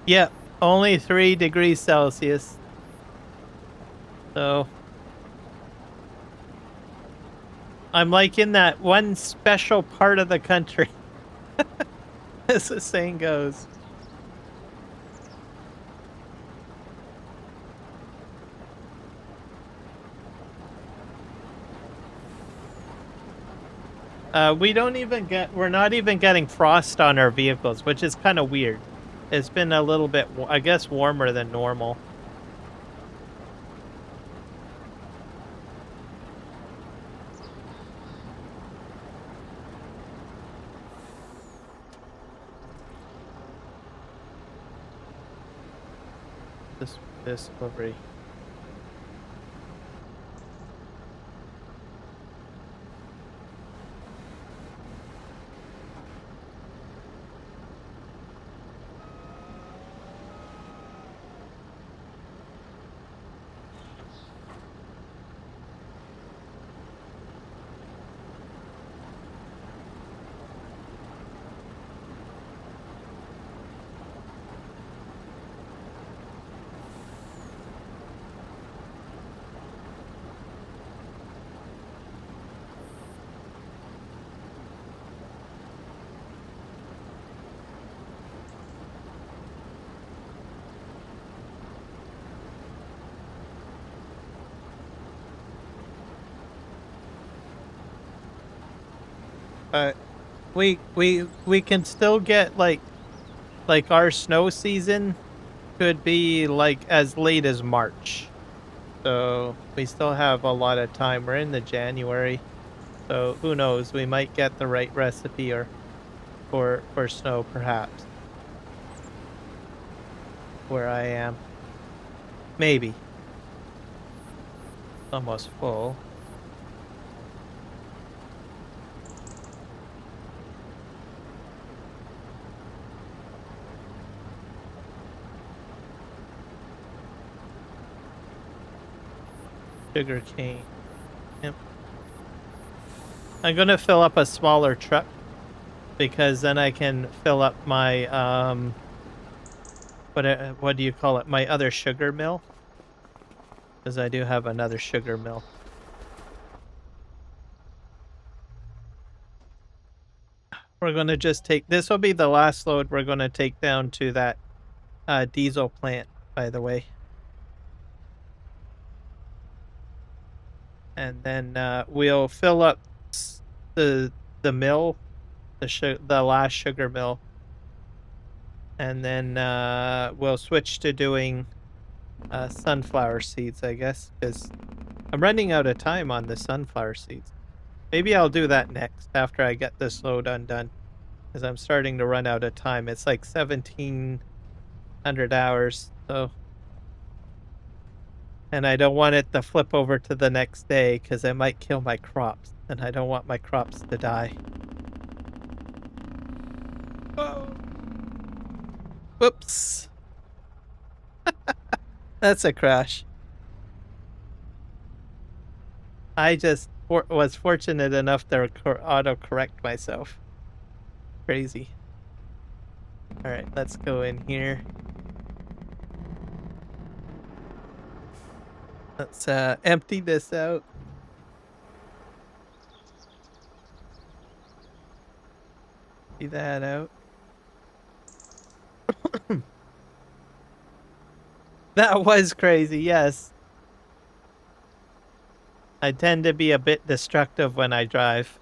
Yeah, only 3 degrees Celsius. So I'm like in that one special part of the country, as the saying goes. We're not even getting frost on our vehicles, which is kind of weird. It's been a little bit, I guess, warmer than normal. This over. But we can still get like our snow season could be like as late as March. So we still have a lot of time. We're in the January. So who knows? We might get the right recipe or for snow perhaps. Where I am. Maybe. Almost full. Sugar cane. Yep. I'm gonna fill up a smaller truck because then I can fill up my what do you call it? My other sugar mill. Because I do have another sugar mill. We're gonna just take this will be the last load we're gonna take down to that diesel plant, by the way. And then we'll fill up the mill, the last sugar mill, and then we'll switch to doing sunflower seeds, I guess, because I'm running out of time on the sunflower seeds. Maybe I'll do that next after I get this load undone, because I'm starting to run out of time. It's like 1,700 hours, so. And I don't want it to flip over to the next day because it might kill my crops, and I don't want my crops to die. Oh. Whoops. That's a crash. I just was fortunate enough to auto-correct myself. Crazy. Alright, let's go in here. Let's empty this out. See that out. That was crazy, yes. I tend to be a bit destructive when I drive.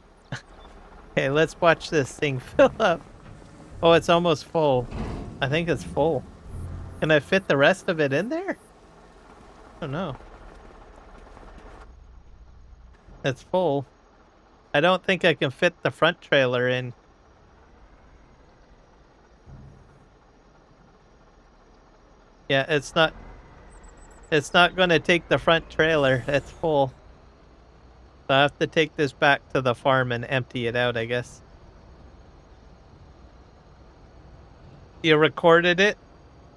Okay, let's watch this thing fill up. Oh, it's almost full. I think it's full. Can I fit the rest of it in there? I don't know. It's full. I don't think I can fit the front trailer in. Yeah, it's not going to take the front trailer. It's full. So I have to take this back to the farm and empty it out, I guess. You recorded it?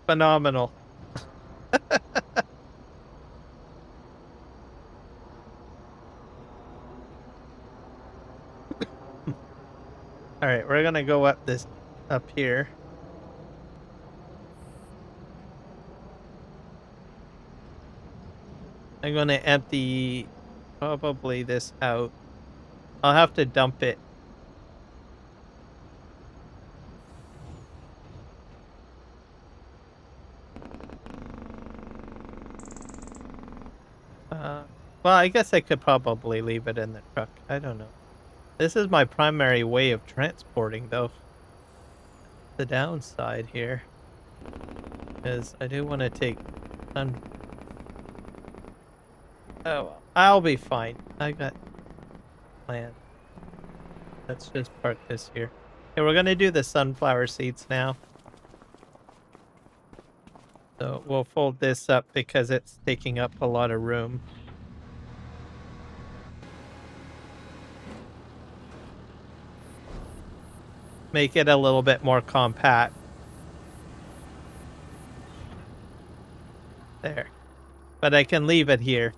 Phenomenal. All right, we're going to go up here. I'm gonna empty probably this out. I'll have to dump it. Well, I guess I could probably leave it in the truck. I don't know. This is my primary way of transporting, though. The downside here is I do want to take... Oh, well, I'll be fine. I got plan. Let's just park this here. Okay, we're gonna do the sunflower seeds now. So we'll fold this up because it's taking up a lot of room. Make it a little bit more compact. There. But I can leave it here.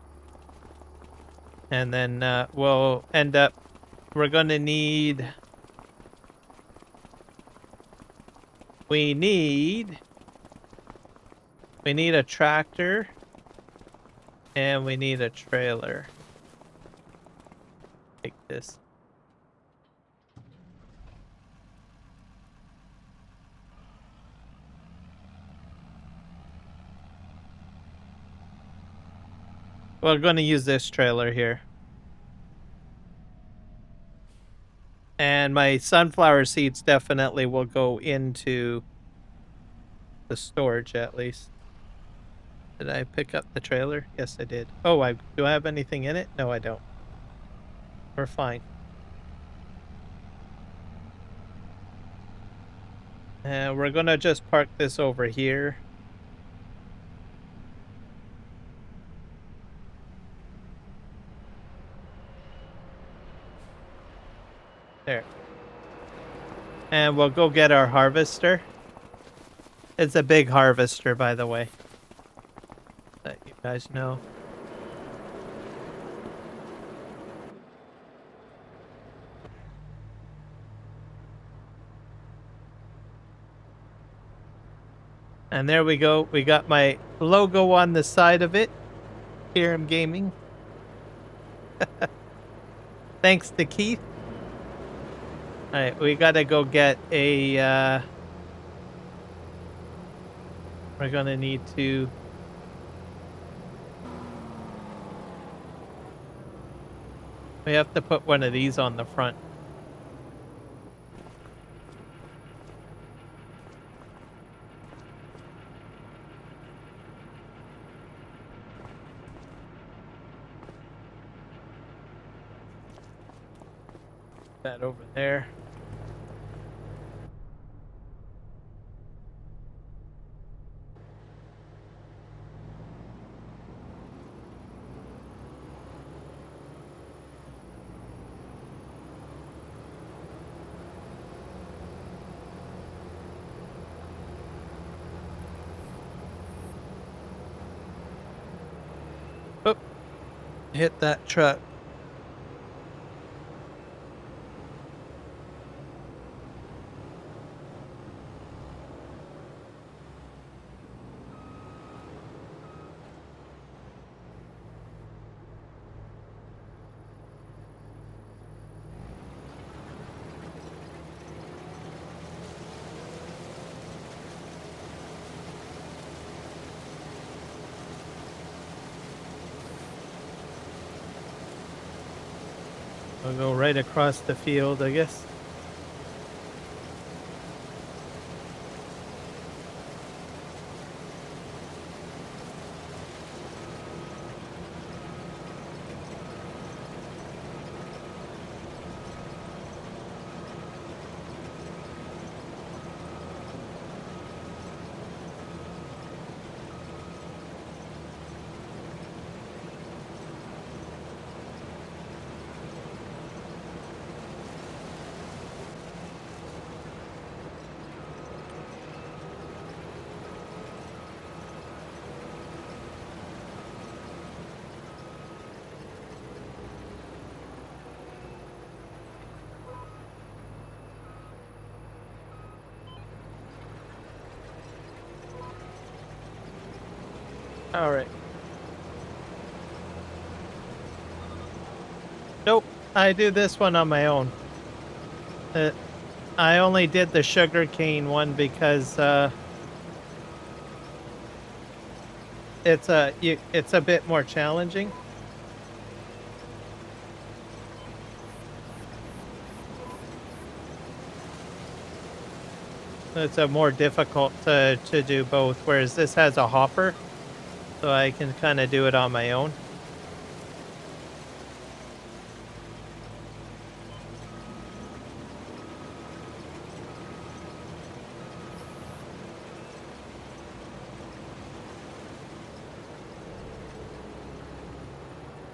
And then we'll end up... We're gonna need... We need a tractor. And we need a trailer. Take this. We're going to use this trailer here. And my sunflower seeds definitely will go into the storage at least. Did I pick up the trailer? Yes, I did. Oh, do I have anything in it? No, I don't. We're fine. And we're going to just park this over here. There. And we'll go get our harvester. It's a big harvester, by the way. Let you guys know. And there we go. We got my logo on the side of it. Here I'm gaming. Thanks to Keith. Alright, we gotta go get a, we're gonna need to... We have to put one of these on the front. That over there. Oh, hit that truck. I'll go right across the field, I guess. All right. I do this one on my own. I only did the sugarcane one because it's a bit more challenging. It's a more difficult to do both, whereas this has a hopper, so I can kind of do it on my own.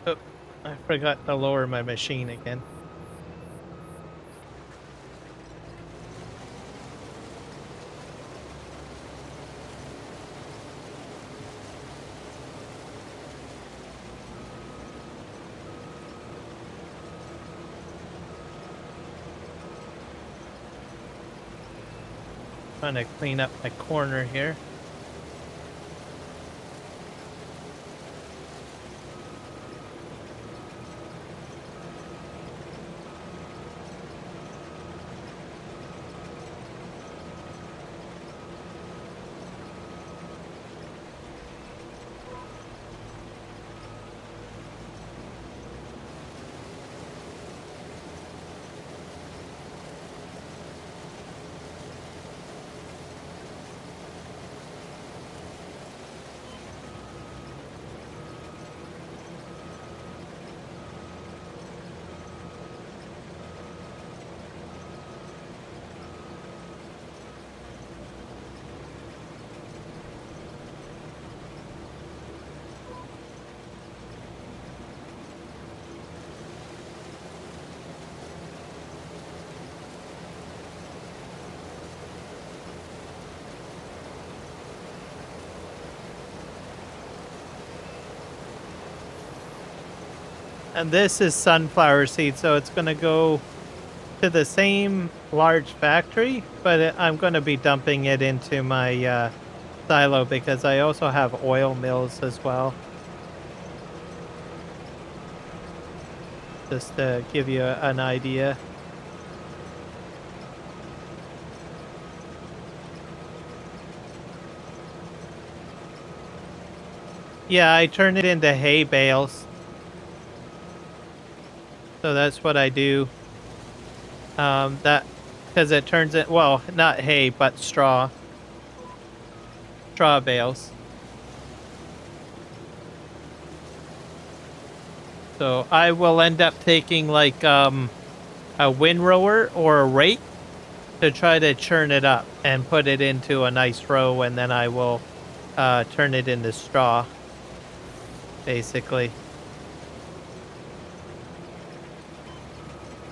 Oh, I forgot to lower my machine again. Trying to clean up my corner here. And this is sunflower seed, so it's going to go to the same large factory, but I'm going to be dumping it into my silo because I also have oil mills as well. Just to give you an idea. Yeah, I turn it into hay bales. So that's what I do. That because it turns it, well, not hay, but straw. Straw bales. So I will end up taking like a windrower or a rake to try to churn it up and put it into a nice row, and then I will turn it into straw, basically.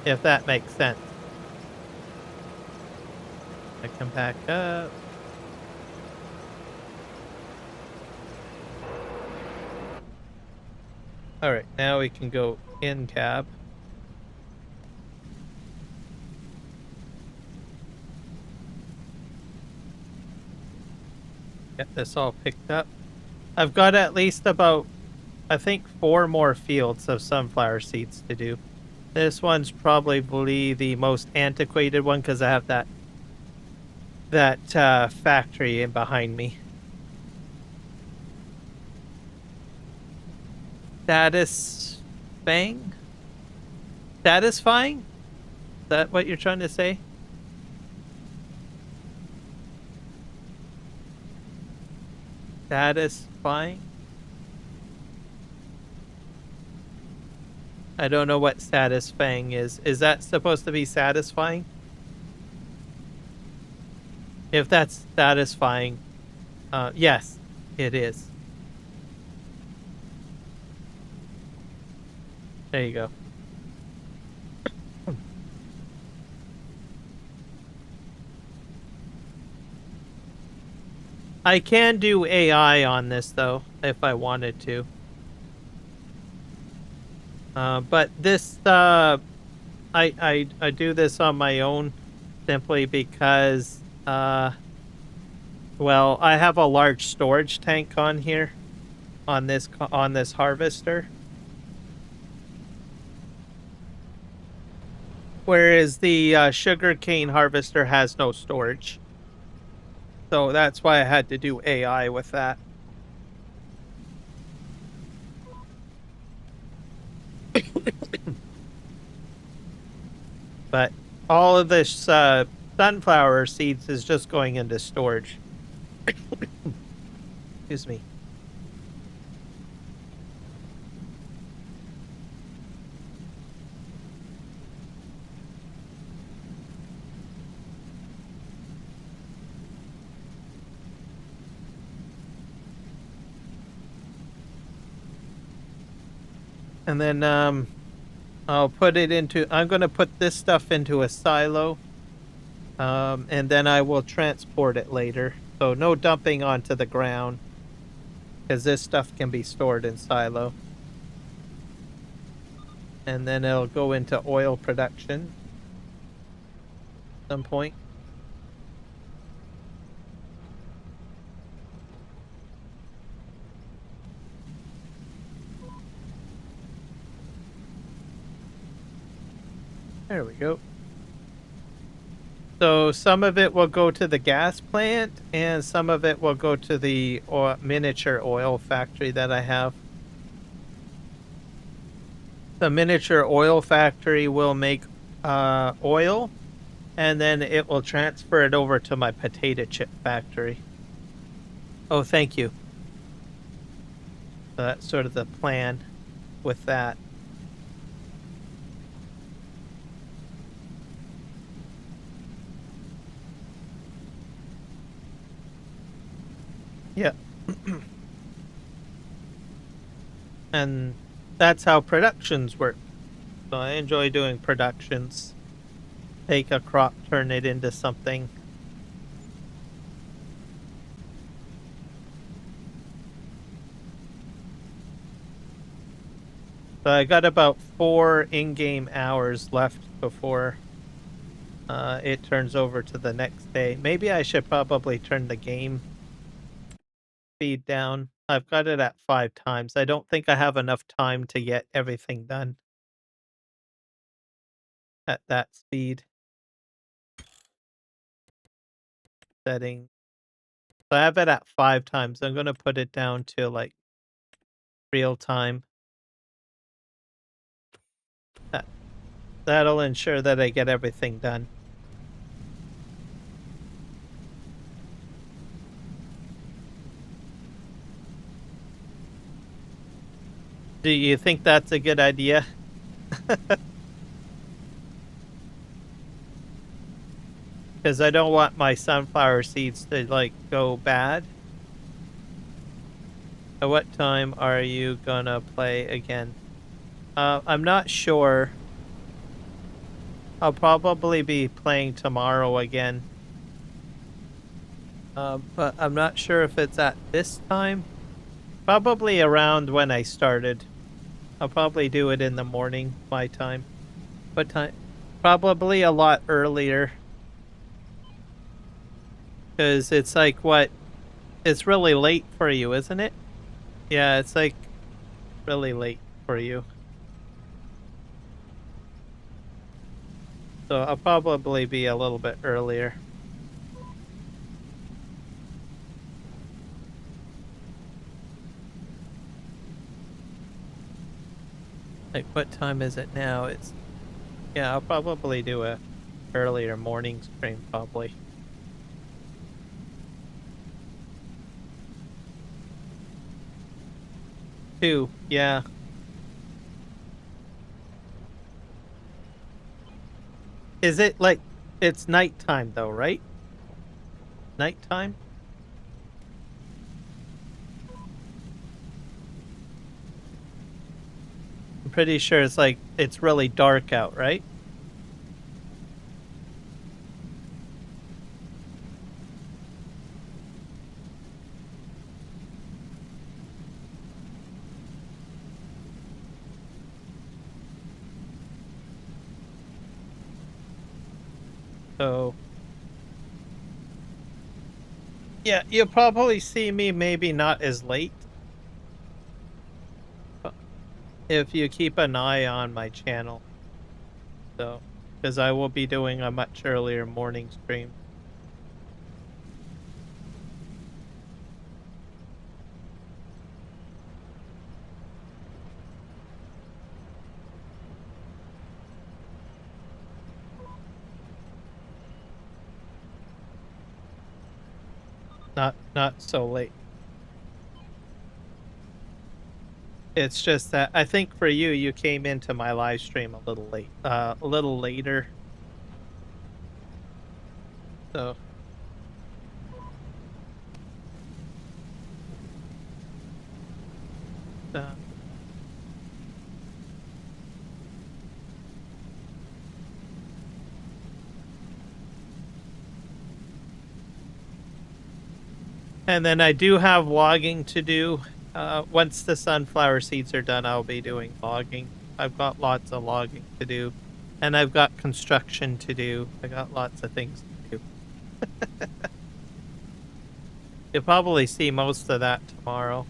If that makes sense. I can back up. All right, now we can go in cab. Get this all picked up. I've got at least about, I think, 4 more fields of sunflower seeds to do. This one's probably the most antiquated one because I have that factory in behind me. Satisfying? Satisfying? Is that what you're trying to say? Satisfying? I don't know what satisfying is. Is that supposed to be satisfying? If that's satisfying, yes, it is. There you go. I can do AI on this though, if I wanted to. But this, I do this on my own simply because, well, I have a large storage tank on here, on this harvester. Whereas the sugarcane harvester has no storage. So that's why I had to do AI with that. But all of this sunflower seeds is just going into storage. Excuse me. And then I'll put it into, I'm going to put this stuff into a silo. And then I will transport it later. So no dumping onto the ground, because this stuff can be stored in silo. And then it'll go into oil production at some point. There we go. So some of it will go to the gas plant, and some of it will go to the miniature oil factory that I have. The miniature oil factory will make oil, and then it will transfer it over to my potato chip factory. Oh, thank you. So that's sort of the plan with that. Yeah. And that's how productions work. So I enjoy doing productions. Take a crop, turn it into something. So I got about 4 in-game hours left before it turns over to the next day. Maybe I should probably turn the game speed down. I've got it at 5 times. I don't think I have enough time to get everything done at that speed. Setting. So I have it at 5 times. I'm going to put it down to like real time. That'll ensure that I get everything done. Do you think that's a good idea? Because I don't want my sunflower seeds to like go bad. At what time are you gonna play again? I'm not sure. I'll probably be playing tomorrow again. But I'm not sure if it's at this time. Probably around when I started. I'll probably do it in the morning, my time. What time? Probably a lot earlier. Because it's like, what? It's really late for you, isn't it? Yeah, it's like really late for you. So I'll probably be a little bit earlier. Like, what time is it now? It's, yeah, I'll probably do a earlier morning stream, probably. 2, yeah. Is it like, it's nighttime though, right? Nighttime? I'm pretty sure it's like, it's really dark out, right? So, yeah, you'll probably see me maybe not as late. If you keep an eye on my channel. So, because I will be doing a much earlier morning stream. Not so late. It's just that I think for you, you came into my live stream a little late, a little later. So. And then I do have logging to do. Once the sunflower seeds are done, I'll be doing logging. I've got lots of logging to do. And I've got construction to do. I got lots of things to do. You'll probably see most of that tomorrow.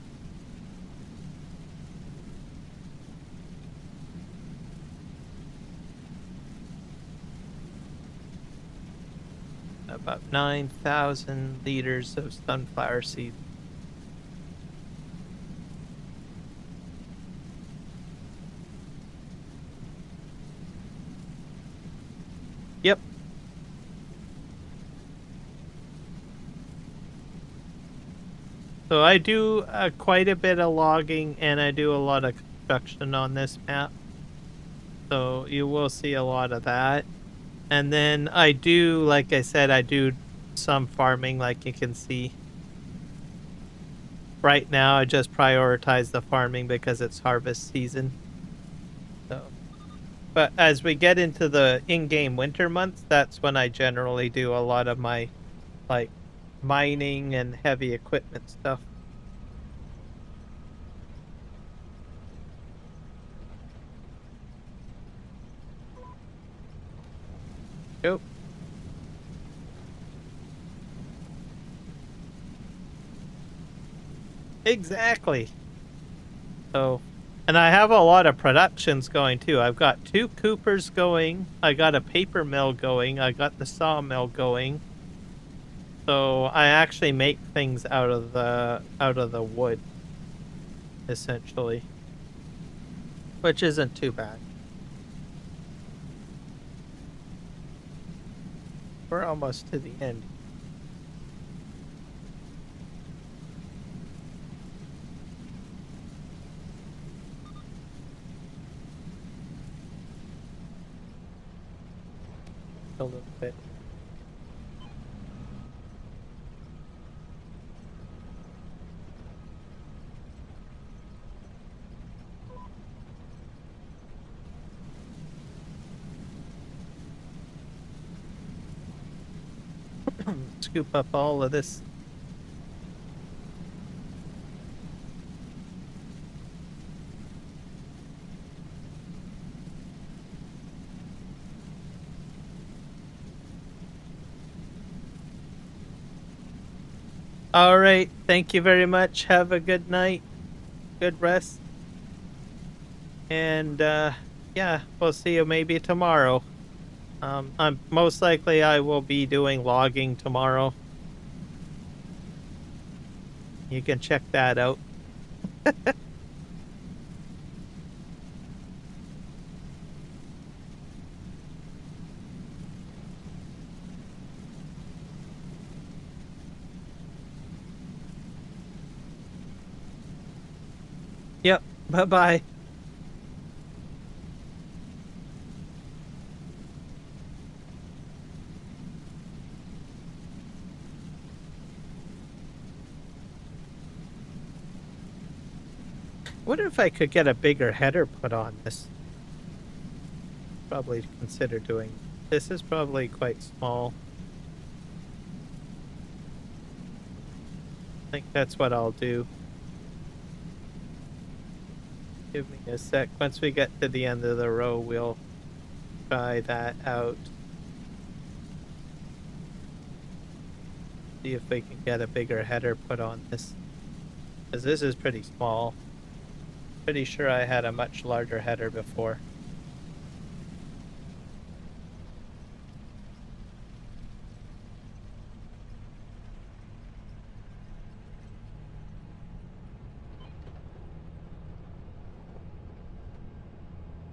About 9,000 liters of sunflower seeds. Yep. So I do quite a bit of logging, and I do a lot of construction on this map. So you will see a lot of that. And then I do, like I said, I do some farming, like you can see. Right now, I just prioritize the farming because it's harvest season. So, but as we get into the in-game winter months, that's when I generally do a lot of my, like, mining and heavy equipment stuff. Yep. Exactly. So, and I have a lot of productions going too. I've got 2 coopers going. I got a paper mill going. I got the sawmill going. So I actually make things out of the wood, essentially, which isn't too bad. We're almost to the end. A little bit. Scoop up all of this. All right. Thank you very much. Have a good night. Good rest. And yeah, we'll see you maybe tomorrow. I'm most likely I will be doing logging tomorrow. You can check that out. Yep. Bye-bye. Wonder if I could get a bigger header put on this. Probably consider doing. This is probably quite small. I think that's what I'll do. Give me a sec. Once we get to the end of the row, we'll try that out. See if we can get a bigger header put on this. Because this is pretty small. Pretty sure I had a much larger header before.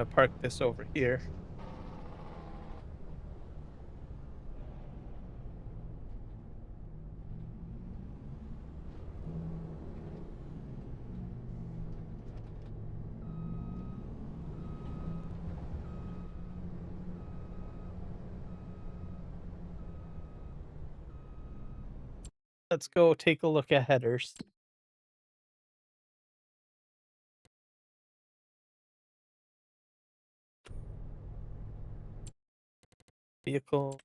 I'll park this over here. Let's go take a look at headers. Vehicle.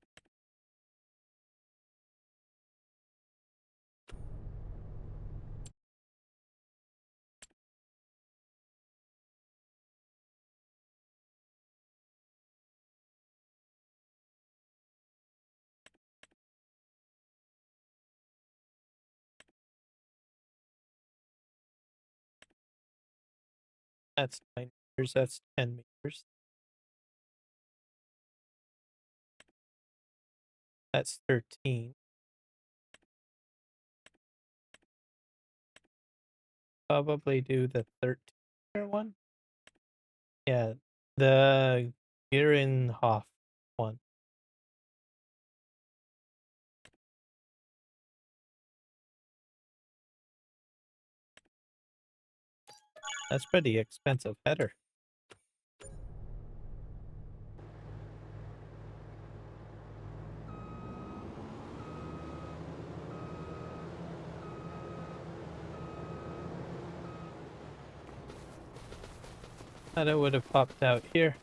That's 9 meters. That's 10 meters. That's 13. Probably do the 13 one. Yeah, the Gierenhof one. That's pretty expensive header. Thought it would have popped out here.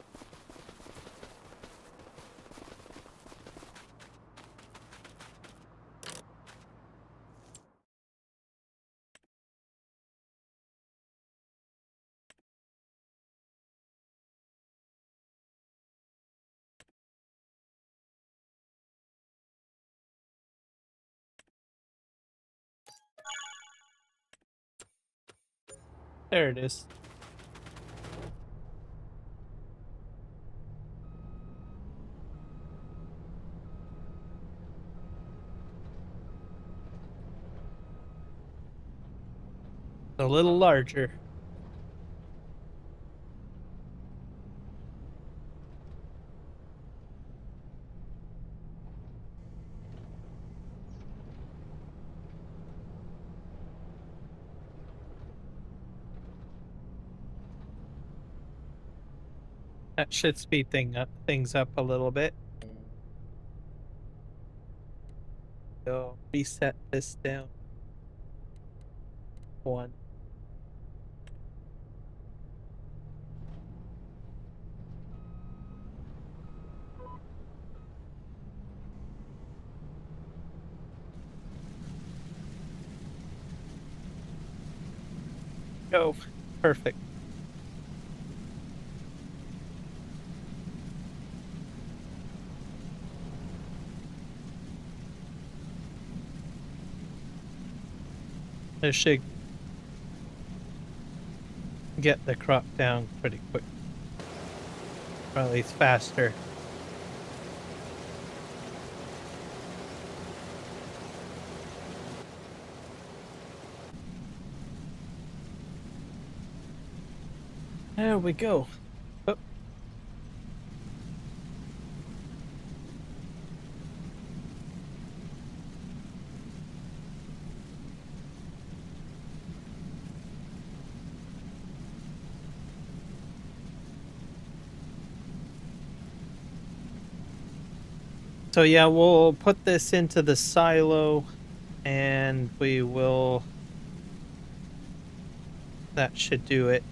There it is. A little larger. That should speed things up a little bit. So reset this down. 1. Go. Perfect. This should get the crop down pretty quick. Or at least faster. There we go. Oh. So yeah, we'll put this into the silo and we will... That should do it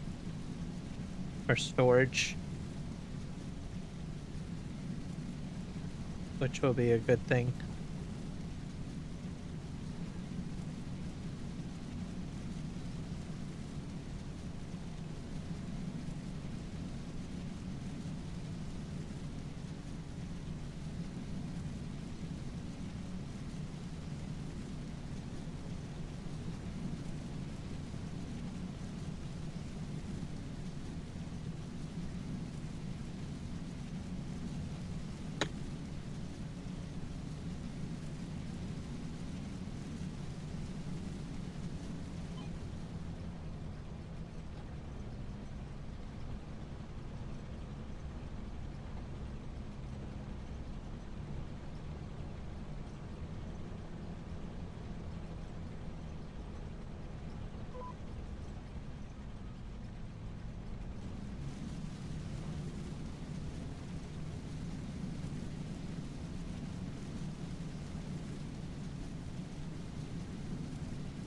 for storage. Which will be a good thing.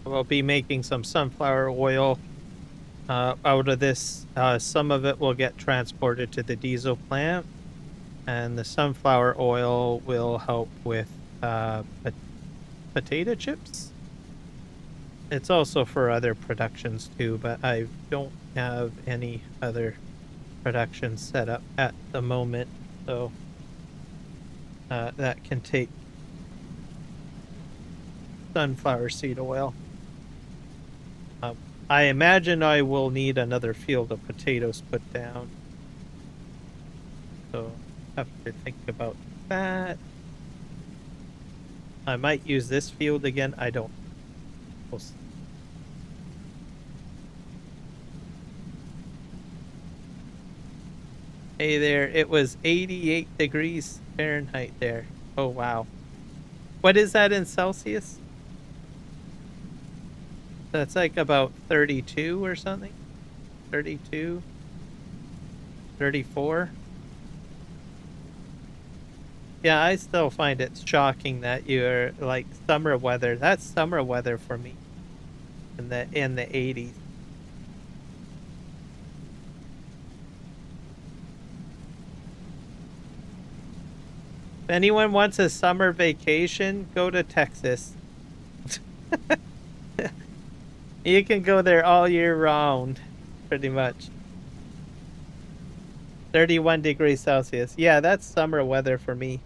We'll be making some sunflower oil out of this. Some of it will get transported to the diesel plant, and the sunflower oil will help with potato chips. It's also for other productions too, but I don't have any other production set up at the moment, so that can take sunflower seed oil. I imagine I will need another field of potatoes put down, so I have to think about that. I might use this field again. I don't. We'll see. Hey there, it was 88 degrees Fahrenheit there. Oh wow. What is that in Celsius? That's like about 32 or something? 32? 34? Yeah, I still find it shocking that you're like summer weather. That's summer weather for me in the 80s. If anyone wants a summer vacation, go to Texas. You can go there all year round, pretty much. 31 degrees Celsius. Yeah, that's summer weather for me.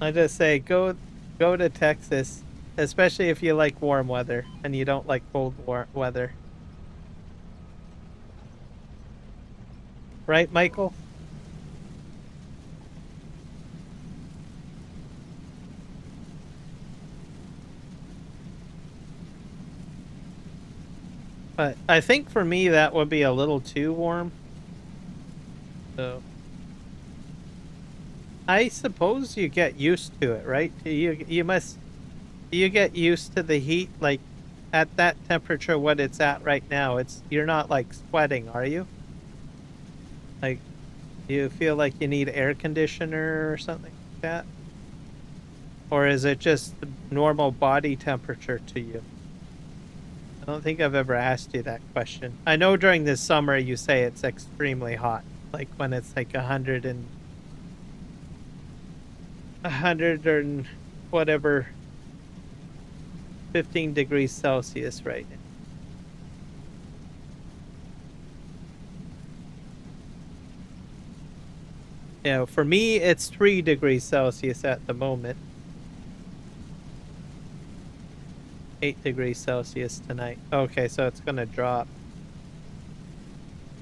I just say go to Texas, especially if you like warm weather and you don't like cold weather. Right, Michael? But I think for me that would be a little too warm. So I suppose you get used to it, right? You must. You get used to the heat, like at that temperature. What it's at right now, you're not like sweating, are you? Like, do you feel like you need air conditioner or something like that, or is it just normal body temperature to you? I don't think I've ever asked you that question. I know during the summer you say it's extremely hot, like when it's like 100 and whatever, 15 degrees Celsius right now. Yeah, for me it's 3 degrees Celsius at the moment. 8 degrees Celsius tonight. Okay, so it's gonna drop.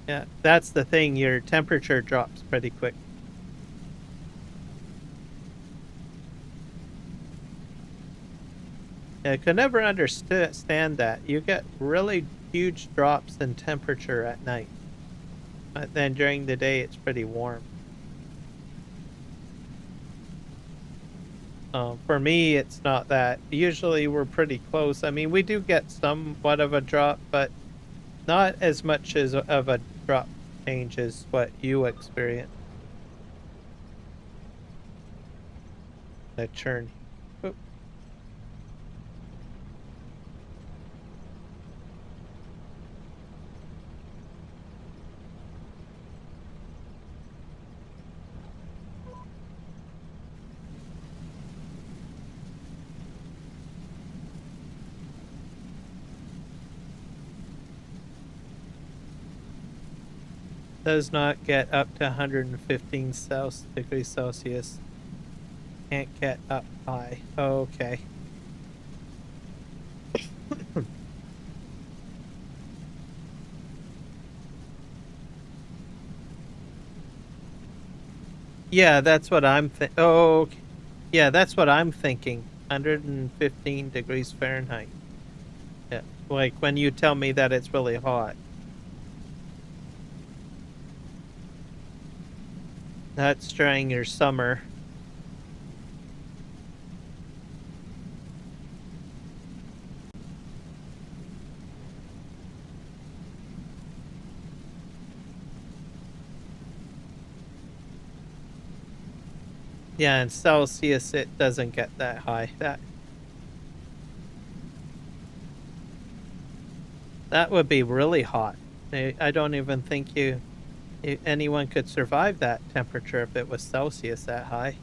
Yeah, that's the thing, your temperature drops pretty quick. I could never understand that. You get really huge drops in temperature at night. But then during the day it's pretty warm. For me, it's not that. Usually we're pretty close. I mean, we do get somewhat of a drop, but not as much as of a drop change as what you experience. The churn. Oop. Does not get up to 115 degrees Celsius. Can't get up high. Okay. Yeah, that's what I'm oh, okay. Yeah, that's what I'm thinking. 115 degrees Fahrenheit. Yeah, like when you tell me that it's really hot. That's during your summer. Yeah, in Celsius it doesn't get that high. That would be really hot. I don't even think anyone could survive that temperature if it was Celsius that high.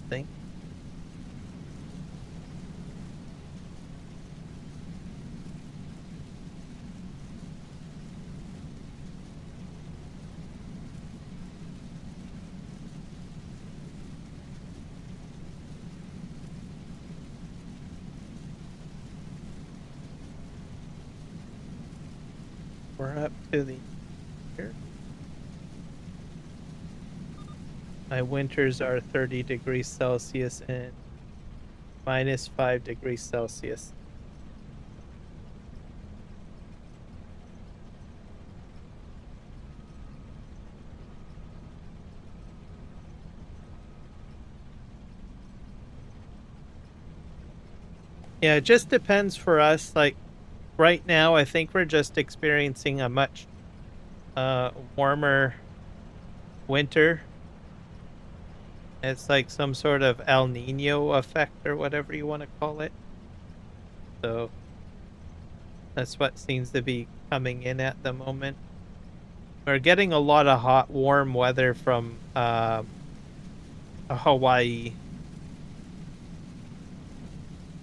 I think. We're up to the here. My winters are 30 degrees Celsius and -5 degrees Celsius. Yeah, it just depends for us. Like right now, I think we're just experiencing a much warmer winter. It's like some sort of El Nino effect or whatever you want to call it. So that's what seems to be coming in at the moment. We're getting a lot of hot, warm weather from Hawaii.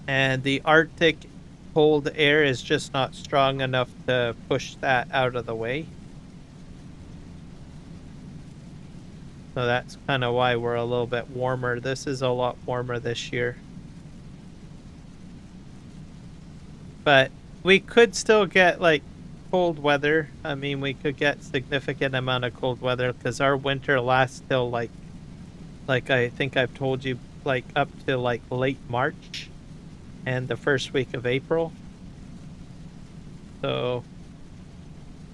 And the Arctic cold air is just not strong enough to push that out of the way. So that's kind of why we're a little bit warmer. This is a lot warmer this year. But we could still get like cold weather. I mean, we could get significant amount of cold weather because our winter lasts till like I think I've told you, like up to like late March and the first week of April. So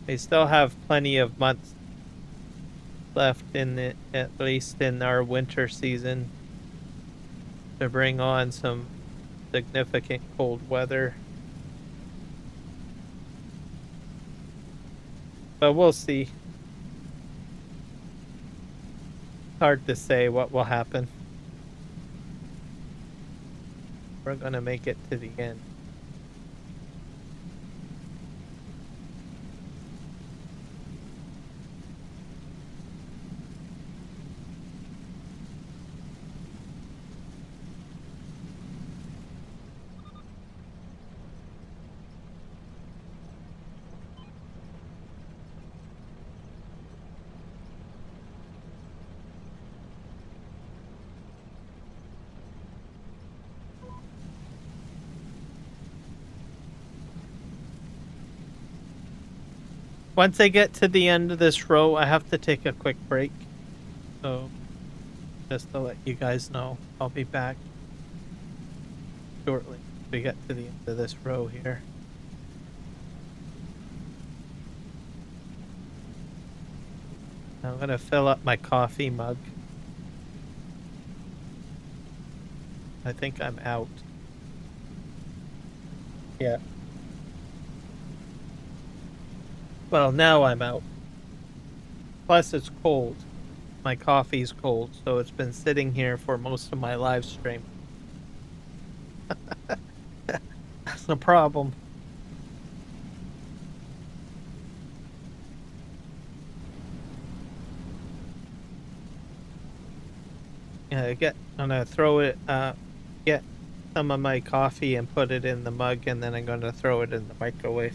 we still have plenty of months left in it, at least in our winter season, to bring on some significant cold weather. But we'll see. Hard to say what will happen. We're gonna make it to the end. Once I get to the end of this row, I have to take a quick break. So, just to let you guys know, I'll be back shortly. We get to the end of this row here. I'm gonna fill up my coffee mug. I think I'm out. Yeah. Well, now I'm out. Plus, it's cold. My coffee's cold, so it's been sitting here for most of my live stream. That's the problem. Yeah, I'm gonna throw it, get some of my coffee and put it in the mug, and then I'm gonna throw it in the microwave.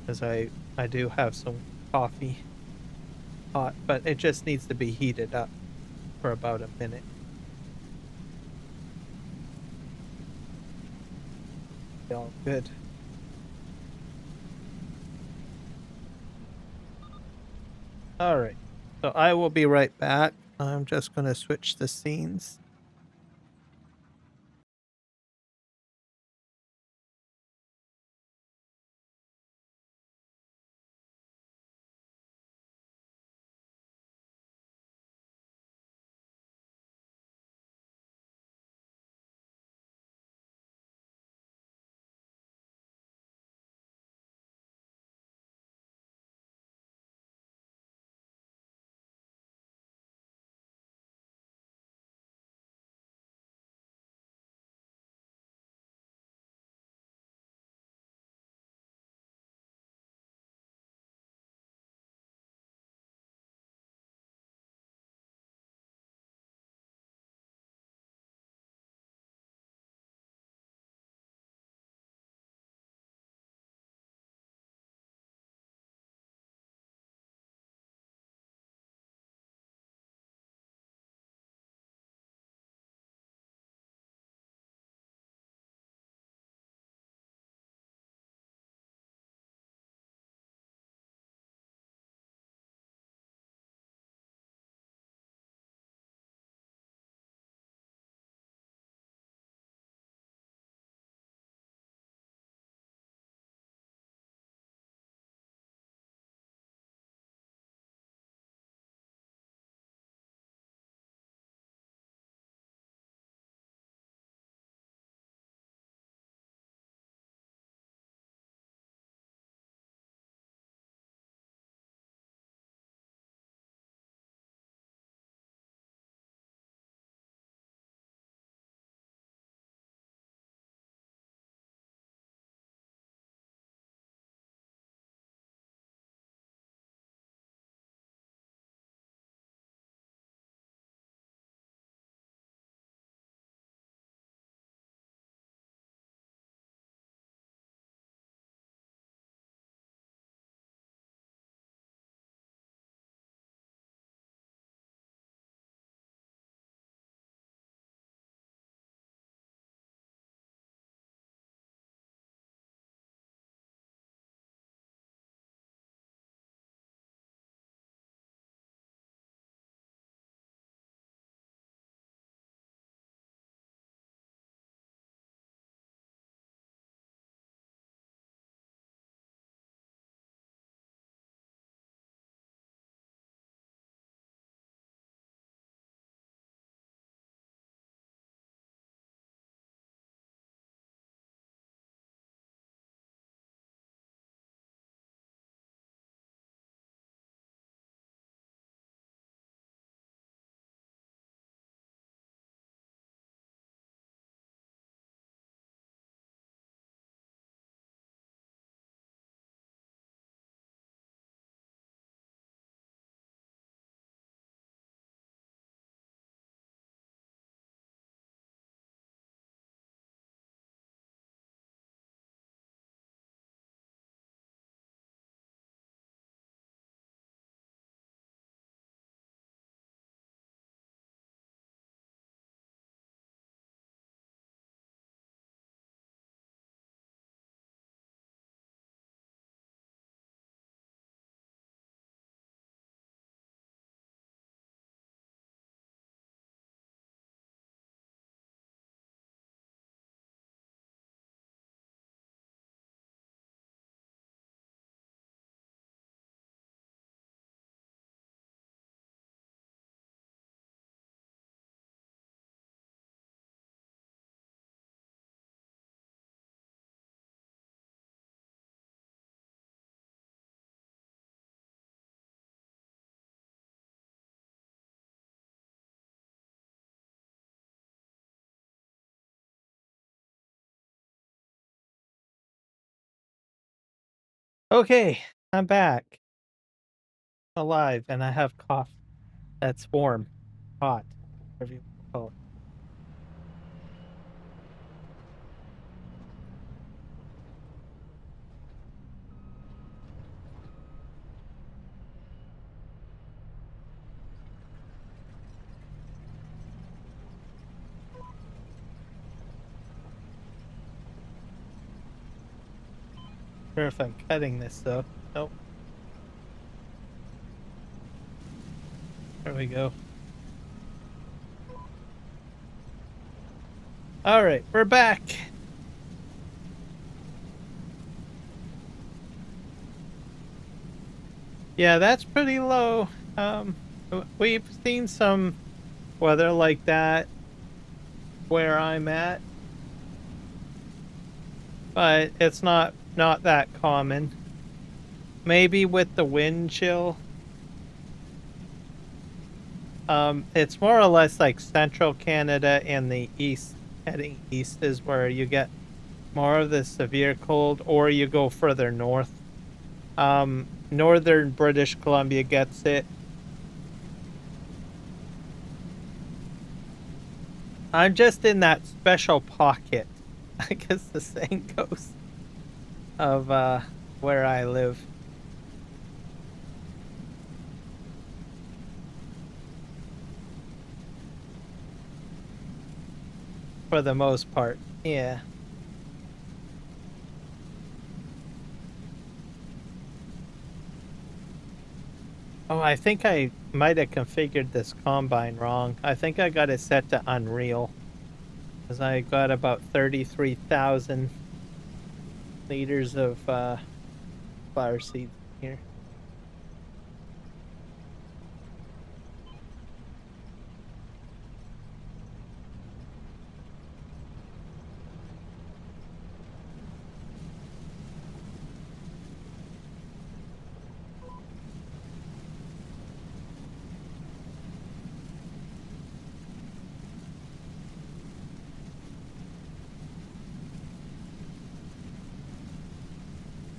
Because I do have some coffee hot, but it just needs to be heated up for about a minute. All good. All right. So I will be right back. I'm just going to switch the scenes. Okay, I'm back. Alive, and I have cough. That's warm. Hot. Whatever you call it. Sure if I'm cutting this though. Nope. There we go. Alright, we're back. Yeah, that's pretty low. We've seen some weather like that where I'm at, but it's not that common. Maybe with the wind chill. It's more or less like central Canada and the east, heading east is where you get more of the severe cold, or you go further north. Northern British Columbia gets it. I'm just in that special pocket, I guess the saying goes, of where I live. For the most part, yeah. Oh, I think I might have configured this combine wrong. I think I got it set to Unreal. Because I got about 33,000 liters of flower seeds here.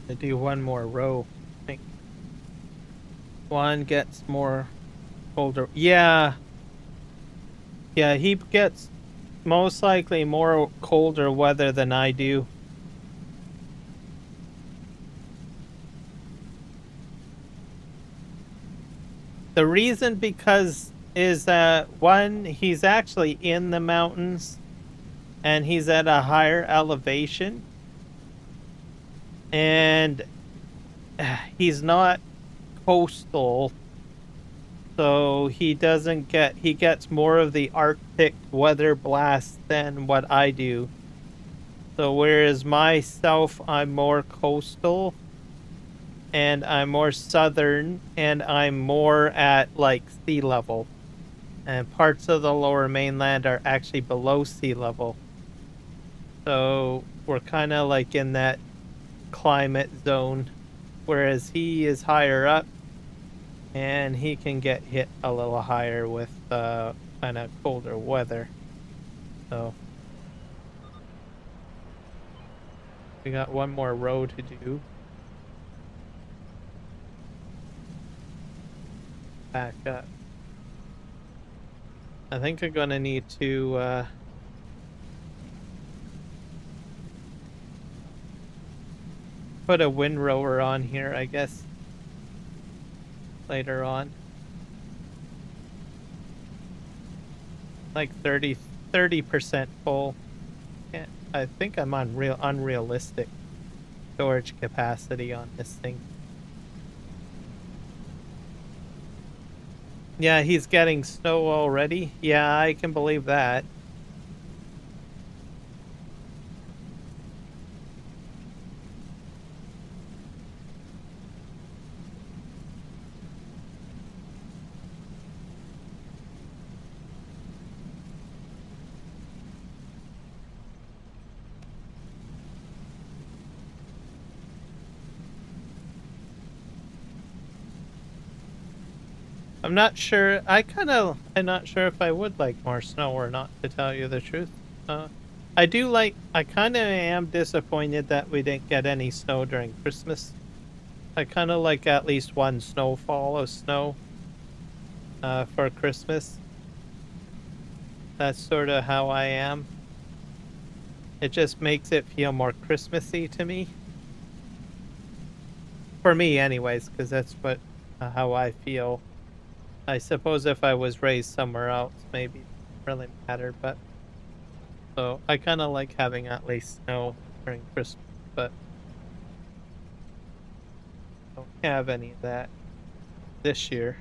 To do one more row, I think. One gets more colder. Yeah. Yeah, he gets most likely more colder weather than I do. The reason because is that one, he's actually in the mountains and he's at a higher elevation. And he's not coastal, so he gets more of the Arctic weather blast than what I do. So whereas myself, I'm more coastal and I'm more southern and I'm more at like sea level, and parts of the lower mainland are actually below sea level, so we're kind of like in that climate zone, whereas he is higher up and he can get hit a little higher with kind of colder weather. So we got one more row to do. Back up. I think I'm gonna need to put a windrower on here, I guess, later on. Like 30% full. Yeah, I think I'm on unrealistic storage capacity on this thing. Yeah, he's getting snow already. Yeah, I can believe that. I'm not sure. I'm not sure if I would like more snow or not, to tell you the truth. I do like. I kind of am disappointed that we didn't get any snow during Christmas. I kind of like at least one snowfall of snow for Christmas. That's sort of how I am. It just makes it feel more Christmassy to me. For me, anyways, because that's what how I feel. I suppose if I was raised somewhere else, maybe it wouldn't really matter. But so I kind of like having at least snow during Christmas, but don't have any of that this year.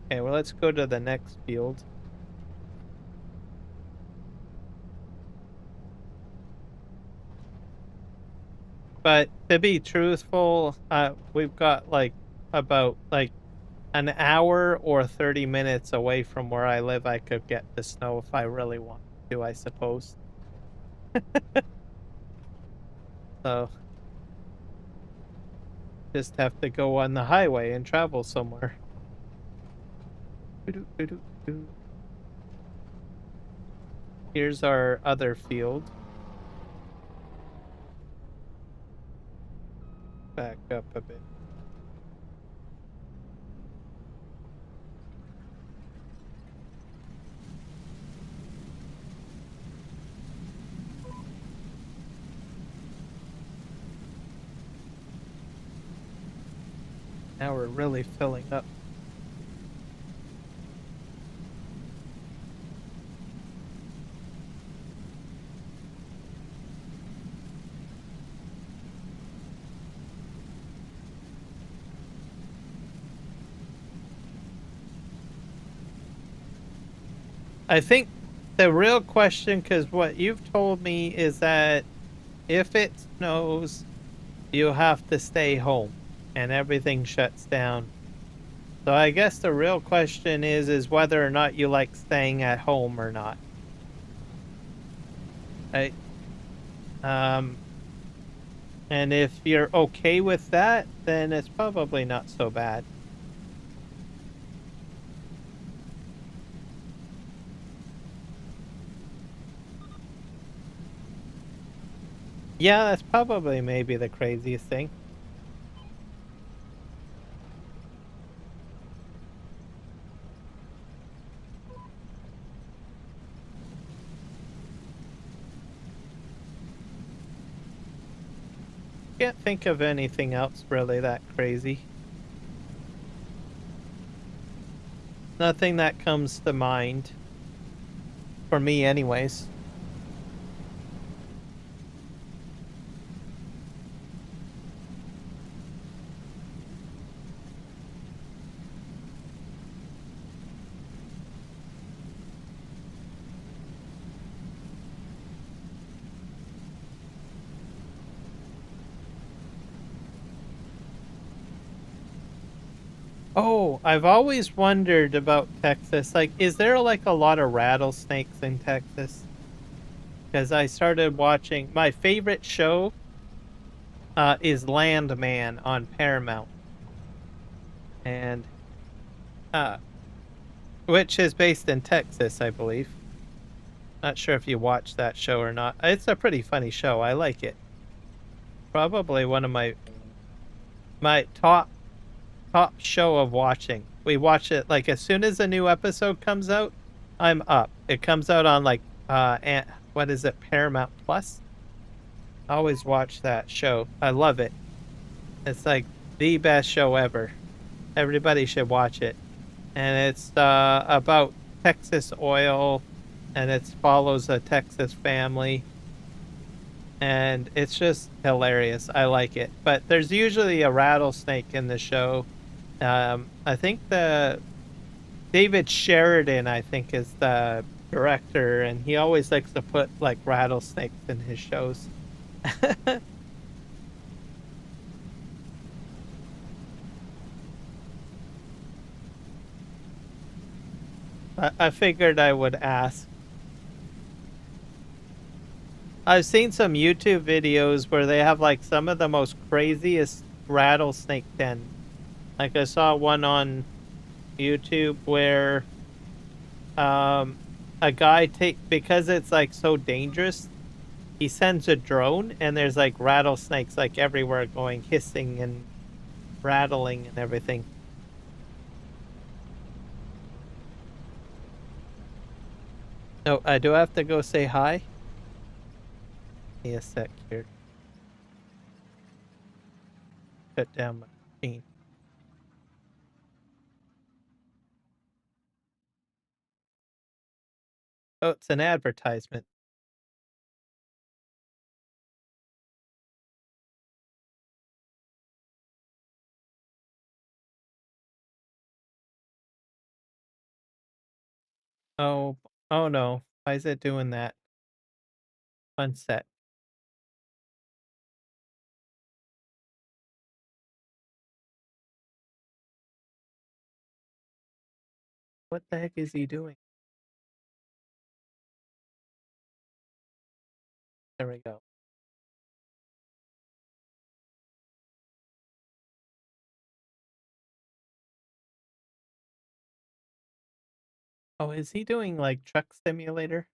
Okay, well, let's go to the next field. But to be truthful, we've got like about like an hour or 30 minutes away from where I live. I could get the snow if I really wanted to, I suppose. So just have to go on the highway and travel somewhere. Here's our other field. Back up a bit. Now we're really filling up. I think the real question, because what you've told me is that if it snows, you have to stay home and everything shuts down. So I guess the real question is whether or not you like staying at home or not. Right? And if you're okay with that, then it's probably not so bad. Yeah, that's probably maybe the craziest thing. Can't think of anything else really that crazy. Nothing that comes to mind. For me, anyways. Oh, I've always wondered about Texas. Like, is there like a lot of rattlesnakes in Texas? Because I started watching my favorite show is Landman on Paramount, and uh, which is based in Texas, I believe. Not sure if you watch that show or not. It's a pretty funny show. I like it. Probably one of my top show of watching. We watch it like as soon as a new episode comes out, I'm up. It comes out on like what is it, Paramount Plus? I always watch that show. I love it. It's like the best show ever. Everybody should watch it. And it's about Texas oil, and it follows a Texas family. And it's just hilarious. I like it. But there's usually a rattlesnake in the show. I think the David Sheridan, I think, is the director, and he always likes to put like rattlesnakes in his shows. I figured I would ask. I've seen some YouTube videos where they have like some of the most craziest rattlesnake dens. Like I saw one on YouTube where a guy because it's like so dangerous, he sends a drone and there's like rattlesnakes like everywhere going hissing and rattling and everything. No, I do have to go say hi. Give me a sec here. Shut down my machine. Oh, it's an advertisement. Oh, oh no. Why is it doing that? One sec. What the heck is he doing? There we go. Oh, is he doing like truck simulator?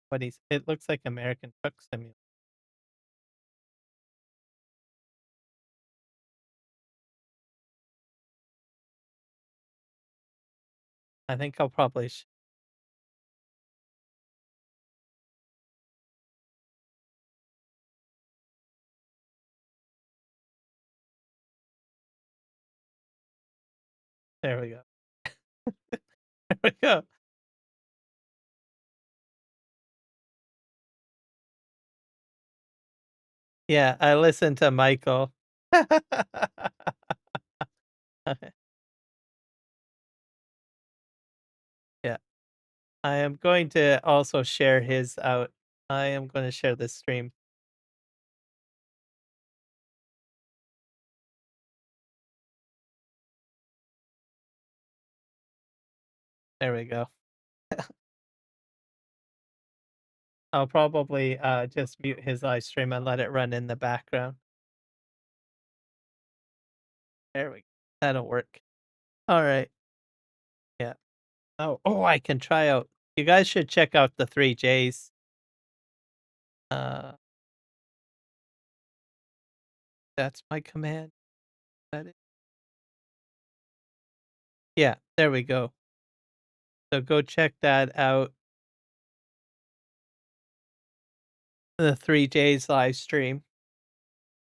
What it looks like American Truck Simulator. I think I'll probably there we go. There we go. Yeah, I listened to Michael. Yeah. I am going to also share his out. I am going to share this stream. There we go. I'll probably just mute his live stream and let it run in the background. There we go. That'll work. All right. Yeah. Oh, I can try out. You guys should check out the 3Js. Uh, that's my command. That it? Yeah, there we go. So go check that out. The 3Js live stream.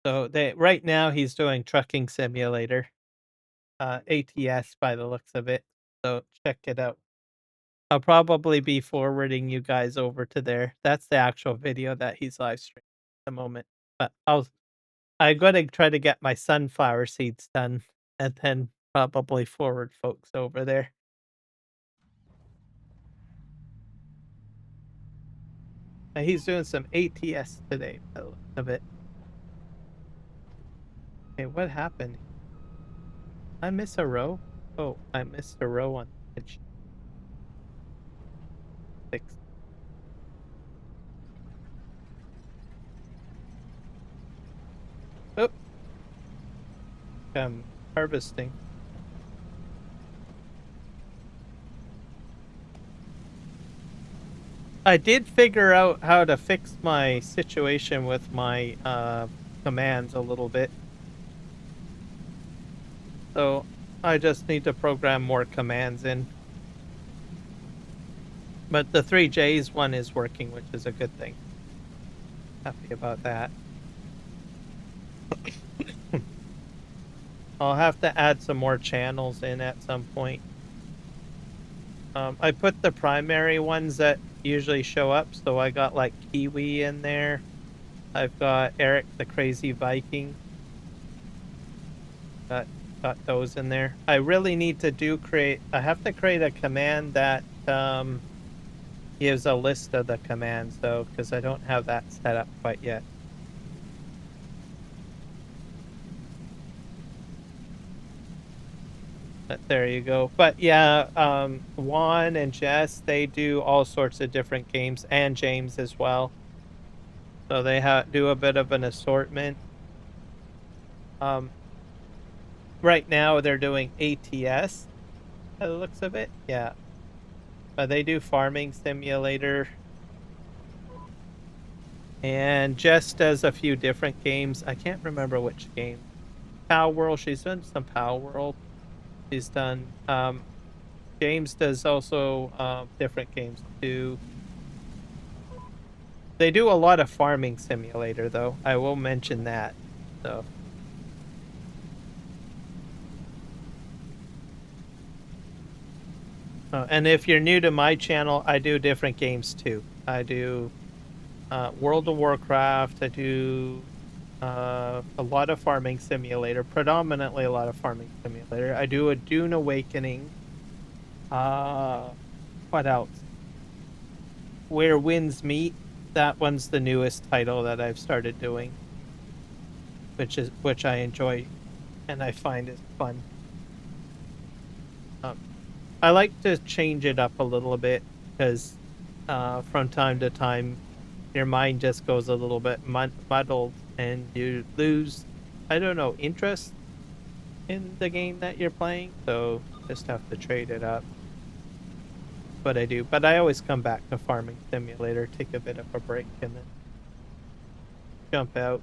So right now he's doing trucking simulator, ATS by the looks of it. So check it out. I'll probably be forwarding you guys over to there. That's the actual video that he's live streaming at the moment. But I'm gonna try to get my sunflower seeds done and then probably forward folks over there. And he's doing some ATS today by the looks of it. Okay, what happened? I miss a row? Oh, I missed a row on the edge. Fix. Oh, I'm harvesting. I did figure out how to fix my situation with my commands a little bit. So I just need to program more commands in. But the 3Js one is working, which is a good thing. Happy about that. I'll have to add some more channels in at some point. I put the primary ones that usually show up, so I got like Kiwi in there. I've got Eric the Crazy Viking. Got those in there. I really need to I have to create a command that gives a list of the commands though, because I don't have that set up quite yet. But there you go. But yeah, Juan and Jess, they do all sorts of different games, and James as well. So they do a bit of an assortment. Right now they're doing ATS by the looks of it. Yeah. but they do Farming Simulator. And Jess does a few different games. I can't remember which game. Power World. She's done some Power World. She's done. James does also different games too. They do a lot of Farming Simulator, though. I will mention that. So. And if you're new to my channel, I do different games too. I do World of Warcraft. I do a lot of Farming Simulator, predominantly a lot of Farming Simulator. I do a Dune Awakening. What else? Where Winds Meet. That one's the newest title that I've started doing, which I enjoy and I find is fun. I like to change it up a little bit because from time to time your mind just goes a little bit muddled and you lose, I don't know, interest in the game that you're playing. So just have to trade it up. But I do. But I always come back to Farming Simulator, take a bit of a break, and then jump out.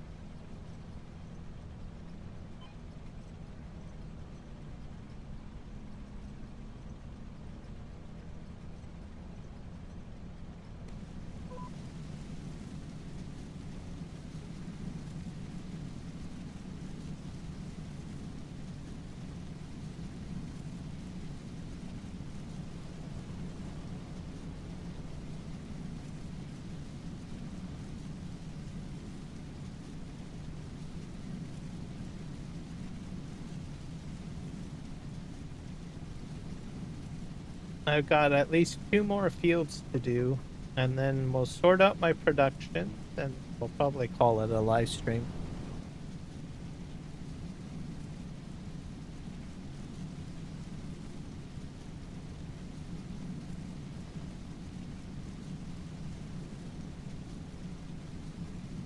I've got at least 2 more fields to do, and then we'll sort out my production, and we'll probably call it a live stream.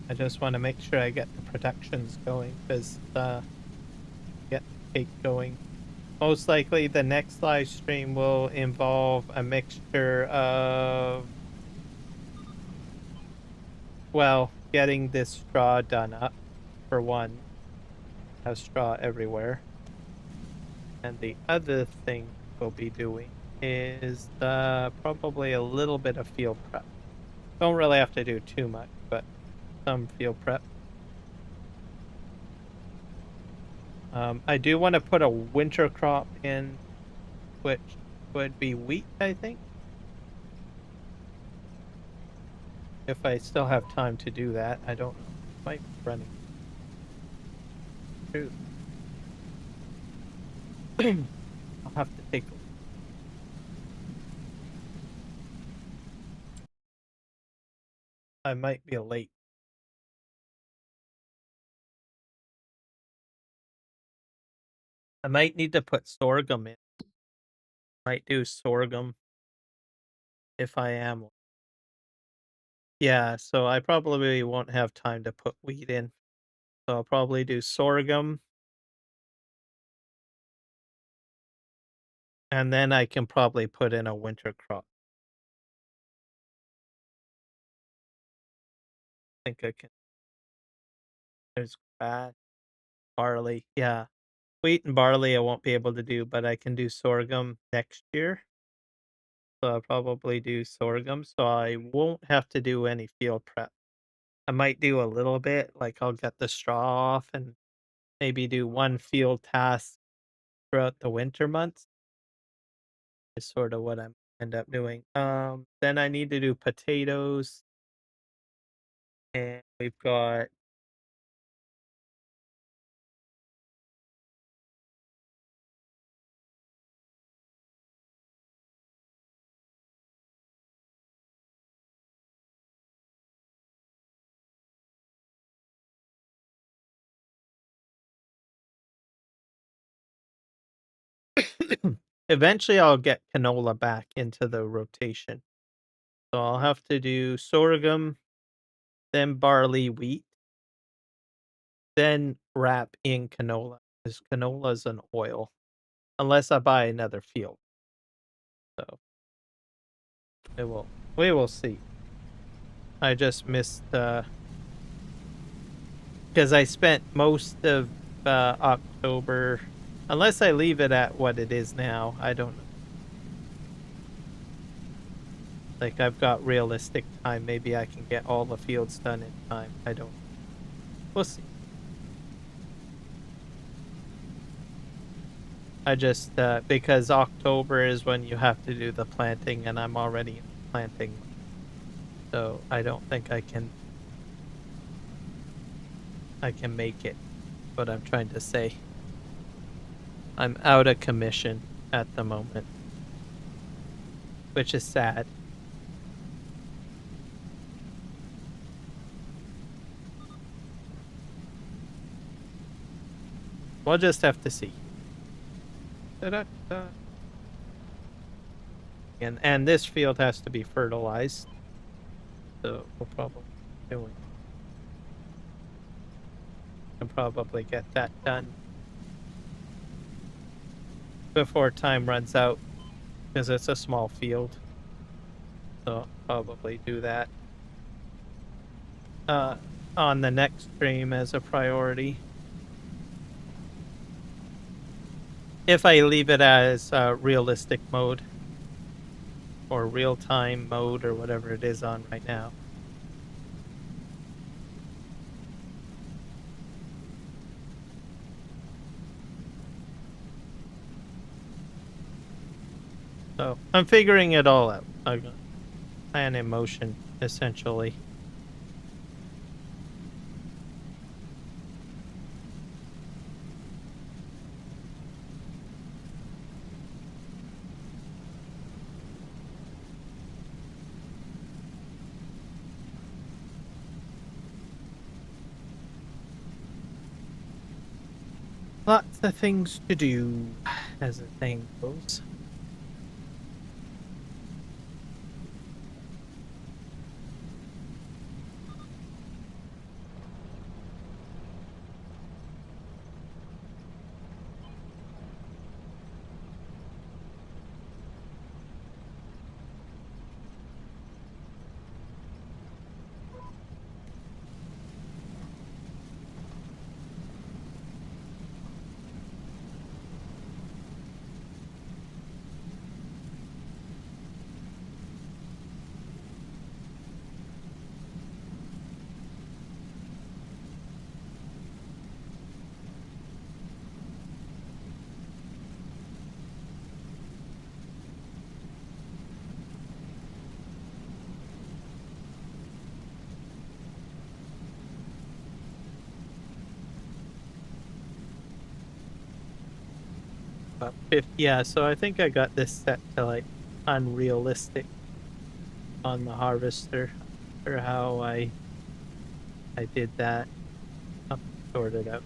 I just want to make sure I get the productions going, because get the cake going. Most likely the next live stream will involve a mixture of, well, getting this straw done up, for one. Have straw everywhere. And the other thing we'll be doing is probably a little bit of field prep. Don't really have to do too much, but some field prep. I do want to put a winter crop in, which would be wheat, I think. If I still have time to do that, I don't know. Might be running. I'll have to take a look. I might be late. I might need to put sorghum in. Might do sorghum if I am. Yeah, so I probably won't have time to put wheat in. So I'll probably do sorghum. And then I can probably put in a winter crop. I think I can. There's barley. Yeah. Wheat and barley I won't be able to do, but I can do sorghum next year. So I'll probably do sorghum. So I won't have to do any field prep. I might do a little bit, like I'll get the straw off and maybe do one field task throughout the winter months. Is sort of what I end up doing. Then I need to do potatoes, and we've got eventually I'll get canola back into the rotation. So I'll have to do sorghum, then barley, wheat, then wrap in canola because canola is an oil, unless I buy another field. So We will see. I just missed because I spent most of October, unless I leave it at what it is now. I don't know. Like, I've got realistic time. Maybe I can get all the fields done in time. I don't. We'll see. I just because October is when you have to do the planting, and I'm already planting, so I don't think I can make it. What I'm trying to say. I'm out of commission at the moment, which is sad. We'll just have to see. Da-da-da. And this field has to be fertilized, so we'll probably do it. Can probably get that done before time runs out, because it's a small field. So I'll probably do that on the next stream as a priority. If I leave it as realistic mode or real-time mode or whatever it is on right now. So I'm figuring it all out. I've got plan in motion, essentially. Lots of things to do, as the saying goes. About 50, yeah, so I think I got this set to like unrealistic on the harvester, or how I did that. I'll sort it out.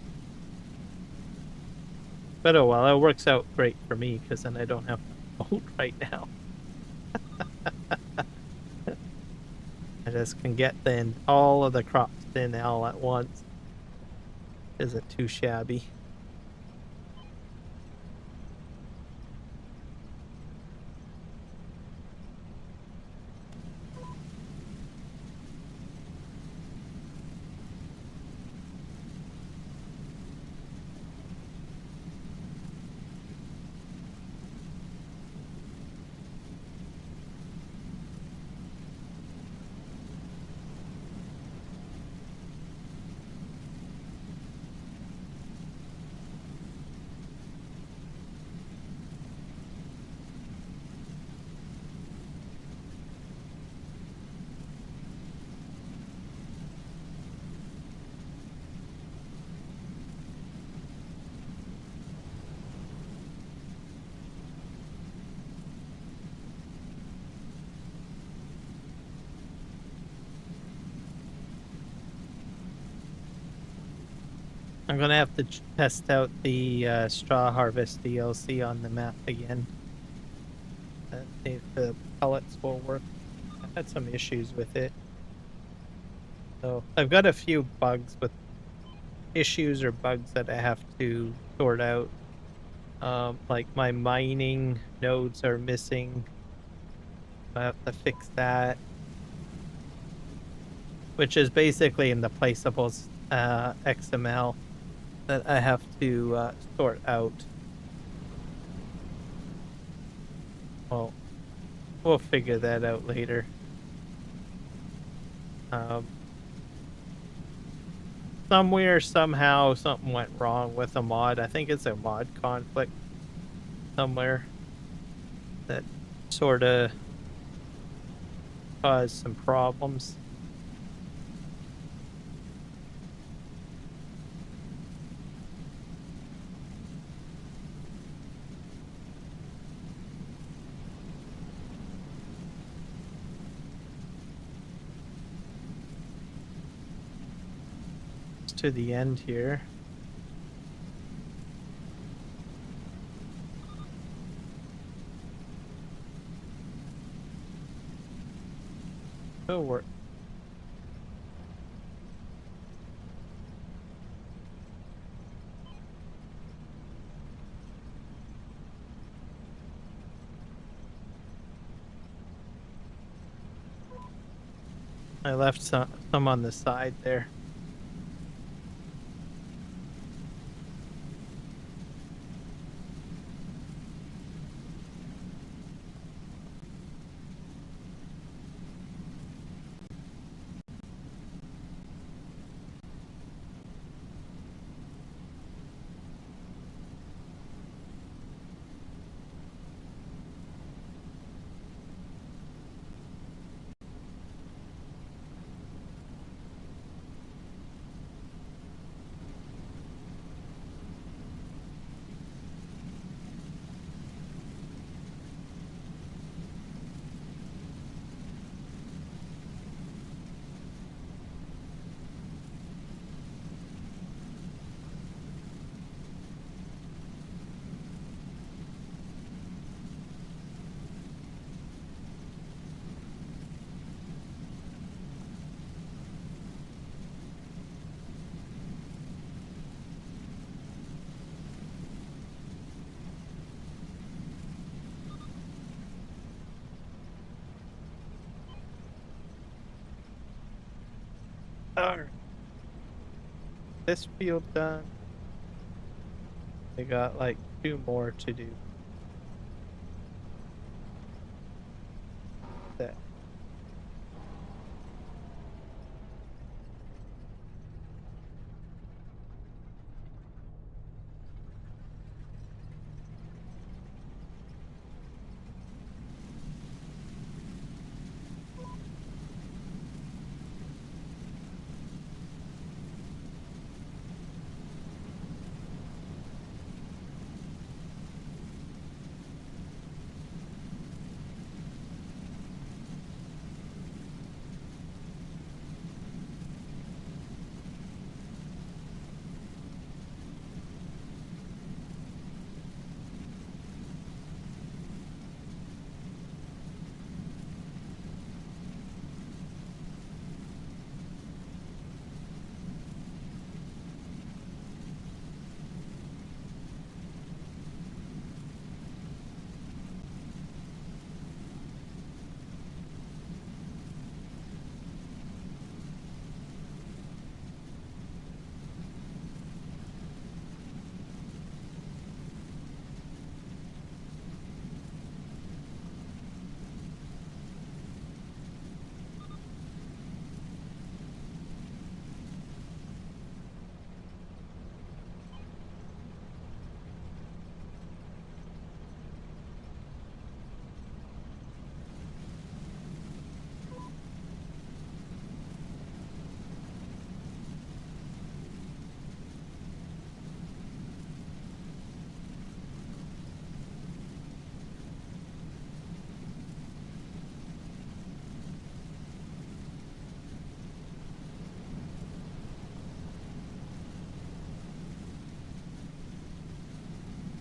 But oh well, it works out great for me because then I don't have to vote right now. I just can get then all of the crops in all at once. Is it too shabby? I'm gonna have to test out the straw harvest DLC on the map again. See if the pellets will work. I had some issues with it. So I've got a few bugs with issues or bugs that I have to sort out. Like my mining nodes are missing I have to fix that, which is basically in the placeables XML that I have to sort out. Well, we'll figure that out later. Somewhere, somehow, something went wrong with a mod. I think it's a mod conflict somewhere that sort of caused some problems. It's to the end here. It'll work. I left some on the side there. Alright. This field done. I got like 2 more to do. That.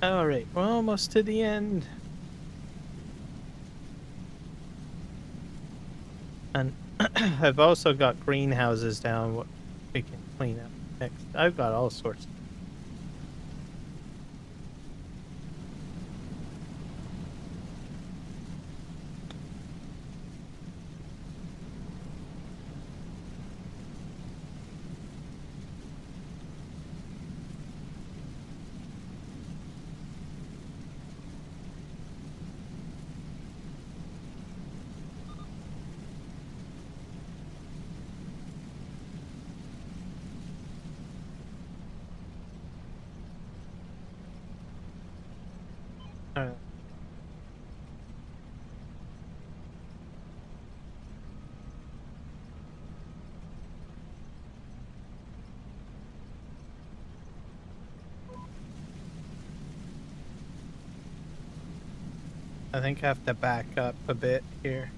Alright, we're almost to the end. And I've also got greenhouses down what we can clean up next. I've got all sorts. Alright. I think I have to back up a bit here.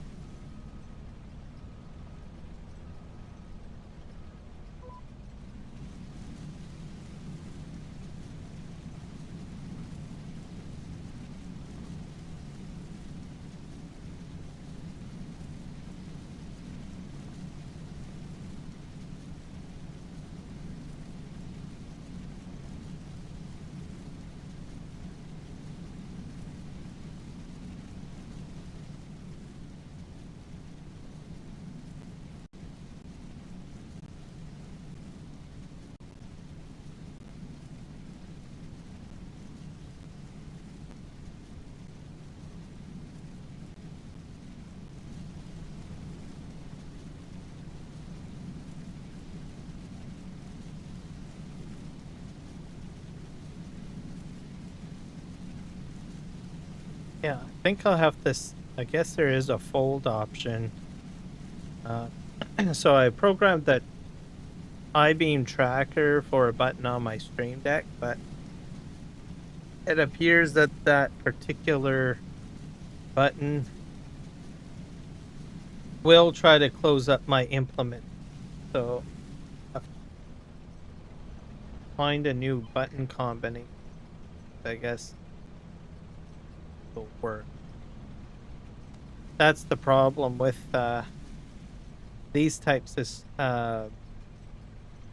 Yeah, I think I'll have this. I guess there is a fold option. So I programmed that I-beam tracker for a button on my Stream Deck, but it appears that that particular button will try to close up my implement. So I have to find a new button combination. I guess will work. That's the problem with these types of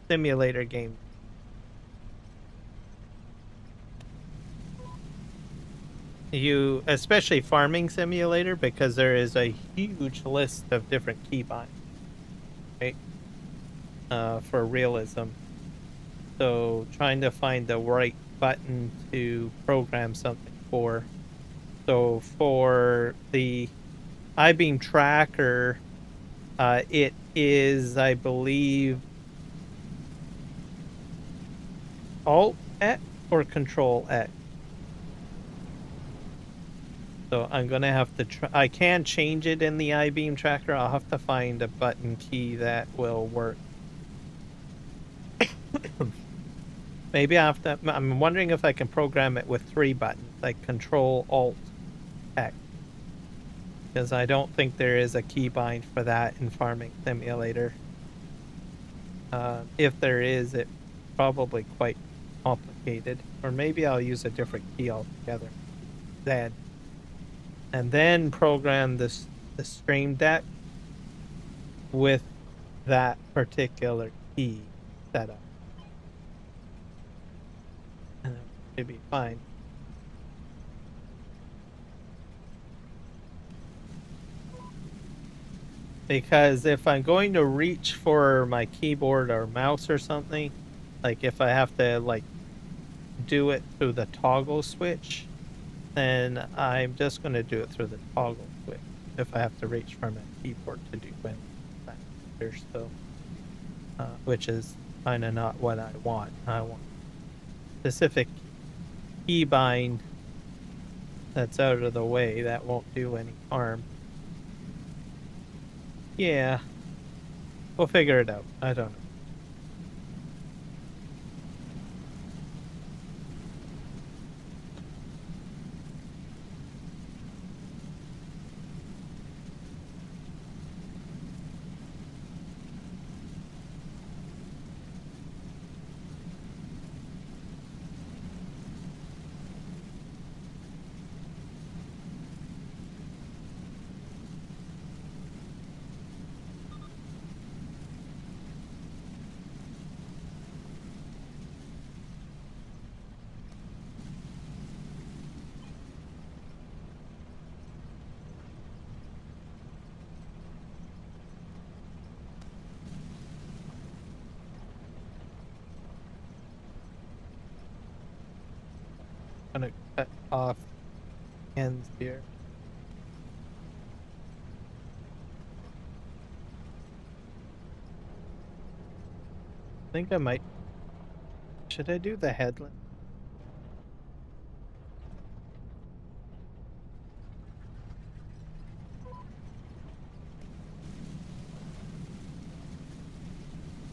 simulator games. You, especially farming simulator, because there is a huge list of different keybinds, right? For realism. So trying to find the right button to program something for. So for the I-beam tracker, it is, I believe, Alt X or Control X. So I'm gonna have to try. I can change it in the I-beam tracker. I'll have to find a button key that will work. Maybe I have to. I'm wondering if I can program it with 3 buttons, like Control Alt X, because I don't think there is a keybind for that in Farming Simulator. If there is, it's probably quite complicated. Or maybe I'll use a different key altogether. Z. And then program the Stream Deck with that particular key setup. And it should be fine. Because if I'm going to reach for my keyboard or mouse or something, like if I have to like do it through the toggle switch, then I'm just going to do it through the toggle switch if I have to reach for my keyboard to do anything. So, which is kind of not what I want. I want specific keybind that's out of the way that won't do any harm. Yeah, we'll figure it out. I don't know. Gonna cut off ends here. I think I might. Should I do the headland?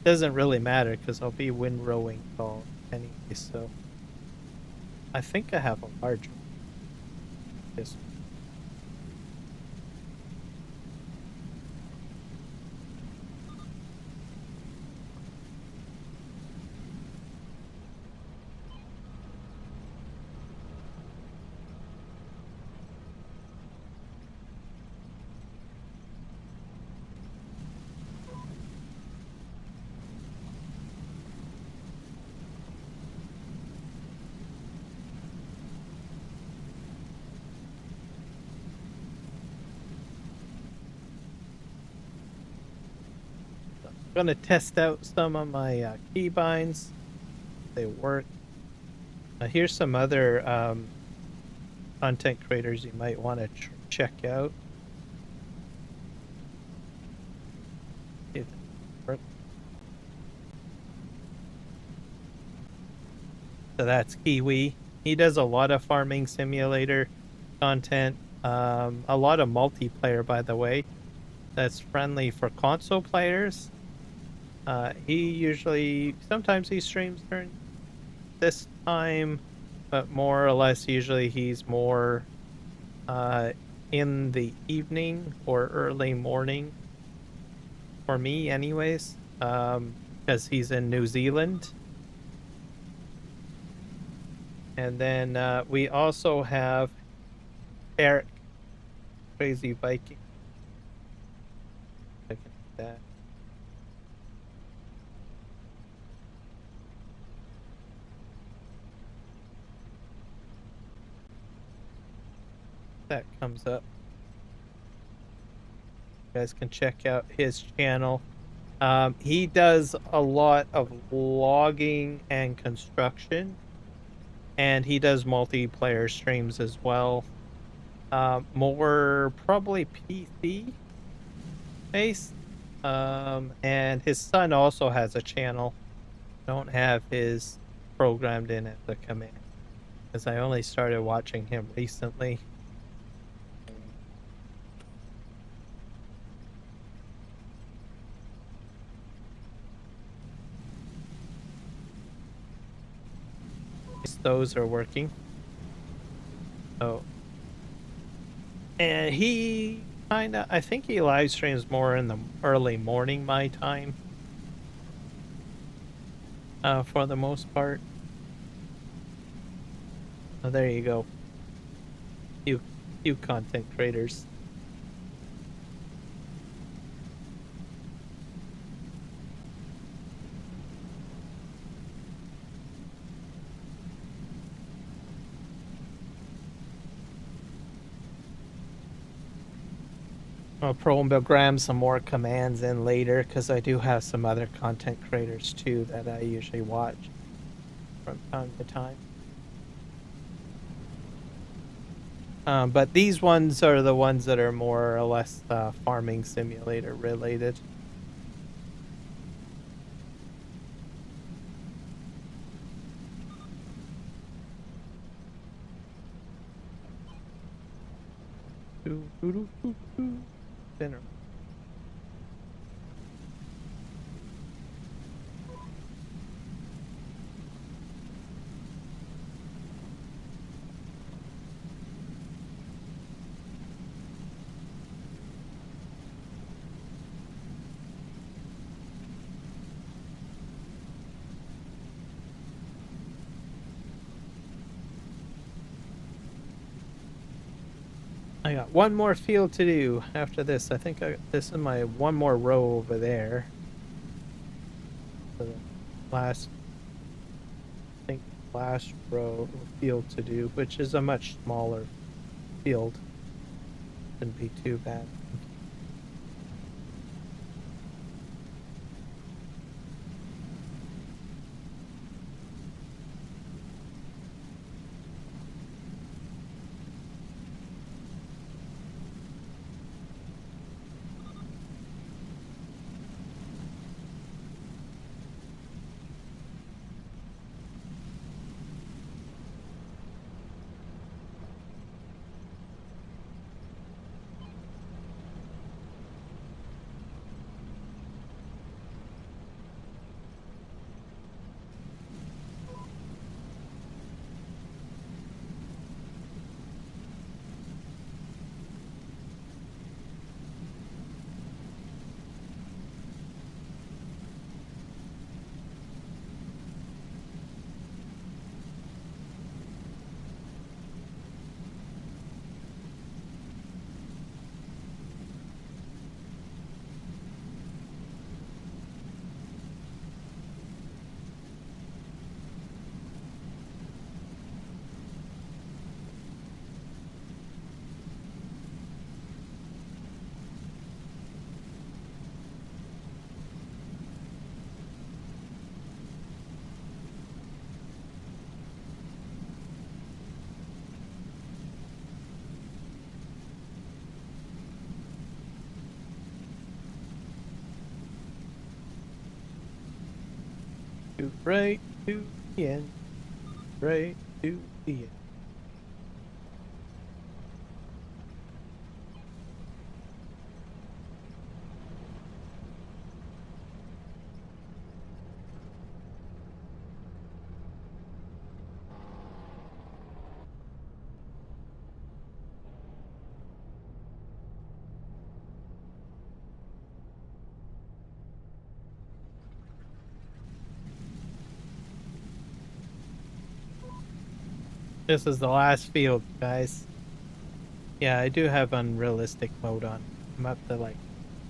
doesn't really matter because I'll be windrowing all anyway. So I think I have a large one. Yes. I'm gonna test out some of my keybinds. They work. Here's some other content creators you might want to check out. See if they work. So that's Kiwi. He does a lot of farming simulator content. A lot of multiplayer, by the way. That's friendly for console players. He usually, sometimes he streams during this time, but more or less usually he's more in the evening or early morning for me anyways, because he's in New Zealand. And then we also have Eric, Crazy Viking. I can do that. That comes up. You guys can check out his channel. He does a lot of logging and construction, and he does multiplayer streams as well. More probably PC based. And his son also has a channel. Don't have his programmed in as a command because I only started watching him recently. Those are working. Oh. And he kinda, I think he live streams more in the early morning my time. For the most part. Oh, there you go. You content creators. I'll program some more commands in later because I do have some other content creators too that I usually watch from time to time. But these ones are the ones that are more or less farming simulator related. Dinner. I got one more field to do after this. I think this is my one more row over there. The last, I think, last row field to do, which is a much smaller field. Shouldn't be too bad. Right to the end. Right to the end. This is the last field, guys. Yeah, I do have unrealistic mode on. I'm up to like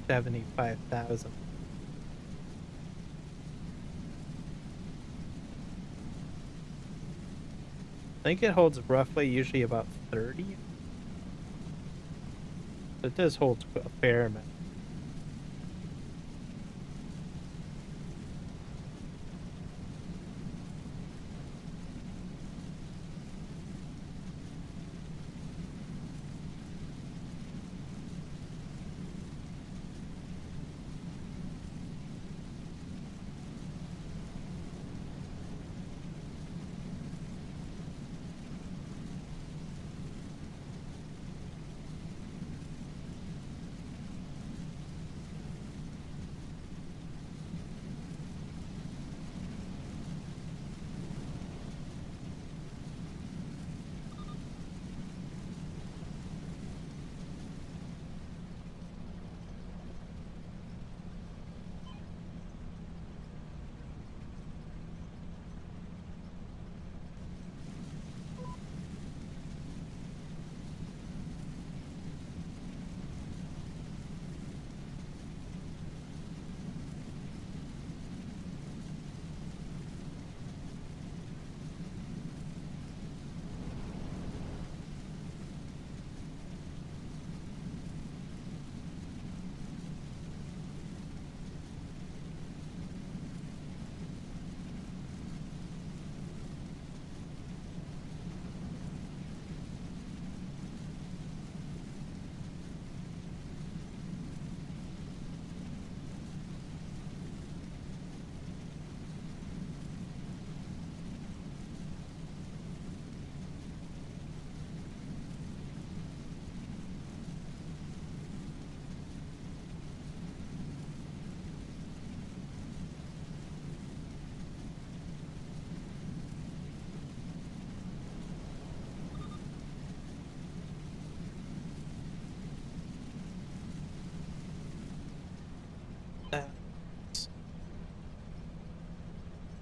75,000. I think it holds roughly usually about 30. It does hold a fair amount.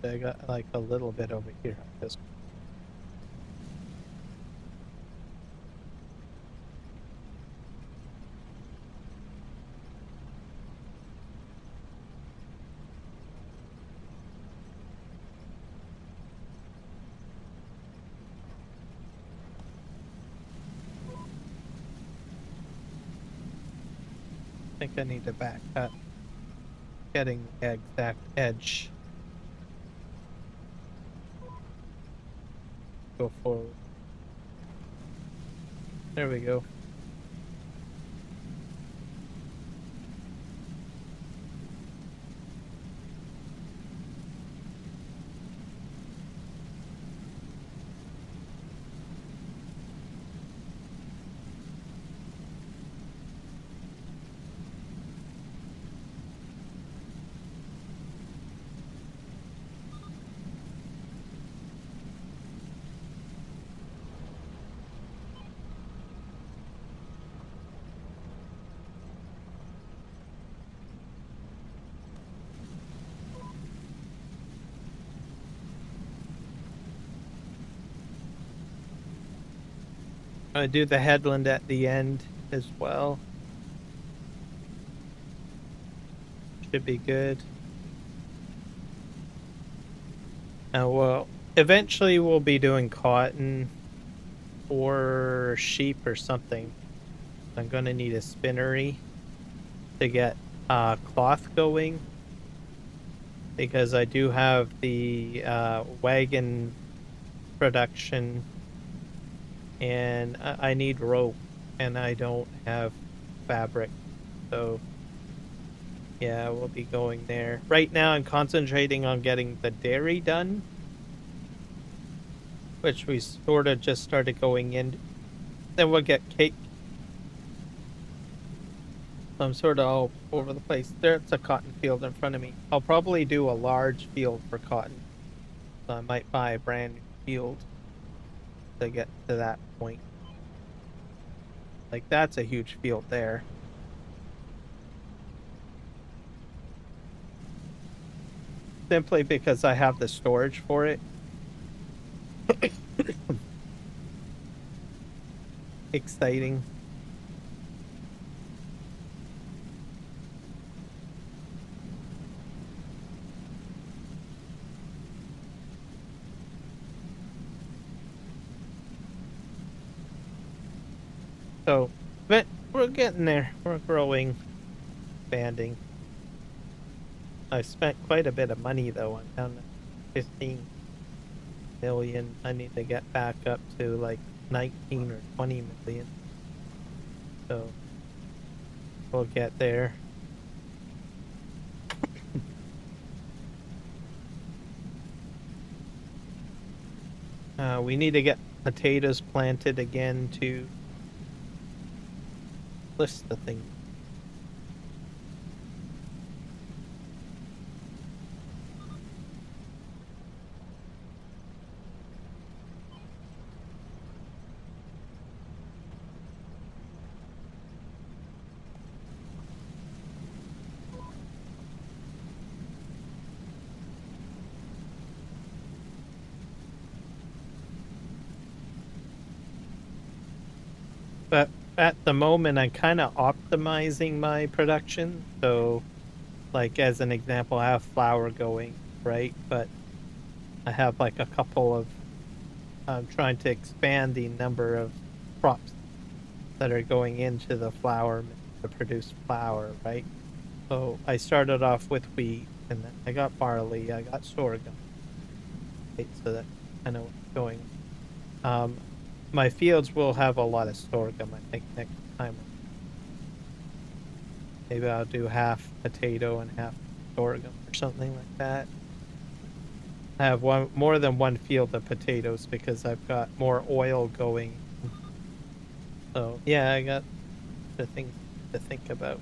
I got like a little bit over here. Just think I need to back cut, getting the exact edge. Go forward. There we go. I do the headland at the end as well. Should be good. Well, eventually we'll be doing cotton or sheep or something. I'm gonna need a spinnery to get cloth going, because I do have the wagon production, and I need rope, and I don't have fabric, so Yeah, we'll be going there. Right now, I'm concentrating on getting the dairy done, which we sort of just started going in. Then we'll get cake. I'm sort of all over the place. There's a cotton field in front of me. I'll probably do a large field for cotton. So I might buy a brand new field to get to that point. Like, that's a huge field there. Simply because I have the storage for it. Exciting. So, but we're getting there. We're growing, expanding. I spent quite a bit of money though. I'm down to 15 million. I need to get back up to like 19 or 20 million. So we'll get there. We need to get potatoes planted again to list the thing. But at the moment, I'm kind of optimizing my production. So, like as an example, I have flour going, right? But I have like a couple of. I'm trying to expand the number of crops that are going into the flour to produce flour, right? So I started off with wheat, and then I got barley, I got sorghum, right? So that I know what's going. My fields will have a lot of sorghum. I think next time, maybe I'll do half potato and half sorghum or something like that. I have one more than one field of potatoes because I've got more oil going. So yeah, I got the things to think about.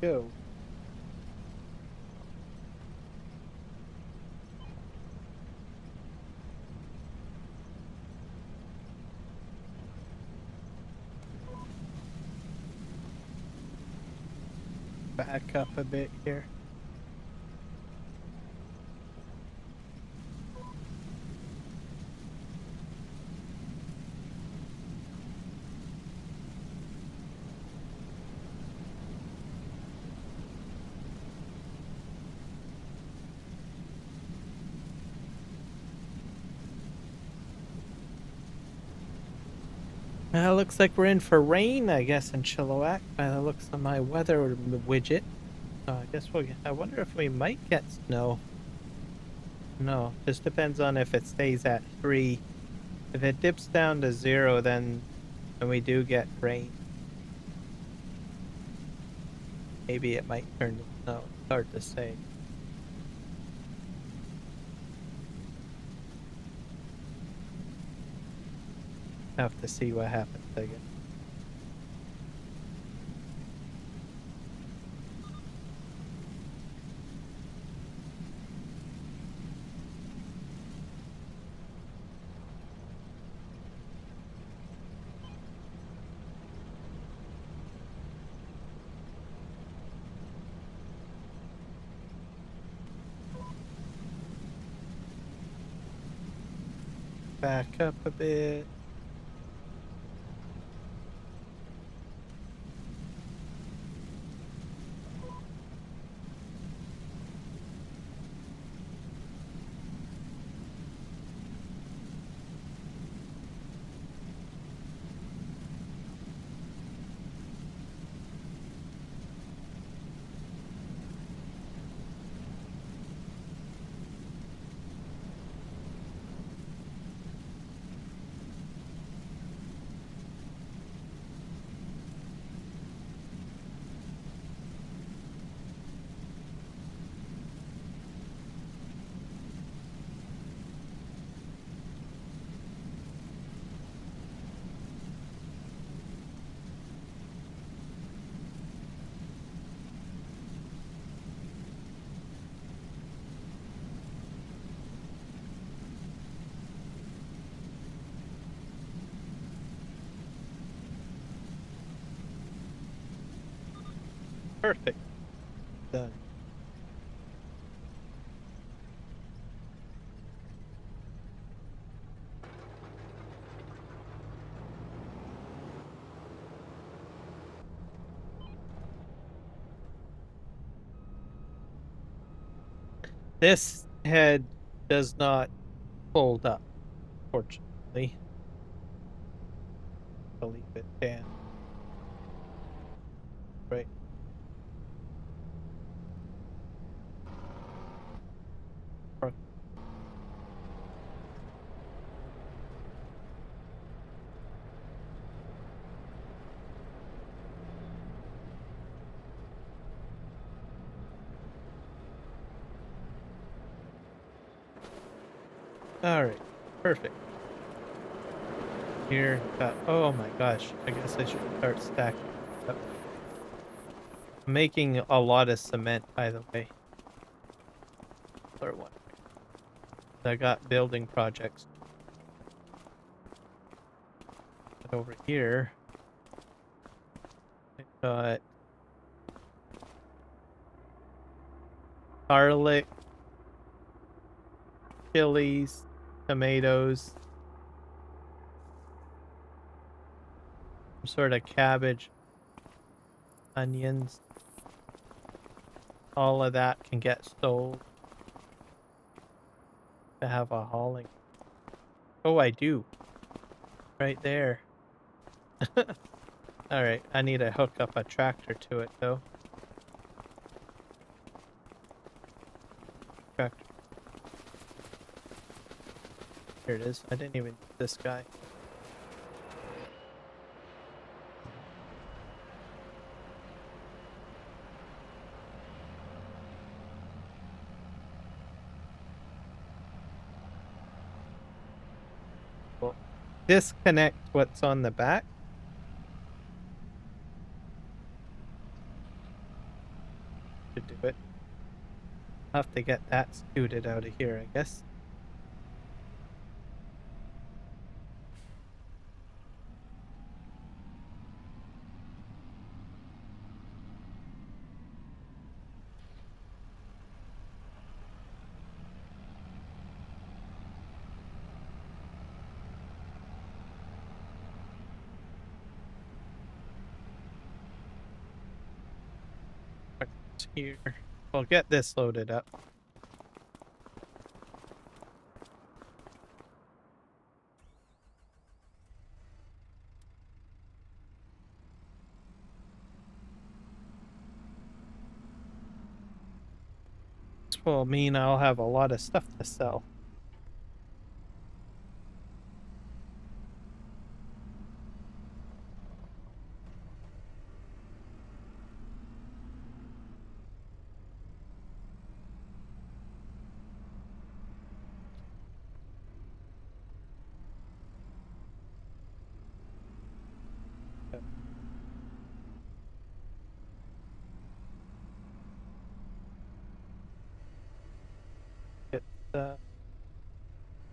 Go. Back up a bit here. Looks like we're in for rain, I guess, in Chilliwack. By the looks of my weather widget. So I guess we'll get. I wonder if we might get snow. No, just depends on if it stays at 3. If it dips down to 0, then we do get rain. maybe it might turn to snow. It's hard to say. Have to see what happens, I guess. Back up a bit. Perfect. Done. This head does not fold up, fortunately. I'll leave it down. Right. Alright. Perfect. Here. Oh my gosh. I guess I should start stacking up. I'm making a lot of cement, by the way. Or one. I got building projects. But over here, I got garlic, chilies, tomatoes, some sort of cabbage, onions. All of that can get sold to have a hauling. Oh, I do. Right there. Alright, I need to hook up a tractor to it, though. Tractor. Here it is. I didn't even need this guy. Well, disconnect what's on the back. Should do it. I'll have to get that scooted out of here, I guess. Here. We'll get this loaded up. This will mean I'll have a lot of stuff to sell.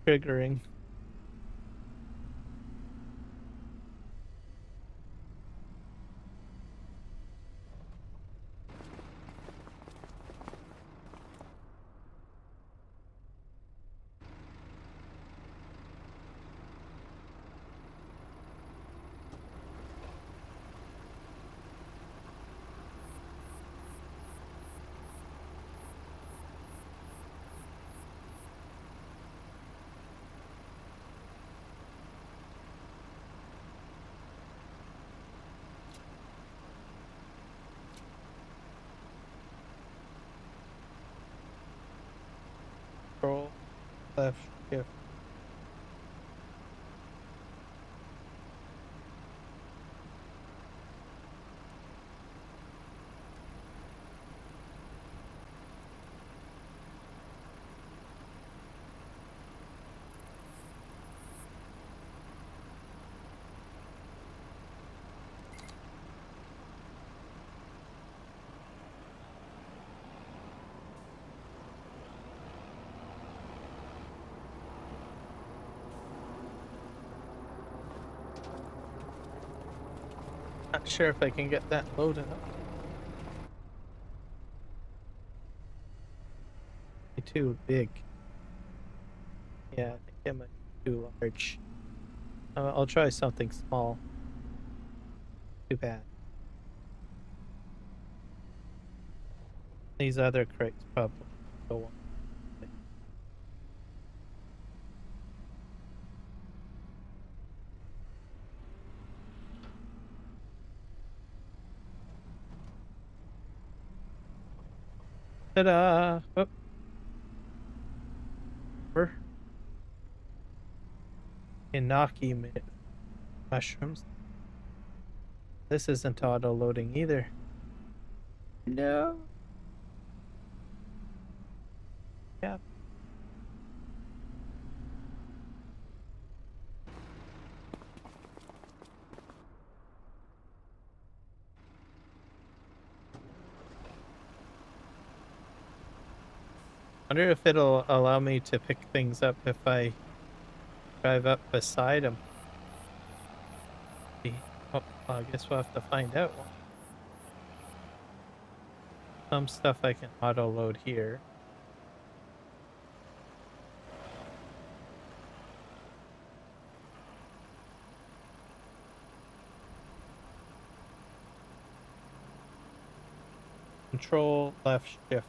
triggering. Control, left, shift. Not sure if I can get that loaded up. Too big. Yeah, I think it might be too large. I'll try something small. Too bad. These other crates probably go on. Ta-da! Oh. Inaki mushrooms. This isn't auto-loading either. No. Yeah. Wonder if it'll allow me to pick things up if I drive up beside them. Oh, well, I guess we'll have to find out. Some stuff I can auto-load here. Control, left, shift.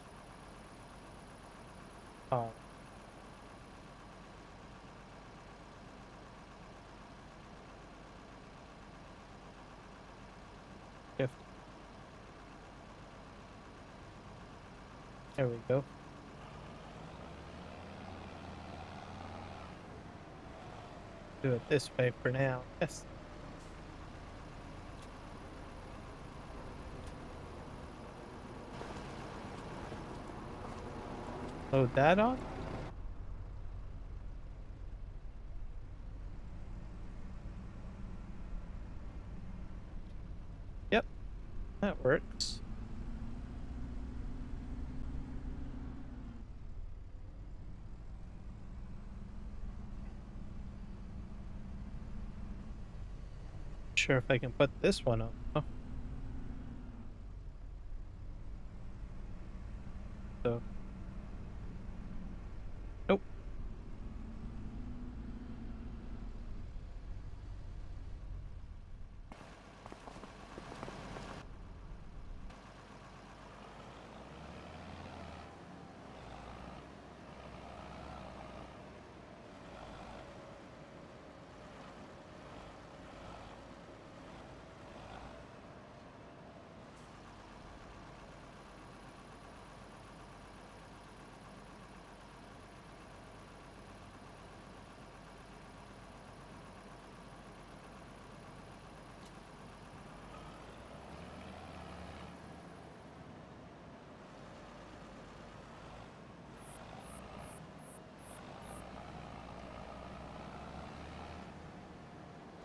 Shift. There we go. Do it this way for now. Yes. Load that on. Yep, that works. Sure if I can put this one on. Oh. So. Nope.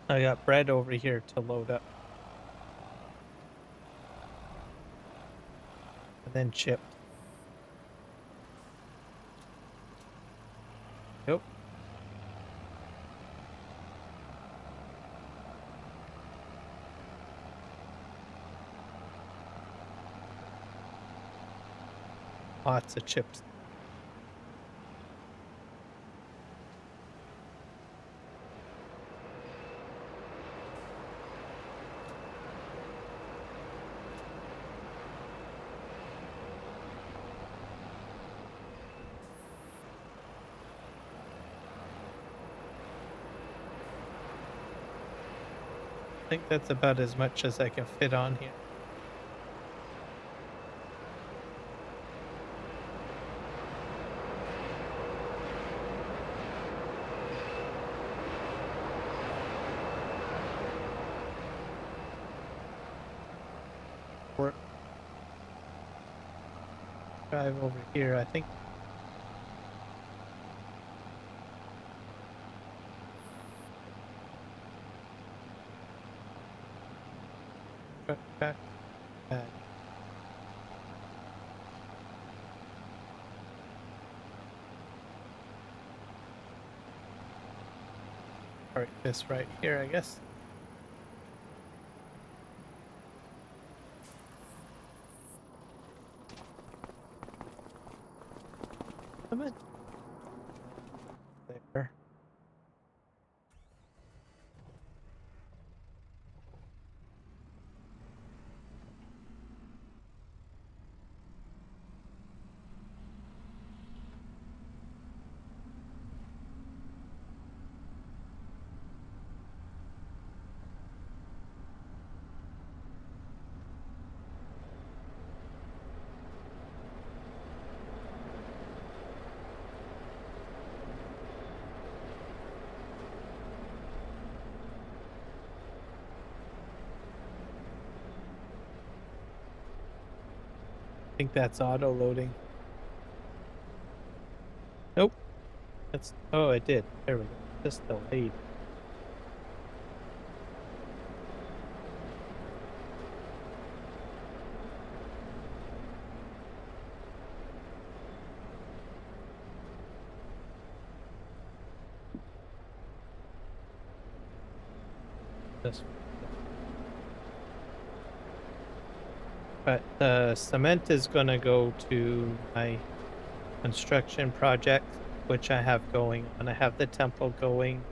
I got bread over here to load up. And then chipped. Nope. Lots of chips. I think that's about as much as I can fit on here. Or drive over here, I think. Back. All right, this right here, I guess. Come in. There. I think that's auto loading. Nope. That's oh, it did. There we go. Just delayed. This. But the cement is gonna go to my construction project, which I have going on. I have the temple going.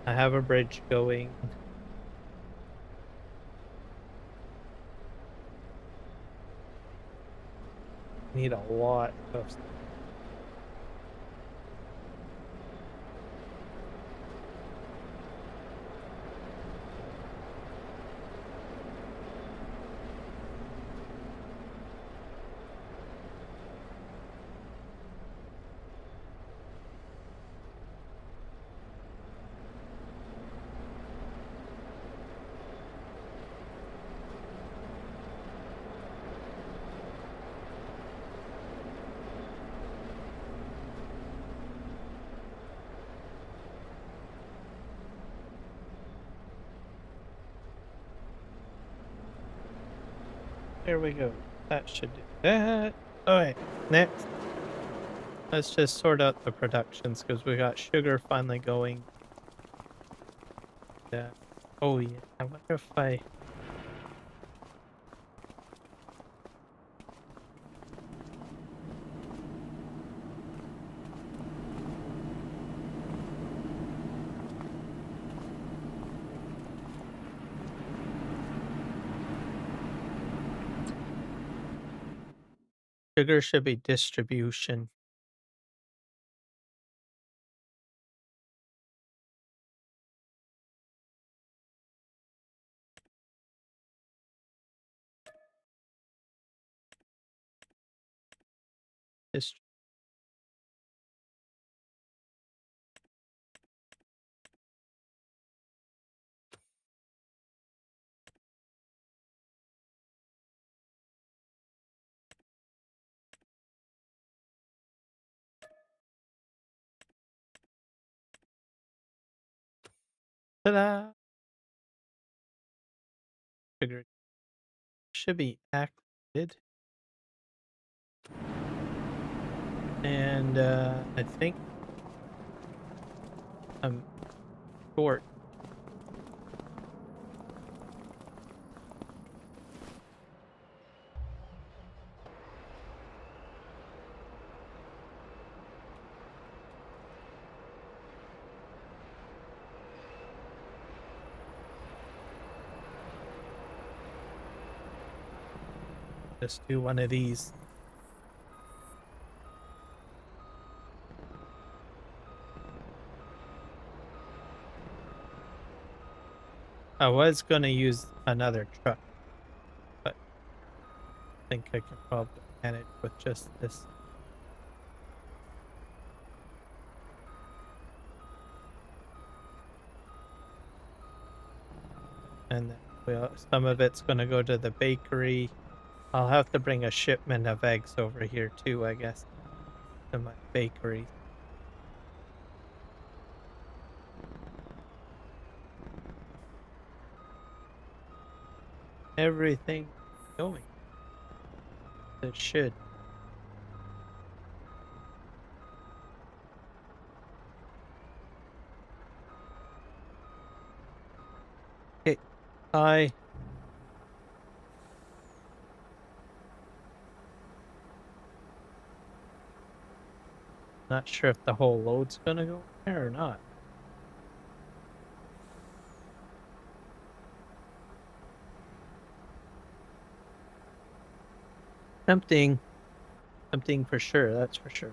I have a bridge going. Need a lot of. There we go. That should do that. Alright, next. Let's just sort out the productions because we got sugar finally going. Yeah. Oh yeah. I wonder if I sugar should be distribution. Dist- Ta-da! Sugar should be activated. And I think I'm short. Just do one of these. I was gonna use another truck, but I think I can probably manage with just this. And then some of it's gonna go to the bakery. I'll have to bring a shipment of eggs over here too, I guess, to my bakery. Everything going. It should. Okay. I not sure if the whole load's gonna go there or not. Tempting. Tempting for sure, that's for sure.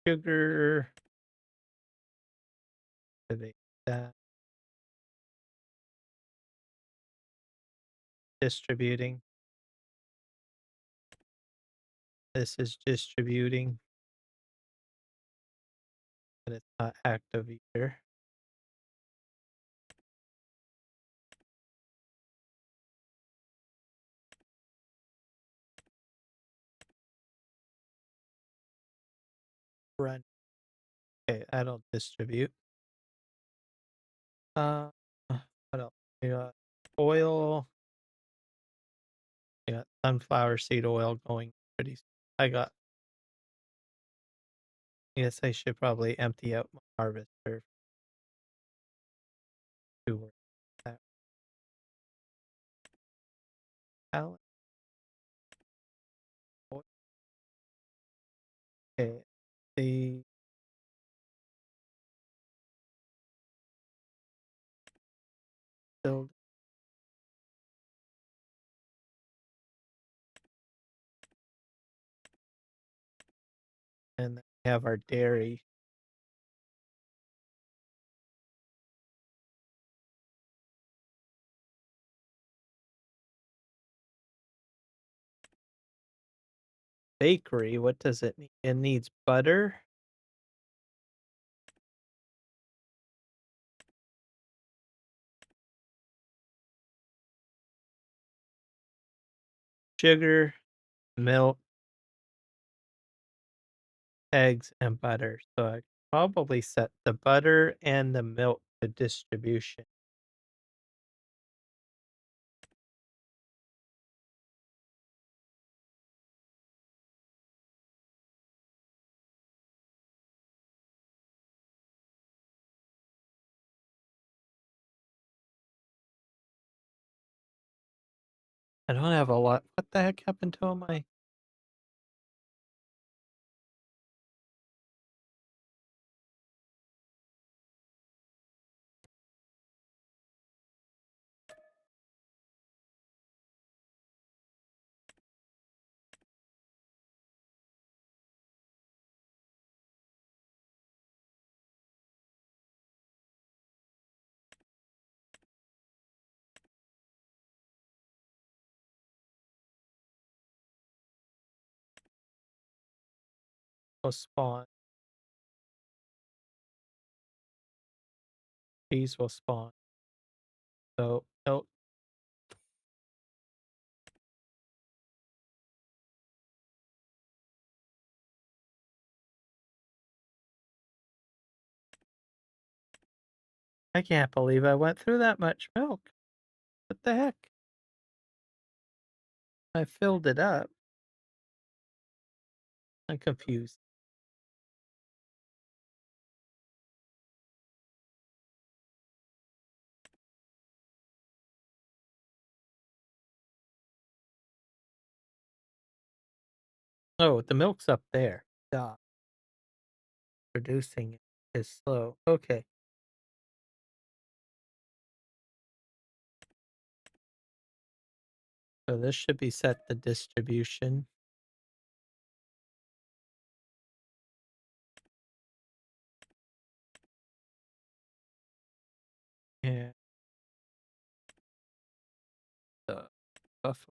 Sugar. Activate that. Distributing. This is distributing, but it's not active either. Run. Okay, that'll distribute. What else? We got oil. We got sunflower seed oil going pretty. I got. I guess I should probably empty out my harvester to work that pallet. Okay, the build and then we have our dairy. Bakery, what does it need? It needs butter. Sugar, milk, eggs, and butter. So I probably set the butter and the milk to distribution. I don't have a lot. What the heck happened to all my will spawn. Cheese will spawn. So milk. I can't believe I went through that much milk. What the heck? I filled it up. I'm confused. Oh, the milk's up there. Duh. Producing it is slow. Okay. So this should be set to distribution. And the buffalo.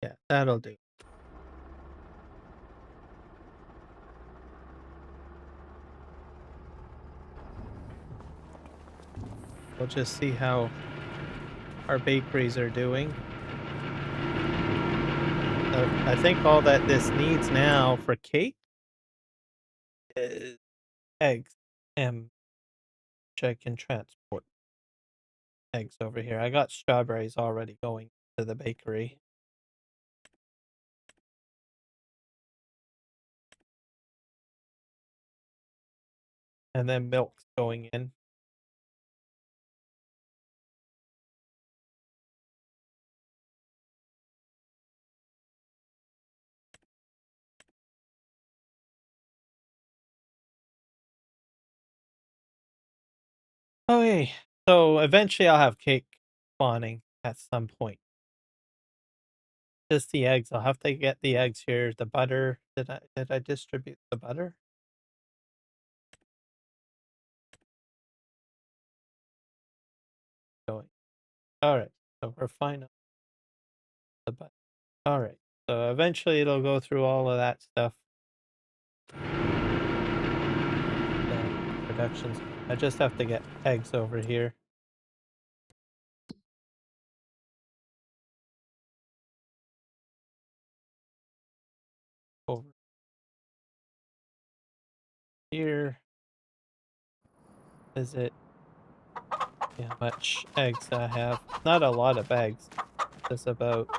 Yeah, that'll do. We'll just see how our bakeries are doing. I think all that this needs now for cake is eggs, and which I can transport eggs over here. I got strawberries already going to the bakery. And then milk's going in. Okay, so eventually I'll have cake spawning at some point. Just the eggs. I'll have to get the eggs here. The butter. Did I distribute the butter? Going. All right. So we're fine on the butter. All right. So eventually it'll go through all of that stuff. The productions. I just have to get eggs over here. Over here. Is it? Yeah, how much eggs I have? Not a lot of eggs. Just about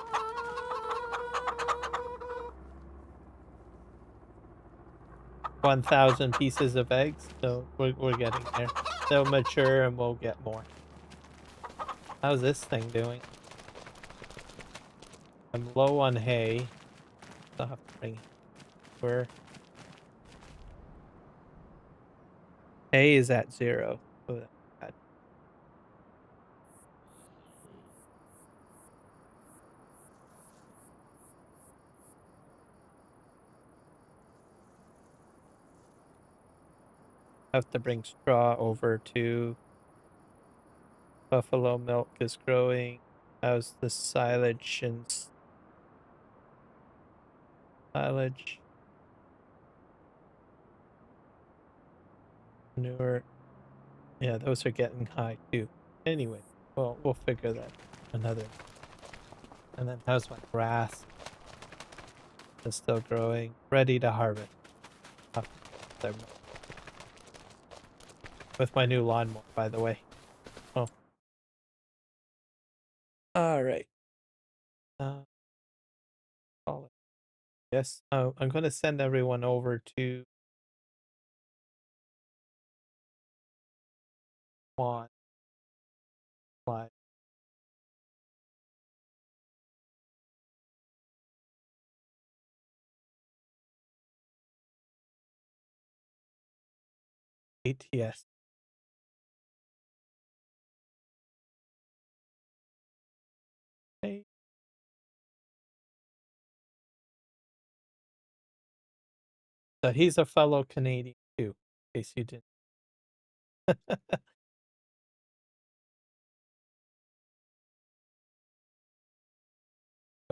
1,000 pieces of eggs. So we're getting there. They'll mature and we'll get more. How's this thing doing? I'm low on hay. I'll have to bring where hay is at 0. Oh, that's bad. I have to bring straw over to buffalo milk is growing. How's the silage and silage? Manure. Yeah, those are getting high too. Anyway, well, we'll figure that another. And then how's my grass? It's still growing, ready to harvest. With my new lawnmower, by the way. Oh, all right. Oh, yes. I'm going to send everyone over to Juan. Live. ATS. Hey. So he's a fellow Canadian too, in case you didn't.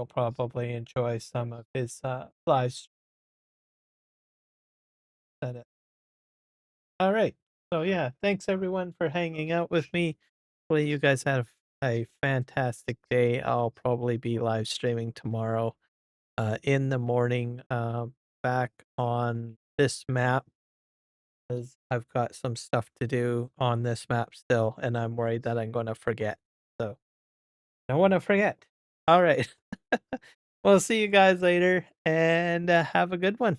you'll probably enjoy some of his live stream. All right. So yeah, thanks everyone for hanging out with me. Hopefully you guys have a fantastic day. I'll probably be live streaming tomorrow in the morning back on this map because I've got some stuff to do on this map still and I'm worried that I'm going to forget. So don't want to forget. All right. We'll see you guys later and have a good one.